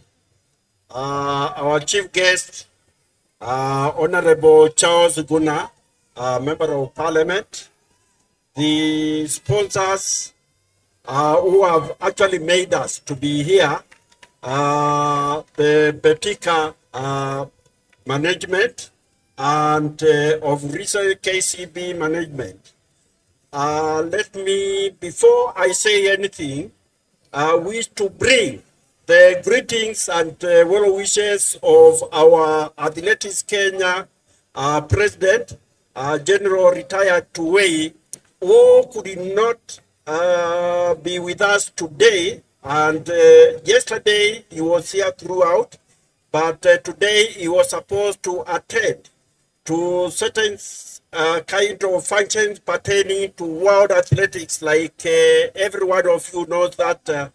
Our chief guest, Honorable Charles Guna, Member of Parliament, the sponsors who have actually made us to be here, the Betika management and of recent KCB management. Let me, before I say anything, wish to bring the greetings and well wishes of our Athletics Kenya President, General Retired Tuwei, who could not be with us today. And yesterday he was here throughout, but today he was supposed to attend to certain kind of functions pertaining to world athletics. Like every one of you knows that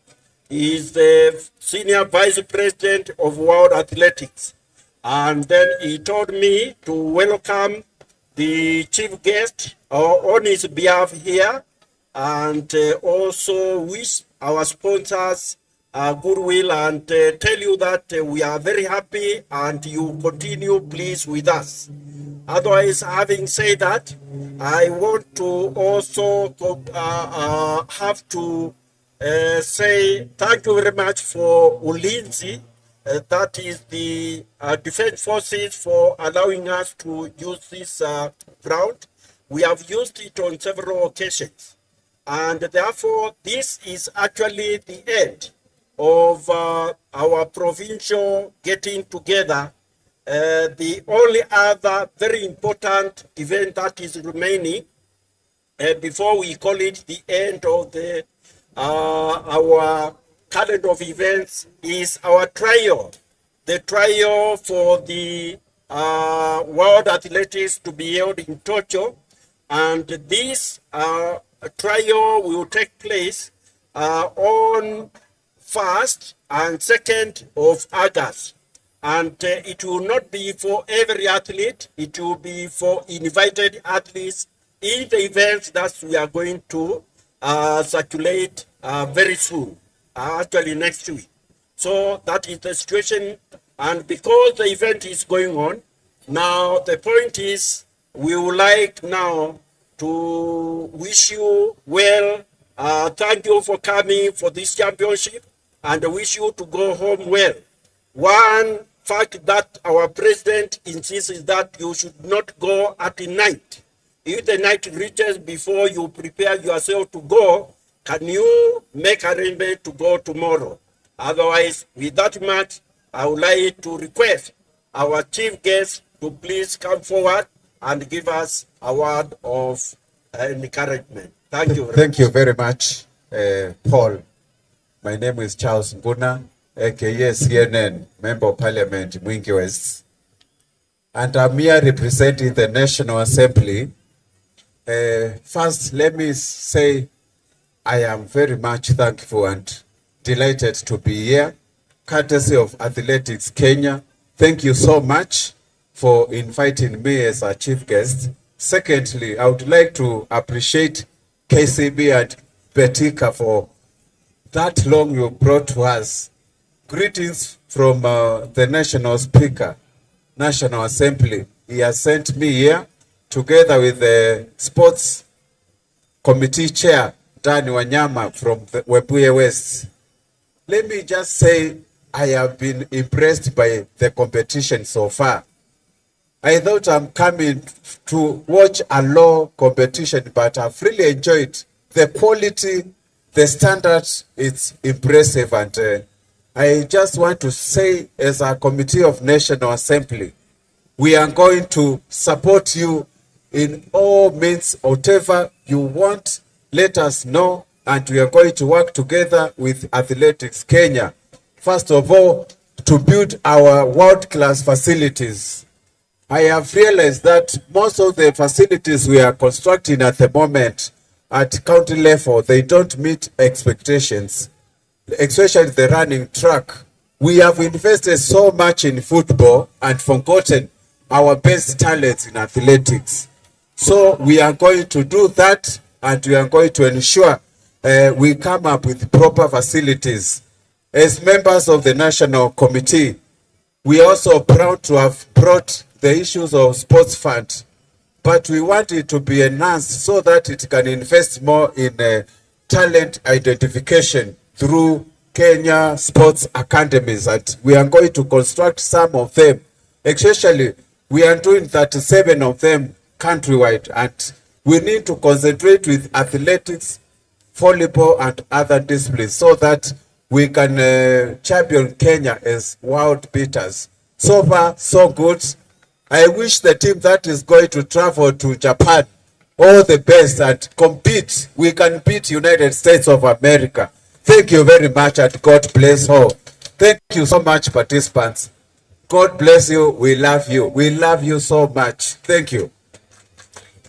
He is the Senior Vice President of World Athletics. And then he told me to welcome the chief guest on his behalf here, and also wish our sponsors goodwill, and tell you that we are very happy and you continue please with us. Otherwise, having said that, I want to also have to say thank you very much for Ulinzi, that is the Defense Forces, for allowing us to use this ground. We have used it on several occasions, and therefore this is actually the end of our provincial getting together. The only other very important event that is remaining before we call it the end of the our calendar of events is our trial. The trial for the World Athletics to be held in Tokyo, and this trial will take place on 1st and 2nd of August. And it will not be for every athlete, it will be for invited athletes in the events that we are going to circulate very soon, actually next week. So that is the situation, and because the event is going on, now the point is we would like now to wish you well, thank you for coming for this championship, and wish you to go home well. One fact that our president insists is that you should not go at night. If the night reaches before you prepare yourself to go, can you make arrangement to go tomorrow? Otherwise, with that much, I would like to request our chief guest to please come forward and give us a word of encouragement. Thank you. Thank you very much, Paul. My name is Charles Mbuna, aka CNN, Member of Parliament, Mwingi West. And I'm here representing the National Assembly. First, let me say I am very much thankful and delighted to be here, courtesy of Athletics Kenya. Thank you so much for inviting me as a chief guest. Secondly, I would like to appreciate KCB and Betika for that long you brought to us. Greetings from the National Speaker, National Assembly. He has sent me here together with the Sports Committee Chair, Dani Wanyama from the Webuye West. Let me just say I have been impressed by the competition so far. I thought I'm coming to watch a low competition, but I've really enjoyed the quality, the standards. It's impressive, and I just want to say, as a Committee of National Assembly, we are going to support you in all means. Whatever you want, let us know, and we are going to work together with Athletics Kenya. First of all, to build our world-class facilities. I have realized that most of the facilities we are constructing at the moment at county level, they don't meet expectations, especially the running track. We have invested so much in football and forgotten our best talents in athletics. So we are going to do that, and we are going to ensure we come up with proper facilities. As members of the National Committee, we are also proud to have brought the issues of sports fund, but we want it to be enhanced so that it can invest more in talent identification through Kenya Sports Academies, and we are going to construct some of them. Especially, we are doing 37 of them countrywide, and we need to concentrate with athletics, volleyball, and other disciplines so that we can champion Kenya as world beaters. So far, so good. I wish the team that is going to travel to Japan all the best and compete. We can beat United States of America. Thank you very much, and God bless all. Thank you so much, participants. God bless you. We love you. We love you so much. Thank you.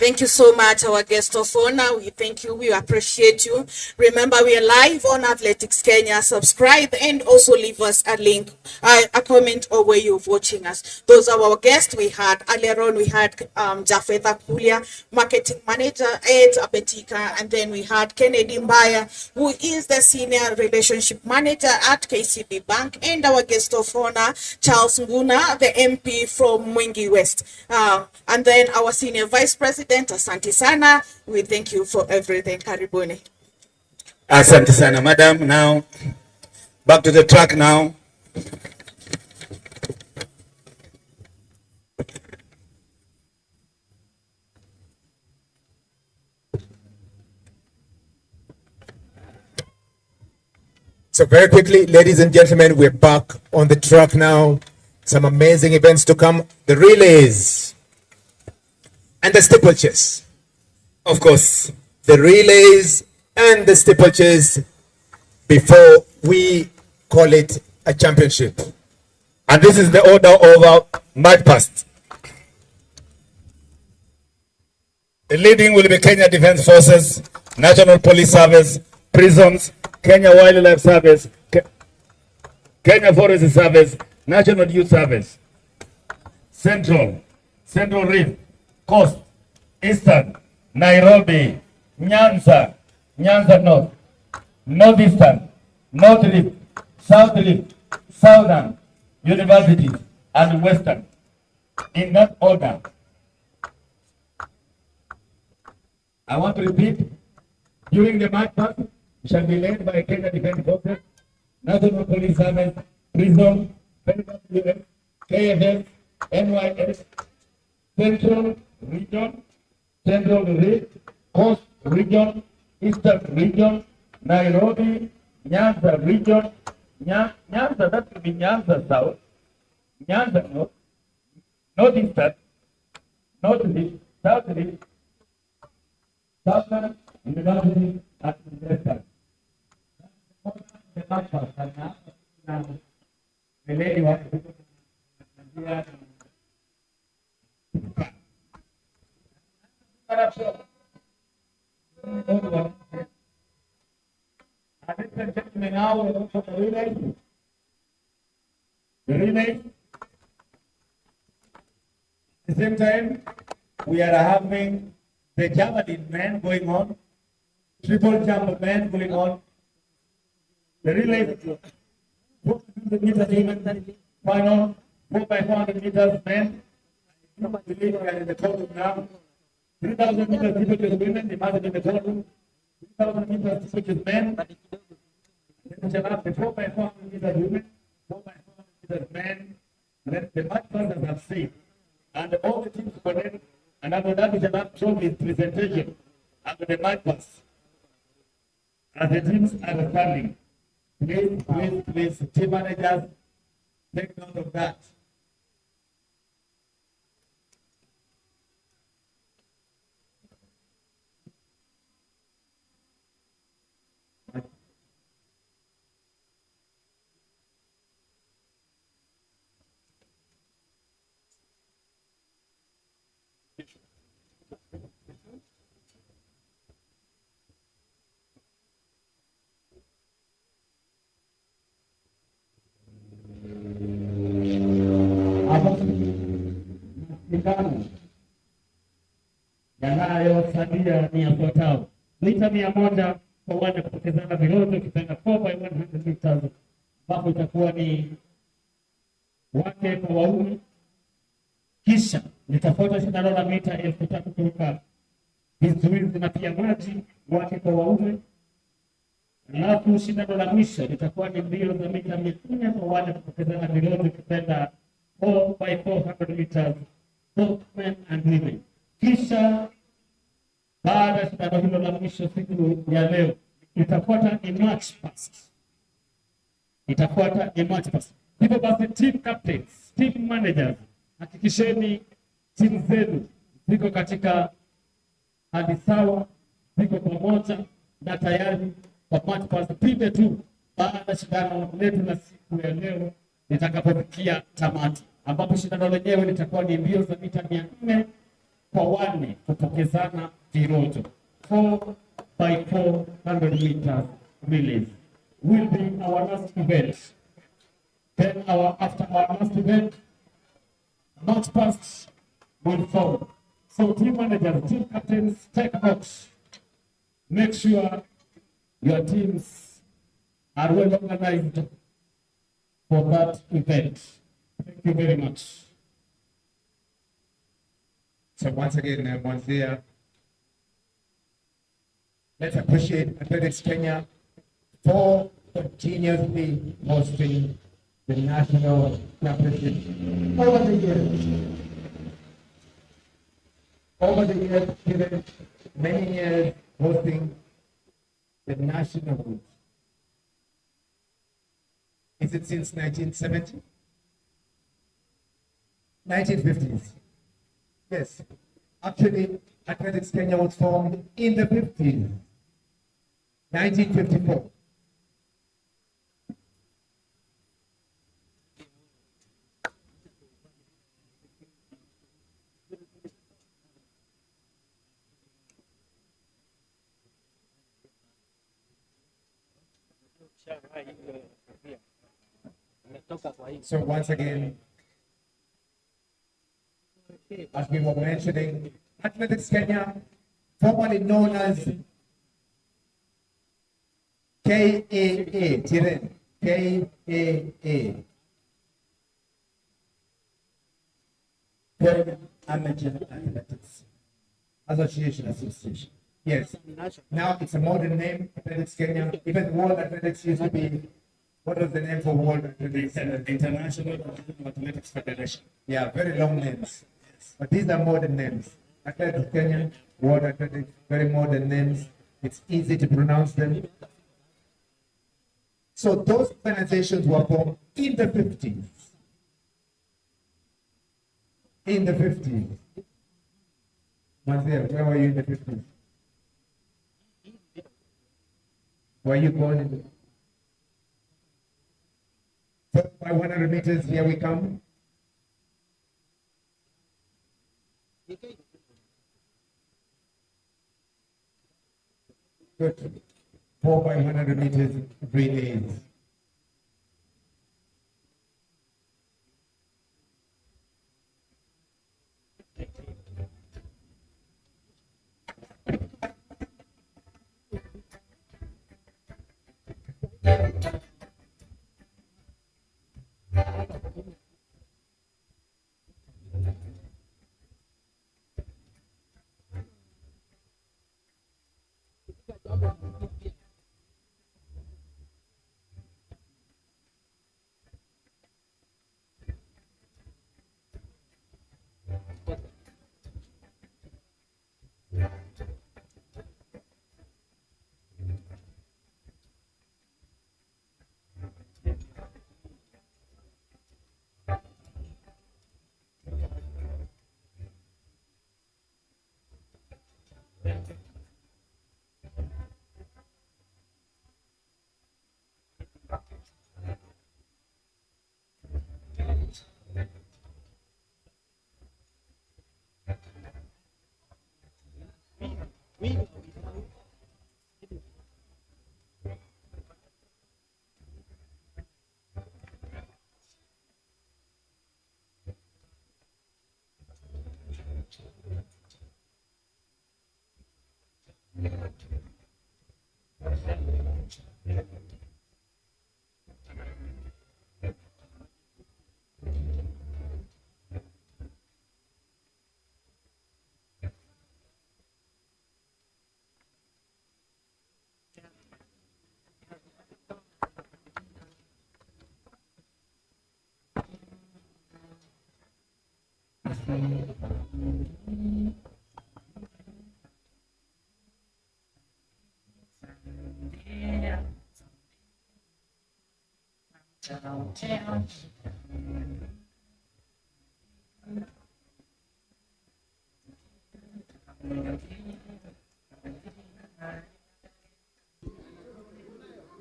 Thank you so much, our guest of honor. We thank you. We appreciate you. Remember, we are live on Athletics Kenya. Subscribe and also leave us a link, a comment, or where you're watching us. Those are our guests. We had earlier on, we had Jafetha Kulia, marketing manager at Abetika, and then we had Kennedy Mbaya, who is the senior relationship manager at KCB Bank, and our guest of honor, Charles Nguna, the MP from Mwingi West, and then our senior vice president, Asante Sana. We thank you for everything. Karibuni. Asante Sana, madam. Now, back to the track now. So very quickly, ladies and gentlemen, we're back on the track now. Some amazing events to come. The relays and the steeplechase. Of course, the relays and the steeplechase before we call it a championship. And this is the order of march past. The leading will be Kenya Defence Forces, National Police Service, Prisons, Kenya Wildlife Service, Kenya Forest Service, National Youth Service, Central Reef, Coast, Eastern, Nairobi, Nyanza North, Northeastern, North Rift, South Rift, Southern, Universities, and Western. In that order. I want to repeat, during the march past, shall be led by Kenya Defence Forces, National Police Service, Prison, NWS, KFS, NYS, Central Region, Central Reef, Coast Region, Eastern Region, Nairobi, Nyanza Region, Nyanza, that will be Nyanza South, Nyanza North, Northeastern, North East, South East, Southern, University, and Western. The lady was now we look for the relay. The relay. At the same time, we are having the javelin man going on, triple jump man going on. The relay, 400 meters final, 4x400 meters men. I believe we are in the courtroom now. 3,000 meters typical women, the mother in the courtroom. 3,000 meters typical men. Then shall have the 4x400 meters women, 4x400 meters men. Then the match partners have seen. And all the teams connect. And after that, we shall have trophy presentation after the match pass. As the teams are standing. Please, team managers, take note of that. Mashindano yanayosalia ni yafuatayo: mita 100 kwa wale kupokezana virozo, ukipenda 4x100 meters, ambapo itakuwa ni wake kwa waume. Kisha litafuata shindano la mita 3,000 kuruka vizuizi na pia maji, wake kwa waume. Alafu shindano la mwisho litakuwa ni mbio za mita 400 kwa wale kupokezana virozo, ukipenda 4x400 meters, both men and women. Kisha baada ya shindano hilo la mwisho siku ya leo, itafuata ni match pass. Hivyo basi, team captains, team managers, hakikisheni timu zenu ziko katika hali sawa, ziko pamoja na tayari kwa match pass. Pinde tu baada ya shindano letu la siku ya leo litakapofikia tamati, ambapo shindano lenyewe litakuwa ni mbio za mita 400 kwa wane kupokezana viroto. 4 by 400 meters relays will be our last event. Then after our last event, march past will follow. So team managers, team captains, take note. Make sure your teams are well organized for that event. Thank you very much. So once again, once there, let's appreciate Athletics Kenya for continuously hosting the national championship over the years. Over the years, given many years hosting the national group. Is it since 1970? 1950s. Yes. Actually, Athletics Kenya was formed in the 50s. 1954. So once again, as we were mentioning, Athletics Kenya, formerly known as KAA, Tiren, KAA, Kenya Amateur Athletics Association. Yes. Now it's a modern name, Athletics Kenya. Even World Athletics used to be, what was the name for World Athletics? International Athletics Federation. Yeah, very long names. But these are modern names. Athletics Kenya, World Athletics, very modern names. It's easy to pronounce them. So those organizations were formed in the 50s. In the 50s. Marcel, where were you in the 50s? Were you born in the... So by 100 meters, here we come. Good. 4 by 100 meters relays.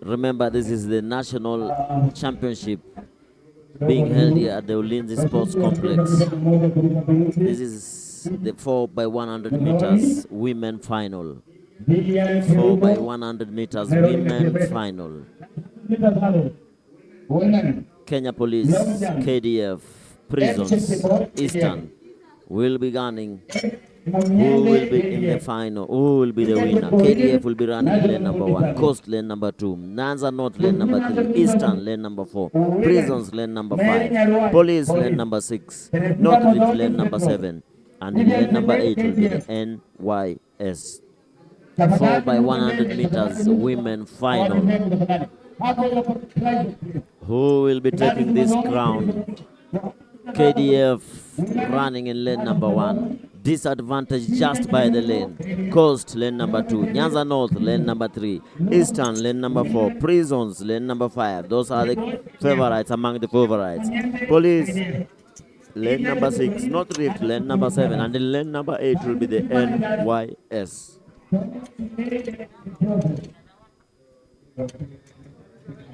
Remember, this is the national championship being held here at the Ulinzi Sports Complex. This is is the 4x100 meters women final. 4x100 meters women final. Kenya Police, KDF, Prisons, Eastern will be gunning. Who will be in the final? Who will be the winner? KDF will be running lane number 1, Coast lane number 2, Nyanza North lane number 3, Eastern lane number 4, Prisons lane number 5, Police lane number 6, North Rift lane number 7, and in lane number 8 will be the NYS. 4x100 meters women final. Who will be taking this crown? KDF running in lane number 1. Disadvantage just by the lane. Coast lane number 2. Nyanza North lane number 3. Eastern lane number 4. Prisons lane number 5. Those are the favorites among the favorites. Police lane number 6. North Rift lane number 7. And in lane number 8 will be the NYS.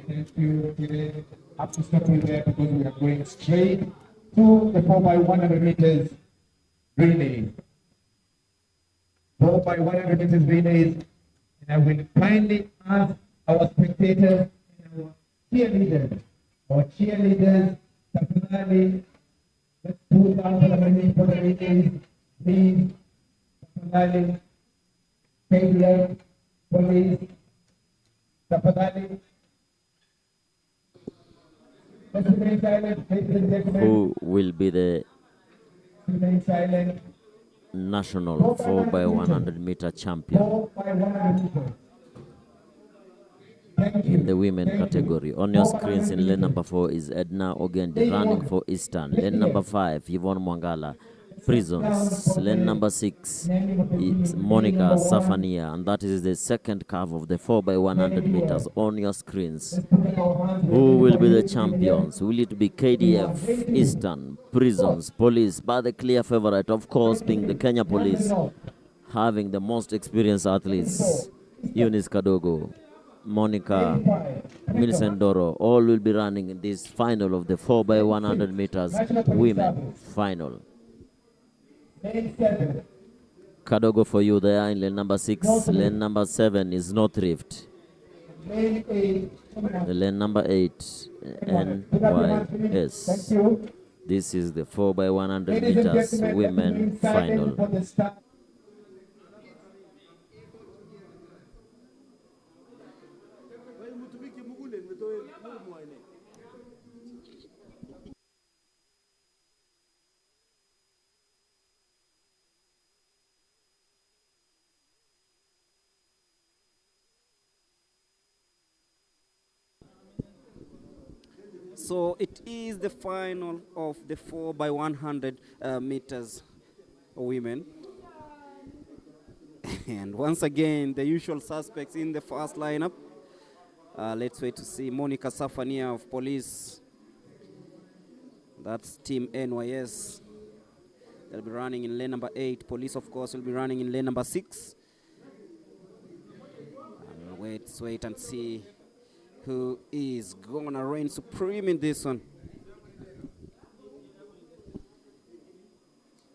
Thank you. Have to stop you there because we are going straight to the 4x100 meters relay. 4x100 meters relays, and I will kindly ask our spectators and our cheerleaders, definitely, let's pull down for the relays, please, definitely, KDF, police, definitely. Who will be the national 4x100 meter champion in the women category? On your screens in lane number 4 is Edna Ogendi running for Eastern. Lane number 5, Yvonne Mwangala, Prisons. Lane number 6, it's Monica Safania, and that is the second curve of the 4x100 meters on your screens. Who will be the champions? Will it be KDF, Eastern, Prisons, Police? But the clear favorite, of course, being the Kenya Police, having the most experienced athletes, Eunice Kadogo, Monica, Millicent Doro, all will be running in this final of the 4x100 meters women final. Kadogo for you there in lane number 6. Lane number 7 is North Rift. The lane number 8, NYS. This is the 4x100 meters women final. So it is the final of the 4x100 meters women. And once again, the usual suspects in the first lineup. Let's wait to see Monica Safania of Police. That's Team NYS. They'll be running in lane number 8. Police, of course, will be running in lane number 6. Wait and see who is gonna reign supreme in this one.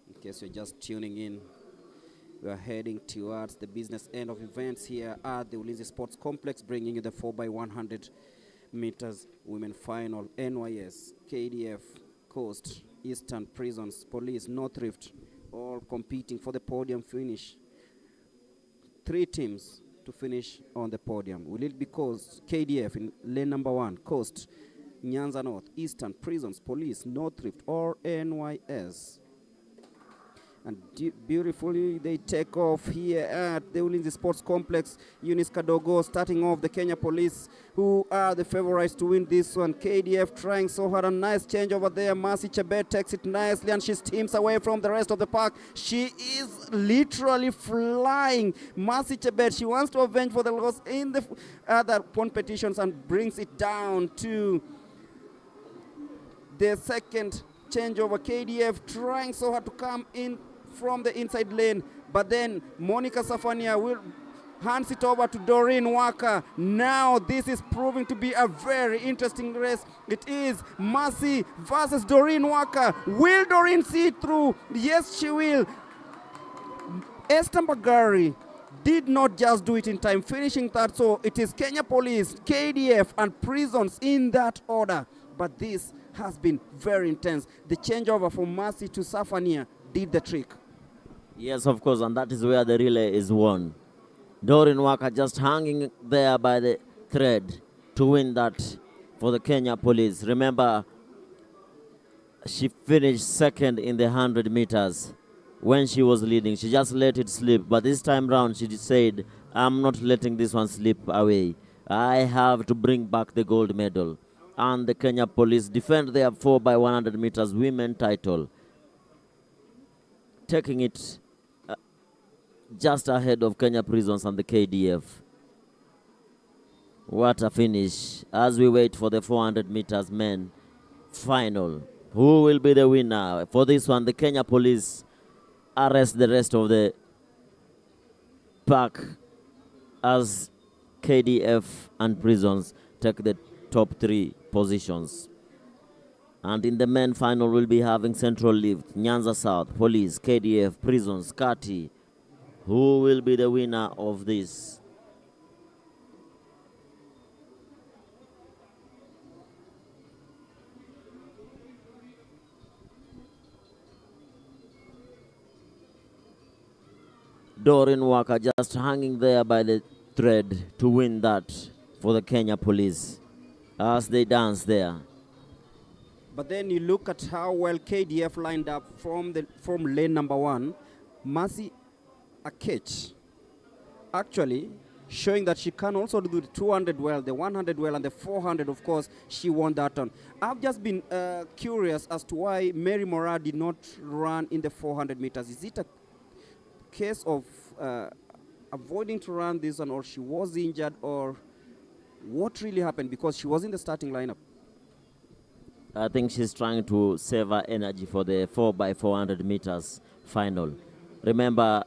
In case you're just tuning in, we are heading towards the business end of events here at the Ulinzi Sports Complex, bringing you the 4x100 meters women final. NYS, KDF, Coast, Eastern, Prisons, Police, North Rift, all competing for the podium finish. 3 teams to finish on the podium. Will it be Coast, KDF in lane number 1, Coast, Nyanza North, Eastern, Prisons, Police, North Rift, or NYS? And beautifully they take off here at the Ulinzi Sports Complex. Eunice Kadogo starting off the Kenya Police, who are the favorites to win this one. KDF trying so hard, a nice change over there. Mercy Chebet takes it nicely and she steams away from the rest of the pack. She is literally flying. Mercy Chebet, she wants to avenge for the loss in the other competitions and brings it down to the second changeover. KDF trying so hard to come in from the inside lane, but then Monica Safania will hands it over to Doreen Walker. Now this is proving to be a very interesting race. It is Mercy versus Doreen Walker. Will Doreen see it through? Yes, she will. Esther Magari did not just do it in time, finishing third. So it is Kenya Police, KDF, and Prisons in that order. But this has been very intense. The changeover from Mercy to Safania did the trick. Yes, of course, and that is where the relay is won. Doreen Walker just hanging there by the thread to win that for the Kenya Police. Remember, she finished second in the 100 meters. When she was leading, she just let it slip. But this time round, she said, I'm not letting this one slip away. I have to bring back the gold medal. And the Kenya Police defend their 4x100 meters women title, taking it just ahead of Kenya Prisons and the KDF. What a finish as we wait for the 400 meters men final. Who will be the winner? For this one, the Kenya Police arrest the rest of the pack as KDF and Prisons take the top 3 positions. And in the men final, we'll be having Central Lift, Nyanza South, Police, KDF, Prisons, Kati. Who will be the winner of this? Doreen Walker just hanging there by the thread to win that for the Kenya Police as they dance there. But then you look at how well KDF lined up from lane number 1. Mercy Akech actually showing that she can also do the 200 well, the 100 well, and the 400, of course, she won that one. I've just been curious as to why Mary Mora did not run in the 400 meters. Is it a case of avoiding to run this one, or she was injured, or what really happened? Because she was in the starting lineup. I think she's trying to save her energy for the 4x400 meters final. Remember,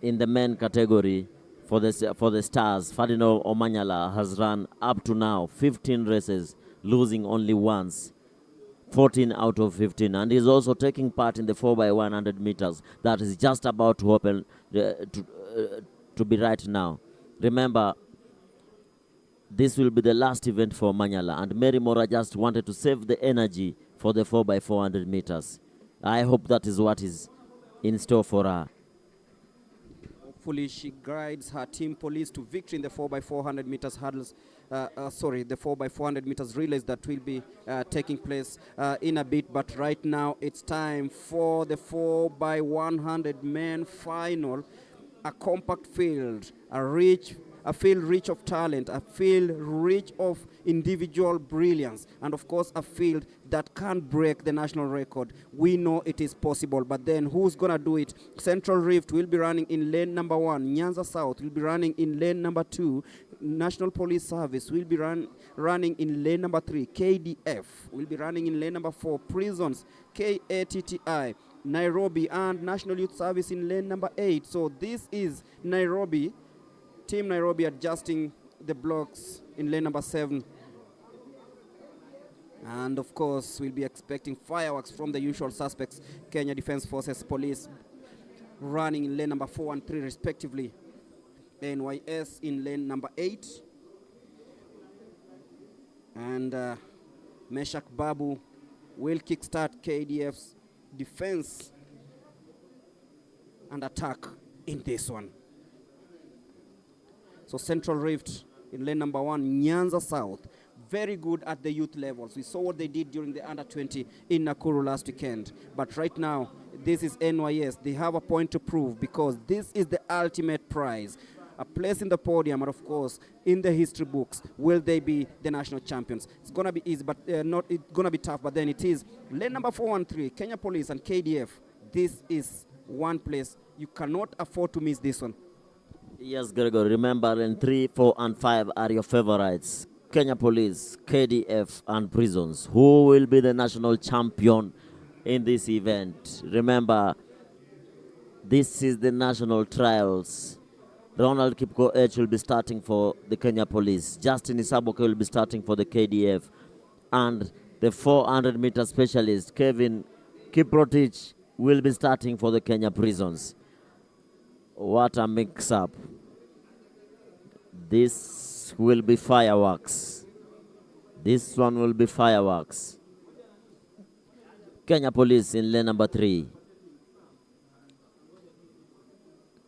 in the men category for the Stars, Ferdinand Omanyala has run up to now 15 races, losing only once. 14 out of 15, and he's also taking part in the 4x100 meters that is just about to open to be right now. Remember, this will be the last event for Manyala, and Mary Mora just wanted to save the energy for the 4x400 meters. I hope that is what is in store for her. Hopefully she guides her team Police to victory in the 4x400 meters hurdles. The 4x400 meters relays that will be taking place in a bit. But right now it's time for the 4x100 men final. A compact field, a field rich of talent, a field rich of individual brilliance, and of course a field that can break the national record. We know it is possible, but then who's gonna do it? Central Rift will be running in lane number 1. Nyanza South will be running in lane number 2. National Police Service will be running in lane number 3. KDF will be running in lane number 4. Prisons, KATTI, Nairobi, and National Youth Service in lane number 8. So this is Nairobi. Team Nairobi adjusting the blocks in lane number 7. And of course, we'll be expecting fireworks from the usual suspects. Kenya Defense Forces, Police running in lane number 4 and 3 respectively. NYS in lane number 8. And Meshak Babu will kickstart KDF's defense and attack in this one. So Central Rift in lane number 1, Nyanza South, very good at the youth levels. We saw what they did during the under-20 in Nakuru last weekend. But right now, this is NYS. They have a point to prove because this is the ultimate prize. A place in the podium, and of course, in the history books, will they be the national champions? It's going to be easy, but it's going to be tough. But then it is lane number 413, Kenya Police and KDF. This is one place. You cannot afford to miss this one. Yes, Gregor, remember lane 3, 4, and 5 are your favorites. Kenya Police, KDF, and Prisons. Who will be the national champion in this event? Remember, this is the national trials. Ronald Kipkoech will be starting for the Kenya Police. Justin Isaboke will be starting for the KDF. And the 400-meter specialist, Kevin Kiprotich, will be starting for the Kenya Prisons. What a mix-up. This will be fireworks. This one will be fireworks. Kenya Police in lane number 3.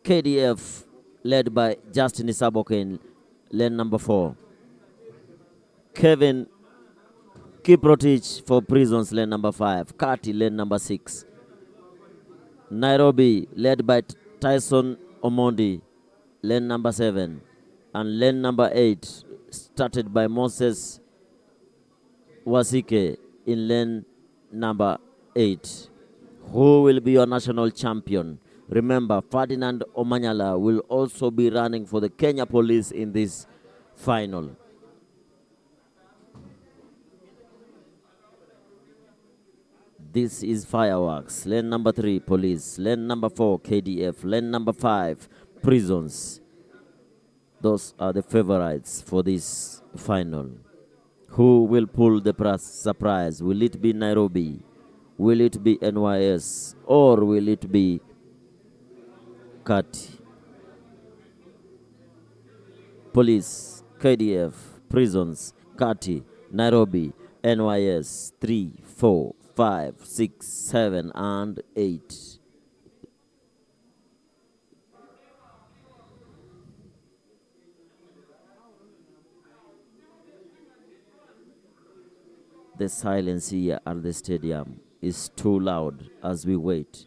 KDF led by Justin Isaboke in lane number 4. Kevin Kiprotich for Prisons, lane number 5. Kati, lane number 6. Nairobi, led by Tyson Omondi, lane number 7. And lane number 8, started by Moses Wasike in lane number 8. Who will be your national champion? Remember, Ferdinand Omanyala will also be running for the Kenya Police in this final. This is fireworks. Lane number 3, Police. Lane number 4, KDF. Lane number 5, Prisons. Those are the favorites for this final. Who will pull the surprise? Will it be Nairobi? Will it be NYS? Or will it be Kati? Police, KDF, Prisons, Kati, Nairobi, NYS, 3, 4, 5, 6, 7, and 8. The silence here at the stadium is too loud as we wait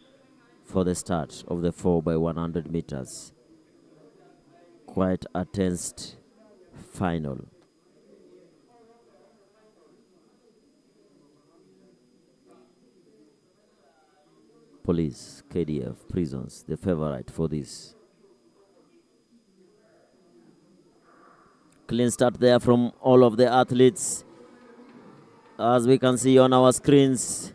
for the start of the 4x100 meters. Quite a tense final. Police, KDF, Prisons, the favorite for this. Clean start there from all of the athletes. As we can see on our screens.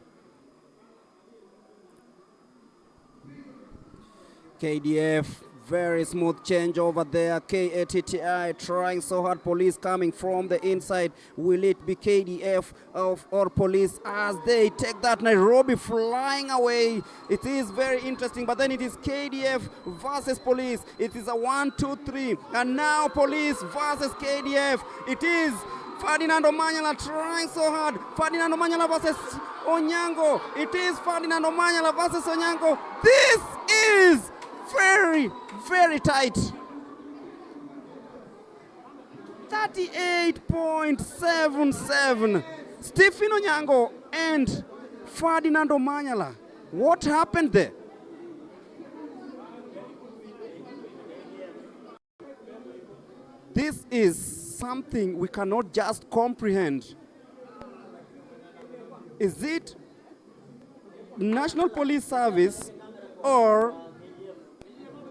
KDF, very smooth change over there. KATTI trying so hard. Police coming from the inside. Will it be KDF or Police as they take that? Nairobi flying away. It is very interesting, but then it is KDF versus Police. It is a 1, 2, 3, and now Police versus KDF. It is Ferdinand Omanyala trying so hard. Ferdinand Omanyala versus Onyango. It is Ferdinand Omanyala versus Onyango. This is very, very tight. 38.77. Stephen Onyango and Ferdinand Omanyala. What happened there? This is something we cannot just comprehend. Is it National Police Service or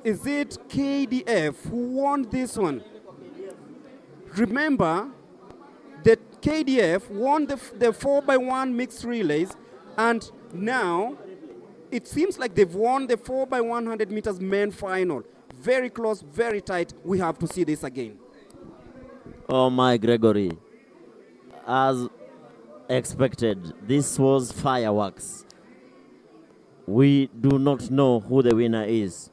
is it KDF who won this one? Remember that KDF won the 4x1 mixed relays, and now it seems like they've won the 4x100 meters men final. Very close, very tight. We have to see this again. Oh my, Gregory. As expected, this was fireworks. We do not know who the winner is.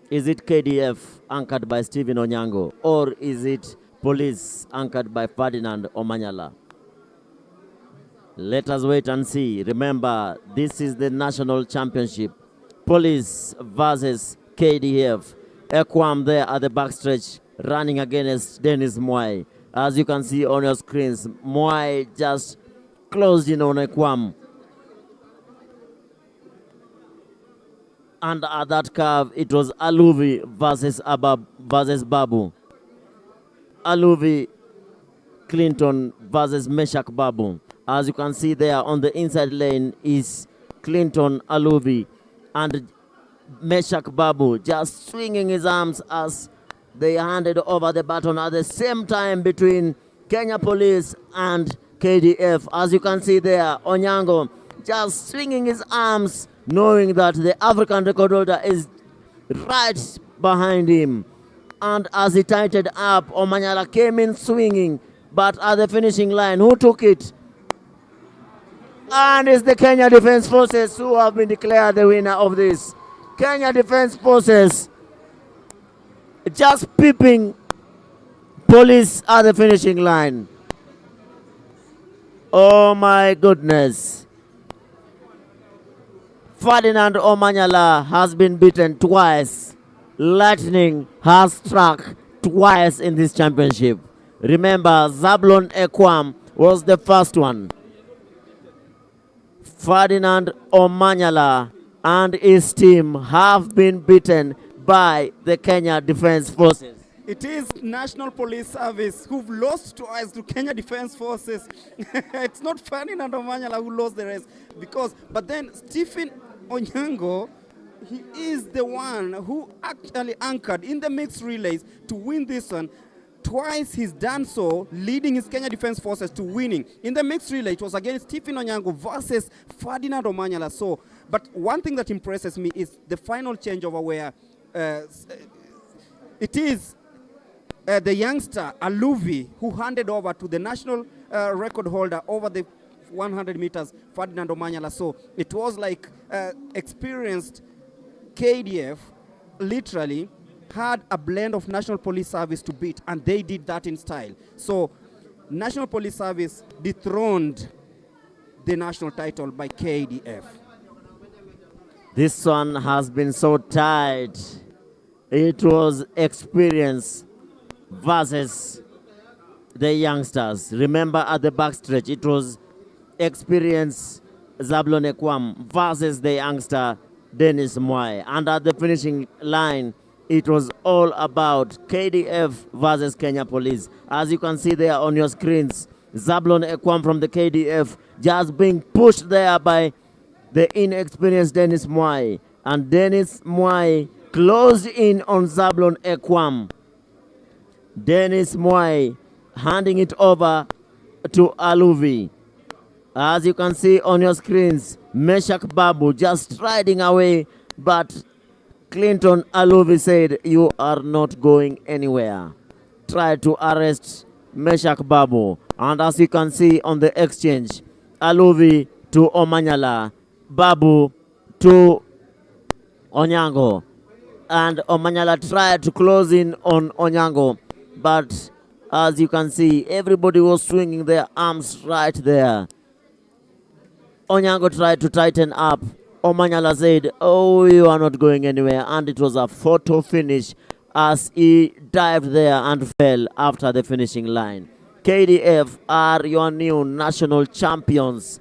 Is it KDF anchored by Stephen Onyango, or is it Police anchored by Ferdinand Omanyala? Let us wait and see. Remember, this is the national championship. Police versus KDF. Ekwam there at the backstretch, running against Dennis Mwai. As you can see on your screens, Mwai just closed in on Ekwam. And at that curve, it was Aluvi versus Babu. Aluvi Clinton versus Meshak Babu. As you can see there on the inside lane is Clinton Aluvi and Meshak Babu just swinging his arms as they handed over the baton at the same time between Kenya Police and KDF. As you can see there, Onyango just swinging his arms, knowing that the African record holder is right behind him. And as he tightened up, Omanyala came in swinging, but at the finishing line, who took it? And it's the Kenya Defence Forces who have been declared the winner of this. Kenya Defence Forces just peeping police at the finishing line. Oh my goodness. Ferdinand Omanyala has been beaten twice. Lightning has struck twice in this championship. Remember, Zablon Ekwam was the first one. Ferdinand Omanyala and his team have been beaten by the Kenya Defence Forces. It is National Police Service who've lost twice to Kenya Defence Forces. It's not Ferdinand Omanyala who lost the race but then Stephen Onyango, he is the one who actually anchored in the mixed relays to win this one. Twice he's done so, leading his Kenya Defence Forces to winning. In the mixed relay, it was against Stephen Onyango versus Ferdinand Omanyala. But one thing that impresses me is the final changeover where it is the youngster Aluvi who handed over to the national record holder over the 100 meters, Ferdinand Omanyala. So it was like experienced KDF literally had a blend of National Police Service to beat, and they did that in style. So National Police Service dethroned the national title by KDF. This one has been so tight. It was experience versus the youngsters. Remember at the backstretch, it was experience Zablon Ekwam versus the youngster Dennis Mwai. And at the finishing line, it was all about KDF versus Kenya Police. As you can see there on your screens, Zablon Ekwam from the KDF just being pushed there by the inexperienced Dennis Mwai. And Dennis Mwai closed in on Zablon Ekwam. Dennis Mwai handing it over to Aluvi. As you can see on your screens, Meshak Babu just striding away, but Clinton Aluvi said, "You are not going anywhere." Tried to arrest Meshak Babu. And as you can see on the exchange, Aluvi to Omanyala, Babu to Onyango. And Omanyala tried to close in on Onyango, but as you can see, everybody was swinging their arms right there. Onyango tried to tighten up. Omanyala said, "Oh, you are not going anywhere." And it was a photo finish as he dived there and fell after the finishing line. KDF are your new national champions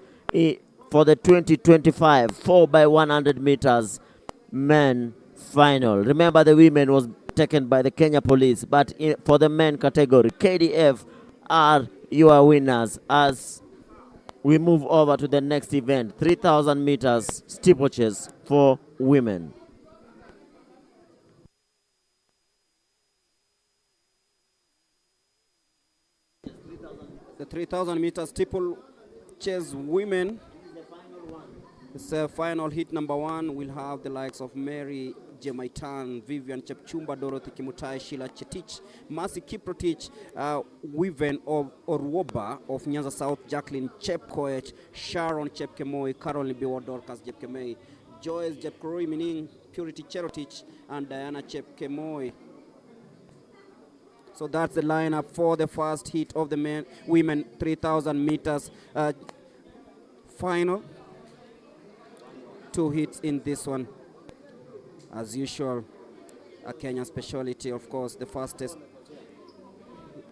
for the 2025 4x100 meters men final. Remember, the women was taken by the Kenya Police, but for the men category, KDF are your winners. As we move over to the next event, 3,000 meters steeplechase for women. The 3,000 meters steeplechase women. It's a final hit number one. We'll have the likes of Mary Jemaitan, Vivian Chepchumba, Dorothy Kimutai, Sheila Chetich, Mercy Kiprotich, Wiven of Orwoba of Nyanza South, Jacqueline Chepkoech, Sharon Chepkemoi, Caroline Biwa Dorcas Chepkemoi, Joyce Jepkoroi Mining, Purity Cherotich, and Diana Chepkemoi. So that's the lineup for the first heat of the women 3,000 meters final. 2 hits in this one. As usual, a Kenyan specialty, of course. The fastest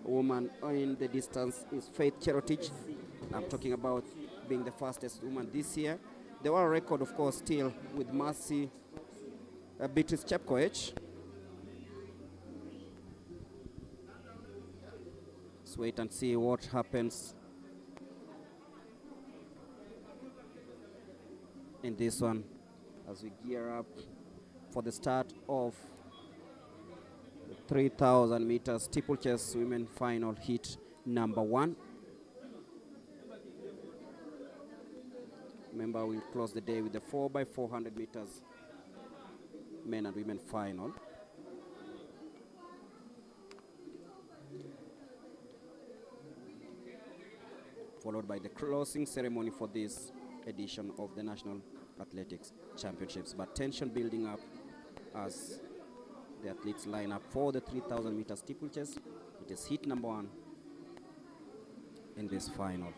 woman in the distance is Faith Cherotich. I'm talking about being the fastest woman this year. There were a record, of course, still with Mercy Beatrice Chepkoech. Let's wait and see what happens in this one as we gear up for the start of the 3,000 meters steeplechase women final heat number one. Remember, we'll close the day with the 4x400 meters men and women final. Followed by the closing ceremony for this edition of the National Athletics Championships. But tension building up as the athletes line up for the 3,000 meter steeplechase. It is heat number 1 in this final.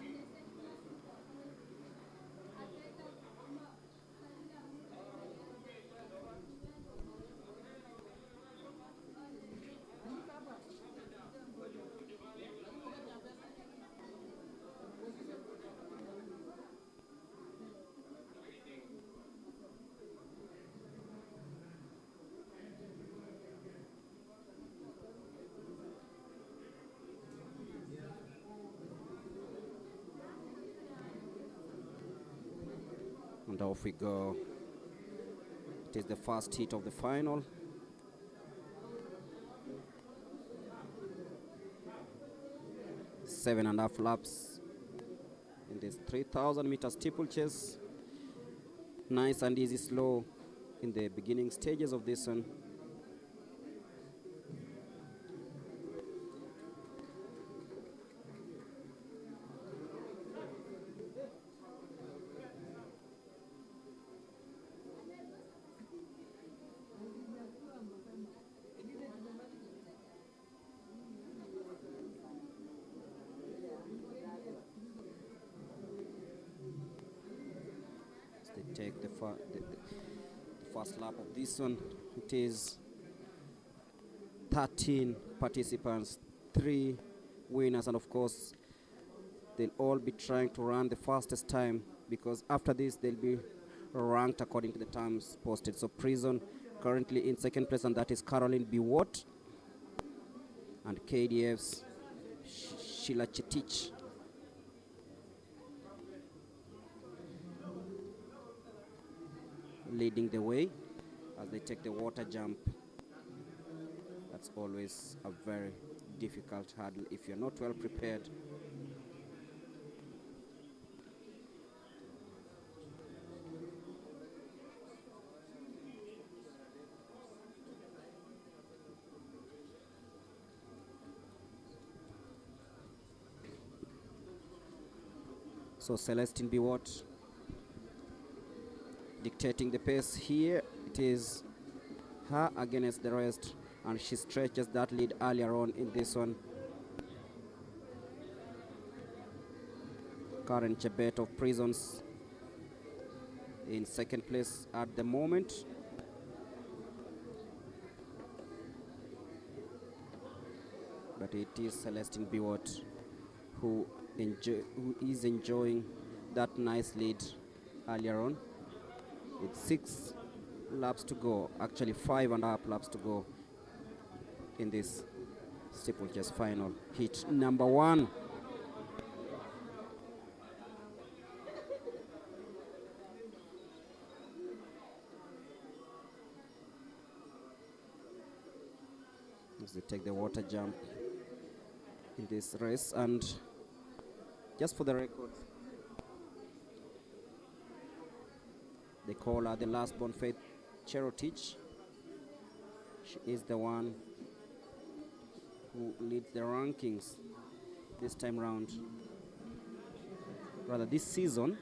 And off we go. It is the first heat of the final. Seven and a half laps in this 3,000 meter steeplechase. Nice and easy slow in the beginning stages of this one. They take the first lap of this one. It is 13 participants, 3 winners, and of course they'll all be trying to run the fastest time, because after this they'll be ranked according to the times posted. So Prison currently in second place, and that is Caroline Biwott, and KDF's Sheila Chetich leading the way as they take the water jump. That's always a very difficult hurdle if you're not well prepared. So Celestine Biwott dictating the pace here. It is her against the rest, and she stretches that lead earlier on in this one. Karen Chebet of Prisons in second place at the moment. But it is Celestine Biwott who is enjoying that nice lead earlier on. With 6 laps to go, actually 5.5 laps to go in this steeplechase final, heat number 1. As they take the water jump in this race. And just for the record, they call her the last born Faith Cherotich. She is the one who leads the rankings this time round, rather this season.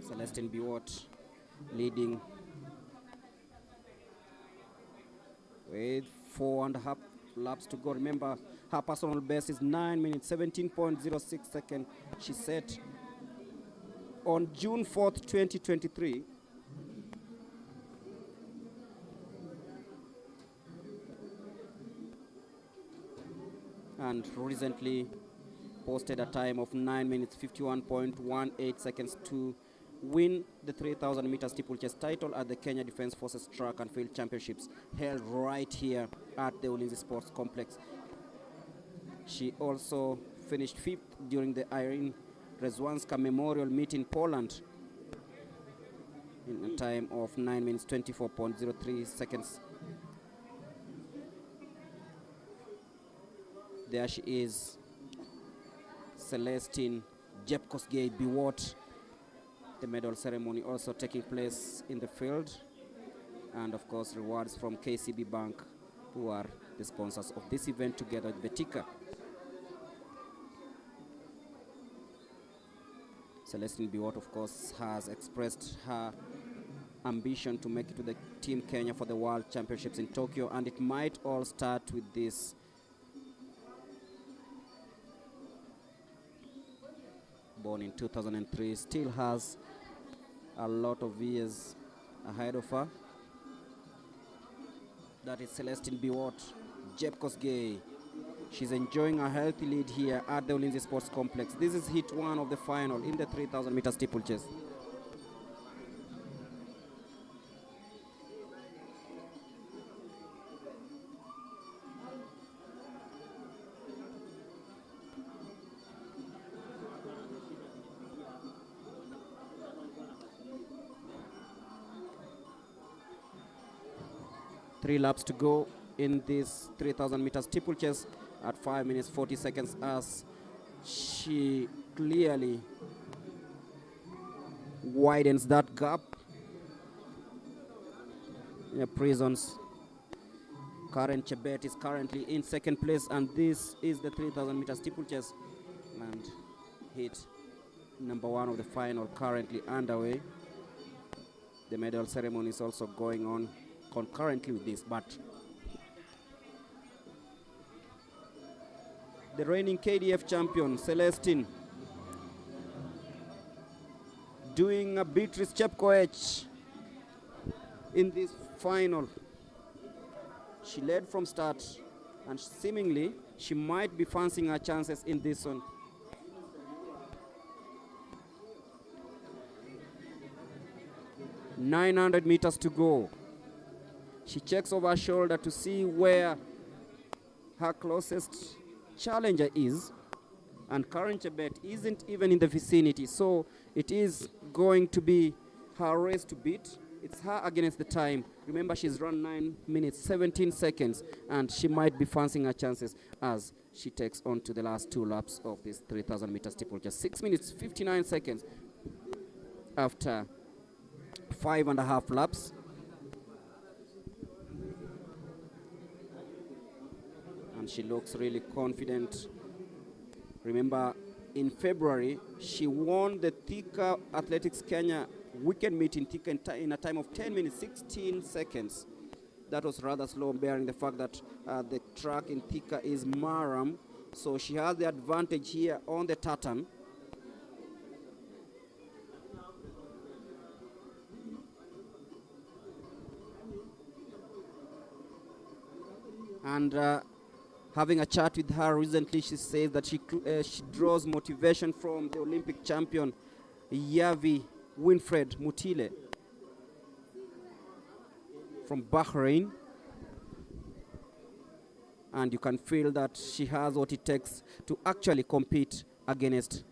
Celestine Biwott leading with 4.5 laps to go. Remember, her personal best is 9 minutes 17.06 seconds. She set on June 4th, 2023. And recently posted a time of 9 minutes 51.18 seconds to win the 3,000 meter steeplechase title at the Kenya Defence Forces Track and Field Championships held right here at the Ulinzi Sports Complex. She also finished 5th during the Irene Rezwanska Memorial Meet in Poland in a time of 9 minutes 24.03 seconds. There she is, Celestine Jeb Kosgei Biwott. The medal ceremony also taking place in the field. And of course, rewards from KCB Bank, who are the sponsors of this event together with Betika. Celestine Biwott, of course, has expressed her ambition to make it to the Team Kenya for the World Championships in Tokyo, and it might all start with this. Born in 2003, still has a lot of years ahead of her. That is Celestine Biwott, Jeb Kosgei. She's enjoying a healthy lead here at the Ulinzi Sports Complex. This is heat 1 of the final in the 3,000 meter steeplechase. Three laps to go in this 3,000 meter steeplechase at 5 minutes 40 seconds as she clearly widens that gap. Prisons. Karen Chebet is currently in second place, and this is the 3,000 meter steeplechase and heat number 1 of the final currently underway. The medal ceremony is also going on concurrently with this, but the reigning KDF champion Celestine doing a Beatrice Chepkoech in this final. She led from start, and seemingly she might be fancying her chances in this one. "900 meters to go." She checks over her shoulder to see where her closest challenger is, and Karen Chebet isn't even in the vicinity, so it is going to be her race to beat. It's her against the time. Remember, she's run 9 minutes 17 seconds, and she might be fancying her chances as she takes on to the last 2 laps of this 3,000 meter steeplechase. 6 minutes 59 seconds after 5.5 laps. And she looks really confident. Remember, in February, she won the Thika Athletics Kenya weekend meet in Thika in a time of 10 minutes 16 seconds. That was rather slow, bearing the fact that the track in Thika is Maram, so she has the advantage here on the tartan. And having a chat with her recently, she says that she draws motivation from the Olympic champion Yavi Winfred Mutile from Bahrain. And you can feel that she has what it takes to actually compete against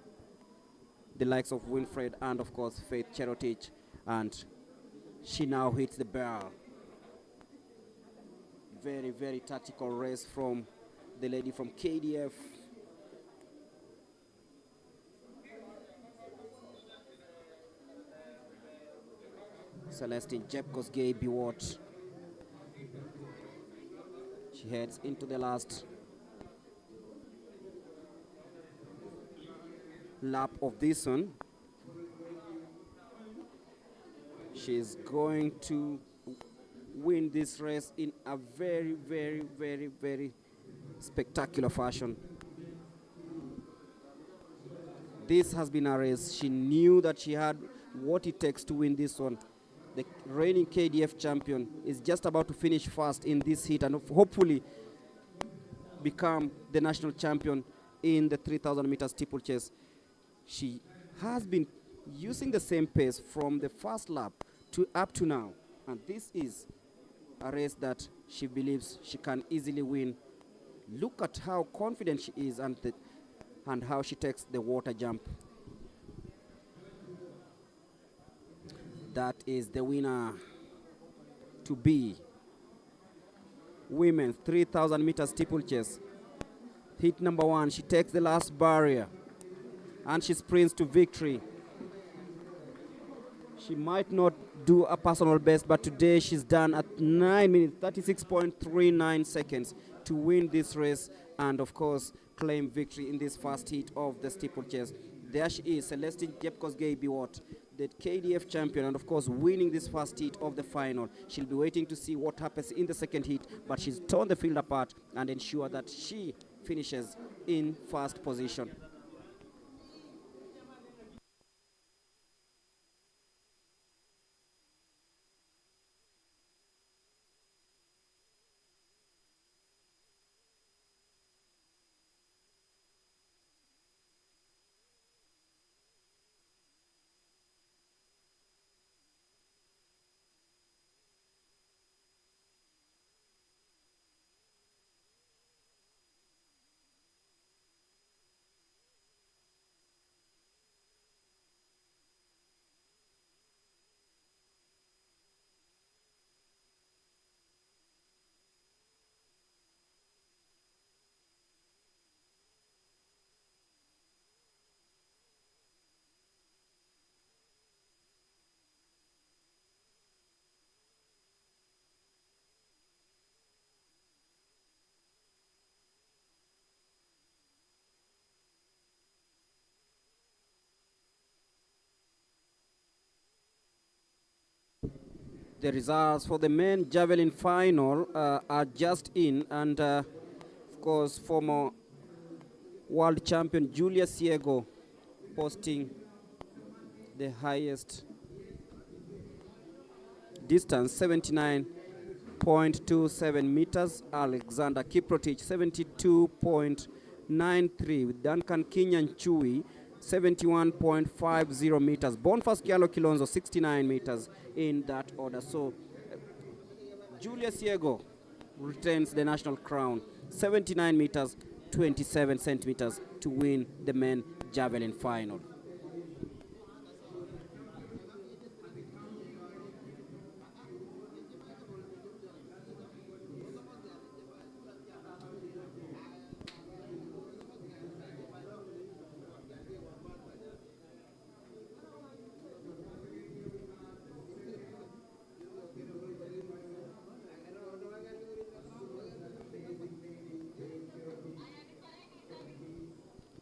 the likes of Winfred and, of course, Faith Cherotich. And she now hits the bell. Very, very tactical race from the lady from KDF. Celestine Jeb Kosgei Biwott. She heads into the last lap of this one. She's going to win this race in a very, very, very, very spectacular fashion. This has been a race. She knew that she had what it takes to win this one. The reigning KDF champion is just about to finish first in this heat and hopefully become the national champion in the 3,000 meter steeplechase. She has been using the same pace from the first lap to up to now, and this is a race that she believes she can easily win. Look at how confident she is and how she takes the water jump. That is the winner to be women's 3,000 meter steeplechase. Heat number 1, she takes the last barrier. and she sprints to victory. She might not do a personal best, but today she's done at 9 minutes, 36.39 seconds to win this race and, of course, claim victory in this first heat of the steeplechase. There she is, Celestine Jepkosgei Biwott, the KDF champion, and of course winning this first heat of the final. She'll be waiting to see what happens in the second heat, but she's torn the field apart and ensure that she finishes in first position. The results for the men javelin final are just in, and of course former world champion Julia Siego posting the highest distance, 79.27 meters. Alexander Kiprotich 72.93, with Duncan Kinyan Chui 71.50 meters. Boniface Kialo Kilonzo 69 meters in that order. So Julia Siego retains the national crown, 79 meters 27 centimeters to win the men javelin final.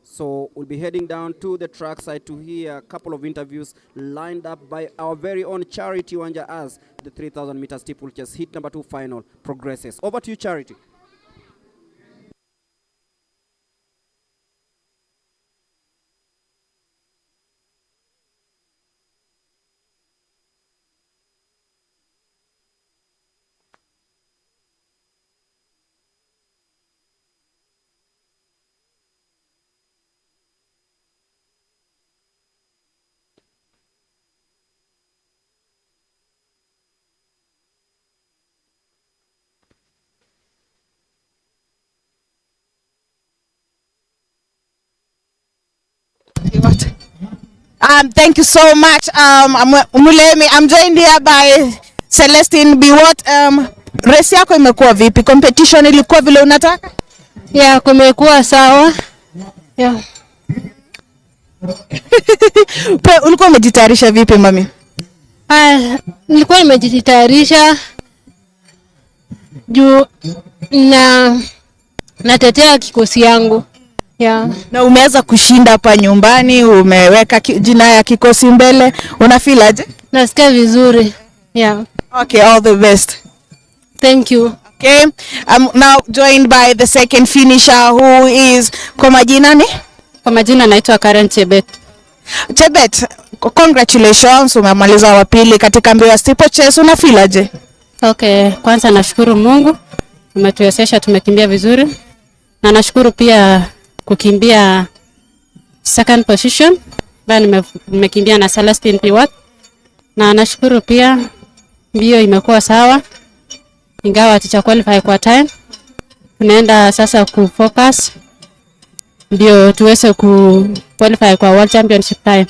So we'll be heading down to the trackside to hear a couple of interviews lined up by our very own Charity Wanja as the 3,000 meter steeplechase heat number 2 final progresses. Over to you, Charity. Thank you so much, Mulemi. I'm joined here by Celestine Biwott. Race yako imekuwa vipi? Competition ilikuwa vile unataka? Yeah, kumekuwa sawa. Yeah. Ulikuwa umejitayarisha vipi mami? Nilikuwa nimejitayarisha juu natetea kikosi yangu. Yeah. Na umeweza kushinda hapa nyumbani, umeweka jina ya kikosi mbele. Una feel aje? Nasikia vizuri. Yeah. Okay, all the best. Thank you. Okay. I'm now joined by the second finisher who is kwa majina ni? Kwa majina naitwa Karen Chebet. Chebet, congratulations, umemaliza wa pili katika mbio ya steeplechase. Una feel aje? Okay, kwanza nashukuru Mungu umetuwezesha tumekimbia vizuri. Na nashukuru pia kukimbia second position. Bali nimekimbia na Celestine Biwott. Na nashukuru pia mbio imekuwa sawa. Ingawa hatuja qualify kwa time. Tunaenda sasa kufocus ndio tuweze ku qualify kwa World Championship time.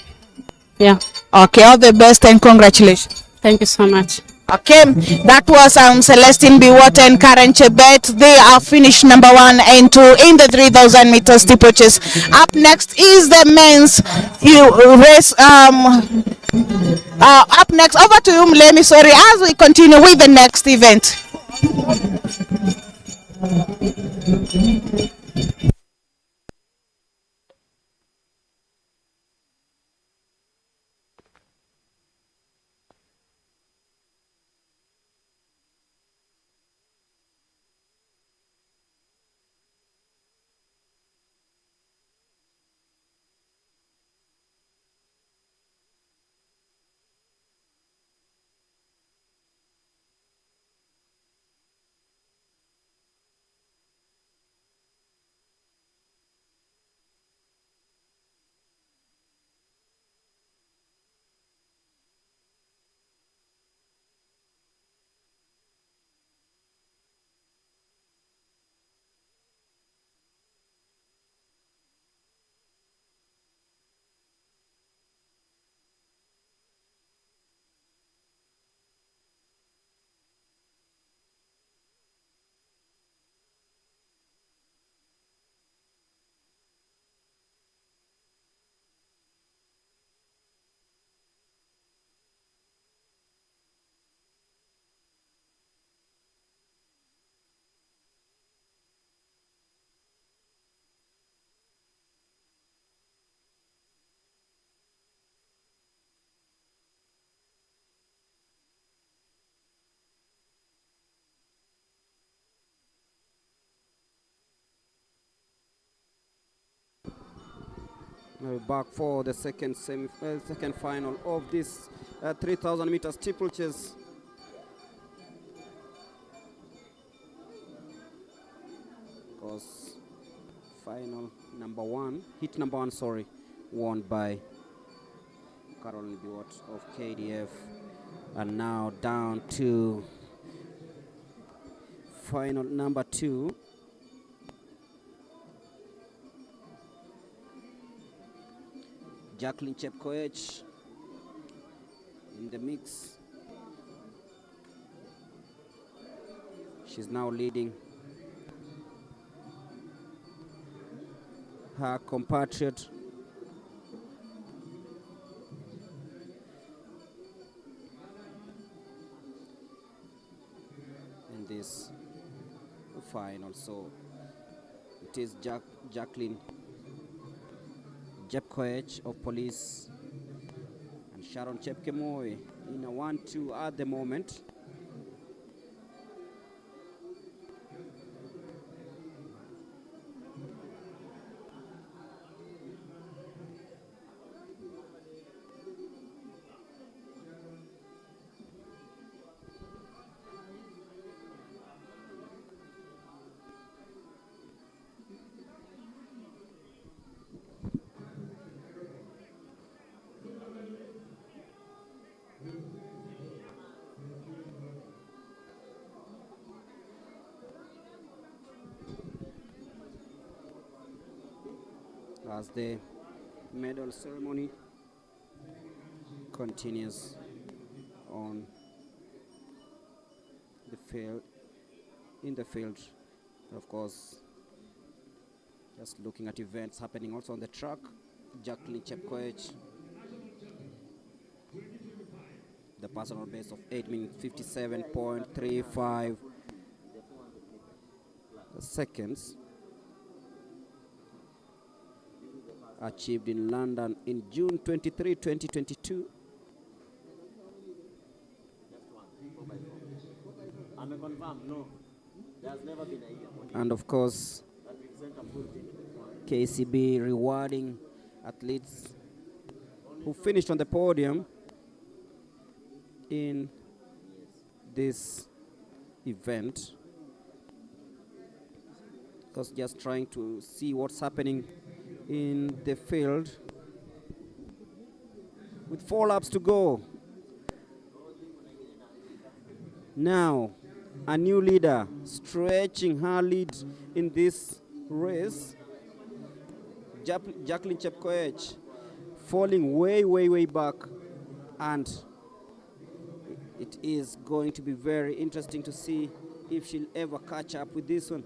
Yeah. Okay, all the best and congratulations. Thank you so much. Okay, that was Celestine Biwott and Karen Chebet. They are finished number 1 and 2 in the 3,000 meter steeplechase. Up next is the men's race. Up next, over to you, Mlemi. Sorry, as we continue with the next event. Now we're back for the second final of this 3,000 meter steeplechase. Because final number 1, hit number 1, sorry, won by Caroline Biwott of KDF. And now down to final number 2. Jacqueline Chepkoech in the mix. She's now leading her compatriot in this final. So it is Jacqueline Chepkoech of Police and Sharon Chepkemoi in a 1-2 at the moment. As the medal ceremony continues on the field, of course, just looking at events happening also on the track. Jacqueline Chepkoech, the personal best of 8:57.35 seconds, achieved in London in June 23, 2022. And of course, KCB rewarding athletes who finished on the podium in this event. Because just trying to see what's happening in the field with 4 laps to go. Now, a new leader stretching her lead in this race. Jacqueline Chepkoech falling way back and It is going to be very interesting to see if she'll ever catch up with this one.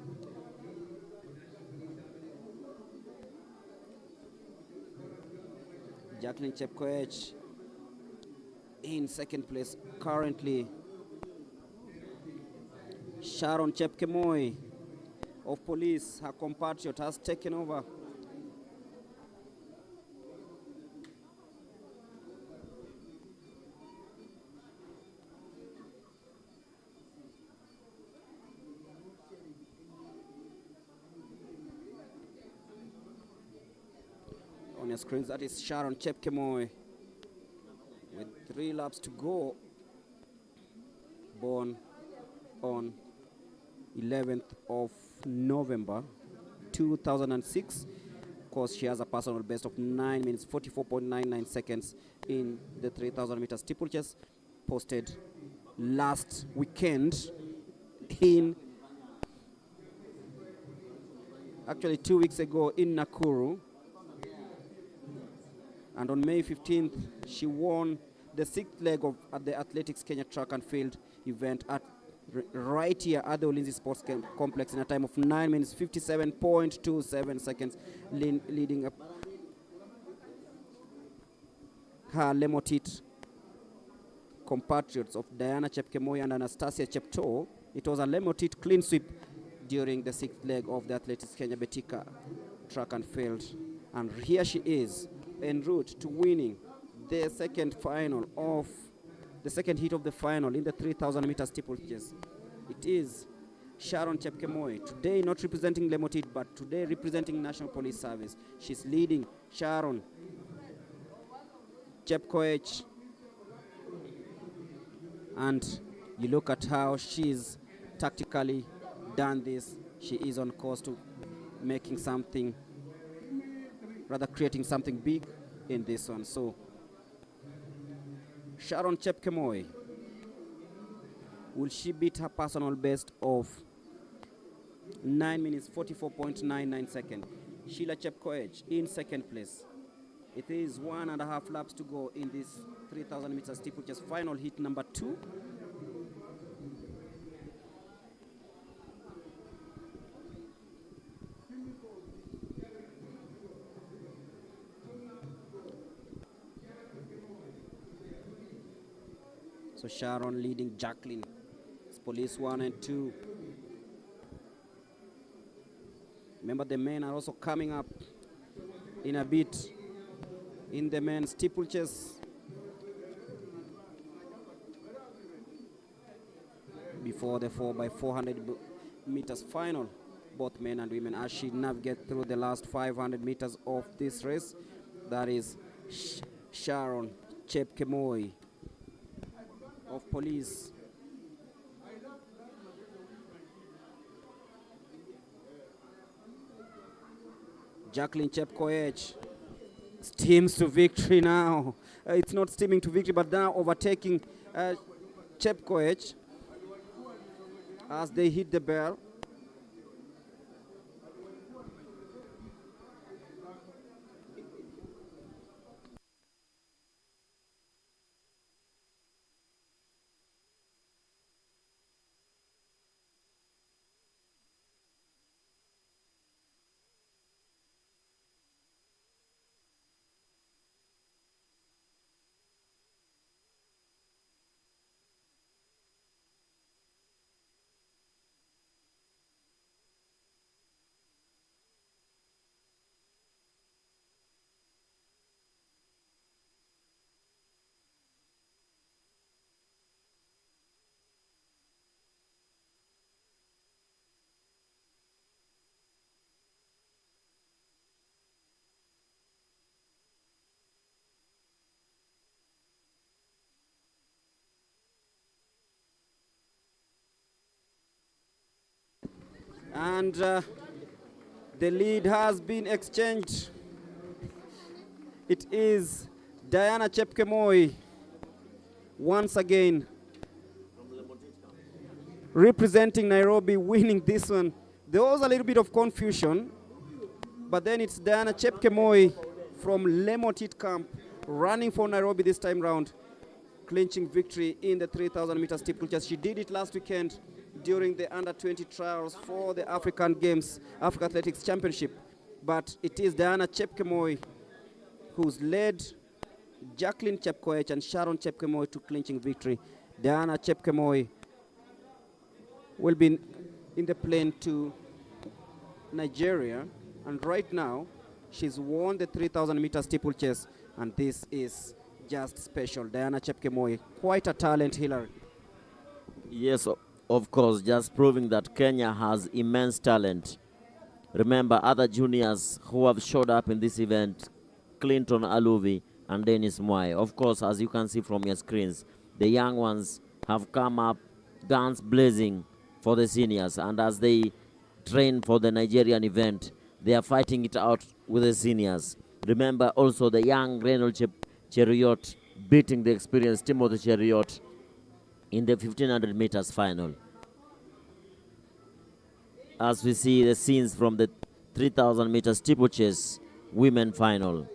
Jacqueline Chepkoech in second place currently. Sharon Chepkemoi of police, her compatriot, has taken over. On your screens, that is Sharon Chepkemoi with 3 laps to go. Born on 11th of November 2006. Of course, she has a personal best of 9 minutes 44.99 seconds in the 3,000 meter steeplechase, posted last weekend in, actually 2 weeks ago, in Nakuru. And on May 15th, she won the 6th leg of the Athletics Kenya Track and Field event at right here at the Ulinzi Sports Complex in a time of 9 minutes 57.27 seconds, leading up her Lemotit compatriots of Diana Chepkemoi and Anastasia Cheptoo. It was a Lemotit clean sweep during the 6th leg of the Athletics Kenya Betika Track and Field. And here she is en route to winning the second heat of the final in the 3,000 meter steeplechase. It is Sharon Chepkemoi, today not representing Lemotit, but today representing National Police Service. She's leading Sharon Chepkoech. And you look at how she's tactically done this. She is on course to making something, rather creating something big in this one. So Sharon Chepkemoi, will she beat her personal best of 9 minutes 44.99 seconds? Sheila Chepkoech in second place. It is 1.5 laps to go in this 3,000 meter steeplechase final heat number 2. So Sharon leading Jacqueline. It's police 1 and 2. Remember, the men are also coming up in a bit in the men's steeplechase. Before the 4x400 meters final, both men and women, as she navigate through the last 500 meters of this race. That is Sharon Chepkemoi of police. Jacqueline Chepkoech steams to victory now. It's not steaming to victory, but now overtaking Chepkoech as they hit the bell. And the lead has been exchanged. It is Diana Chepkemoi once again representing Nairobi, winning this one. There was a little bit of confusion, but then it's Diana Chepkemoi from Lemotit camp running for Nairobi this time round. clinching victory in the 3,000 meter steeplechase. She did it last weekend during the under-20 trials for the African Games, Africa Athletics Championship. But it is Diana Chepkemoi who's led Jacqueline Chepkoech and Sharon Chepkemoi to clinching victory. Diana Chepkemoi will be in the plane to Nigeria, and right now she's won the 3,000 meter steeplechase, and this is just special. Diana Chepkemoi, quite a talent, Hillary. Yes, of course, just proving that Kenya has immense talent. Remember other juniors who have showed up in this event: Clinton Aluvi and Dennis Mwai. Of course, as you can see from your screens, the young ones have come up guns blazing for the seniors, and as they train for the Nigerian event, they are fighting it out with the seniors. Remember also the young Reynolds Cheriot beating the experienced Timothy Cheriot in the 1500 meters final. As we see the scenes from the 3000 meters steeplechase women final.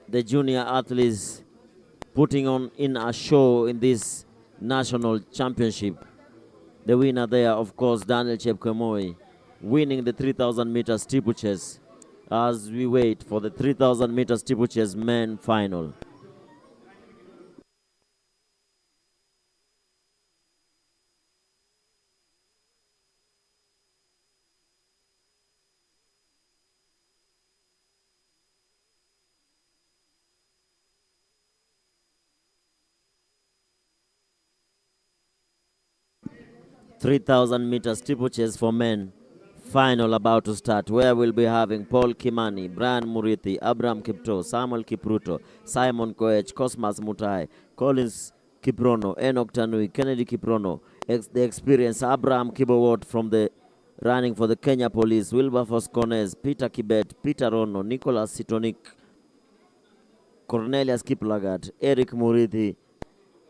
The junior athletes putting on in a show in this national championship. The winner there, of course, Daniel Chepkemoi, winning the 3000 meter steeplechase, as we wait for the 3000 meter steeplechase men final. (3,000 meter steeplechase for men final about to start, where we'll be having Paul Kimani, Brian Murithi, Abraham Kipto, Samuel Kipruto, Simon Koech, Cosmas Mutai, Collins Kiprono, Enoch Tanui, Kennedy Kiprono, the experienced Abraham Kibowot from the running for the Kenya Police, Wilberforce Kones, Peter Kibet, Peter Rono, Nicholas Sitonik, Cornelius Kiplagat, Eric Murithi,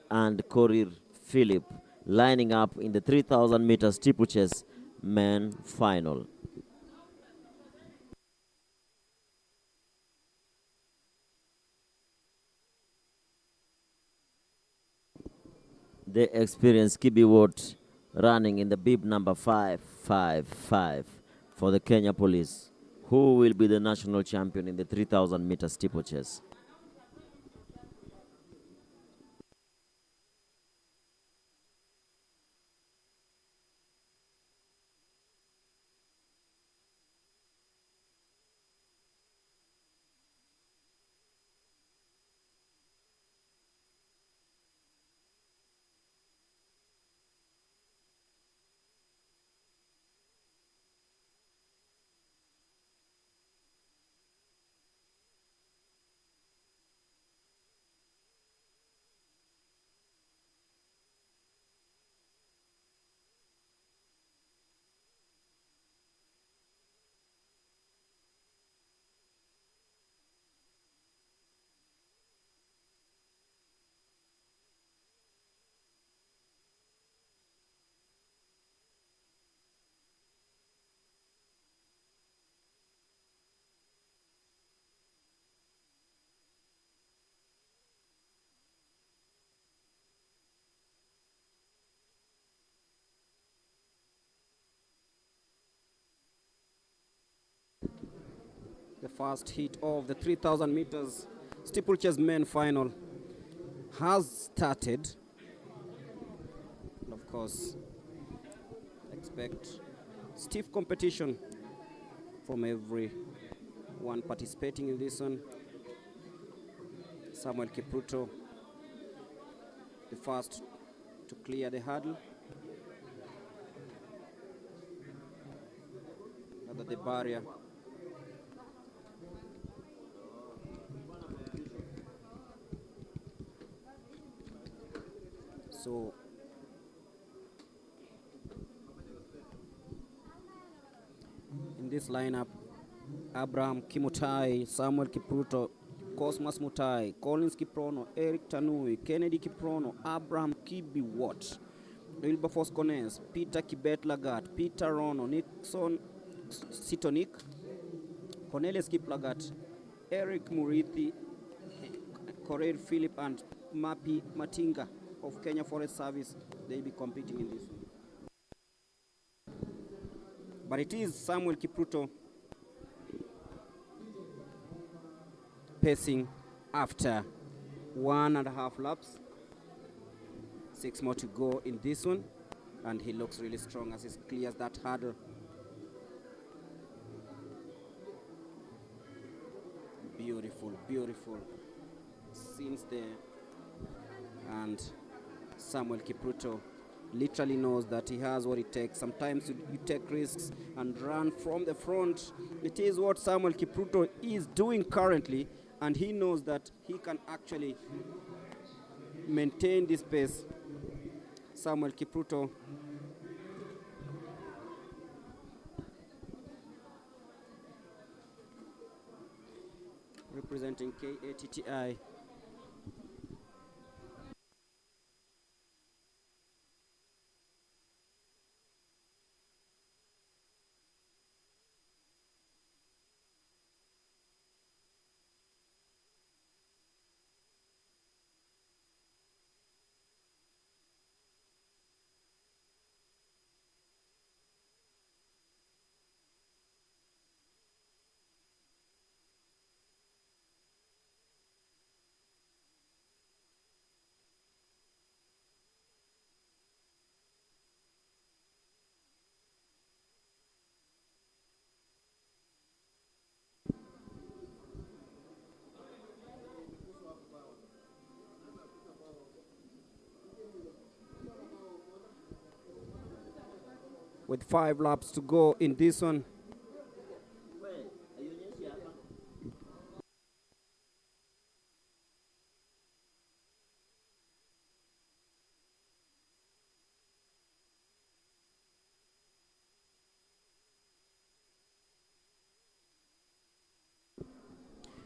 and Korir Philip, lining up in the 3,000 meter steeplechase men final. The experienced Kibi Watt running in the bib number 555 for the Kenya Police, who will be the national champion in the 3,000 meter steeplechase. The first heat of the 3,000 meters steeplechase men final has started. And of course, expect stiff competition from everyone participating in this one. Samuel Kipruto, the first to clear the hurdle. Under the barrier. So in this lineup, Abraham Kimutai, Samuel Kipruto, Cosmas Mutai, Collins Kiprono, Eric Tanui, Kennedy Kiprono, Abraham Kibiwot, Wilberforce Kones, Peter Kibet Lagat, Peter Rono, Nixon Sitonik, Cornelius Kiplagat, Eric Murithi, Korir Philip, and Mapi Matinga of Kenya Forest Service. They'll be competing in this one. But it is Samuel Kipruto pacing after 1.5 laps. 6 more to go in this one, and he looks really strong as he clears that hurdle. Beautiful, beautiful scenes there. And Samuel Kipruto literally knows that he has what it takes. Sometimes you take risks and run from the front. It is what Samuel Kipruto is doing currently, and he knows that he can actually maintain this pace. Samuel Kipruto representing KATTI. With 5 laps to go in this one.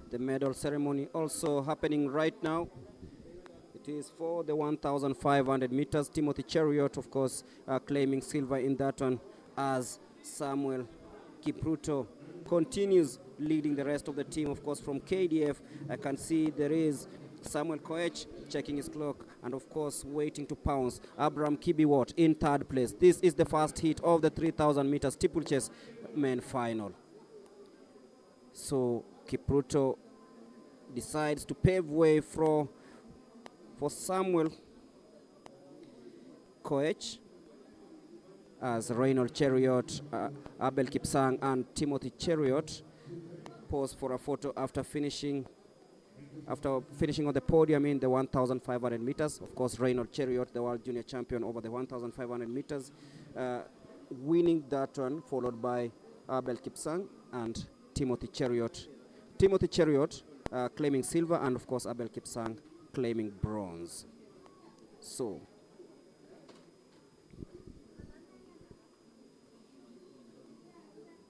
The medal ceremony also happening right now. It is for the 1,500 meters. Timothy Cheruiyot, of course, claiming silver in that one, as Samuel Kipruto continues leading the rest of the team. Of course, from KDF, I can see there is Samuel Koech checking his clock, and of course waiting to pounce. Abraham Kibiwot in 3rd place. This is the first heat of the 3,000 meters steeplechase men final. So Kipruto decides to pave way for Samuel Koech, as Reynold Cheruiyot, Abel Kipsang, and Timothy Cheruiyot pose for a photo after finishing on the podium in the 1,500 meters. Of course, Reynold Cheruiyot, the world junior champion over the 1,500 meters, winning that one, followed by Abel Kipsang and Timothy Cheruiyot. Timothy Cheruiyot claiming silver, and of course Abel Kipsang claiming bronze. So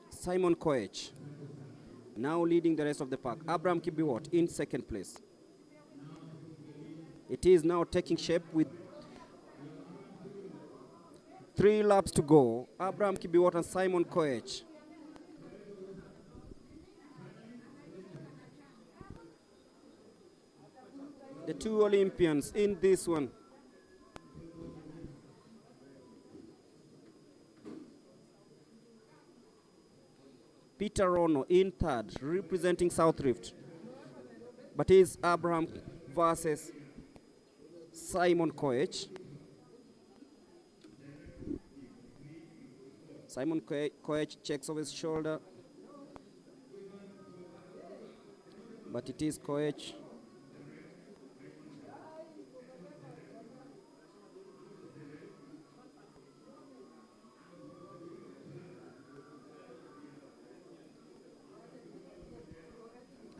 Simon Koech now leading the rest of the pack. Abraham Kibiwot in 2nd place. It is now taking shape with 3 laps to go. Abraham Kibiwot and Simon Koech. The 2 Olympians in this one. Peter Rono in 3rd, representing South Rift. But is Abraham versus Simon Koech. Simon Koech checks over his shoulder. But it is Koech.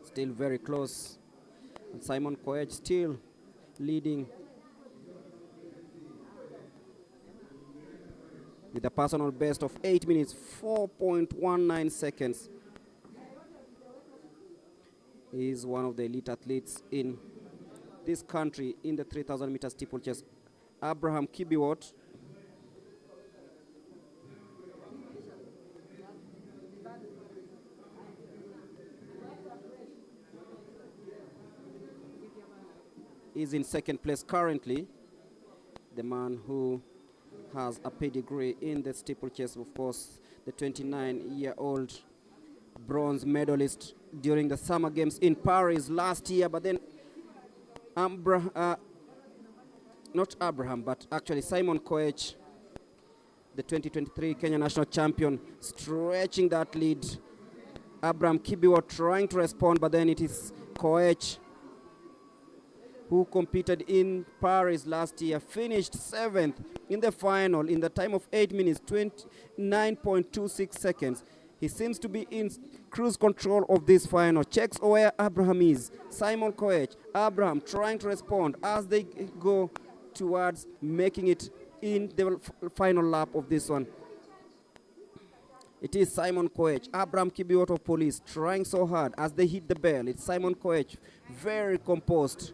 Still very close. And Simon Koech still leading with a personal best of 8 minutes, 4.19 seconds. He is one of the elite athletes in this country in the 3,000 meter steeplechase. Abraham Kibiwot is in second place currently. The man who has a pedigree in the steeplechase, of course, the 29-year-old bronze medalist during the Summer Games in Paris last year. But then, not Abraham, but actually Simon Koech, the 2023 Kenya national champion, stretching that lead. Abraham Kibiwot trying to respond, but then it is Koech, who competed in Paris last year, finished 7th in the final in the time of 8 minutes, 29.26 seconds. He seems to be in cruise control of this final. Checks where Abraham is. Simon Koech, Abraham trying to respond as they go towards making it in the final lap of this one. It is Simon Koech, Abraham Kibiwot of Police, trying so hard as they hit the bell. It's Simon Koech, very composed.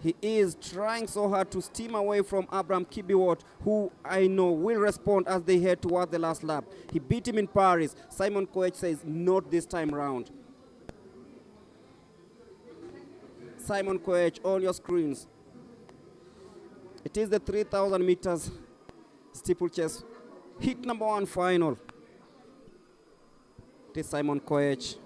He is trying so hard to steam away from Abraham Kibiwot, who I know will respond as they head towards the last lap. He beat him in Paris. Simon Koech says, not this time round. Simon Koech on your screens. It is the 3,000 meters steeplechase heat number 1 final. It is Simon Koech,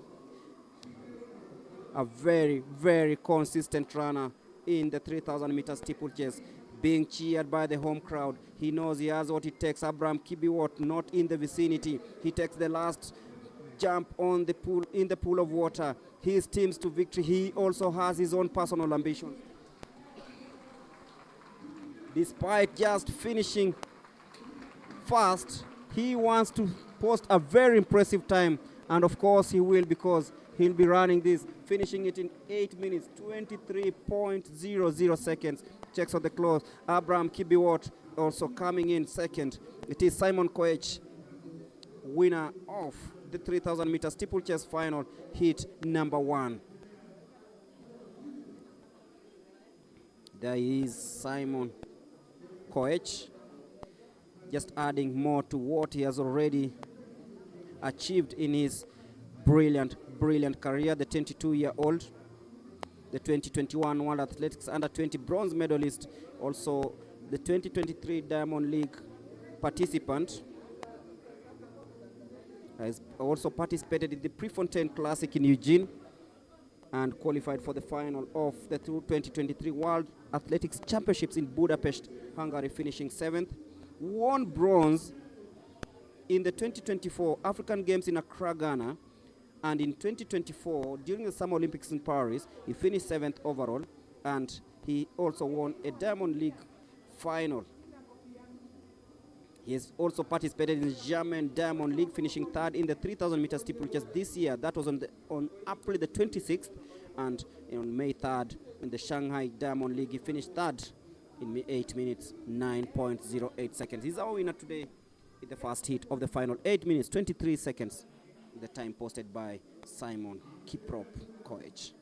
a very, very consistent runner in the 3,000 meters steeplechase, being cheered by the home crowd. He knows he has what it takes. Abraham Kibiwot not in the vicinity. He takes the last jump on the pool, in the pool of water. His team's to victory. He also has his own personal ambition. Despite just finishing fast, he wants to post a very impressive time, and of course he will, because he'll be running this, finishing it in 8 minutes, 23.00 seconds. Checks on the clock. Abraham Kibiwot also coming in second. It is Simon Koech, winner of the 3,000 meter steeplechase final, heat number 1. There is Simon Koech, just adding more to what he has already achieved in his brilliant career. The 22-year-old, the 2021 World Athletics Under-20 bronze medalist, also the 2023 Diamond League participant, has also participated in the Prefontaine Classic in Eugene and qualified for the final of the 2023 World Athletics Championships in Budapest, Hungary, finishing 7th. Won bronze in the 2024 African Games in Accra, Ghana, and in 2024 during the Summer Olympics in Paris, he finished 7th overall, and he also won a Diamond League final. He has also participated in the German Diamond League, finishing 3rd in the 3,000 meter steeplechase this year. That was on April the 26th, and on May 3rd in the Shanghai Diamond League, he finished 3rd in 8 minutes, 9.08 seconds. He's our winner today in the first heat of the final, 8 minutes, 23 seconds, the time posted by Simon Kiprop Koech.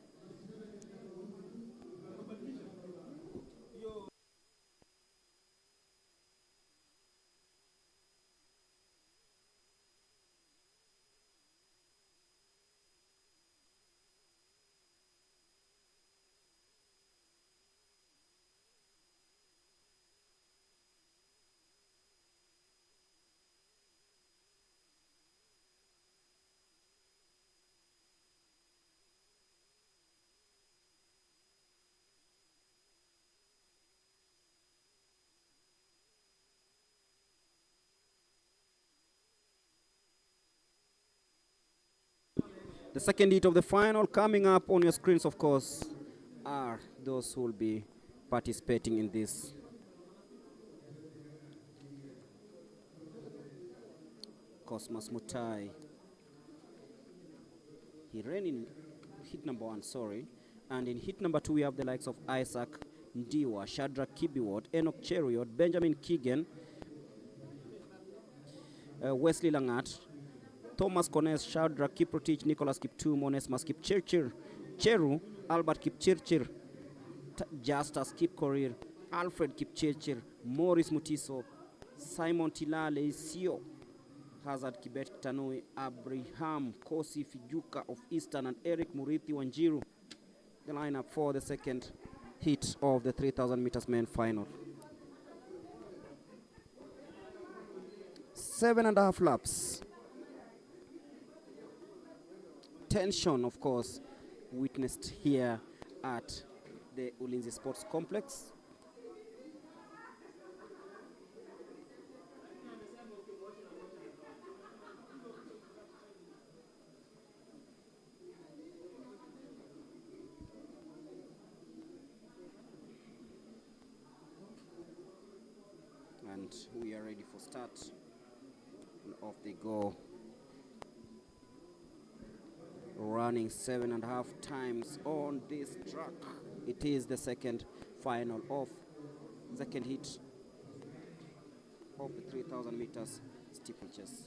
The second heat of the final coming up on your screens, of course, are those who will be participating in this. Cosmas Mutai. He ran in heat number 1, sorry. And in heat number 2, we have the likes of Isaac Ndiwa, Shadrach Kibiwot, Enoch Cheruiyot, Benjamin Keegan, Wesley Langat, Thomas Kones, Shadrach Kiprotich, Nicholas Kiptum, Onesmus Kipchirchir, Cheru, Albert Kipchirchir, Justus Kipkorir, Alfred Kipchirchir, Morris Mutiso, Simon Tilale Sio, Hazard Kibet Tanui, Abraham Kosi Fijuka of Eastern, and Eric Murithi Wanjiru the lineup for the second heat of the 3,000 meters men final. 7.5 laps. Tension, of course, witnessed here at the Ulinzi Sports Complex. And we are ready for start. And off they go. Running 7.5 times on this track. It is the second final of second heat of the 3,000 meters steeplechase.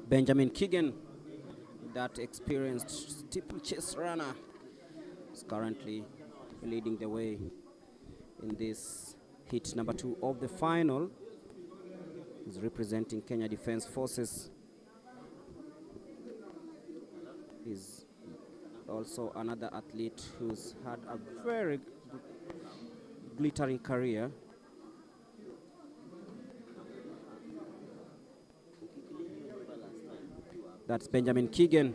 Benjamin Keegan, that experienced steeplechase runner, is currently leading the way in this heat number 2 of the final. He's representing Kenya Defence Forces. He's also another athlete who's had a very glittering career. That's Benjamin Keegan.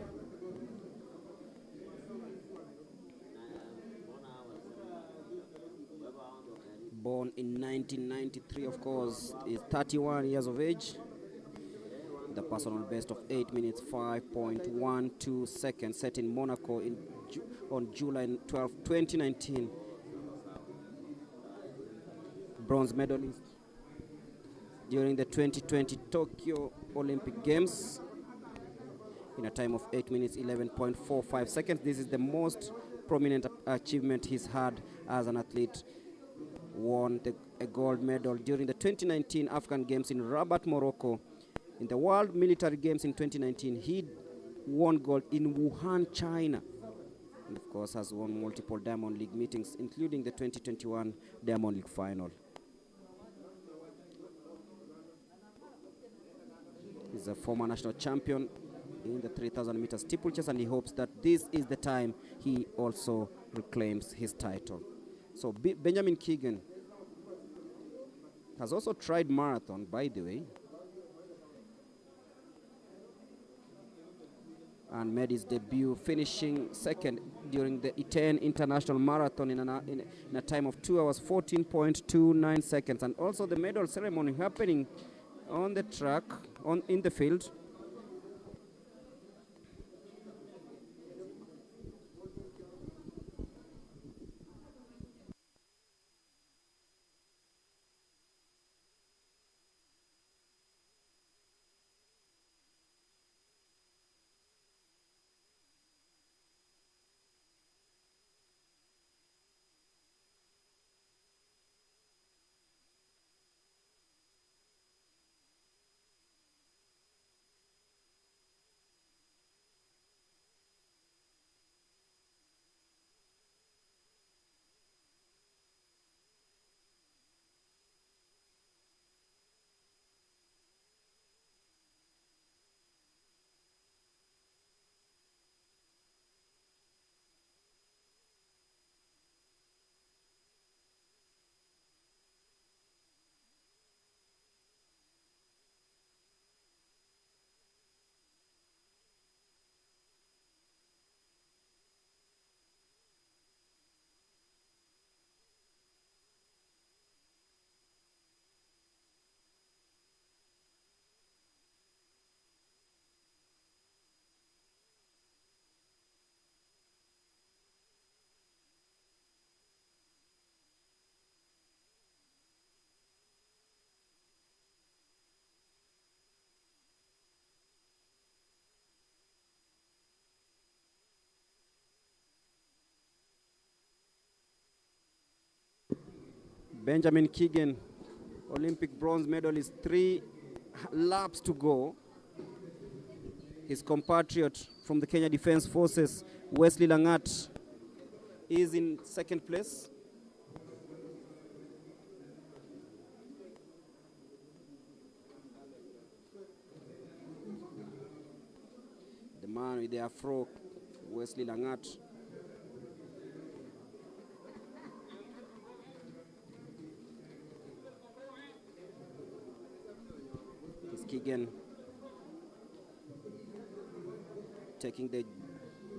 Born in 1993, of course, is 31 years of age. The personal best of 8 minutes 5.12 seconds set in Monaco on July 12, 2019. Bronze medalist during the 2020 Tokyo Olympic Games in a time of 8 minutes 11.45 seconds. This is the most prominent achievement he's had as an athlete. Won a gold medal during the 2019 African Games in Rabat, Morocco. In the World Military Games in 2019, he won gold in Wuhan, China. And of course has won multiple Diamond League meetings, including the 2021 Diamond League final. He's a former national champion in the 3,000 meter steeplechase, and he hopes that this is the time he also reclaims his title. So Benjamin Keegan has also tried marathon, by the way, and made his debut, finishing second during the Iten International Marathon in a time of 2 hours 14.29 seconds. And also the medal ceremony happening on the track, in the field. Benjamin Keegan, Olympic bronze medalist, 3 laps to go. His compatriot from the Kenya Defence Forces, Wesley Langat, is in second place. The man with the afro, Wesley Langat. It's Keegan taking the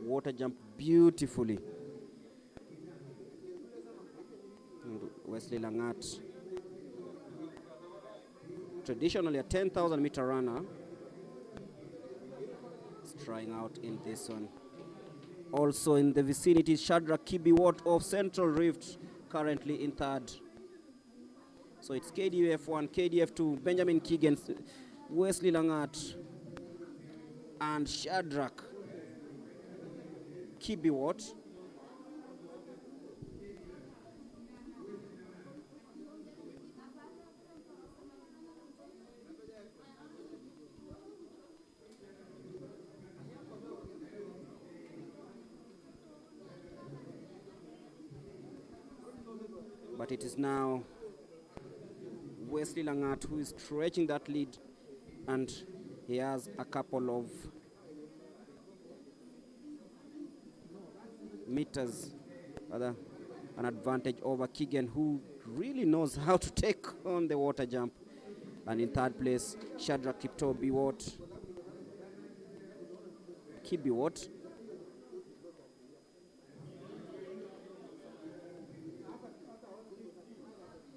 water jump beautifully. And Wesley Langat, traditionally a 10,000 meter runner, is trying out in this one. Also in the vicinity, Shadrach Kibiwot of Central Rift, currently in third. So it's KDF 1, KDF 2, Benjamin Keegan, Wesley Langat, and Shadrach Kibiwot. But it is now Wesley Langat who is stretching that lead, and he has a couple of meters, rather an advantage over Keegan, who really knows how to take on the water jump. And in third place, Shadrach Kibiwot.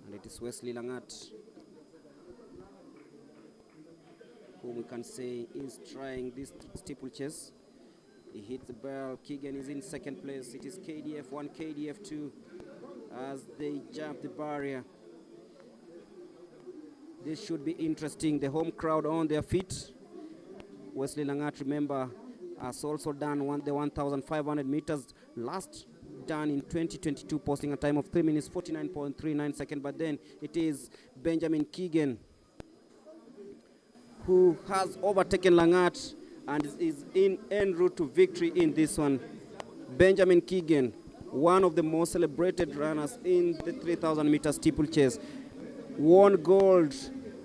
And it is Wesley Langat, whom we can say is trying this steeplechase. He hits the bell. Keegan is in second place. It is KDF 1, KDF 2 as they jump the barrier. This should be interesting. The home crowd on their feet. Wesley Langat, remember, has also done the 1,500 meters last done in 2022, posting a time of 3 minutes 49.39 seconds. But then it is Benjamin Keegan who has overtaken Langat and is en route to victory in this one. Benjamin Keegan, one of the most celebrated runners in the 3,000 meter steeplechase, won gold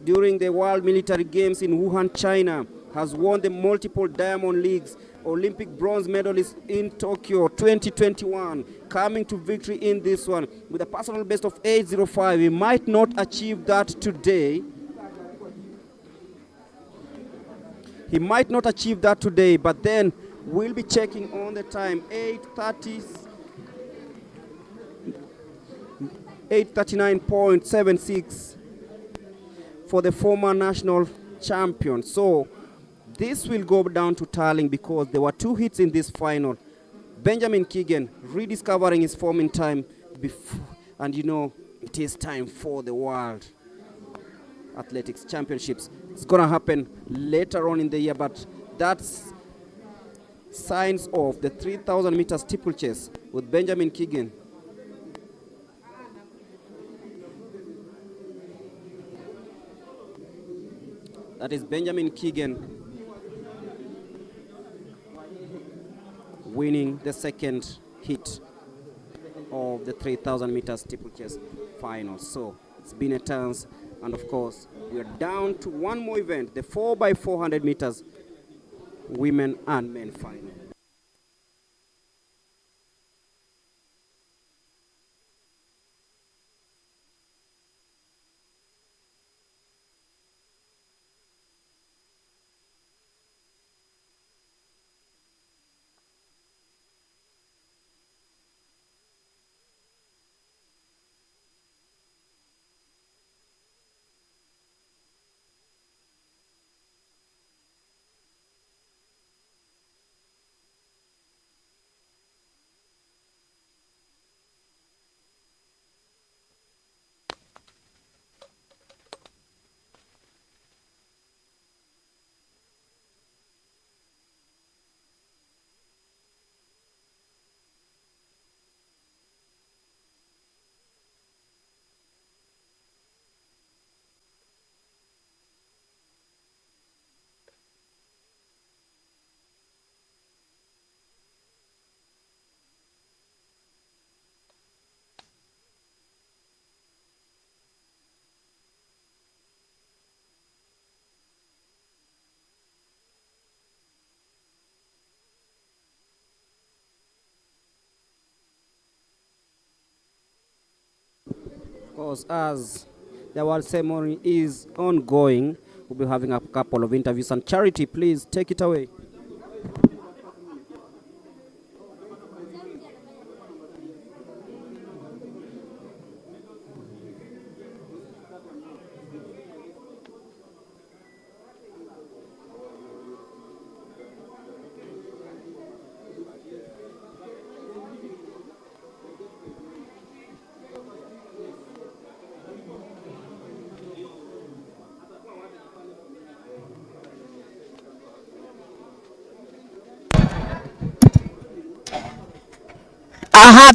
during the World Military Games in Wuhan, China, has won the multiple Diamond Leagues, Olympic bronze medalist in Tokyo 2021, coming to victory in this one with a personal best of 8:05. He might not achieve that today. He might not achieve that today, but then we'll be checking on the time. 8:39.76 for the former national champion. So this will go down to tallying because there were 2 hits in this final. Benjamin Keegan rediscovering his form in time before, and you know, it is time for the World Athletics Championships. It's gonna happen later on in the year, but that's signs of the 3,000 meter steeplechase with Benjamin Keegan. That is Benjamin Keegan winning the second hit of the 3,000 meter steeplechase final. So it's been a chance, and of course we are down to one more event, the 4x400 meters women and men final. course, as the award ceremony is ongoing, we'll be having a couple of interviews. And Charity, please take it away.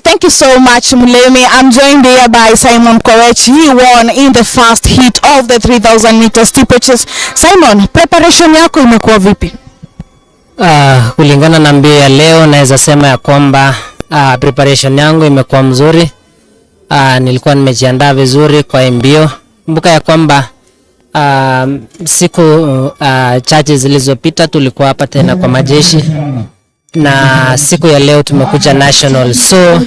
Thank you so much, Mulemi. I'm joined here by Simon Korech. He won in the first heat of the 3000 meter steeplechase. Simon, preparation yako imekuwa vipi? Kulingana na mbio ya leo naweza sema ya kwamba preparation yangu imekuwa mzuri. Nilikuwa nimejiandaa vizuri kwa mbio. Kumbuka ya kwamba siku chache zilizopita tulikuwa hapa tena kwa majeshi, na siku ya leo tumekuja national. So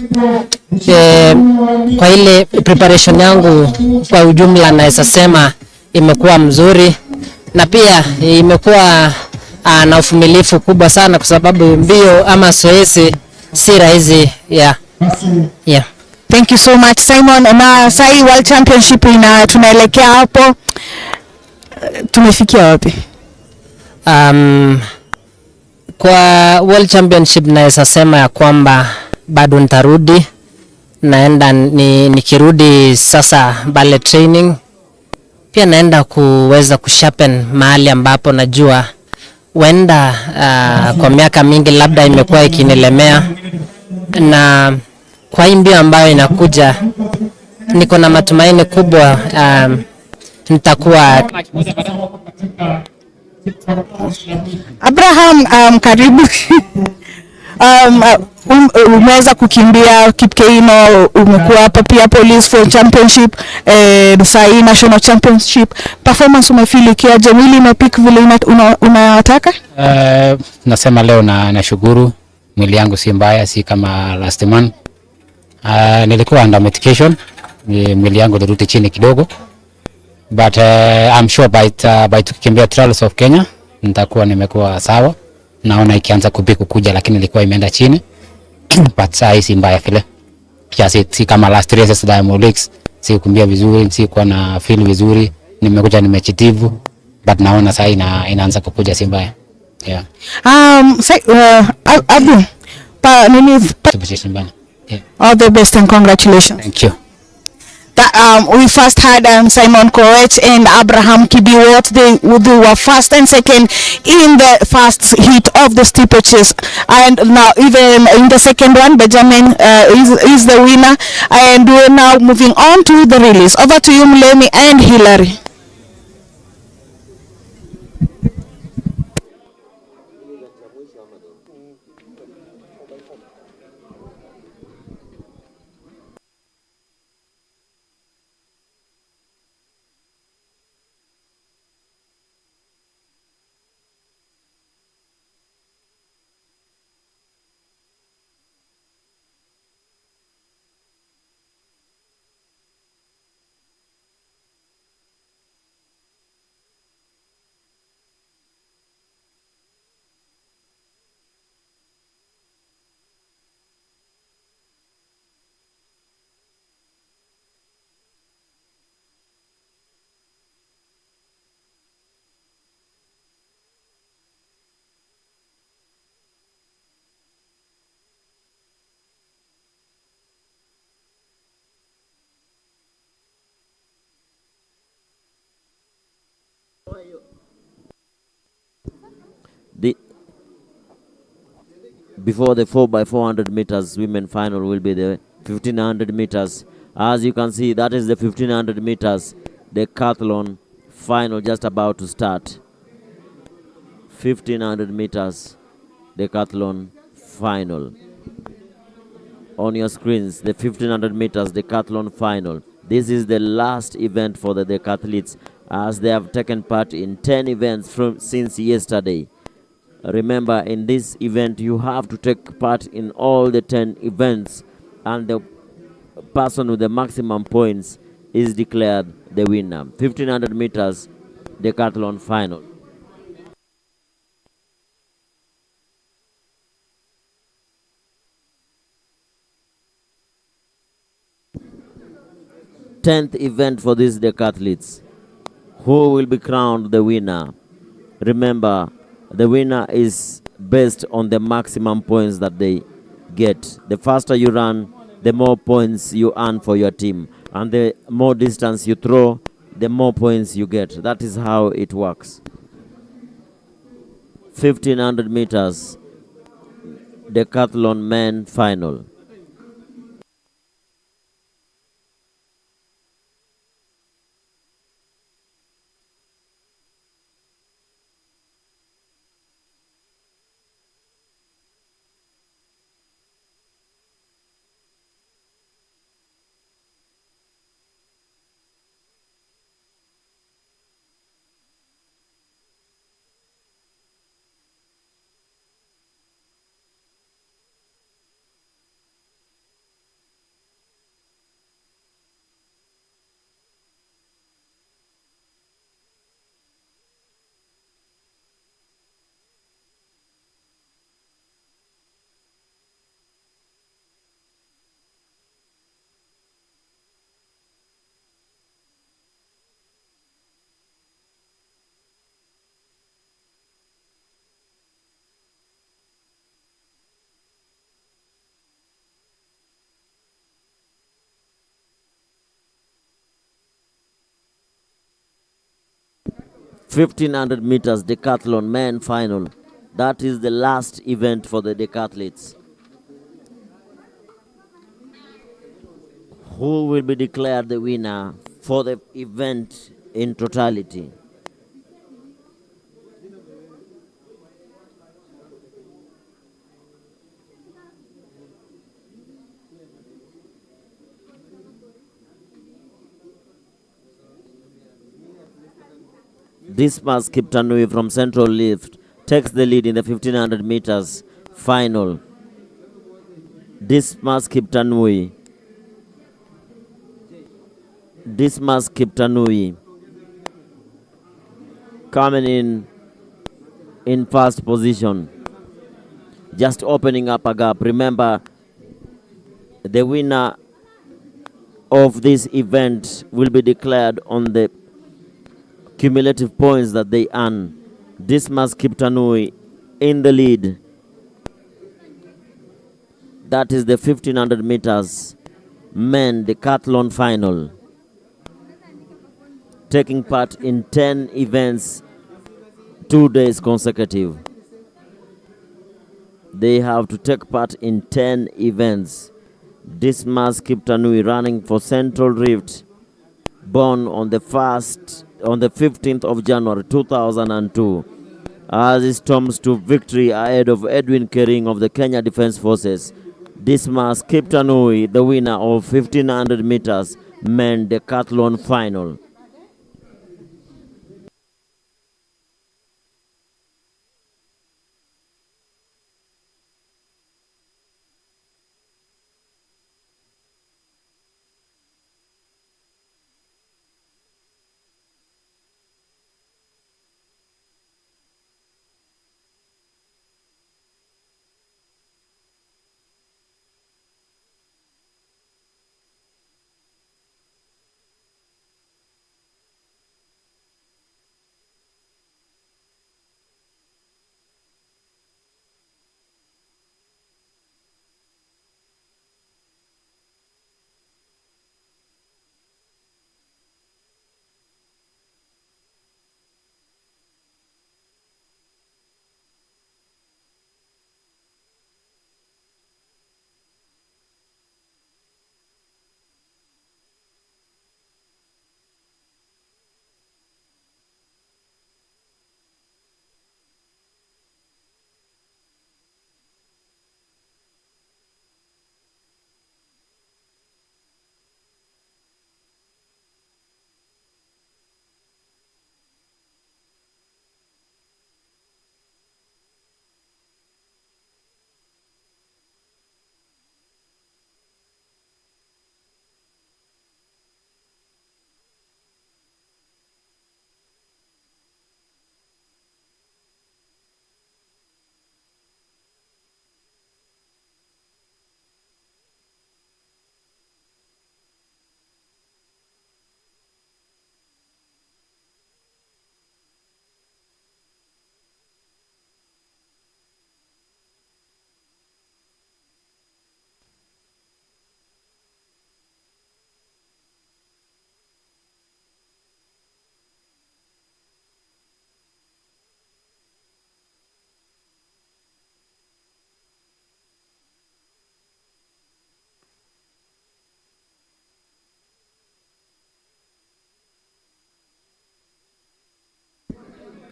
kwa ile preparation yangu kwa ujumla naweza sema imekuwa mzuri, na pia imekuwa na uvumilivu kubwa sana, kwa sababu mbio ama zoezi si rahisi. Yeah. Thank you so much, Simon. Na sai World Championship tunaelekea hapo, tumefikia wapi? Kwa World Championship naweza sema ya kwamba bado nitarudi, naenda nikirudi sasa ballet training, pia naenda kuweza kusharpen mahali ambapo najua wenda kwa miaka mingi labda imekuwa ikinilemea, na kwa hii mbio ambayo inakuja niko na matumaini kubwa nitakuwa. Abraham, karibu. Umeweza kukimbia Kipkeino, umekuwa hapa pia Police for Championship, sai National Championship. Performance umefeel kiaje? Mwili umepick vile unataka? Nasema leo nashukuru, mwili yangu si mbaya, si kama last month. Nilikuwa under medication, mwili yangu ilirudi chini kidogo, but I'm sure by tukikimbia Trials of Kenya nitakuwa nimekuwa sawa. Naona ikianza kuja, lakini ilikuwa imeenda chini. But saa si mbaya vile. Pia si kama last races Diamond Leagues, si kukimbia vizuri, si kuwa na feel vizuri, nimekuja nimechitivu, but naona saa inaanza kuja, si mbaya. Yeah. Abu, all the best and congratulations. Thank you. We first had Simon Korech and Abraham Kibiwot. They were first and second in the first heat of the steeplechase, and now even in the second one, Benjamin is the winner. And we're now moving on to the release. Over to you, Mulemi and Hillary. Before the 4x400 meters women final will be the 1500 meters. As you can see, that is the 1500 meters decathlon final just about to start. 1500 meters decathlon final. On your screens, the 1500 meters decathlon final. This is the last event for the decathletes, as they have taken part in 10 events since yesterday. Remember, in this event you have to take part in all the 10 events, and the person with the maximum points is declared the winner. 1500 meters decathlon final. Tenth event for these decathletes. Who will be crowned the winner? Remember, the winner is based on the maximum points that they get. The faster you run, the more points you earn for your team. And the more distance you throw, the more points you get. That is how it works. 1500 meters decathlon men final. $1,500 meters decathlon men final. That is the last event for the decathletes. Who will be declared the winner for the event in totality? Dismas Kiptanui from Central Lift takes the lead in the 1500 meters final. Dismas Kiptanui coming in first position, just opening up a gap. Remember, the winner of this event will be declared on the cumulative points that they earn. Dismas Kiptanui in the lead. That is the 1500 meters men decathlon final. Taking part in 10 events, 2 days consecutive. They have to take part in 10 events. Dismas Kiptanui running for Central Rift, born on the 15th of January 2002, as he storms to victory ahead of Edwin Kering of the Kenya Defence Forces. Dismas Kiptanui, the winner of 1500 meters men decathlon final.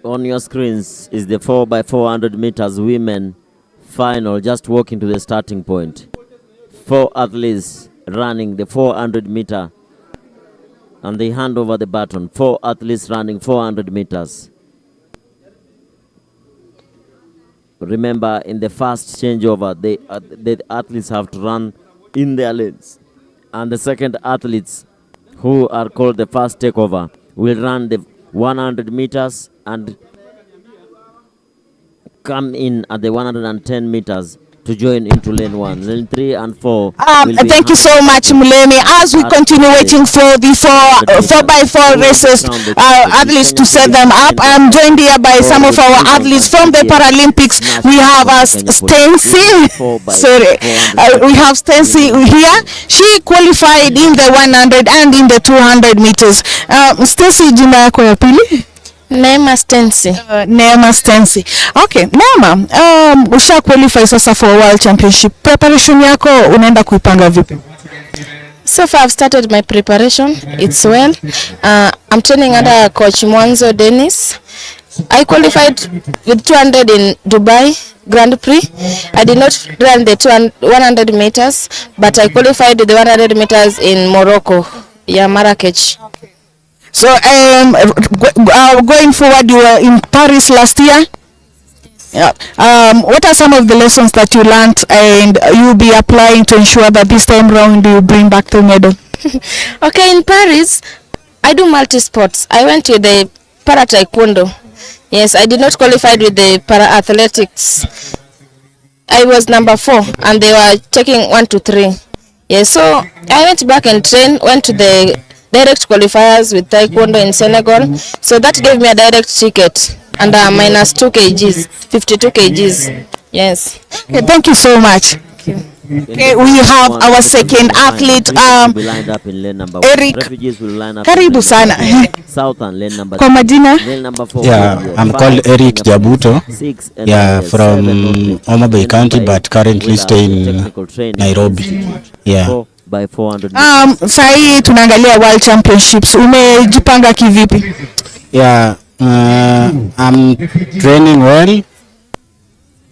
On your screens is the 4x400 meters women final, just walking to the starting point. 4 athletes running the 400 meter, and they hand over the baton. 4 athletes running 400 meters. Remember, in the first changeover, the athletes have to run in their lanes, and the second athletes, who are called the first takeover, will run the 100 meters and come in at the 110 meters to join into lane 1. Lane 3 and 4. Thank you so much, Mulemi. As we continue waiting for the 4x4 races, athletes to set them up, I'm joined here by some of our athletes from the Paralympics. We have Stency. Sorry, we have Stency here. She qualified in the 100 and in the 200 meters. Stency, jina yako ya pili? Neema Stency. Neema Stency. Okay, Neema, usha qualify sasa for World Championship. Preparation yako unaenda kuipanga vipi? So far I've started my preparation. It's well. I'm training under Coach Mwanzo Dennis. I qualified with 200 in Dubai Grand Prix. I did not run the 100 meters, but I qualified with the 100 meters in Morocco, Marrakech. So going forward, you were in Paris last year. Yeah. What are some of the lessons that you learned and you'll be applying to ensure that this time round you bring back the medal? Okay, in Paris, I do multi-sports. I went to the para taekwondo. Yes, I did not qualify with the para athletics. I was number 4 and they were taking 1 to 3. Yes, so I went back and trained, went to the direct qualifiers with taekwondo in Senegal. So that gave me a direct ticket and minus 2 kgs, 52 kgs. Yes. Okay, thank you so much. Okay, we have our second athlete, Eric. Karibu sana. Kwa majina? Yeah, I'm called Eric Jabuto. Yeah, from Homa Bay County, but currently stay in Nairobi. Yeah. Sahi tunaangalia World Championships. Umejipanga kivipi? Yeah, I'm training well.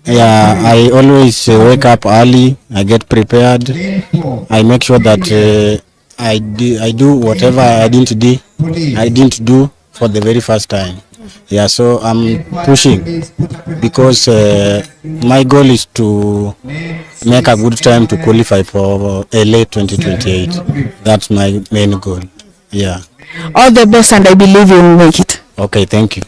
Yeah, I always wake up early. I get prepared. I make sure that I do whatever I didn't do for the very first time. Yeah, so I'm pushing because my goal is to make a good time to qualify for LA 2028. That's my main goal. Yeah. All the best, and I believe you'll make it. Okay, thank you.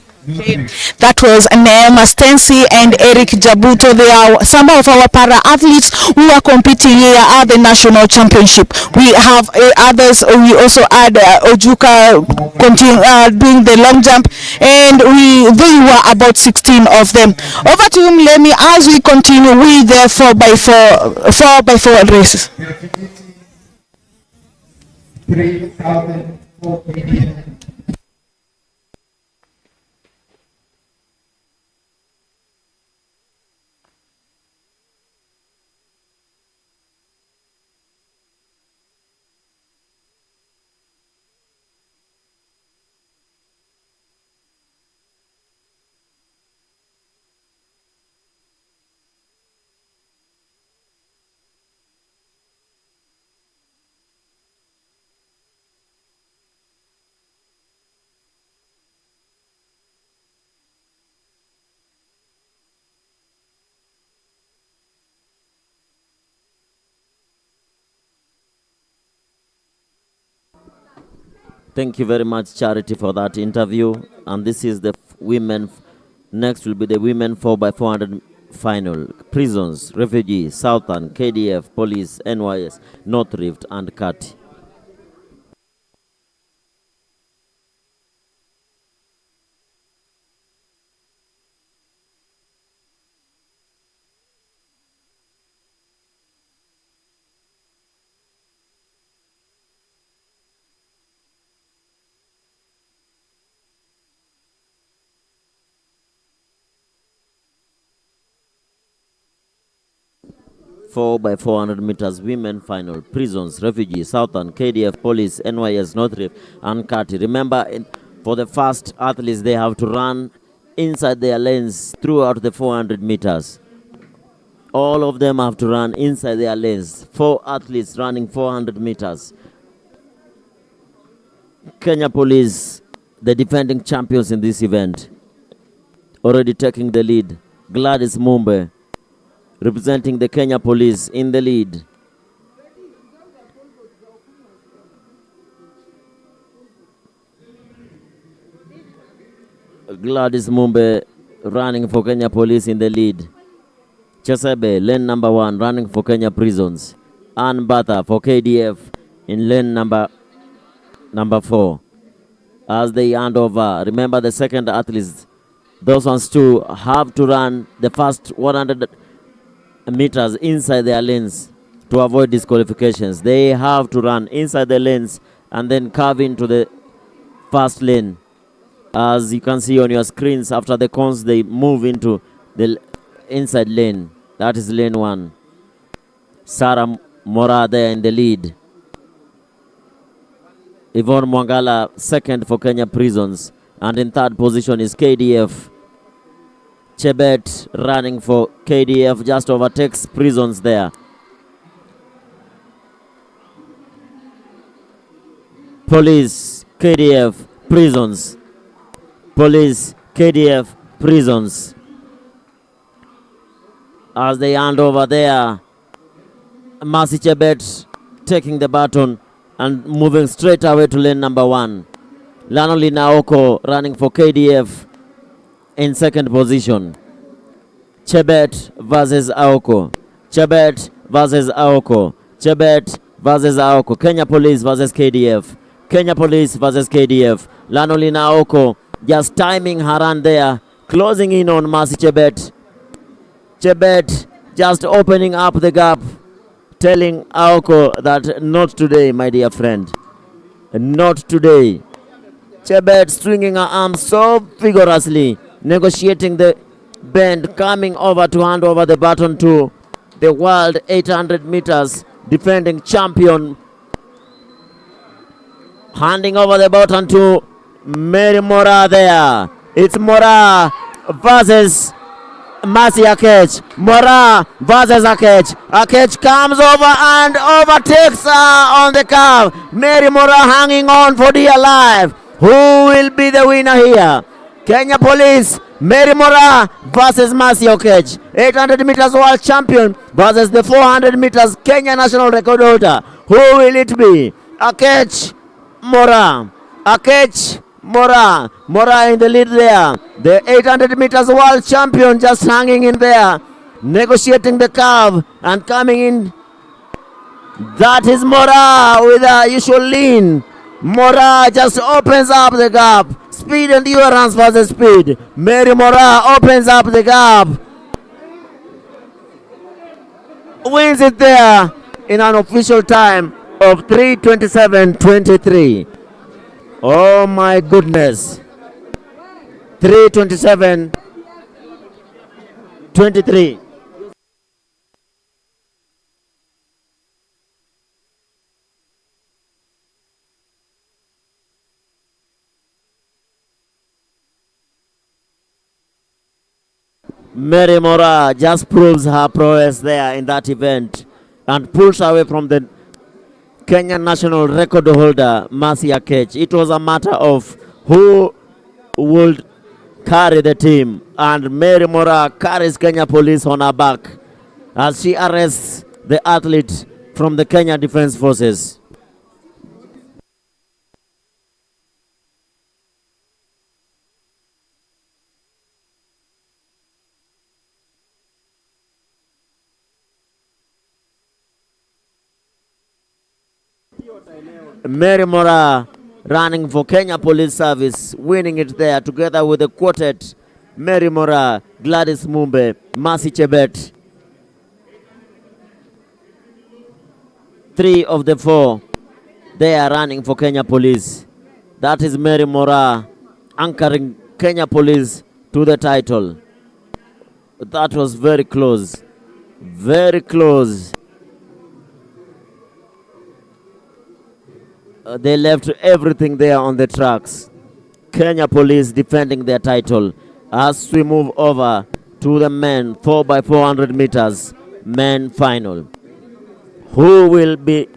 That was Neema Stency and Eric Jabuto. They are some of our para athletes who are competing here at the national championship. We have others. We also add Ojuka doing the long jump, and they were about 16 of them. Over to you, Lemi, as we continue with the 4x4 races. 3,000. Thank you very much, Charity, for that interview. And this is the women. Next will be the women 4x400 final. Prisons, refugees, Southern, KDF, Police, NYS, North Rift, and CAT. Four by 400 meters women final. Prisons, refugees, Southern, KDF, Police, NYS, North Rift, and CAT. Remember, for the first athletes, they have to run inside their lanes throughout the 400 meters. All of them have to run inside their lanes. 4 athletes running 400 meters. Kenya Police, the defending champions in this event, already taking the lead. Gladys Mumbe, representing the Kenya Police, in the lead. Gladys Mumbe running for Kenya Police in the lead. Chesebe, lane number 1, running for Kenya Prisons. Ann Batha for KDF in lane number 4. As they hand over, remember the second athletes, those ones too have to run the first 100 meters inside their lanes to avoid disqualifications. They have to run inside the lanes and then curve into the first lane. As you can see on your screens, after the cones, they move into the inside lane. That is lane 1. Sarah Mora there in the lead. Yvonne Mwangala second for Kenya Prisons. And in third position is KDF. Chebet running for KDF just overtakes Prisons there. Police, KDF, Prisons. Police, KDF, Prisons. As they hand over there, Mercy Chebet taking the baton and moving straight away to lane number 1. Lanoli Naoko running for KDF in second position. Chebet versus Aoko. Chebet versus Aoko. Chebet versus Aoko. Kenya Police versus KDF. Kenya Police versus KDF. Lanoli Naoko just timing her run there, closing in on Mercy Chebet. Chebet just opening up the gap, telling Aoko that not today, my dear friend. Not today. Chebet swinging her arms so vigorously, negotiating the bend, coming over to hand over the baton to the world 800 meters defending champion. Handing over the baton to Mary Mora there. It's Mora versus Mercy Akech. Mora versus Akech. Akech comes over and overtakes her on the curve. Mary Mora hanging on for dear life. Who will be the winner here? Kenya Police, Mary Mora versus Mercy Akech. 800 meters world champion versus the 400 meters Kenya national record holder. Who will it be? Akech, Mora. Akech, Mora. Mora in the lead there. The 800 meters world champion just hanging in there, negotiating the curve and coming in. That is Mora with a usual lean. Mora just opens up the gap. Speed and endurance versus speed. Mary Mora opens up the gap. Wins it there in an official time of 3:27.23. Oh my goodness. 3:27.23. Mary Mora just proves her prowess there in that event and pulls away from the Kenyan national record holder, Mercy Akech. It was a matter of who would carry the team, and Mary Mora carries Kenya Police on her back as she arrests the athlete from the Kenya Defense Forces. Mary Mora running for Kenya Police Service, winning it there together with the quartet, Mary Mora, Gladys Mumbe, Mercy Chebet. 3 of the 4, they are running for Kenya Police. That is Mary Mora anchoring Kenya Police to the title. That was very close. Very close. They left everything there on the tracks. Kenya Police defending their title. as we move over to the men 4x400 meters men final. Who will be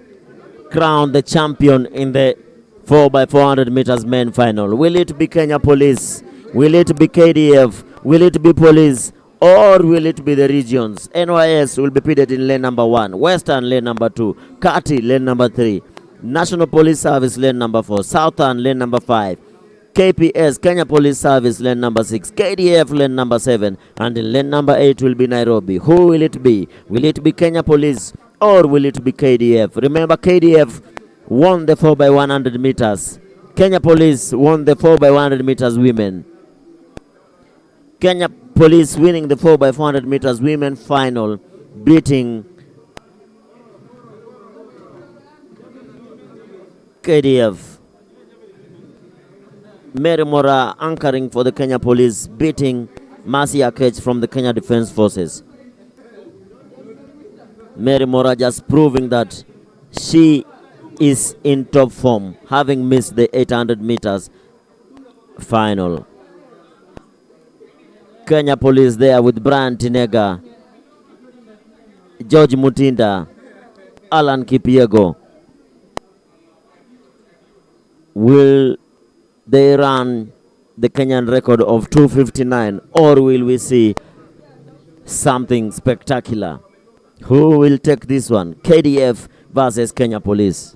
crowned the champion in the 4x400 meters men final? Will it be Kenya Police? Will it be KDF? Will it be police? Or will it be the regions? NYS will be pitted in lane number 1, Western lane number 2, Kati lane number 3, National Police Service lane number 4, Southern lane number 5, KPS Kenya Police Service lane number 6, KDF lane number 7, and in lane number 8 will be Nairobi. Who will it be? Will it be Kenya Police or will it be KDF? Remember, KDF won the 4x100 meters. Kenya Police won the 4x100 meters women. Kenya Police winning the 4x400 meters women final, beating KDF. Mary Mora anchoring for the Kenya Police, beating Mercy Akech from the Kenya Defense Forces. Mary Mora just proving that she is in top form, having missed the 800 meters final. Kenya Police there with Brian Tinega, George Mutinda, Alan Kipiego. Will they run the Kenyan record of 2:59 or will we see something spectacular? Who will take this one? KDF versus Kenya Police.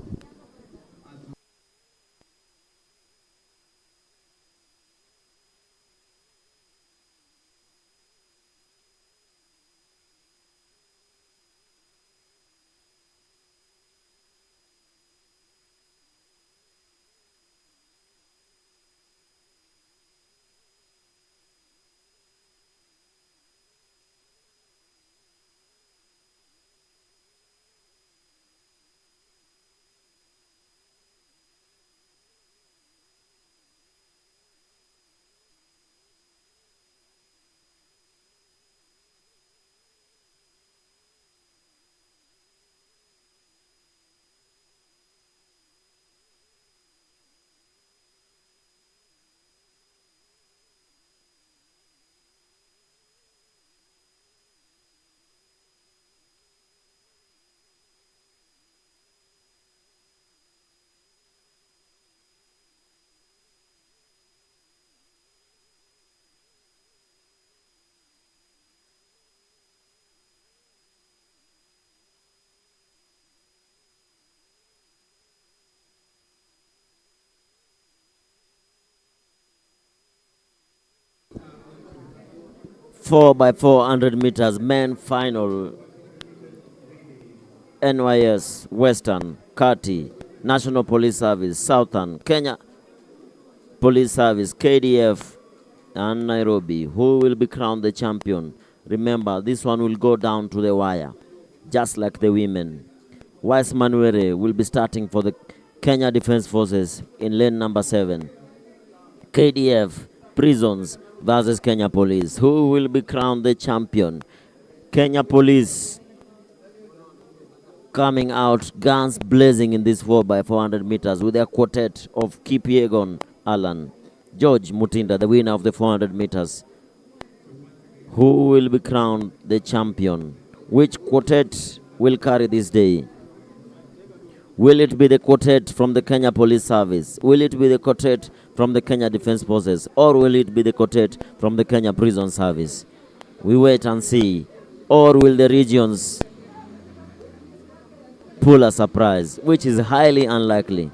Four by 400 meters men final. NYS, Western, Kati, National Police Service, Southern, Kenya Police Service, KDF, and Nairobi. Who will be crowned the champion? Remember, this one will go down to the wire, just like the women. Wise Manuere will be starting for the Kenya Defense Forces in lane number 7. KDF, Prisons versus Kenya Police. Who will be crowned the champion? Kenya Police coming out guns blazing in this 4x400 meters with their quartet of Kipyegon Alan, George Mutinda, the winner of the 400 meters. Who will be crowned the champion? Which quartet will carry this day? Will it be the quartet from the Kenya Police Service? Will it be the quartet from the Kenya Defense Forces? Or will it be the quartet from the Kenya Prison Service? We wait and see. Or will the regions pull a surprise, which is highly unlikely?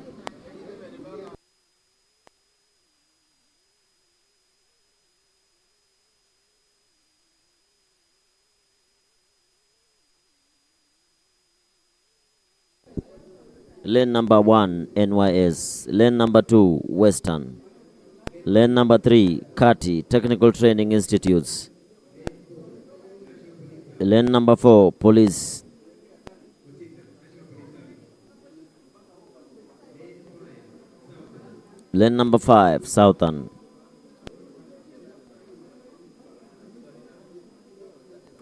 Lane number 1, NYS. Lane number 2, Western. Lane number 3, Kati, Technical Training Institutes. Lane number 4, Police. Lane number 5, Southern.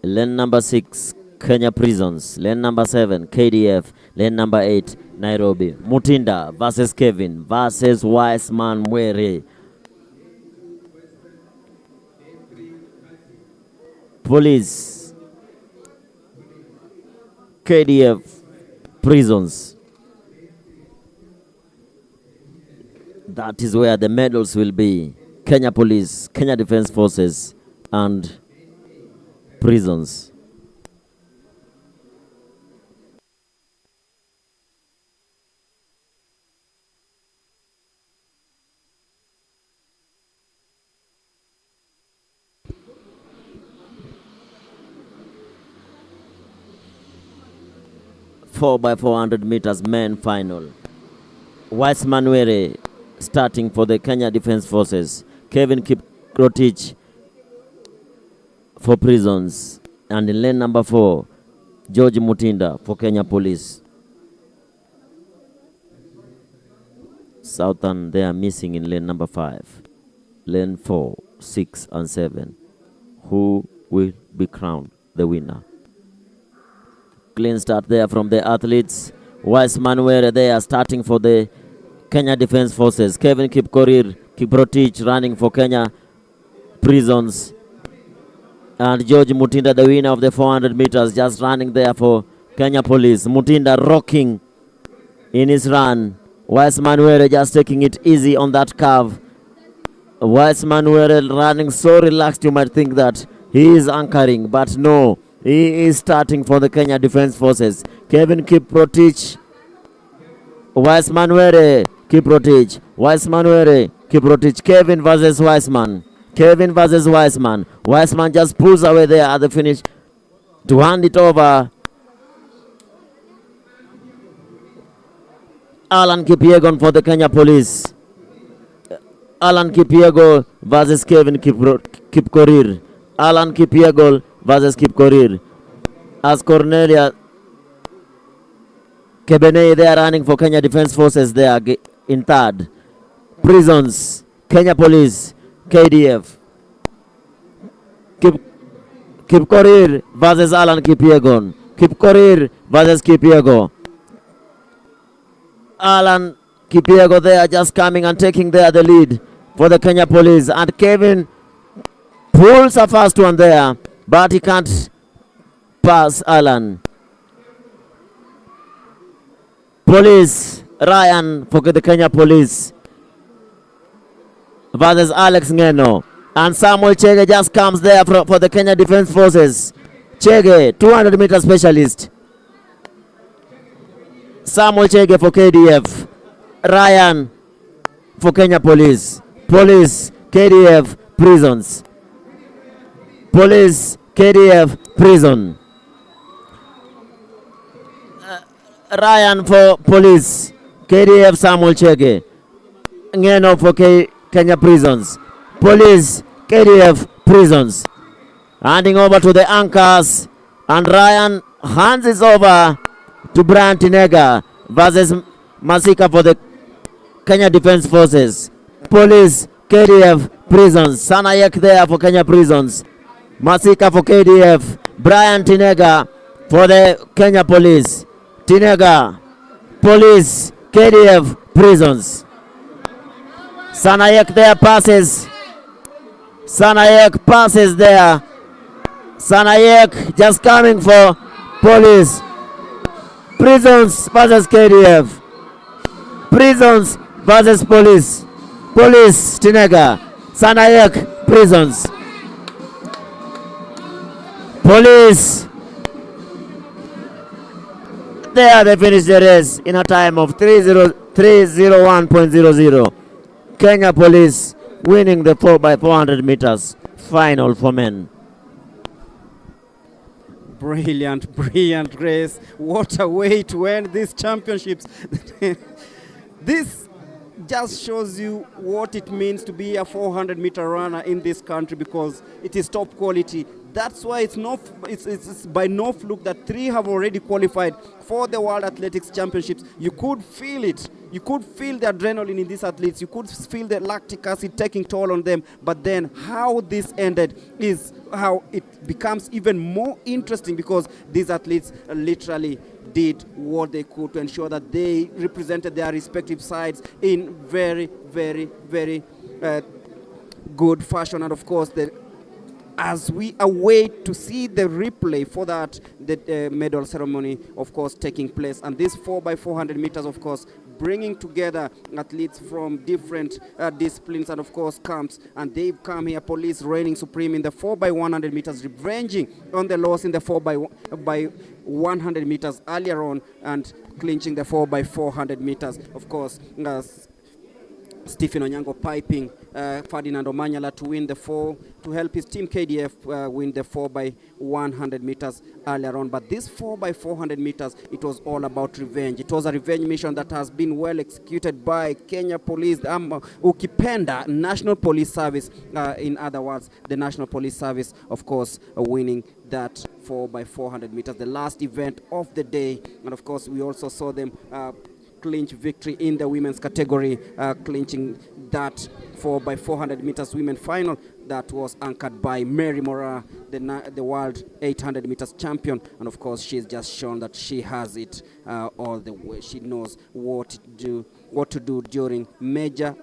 Lane number 6, Kenya Prisons. Lane number 7, KDF. Lane number 8, Nairobi. Mutinda versus Kevin versus Wiseman Mwere. Police, KDF, prisons. That is where the medals will be. Kenya Police, Kenya Defence Forces, and prisons. Four by 400 meters men final. Wiseman Were starting for the Kenya Defence Forces. Kevin Kiprotich for prisons. And in lane number 4, George Mutinda for Kenya Police. Southern, they are missing in lane number 5. Lane 4, 6 and 7. Who will be crowned the winner? Clean start there from the athletes. Wiseman Were there starting for the Kenya Defence Forces. Kevin Kiprotich running for Kenya Prisons. And George Mutinda, the winner of the 400 meters, just running there for Kenya Police. Mutinda rocking in his run. Wiseman Were just taking it easy on that curve. Wiseman Were running so relaxed you might think that he is anchoring, but no. He is starting for the Kenya Defence Forces. Kevin Kiprotich. Wiseman Were, Kiprotich. Wiseman Were, Kiprotich. Kevin versus Wiseman. Kevin versus Wiseman. Wiseman just pulls away there at the finish to hand it over. Alan Kipyegon for the Kenya Police. Alan Kipyegon versus Kevin Kipkorir. Alan Kipyegon versus Kipkorir. As Cornelia Kebenei, they are running for Kenya Defence Forces there in third. Prisons, Kenya Police, KDF. Kipkorir versus Alan Kipyegon. Kipkorir versus Kipyego. Alan Kipyego there just coming and taking there the lead for the Kenya Police. And Kevin pulls a fast one there, but he can't pass Alan. Police, Ryan for the Kenya Police versus Alex Ngeno. And Samuel Chege just comes there for the Kenya Defence Forces. Chege, 200 meter specialist. Samuel Chege for KDF. Ryan for Kenya Police. Police, KDF, prisons. Police, KDF, prison. Ryan for Police. KDF, Samuel Chege. Ngeno for Kenya prisons. Police, KDF, prisons. Handing over to the anchors. And Ryan hands it over to Brian Tinega versus Masika for the Kenya Defence Forces. Police, KDF, prisons. Sanayek there for Kenya prisons. Masika for KDF. Brian Tinega for the Kenya Police. Tinega, Police, KDF, prisons. Sanayek there passes. Sanayek passes there. Sanayek just coming for Police. Prisons versus KDF. Prisons versus Police. Police, Tinega. Sanayek, prisons. Police. There they finish the race in a time of 3:01.00. Kenya Police winning the 4x400 meters final for men. Brilliant, brilliant race. What a way to end these championships. This just shows you what it means to be a 400-meter runner in this country, because it is top quality. That's why it's by no fluke that 3 have already qualified for the World Athletics Championships. You could feel it. You could feel the adrenaline in these athletes. You could feel the lactic acid taking toll on them. But then how this ended is how it becomes even more interesting, because these athletes literally did what they could to ensure that they represented their respective sides in very, very, very good fashion. And of course, the as we await to see the replay for that, the medal ceremony, of course, taking place. And this 4x400 meters, of course, bringing together athletes from different disciplines and, of course, camps. And they've come here, police reigning supreme in the 4x100 meters, revenging on the loss in the 4x100 meters earlier on, and clinching the 4x400 meters, of course. Stephen Onyango piping Ferdinand Omanyala to win the to help his team KDF win the 4x100 meters earlier on. But this 4x400 meters, it was all about revenge. It was a revenge mission that has been well executed by Kenya Police, ukipenda National Police Service, in other words, the National Police Service, of course, winning that 4x400 meters, the last event of the day. And of course, we also saw them clinch victory in the women's category, clinching that 4x400 meters women final that was anchored by Mary Mora, the world 800 meters champion. And of course, she's just shown that she has it all the way. She knows what to do during major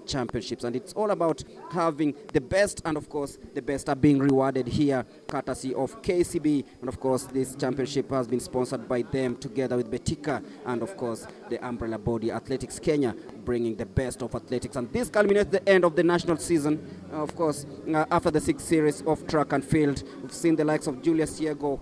championships. And it's all about having the best, and of course, the best are being rewarded here, courtesy of KCB. And of course, this championship has been sponsored by them together with Betika, and of course, the umbrella body Athletics Kenya, bringing the best of athletics. And this culminates the end of the national season. Of course, after the 6th series of track and field, we've seen the likes of Julius Diego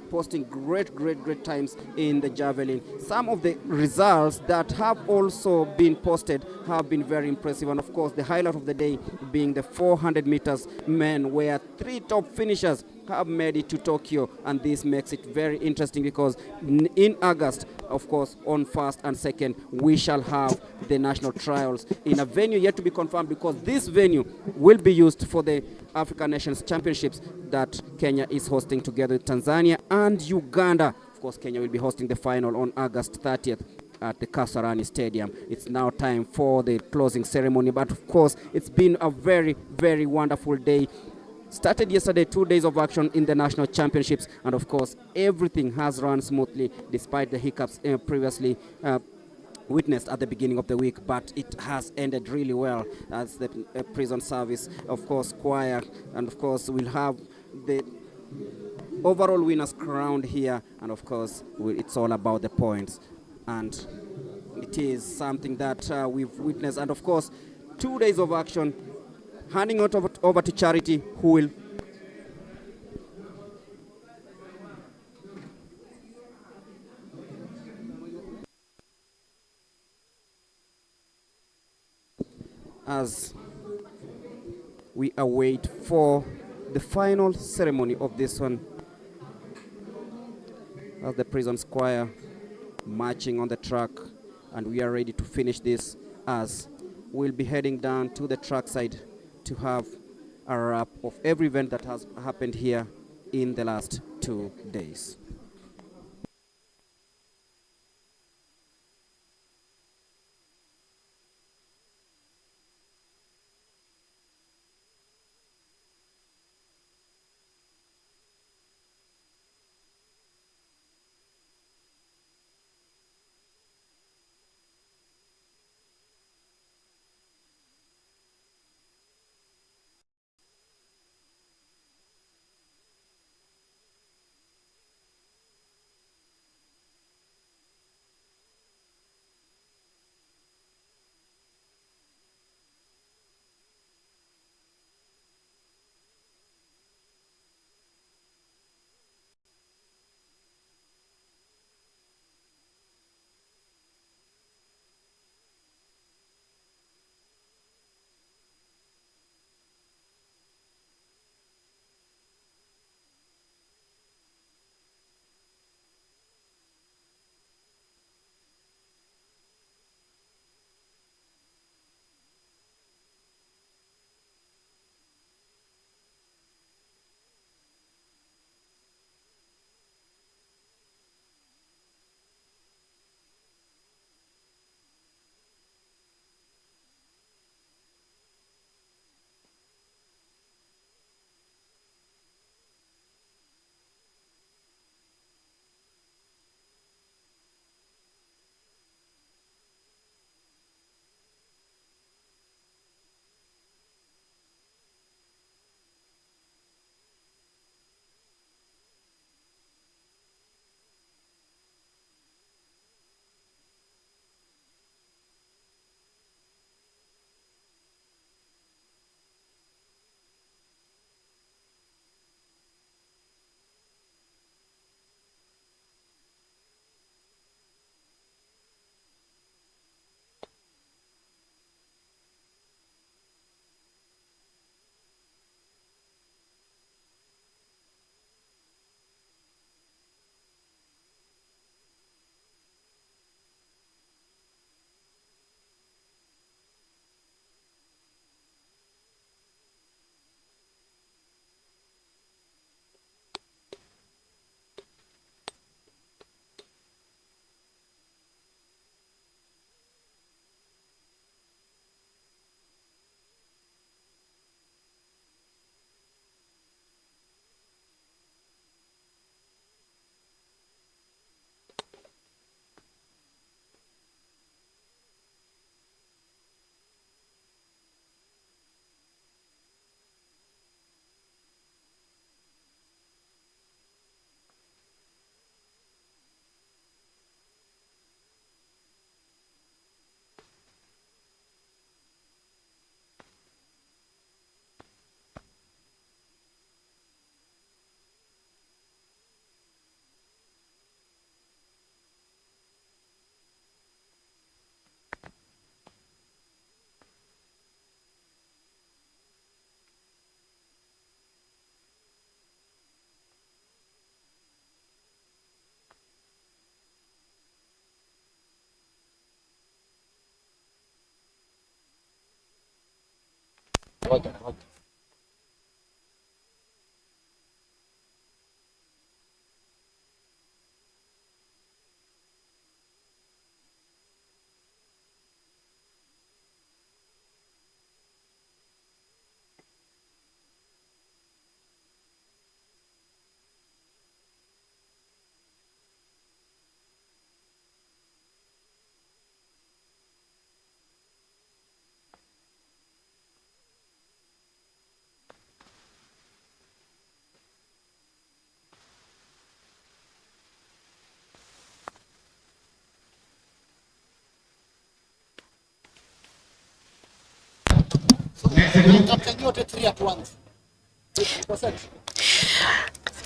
posting great times in the javelin. Some of the results that have also been posted have been very impressive, and of course the highlight of the day being the 400 meters men, where 3 top finishers have made it to Tokyo. And this makes it very interesting because in August, of course, on 1st and 2nd, we shall have the national trials in a venue yet to be confirmed, because this venue will be used for the African Nations Championships that Kenya is hosting together with Tanzania and Uganda. Of course, Kenya will be hosting the final on August 30th at the Kasarani Stadium. It's now time for the closing ceremony, but of course, it's been a very wonderful day. Started yesterday, 2 days of action in the national championships, and of course, everything has run smoothly despite the hiccups previously witnessed at the beginning of the week, but it has ended really well as the prison service, of course, choir, and of course, we'll have the overall winners crowned here, and of course, it's all about the points, and it is something that we've witnessed. And of course, 2 days of action, handing it over to Charity, who will as we await for the final ceremony of this one, as the prison choir marching on the track, and we are ready to finish this, as we'll be heading down to the track side to have a wrap of every event that has happened here in the last 2 days.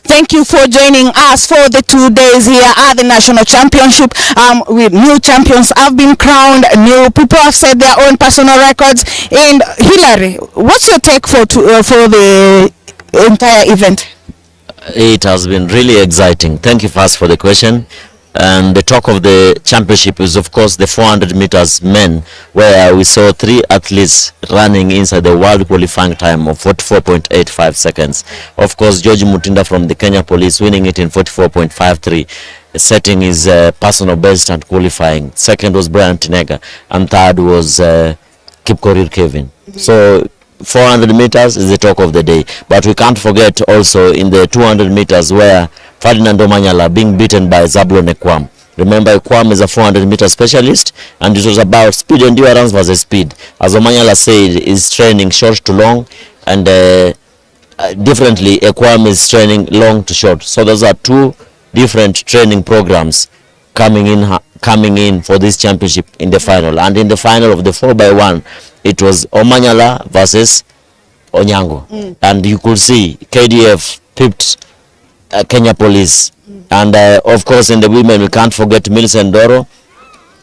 Thank you for joining us for the 2 days here at the National Championship. With new champions have been crowned, new people have set their own personal records. And Hillary, what's your take for the entire event? It has been really exciting. Thank you first for the question. And the talk of the championship is of course the 400 meters men, where we saw 3 athletes running inside the world qualifying time of 44.85 seconds. Of course, George Mutinda from the Kenya Police winning it in 44.53, setting his personal best and qualifying. Second was Brian Tinega, and third was Kipkorir Kevin. So 400 meters is the talk of the day, but we can't forget also in the 200 meters where Ferdinand Omanyala being beaten by Zablon Ekwam. Remember, Ekwam is a 400 meter specialist, and it was about speed endurance versus speed. As Omanyala said, is training short to long, and differently Ekwam is training long to short. So those are 2 different training programs coming in for this championship in the final. And in the final of the 4x1, it was Omanyala versus Onyango. And you could see KDF pipped Kenya Police. And of course in the women we can't forget Millicent Doro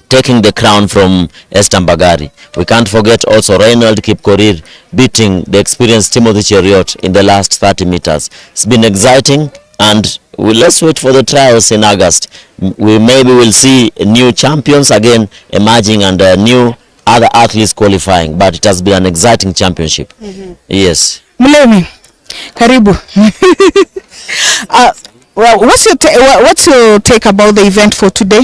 taking the crown from Esther Mbagari. We can't forget also Reynold Kipkorir beating the experienced Timothy Cheriot in the last 30 meters. It's been exciting, and let's wait for the trials in August. We maybe will see new champions again emerging and new other athletes qualifying, but it has been an exciting championship. Yes. Mlemi, karibu. Well, what's your take about the event for today?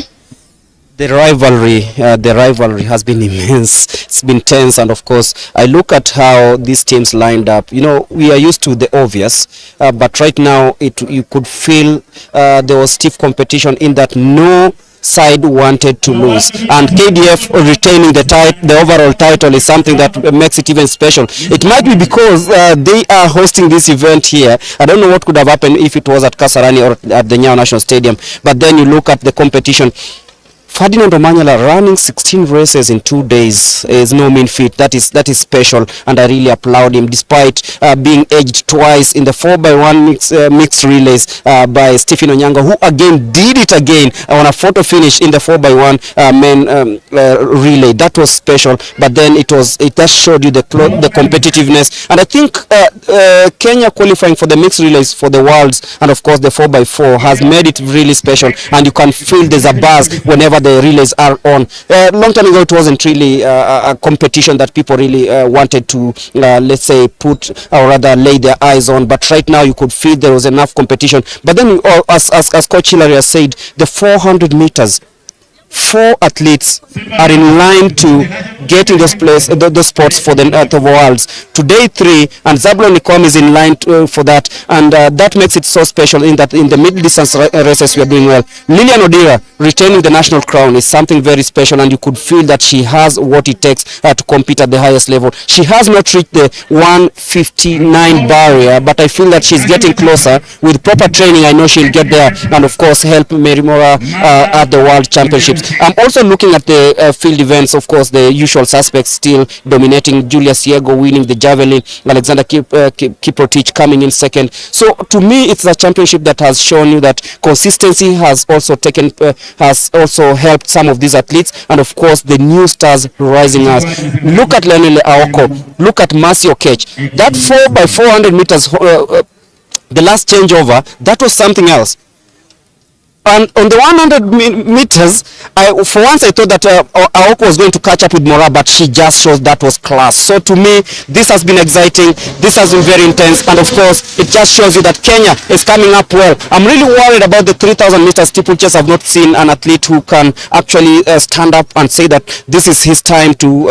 The rivalry has been immense. It's been tense, and of course I look at how these teams lined up. You know, we are used to the obvious, but right now you could feel there was stiff competition in that no side wanted to lose, and KDF retaining the overall title is something that makes it even special. It might be because they are hosting this event here. I don't know what could have happened if it was at Kasarani or at the Nyayo National Stadium, but then you look at the competition. Ferdinand Omanyala running 16 races in 2 days is no mean feat. That is special, and I really applaud him, despite being edged twice in the 4x1 mixed relays by Stephen Onyango, who again did it again on a photo finish in the 4x1 men relay. That was special, but then it just showed you the competitiveness. And I think Kenya qualifying for the mixed relays for the Worlds, and of course the 4x4, has made it really special, and you can feel there's a buzz whenever the relays are on. Long time ago it wasn't really a competition that people really wanted to let's say put or rather lay their eyes on, but right now you could feel there was enough competition. But then as Coach Hillary has said, the 400 meters, 4 athletes are in line to get in those spots for the Worlds. Today 3, and Zablon Ekwam is in line for that, and that makes it so special in that in the middle distance races we are doing well. Lilian Odira retaining the national crown is something very special, and you could feel that she has what it takes to compete at the highest level. She has not reached the 159 barrier, but I feel that she's getting closer. With proper training, I know she'll get there, and of course help Mary Mora at the World Championships. I'm also looking at the field events. Of course, the usual suspects still dominating. Julius Yego winning the javelin, Alexander Kiprotich coming in second. So to me, it's a championship that has shown you that consistency has also helped some of these athletes, and of course the new stars rising us. Look at Lenile Aoko, look at Mercy Okech. That 4x400 meters, the last changeover, that was something else. on the 100 meters, for once I thought that Aoko was going to catch up with Mora, but she just showed that was class. So to me, this has been exciting. This has been very intense, and of course, it just shows you that Kenya is coming up well. I'm really worried about the 3,000 meters steeplechase. I've not seen an athlete who can actually stand up and say that this is his time to,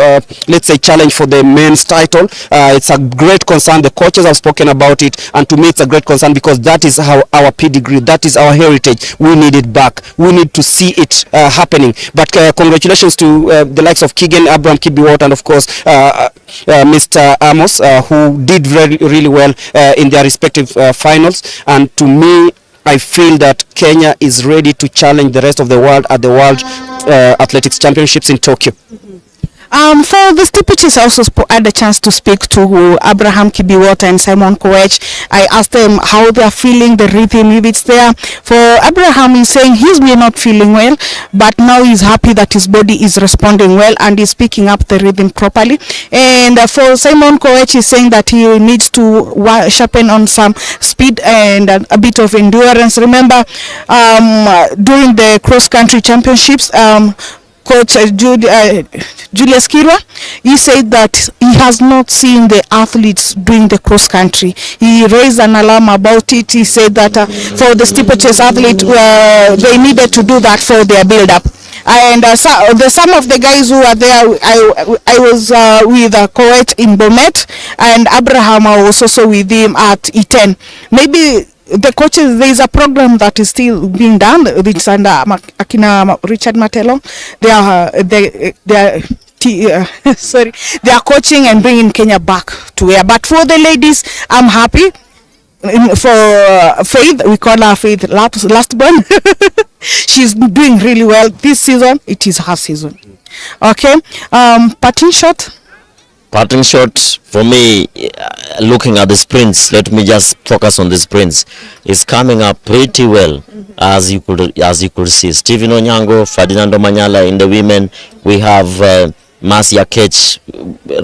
let's say, challenge for the men's title. It's a great concern. The coaches have spoken about it, and to me, it's a great concern because that is how our pedigree, that is our heritage. We need it back. We need to see it happening. But congratulations to the likes of Keegan, Abraham Kibiwot, and of course Mr. Amos, who did really well in their respective finals. And to me, I feel that Kenya is ready to challenge the rest of the world at the World Athletics Championships in Tokyo. For the steeplechase, I also had a chance to speak to Abraham Kibiwot and Simon Koech. I asked them how they are feeling, the rhythm, if it's there. For Abraham, he's saying he's may not feeling well, but now he's happy that his body is responding well and is picking up the rhythm properly. And for Simon Koech, he's saying that he needs to sharpen on some speed and a bit of endurance. Remember, during the cross-country championships, Coach Julius Kirwa, he said that he has not seen the athletes doing the cross country. He raised an alarm about it. He said that for the steeplechase athlete, they needed to do that for their build-up. And some of the guys who are there, I was with Coet in Bomet, and Abraham, I was also with him at E10. Maybe the coaches, there is a program that is still being done. It's under Akina Richard Matelo. They are coaching and bringing Kenya back to where. But for the ladies, I'm happy. For Faith, we call her Faith last born. She's doing really well this season. It is her season. Okay, parting shot. Parting shot for me, looking at the sprints, let me just focus on the sprints, is coming up pretty well, as you could see. Stephen Onyango, Ferdinando Manyala in the women. We have Marcia Ketch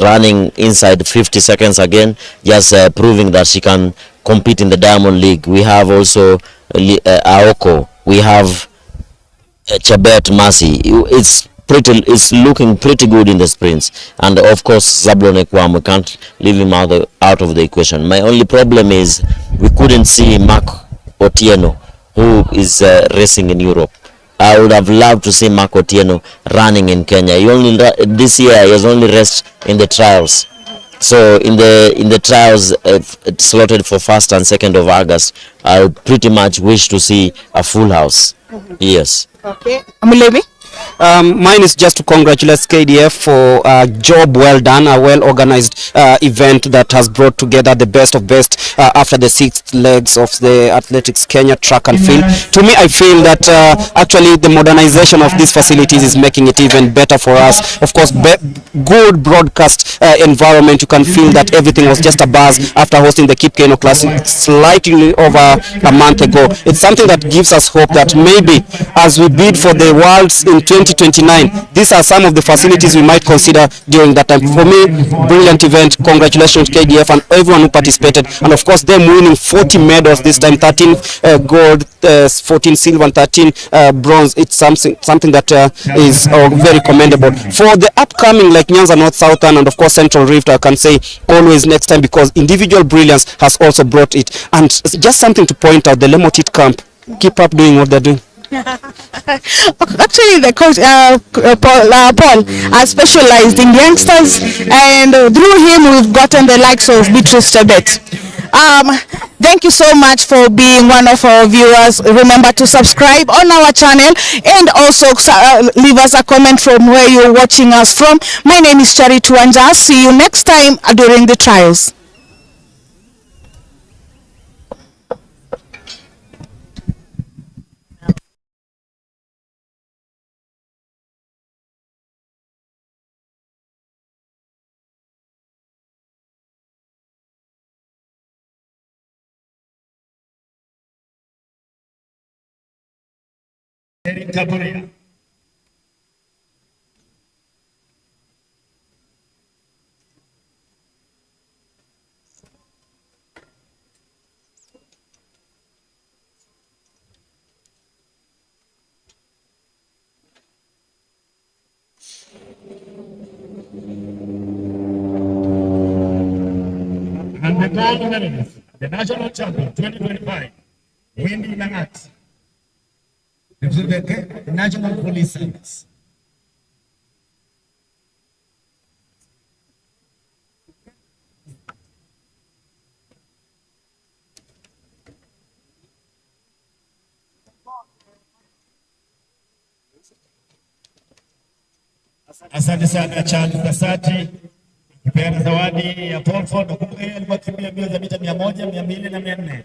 running inside 50 seconds again, just proving that she can compete in the Diamond League. We have also Aoko. We have Chebet Masi. It's looking pretty good in the sprints, and of course Zablon Ekwam, we can't leave him out of the equation. My only problem is we couldn't see Mark Otieno, who is racing in Europe. I would have loved to see Mark Otieno running in Kenya. This year he has only raced in the trials. So in the trials slotted for 1st and 2nd of August, I pretty much wish to see a full house. Yes. Okay. Amulevi? Mine is just to congratulate KDF for a job well done, a well organized event that has brought together the best of best after the 6 legs of the Athletics Kenya track and field. To me, I feel that actually the modernization of these facilities is making it even better for us. Of course, good broadcast environment. You can feel that everything was just a buzz after hosting the Kip Keino Classic slightly over a month ago. It's something that gives us hope that maybe as we bid for the Worlds in 2029, these are some of the facilities we might consider during that time. For me, brilliant event. Congratulations KDF and everyone who participated, and of course them winning 40 medals this time, 13 gold, 14 silver and 13 bronze. It's something that is very commendable. For the upcoming like Nyanza North Southern and of course Central Rift, I can say always next time, because individual brilliance has also brought it. And just something to point out, the Lemotit camp, keep up doing what they're doing. Actually, the coach Paul has specialized in youngsters, and through him we've gotten the likes of Beatrice Chebet. Thank you so much for being one of our viewers. Remember to subscribe on our channel and also leave us a comment from where you're watching us from. My name is Charity Wanja. See you next time during the trials. gold medalist, the national champion 2025, Wendy Langat, representing the National Police Service. Asante sana Charles Kasati kipeana zawadi ya Paul Ford. Nakumbuka yeye alikuwa akimbia mbio za mita 100, 200 na 400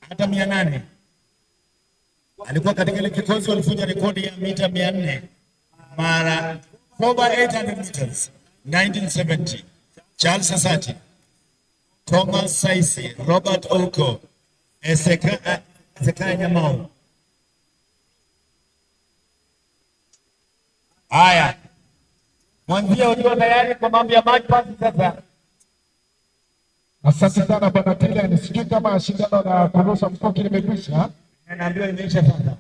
hata 800. Alikuwa katika ile kikosi walivunja rekodi ya mita 400 mara over 800 meters 1970. Charles Kasati, Thomas Saisi, Robert Oko, Ezekiel Nyamau. Haya. Mwanzia ukiwa tayari kwa mambo ya match pass sasa. Asante sana bwana Tele, sijui kama shindano la kurusha mkuki limekwisha. Naambiwa imeisha sasa.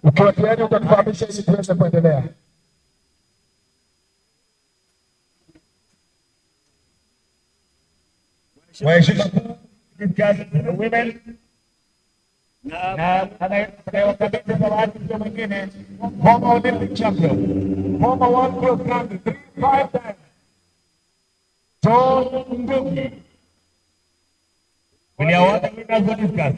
Ukiwa tayari utatufahamisha ili tuweze kuendelea. Waheshimiwa women na anayewakabidhi zawadi ndio mwingine former Olympic champion, former world cross country 3-5 times, John Ndugi. We are what we are going to discuss.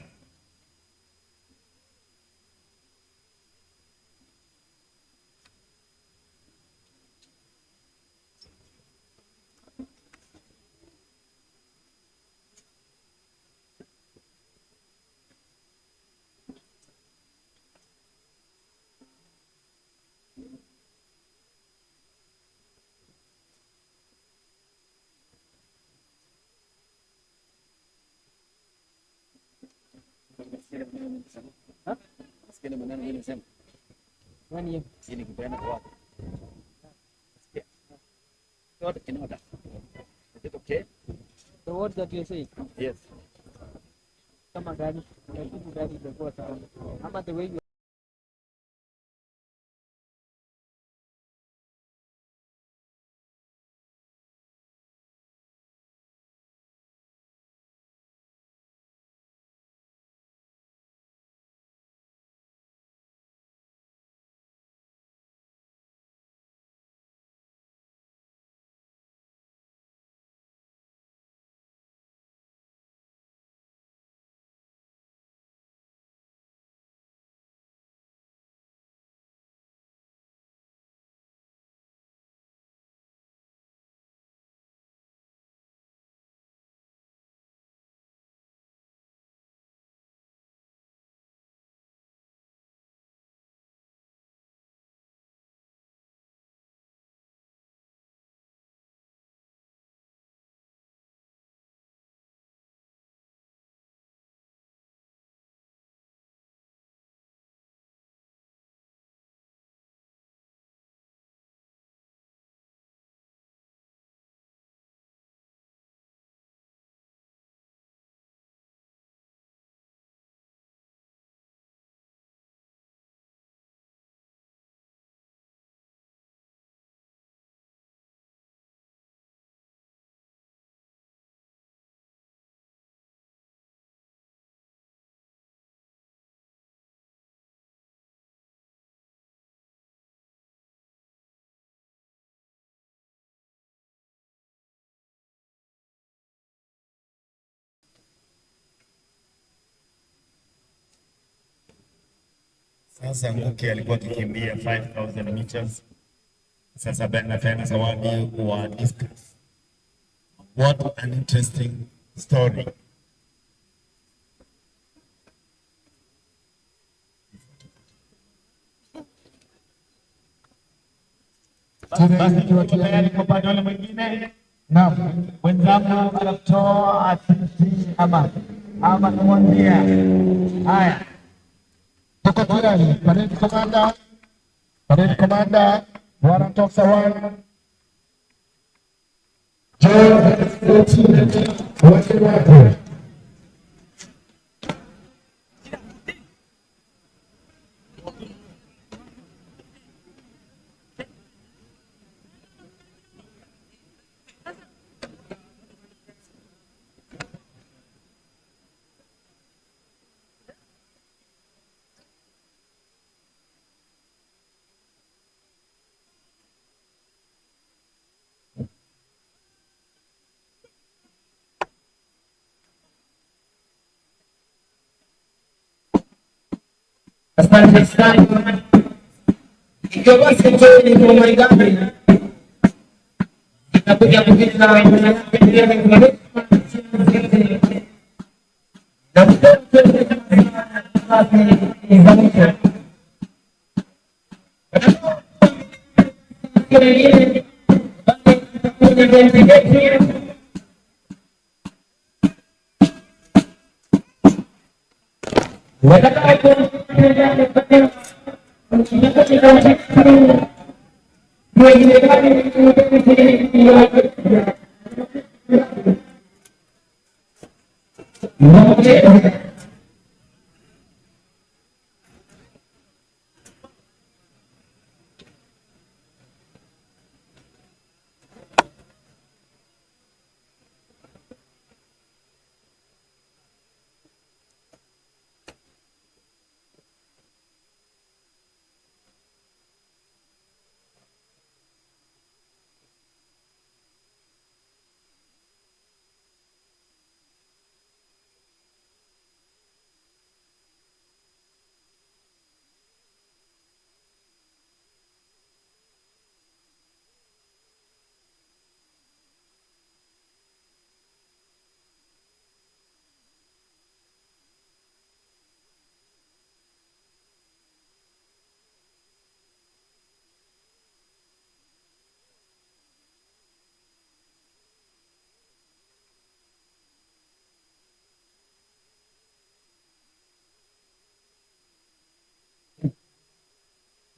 Okay. The words that you say? Yes. Kama gani? Kitu gani itakuwa sawa? Ama the way you Sasa Nguki alikuwa akikimbia 5000 meters. Sasa Ben tena zawadi wa discus. What an interesting story. Basi tuko tayari kwa upande ule mwingine. Naam, wenzangu anatoa asisi ama kumwambia. Haya. Tuko tayari. Parade commander, warrant officer 1. John, Asante sana. Ikiwa basi njooni ngoma ngapi? Nakuja kupita ngoma yake pia ni ngoma. Na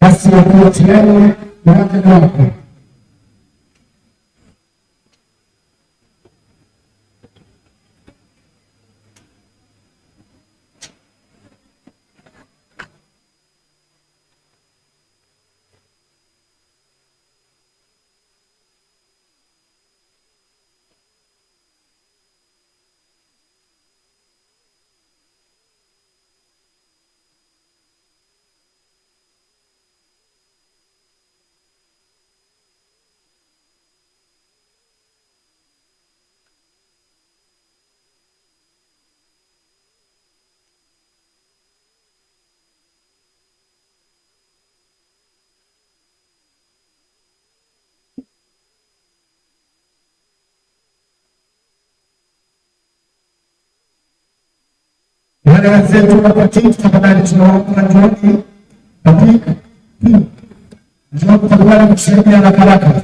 basi wakati leo tuanze hapo. Wale wenzetu mapatii, tafadhali tunaomba njooni katika njooni tafadhali kusaidia na haraka.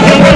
Viongozi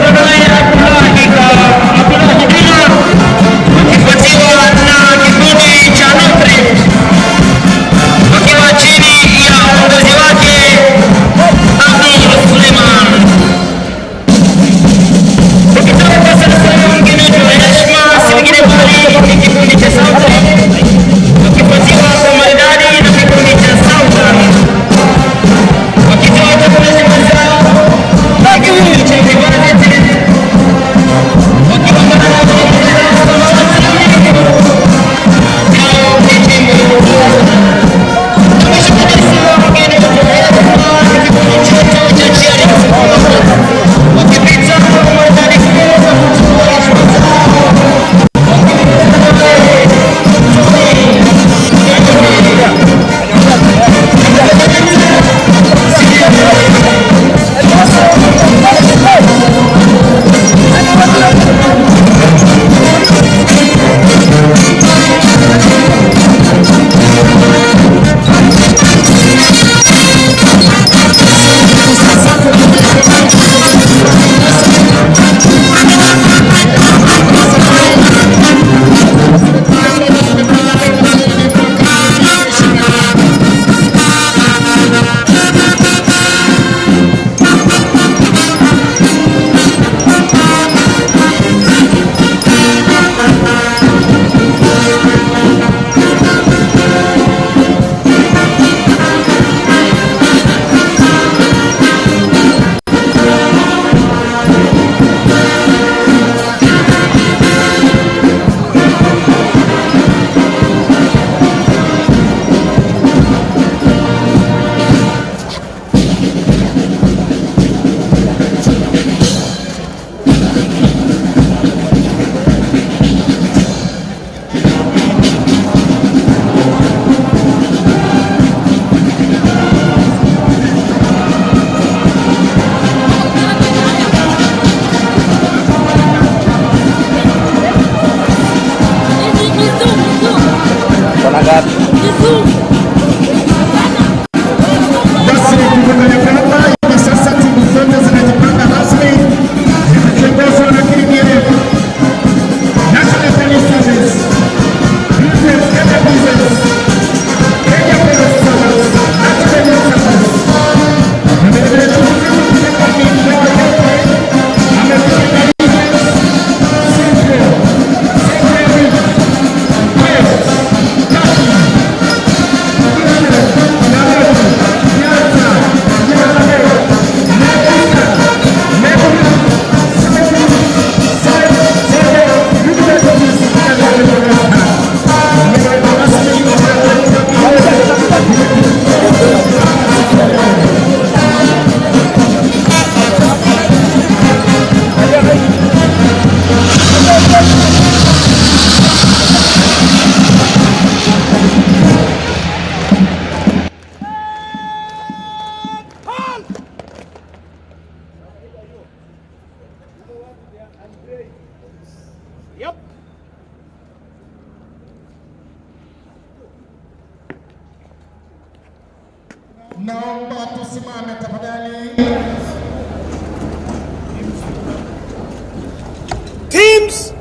Teams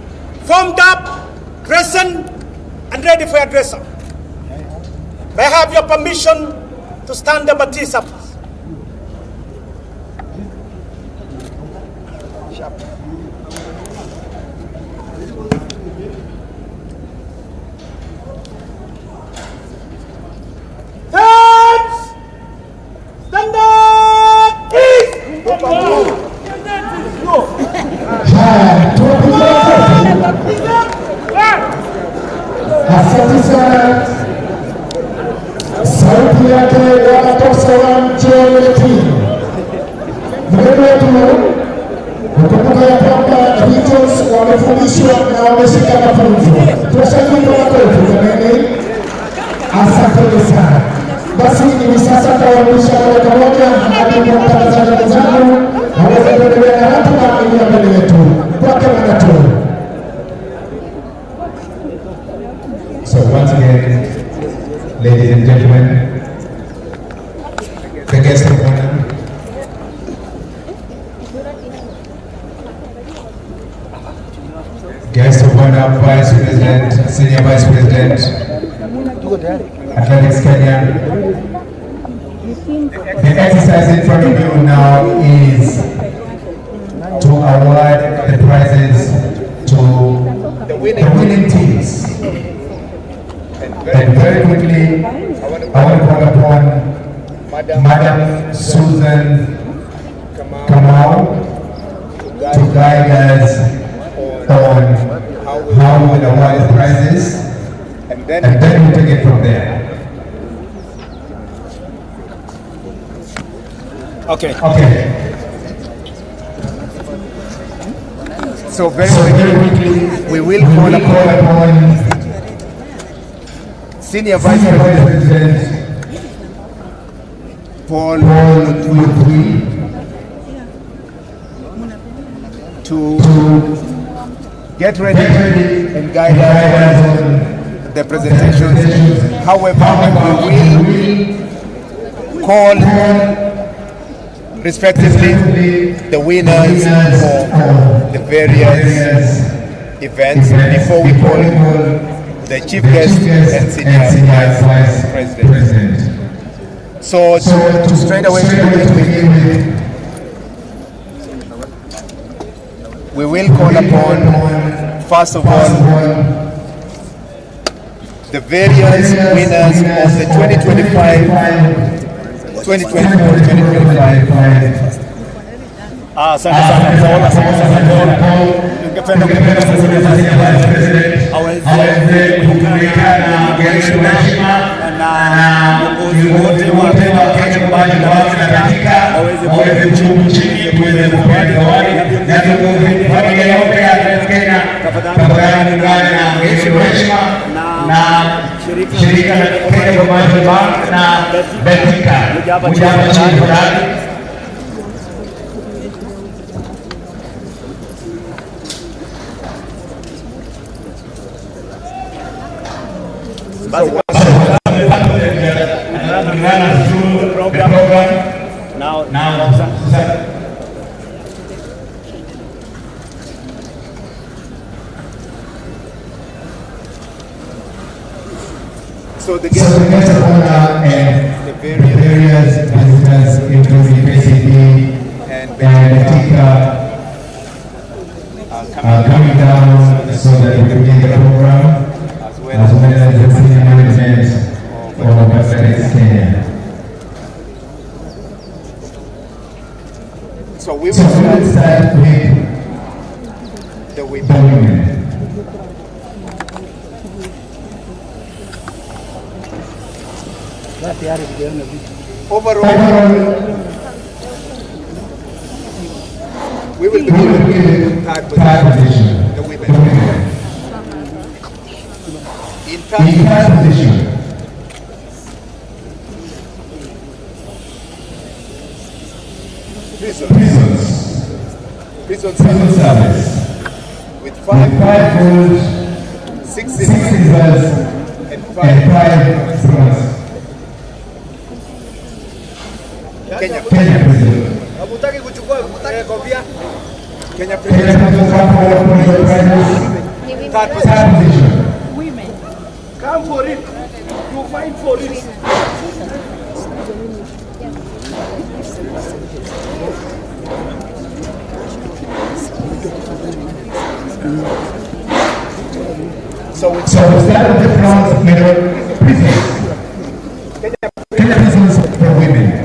formed up, present, and ready for your dress up. May I have your permission to stand up at this up? Stand up! Please! Asante sana. Sauti yake wanatosa mchele timu. Mbele yetu ukumbuka ya kwamba Beatles wamefundishwa na wameshika mafunzo. Tunashangilia makofi jamani. Asante sana. Basi hivi sasa tawarudisha moja kwa moja hadi kwa mtangazaji mwenzangu aweze kuendelea na ratiba iliyo mbele yetu. Kwake Manato. So once again, ladies and gentlemen, the guest of honor, guest of honor, Vice President, Senior Vice President, Athletics Kenya. The exercise in front of you now is to award the prizes to the winning teams. And very quickly, I want to call upon Madam Susan Kamau to guide us on how we will award the prizes, and then we'll take it from there. Okay. So very quickly, we will call upon Senior Vice President Paul Mutui to get ready and guide us on the presentations. However, we will call respectively the winners of the various events before we call the chief guest and senior vice president. So to straight away we will call upon, first of all, the various winners of the 2024-2025 Asante sana. Ningependa aweze kuungana na heshima na viongozi wote wa Kenya mbalimbali katika waweze kuchini tuweze kupata zawadi na viongozi familia yote ya Kenya tafadhali ungana na heshima na shirika la Kenya Commercial Bank na Betika mjaba chini fulani. So the guest of honor and the various visitors, including KCB and Betika, are coming down so that we can begin the program, as well as the senior management of Athletics Kenya. So we will start with the women. Overall, we will begin with third position, the women. In third position, prison service with 5 gold, 6 silvers, and 5 bronze. Kenya Prisons. Hamutaki kuchukua kofia? Kenya Prisons come forward for your prizes. Third position. Women. Come for it. You fight for it. So we start with the bronze medal prisons. Kenya Prisons for women.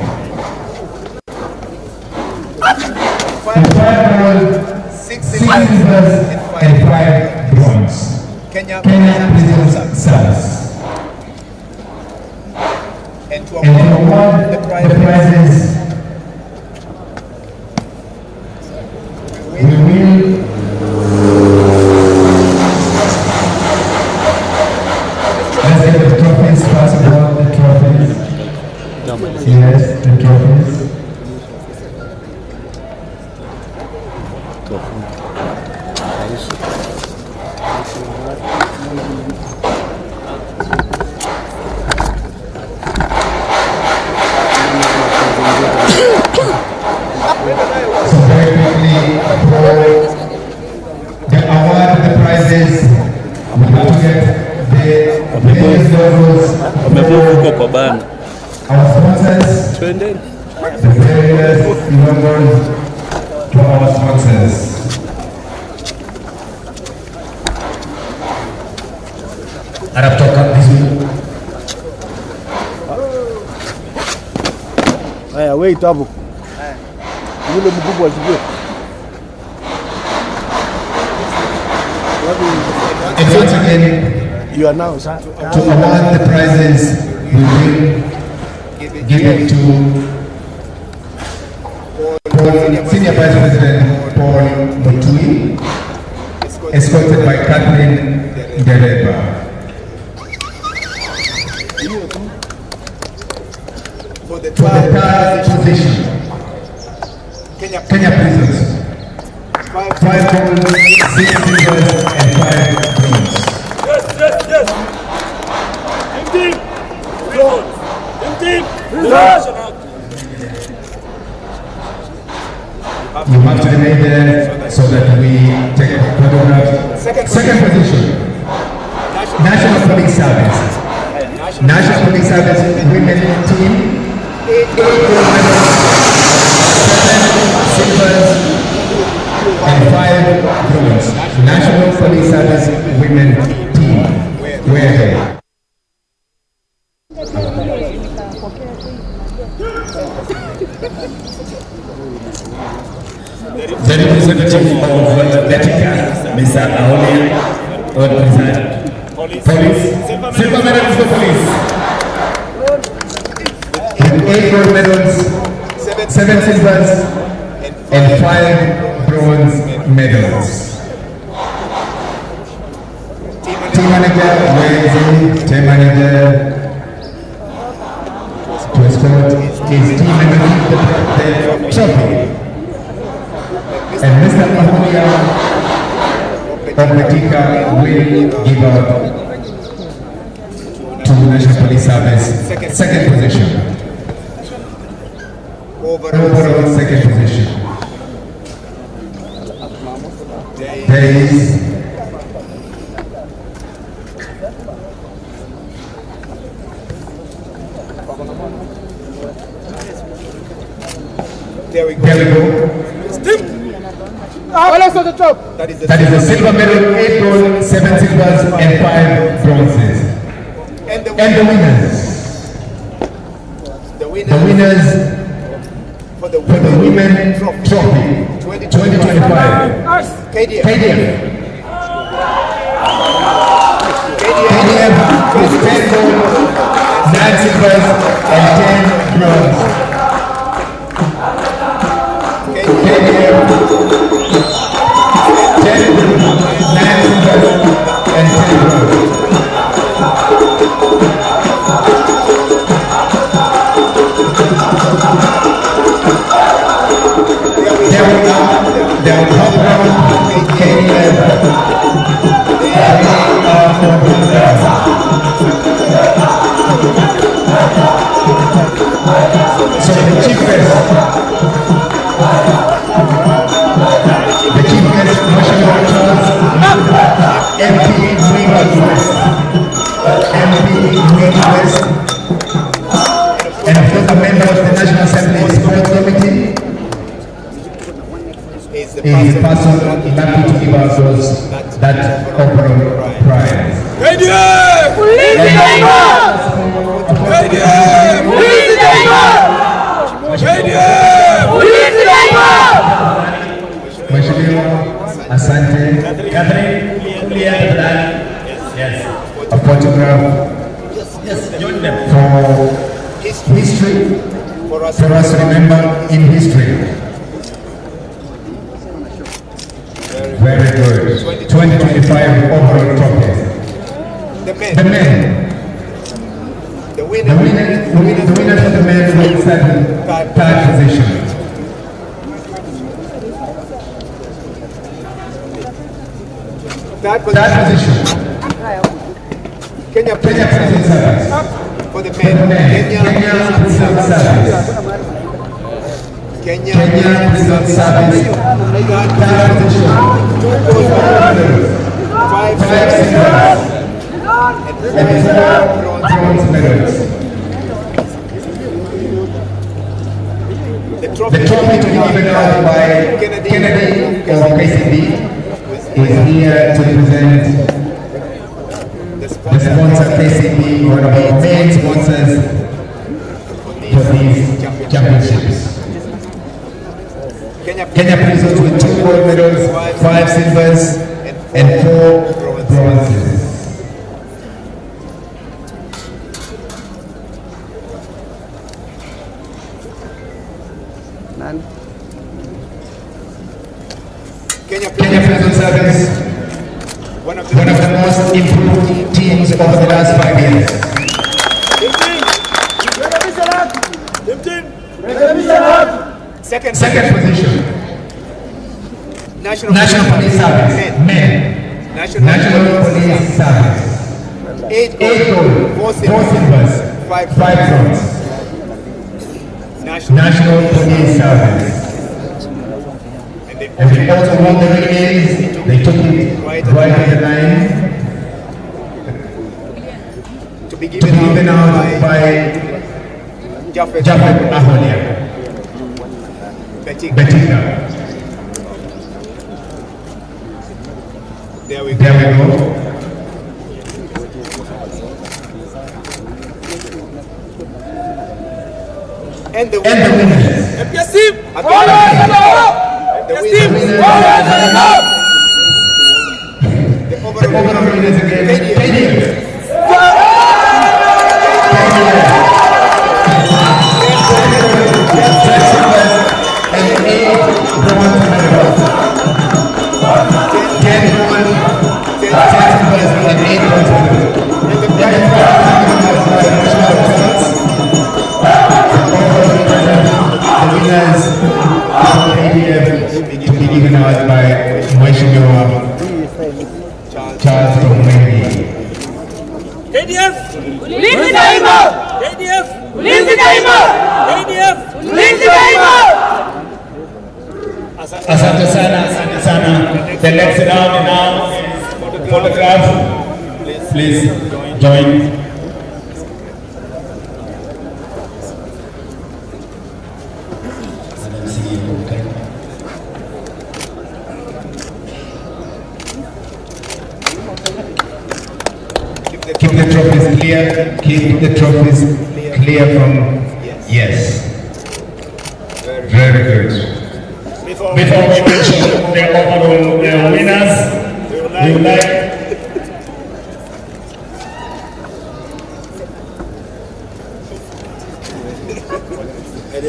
5 gold, 6 silvers, and 5 bronze. Kenya Prisons stars. And to award the prizes, we will let's get the trophies first of all, the trophies. Yes, the trophies. So very quickly, for the award of the prizes, we have to get the various logos for our sponsors, the various logos to our sponsors. Anatoka vizuri. Haya, wait hapo. Yule mkubwa asikie. And once again, You are now, sir. to award the prizes, we will give it to Senior Vice President Paul Mutui, escorted by Catherine Dereba. For the third position, Kenya Prisons. 5 gold, 6 silvers, and 5 bronze. Yes. Team. You have to remain there so that we take photographs. Second position, National Police Service. National Police Service women team, 8 gold medals, 7 silvers, and 5 bronze. National Police Service women team. Where they? The representative of Letica, Mr. Aolia, or Mr. Police. Silver medals for police. With 8 gold medals, 7 silvers, and 5 bronze medals. Team manager, where is he? Team manager to escort his team member the trophy. And Mr. Ahulia of Letica will give up to National Police Service second position. Overall second position. There is There we go. What else on the top? That is a silver medal, 8 gold, 7 silvers, and 5 bronzes. And the winners. The winners for the women trophy 2025. KDF is 10 gold, 9 silvers, and 10 bronze. KDF 10 gold, 9 silvers, and 10 bronze. There will come round KDF. So the chief happy to give ourselves that overall prize. Mheshimiwa, asante. Catherine, yes, a photograph for history, for us to remember in history. Very good. 2025 overall trophies. The men. The winners of the men will set third position. Third position. Kenya Prison Service. For the men. Kenya Prison Service. Kenya Prison Service. Third position. 5 silvers. And 4 bronze medals. The trophy to be given out by Kennedy of KCB is here to present the sponsor KCB, one of our main sponsors for these championships. Kenya Prisons with 2 gold medals, 5 silvers, and 4 bronzes. Kenya Prison Service, one of the most improved teams over the last 5 years. Second position. National Police Service, men. National Police Service. 8 gold, 4 silvers, 5 bronze. National Police Service. And they also won the relays. They took it right at the line to be given out by Jafet Aholia. Betika. There we go. And the winners. The overall winners again. Kenya. And 8 bronze medals. 10 bronze, 10 silvers, and 8 bronze medals. The winners of the ADF to be given out by Mheshimiwa Charles Komwengi. ADF! Ulinzi daima! ADF! Ulinzi daima! ADF! Ulinzi daima! Asante sana. The next round now is photograph. Please join. Keep the trophies clear. Keep the trophies clear from. Yes. Very good. Before we mention the overall winners, we would like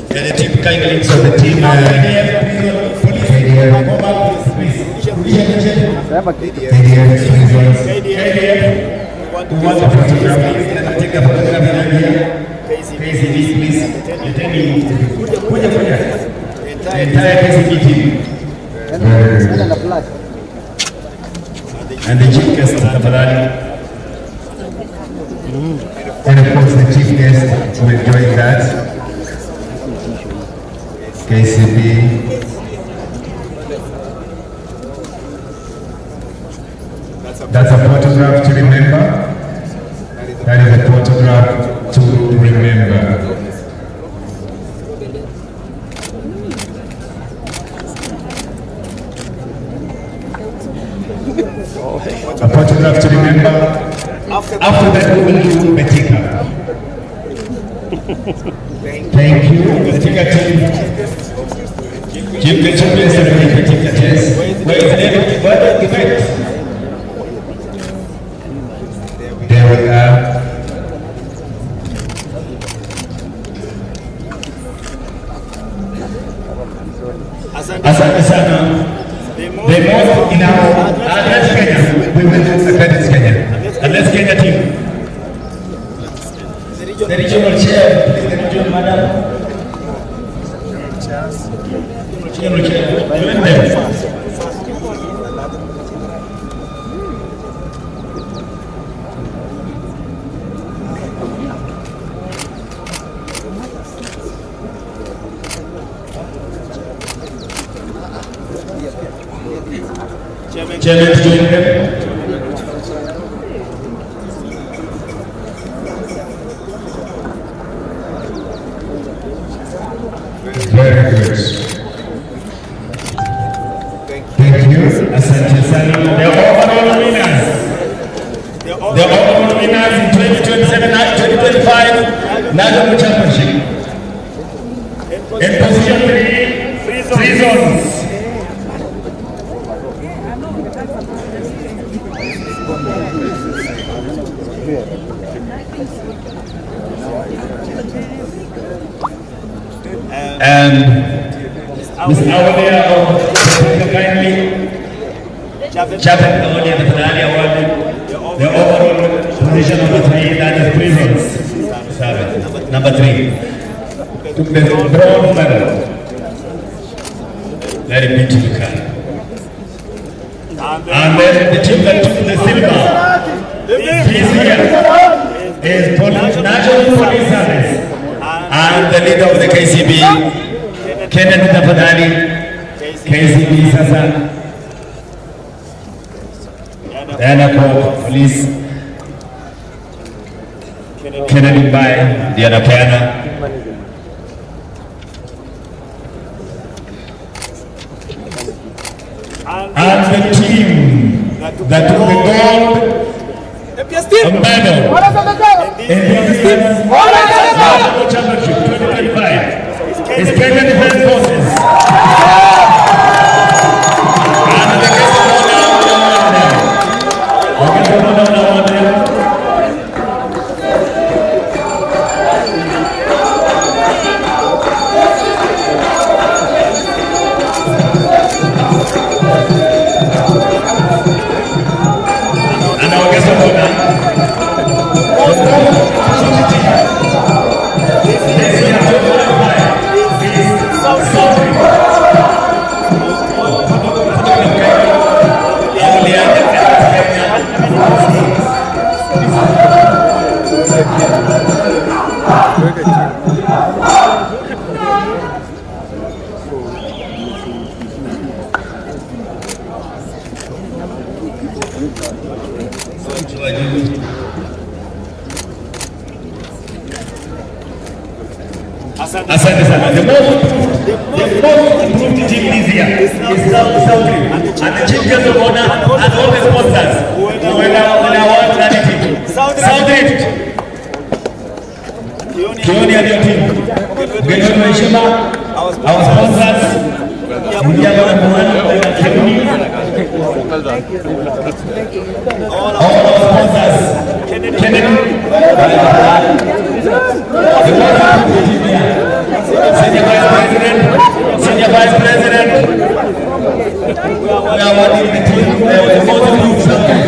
the typical links of the team. We want a photograph. Take a photograph here. KCB, please. The entire KCB team. And the chief guest, Tafadhali. And of course, the chief guest will join that. KCB. That's a photograph to remember. That is a photograph to remember. A photograph to remember. After that, we will do Betika. Thank you, Betika team. Give the champions a Betika test. Where is the effect? There we are. Asante sana. The most in our Athletics Kenya, we will do Athletics Kenya. Athletics Kenya team. The regional chair, the regional madam. Regional chair, join them. Chairman to join them. Very good. Thank you. Asante sana. The overall winners. The overall winners in 2027 and 2025 National Championship. In position 3 zones. And Ms. Awalia of kindly Chapter Awalia the finale awarded the overall position number 3, that is prisons. Sorry, number 3. Took the bronze medal. Very beautiful car. And then the team that took the silver this year is National Police Service. And the leader of the KCB, Kennedy Tafadhali, KCB sasa. Diana Court, Police, Kennedy by Diana Piana. And the team that took the gold medal in the National Championship 2025 is Kenya Defense Forces. And the guest of honor them. And our guest of honor. Asante sana. The most improved team this year is Southern. And the champions of honor and all the sponsors who will award that team. Southern. Kioni and your team. Gretchen Maishima, our sponsors. India Kioni. All our sponsors. Kennedy. Senior Vice President, we are working with the team, the most improved subject.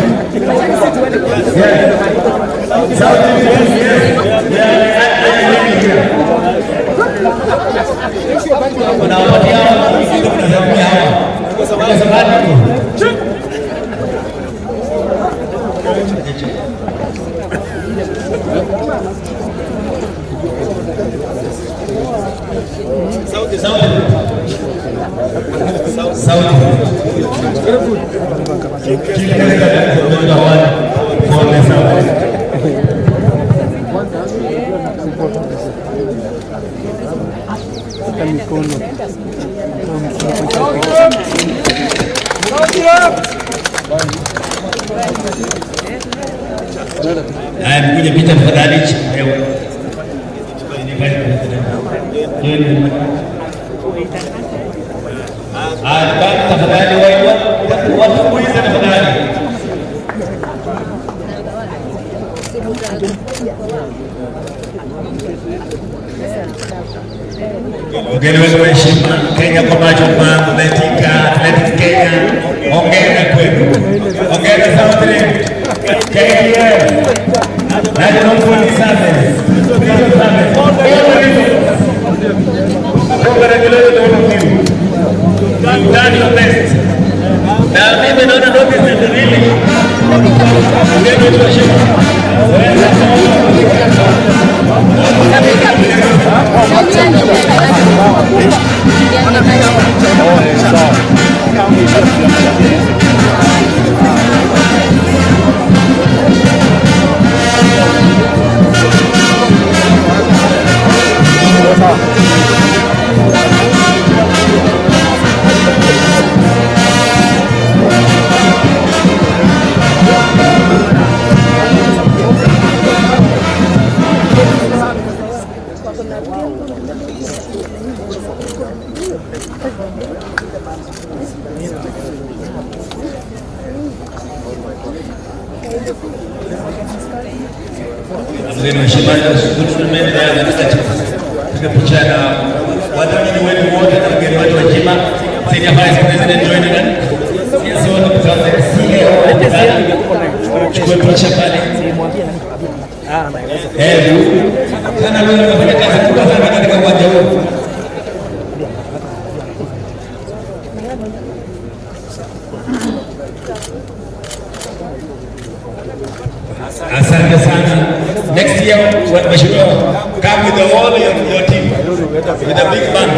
Haya, mkuje picha tafadhali. Tafadhali watuulize tafadhali. Wageni wetu wa heshima, Kenya kwa macho pangu, Betika, Athletics Kenya, hongera kwenu. Hongera sana KDF, National Police Service, Civil Service, congratulations all of you. You've done your best. Na mimi naona notice is really wageni wetu wa heshima. Wadhamini wetu wote na wageni wetu wa heshima, Senior Vice President joining us. Yes, wote kutoka CEO. Chukue picha pale. Sana wewe unafanya kazi kubwa sana katika uwanja huu. Asante sana. Next year, Mheshimiwa, come with the whole of your team, with a big band.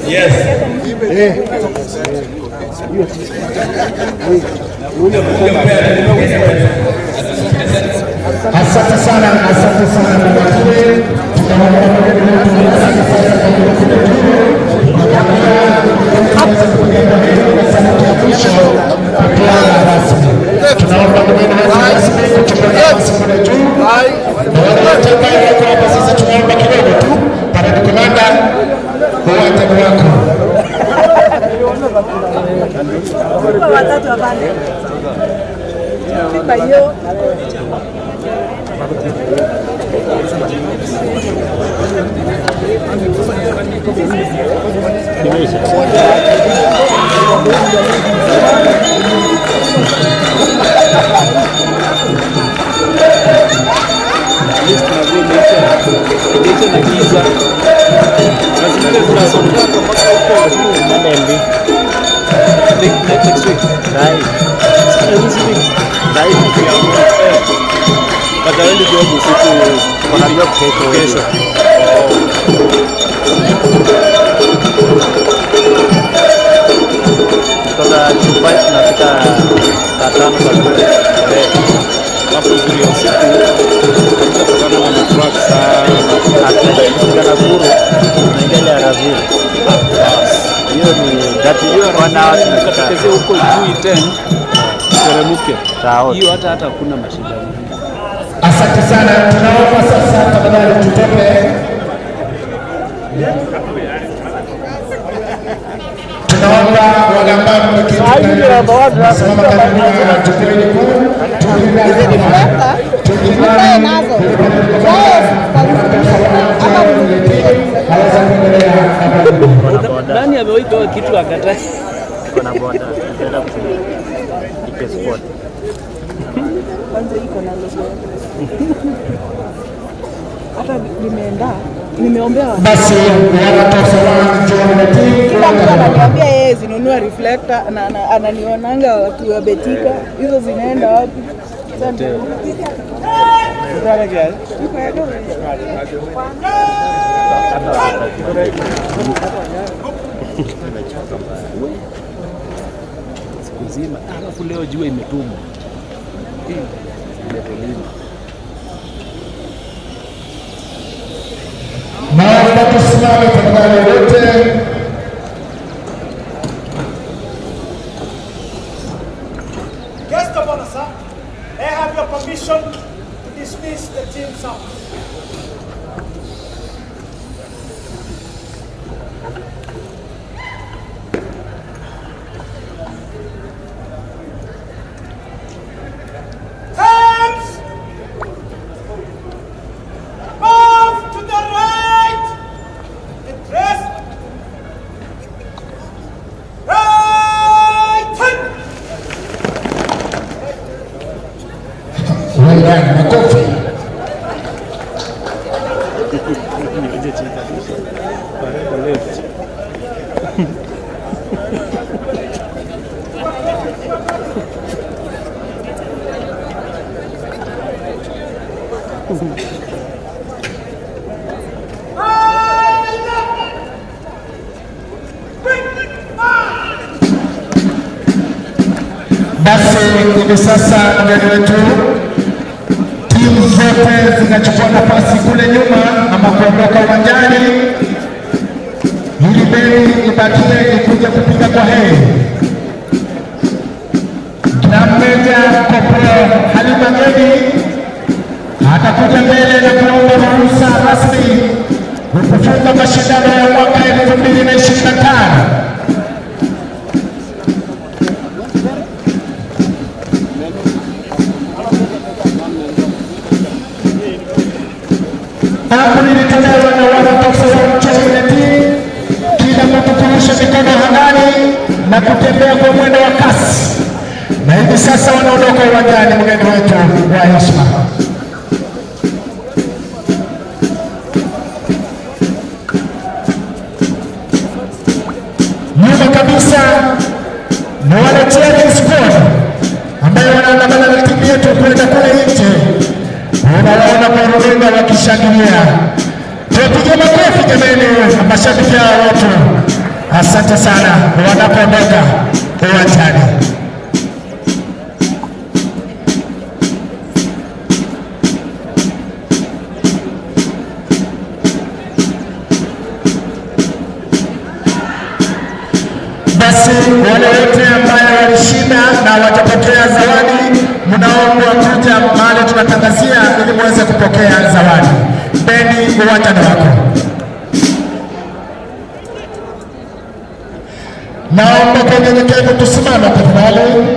Yes. Asante sana, asante sana. Tunaomba mgeni rasmi kuchukua kule juu. Kwa sasa tunaomba kidogo tu, parade commander, uwanja wako. Watatu wapande. Pipa hiyo. huko juu 10 teremuke. Hiyo hata hakuna mashindano. Asante sana. Tunaomba sasa tafadhali tutoke. Tunaomba wale ambao wamesimama karibu na tukio kuu nani amewaitoa kitu akatai? Kuna boda ndio kupiga sport. Kwanza iko na logo. Hata nimeombea basi kila mtu ananiambia yeye zinunua reflector na ananionanga watu wa Betika, hizo zinaenda wapi? Asante. Siku nzima alafu leo jua imetumwa. Naomba tusimame tafadhali wote. Sana, sir. May I have your permission to dismiss the team, sir? Makofi. Basi hivi sasa mgeni wetu, timu zote zinachukua nafasi kule nyuma ama kuondoka uwanjani, ili beli ibakie ikuja kupiga kwa heri. Drum Major Kopro Halima Gedi atakuja mbele na kuomba ruhusa rasmi kufunga mashindano ya mwaka 2025. Amri ilitolewa na wanatoksa wa mchezo wetu, kila mtu kurusha mikono hangani na kutembea kwa mwendo wa kasi, na hivi sasa wanaondoka uwanjani mgeni wetu wa heshima. Nyuma kabisa ni wale cheering squad ambayo wanaandamana na timu yetu kwenda kule nje. Unawaona kwa runinga wakishangilia. Tupige makofi jameni, mashabiki hao wote. Asante sana wanapoondoka uwanjani. Basi wale wote ambao walishinda na watapokea zawadi, mnaomba kuja mahali tunatangazia ili muweze kupokea zawadi. Bendi, uwanjani wako. Naomba kwa unyenyekevu tusimame tafadhali.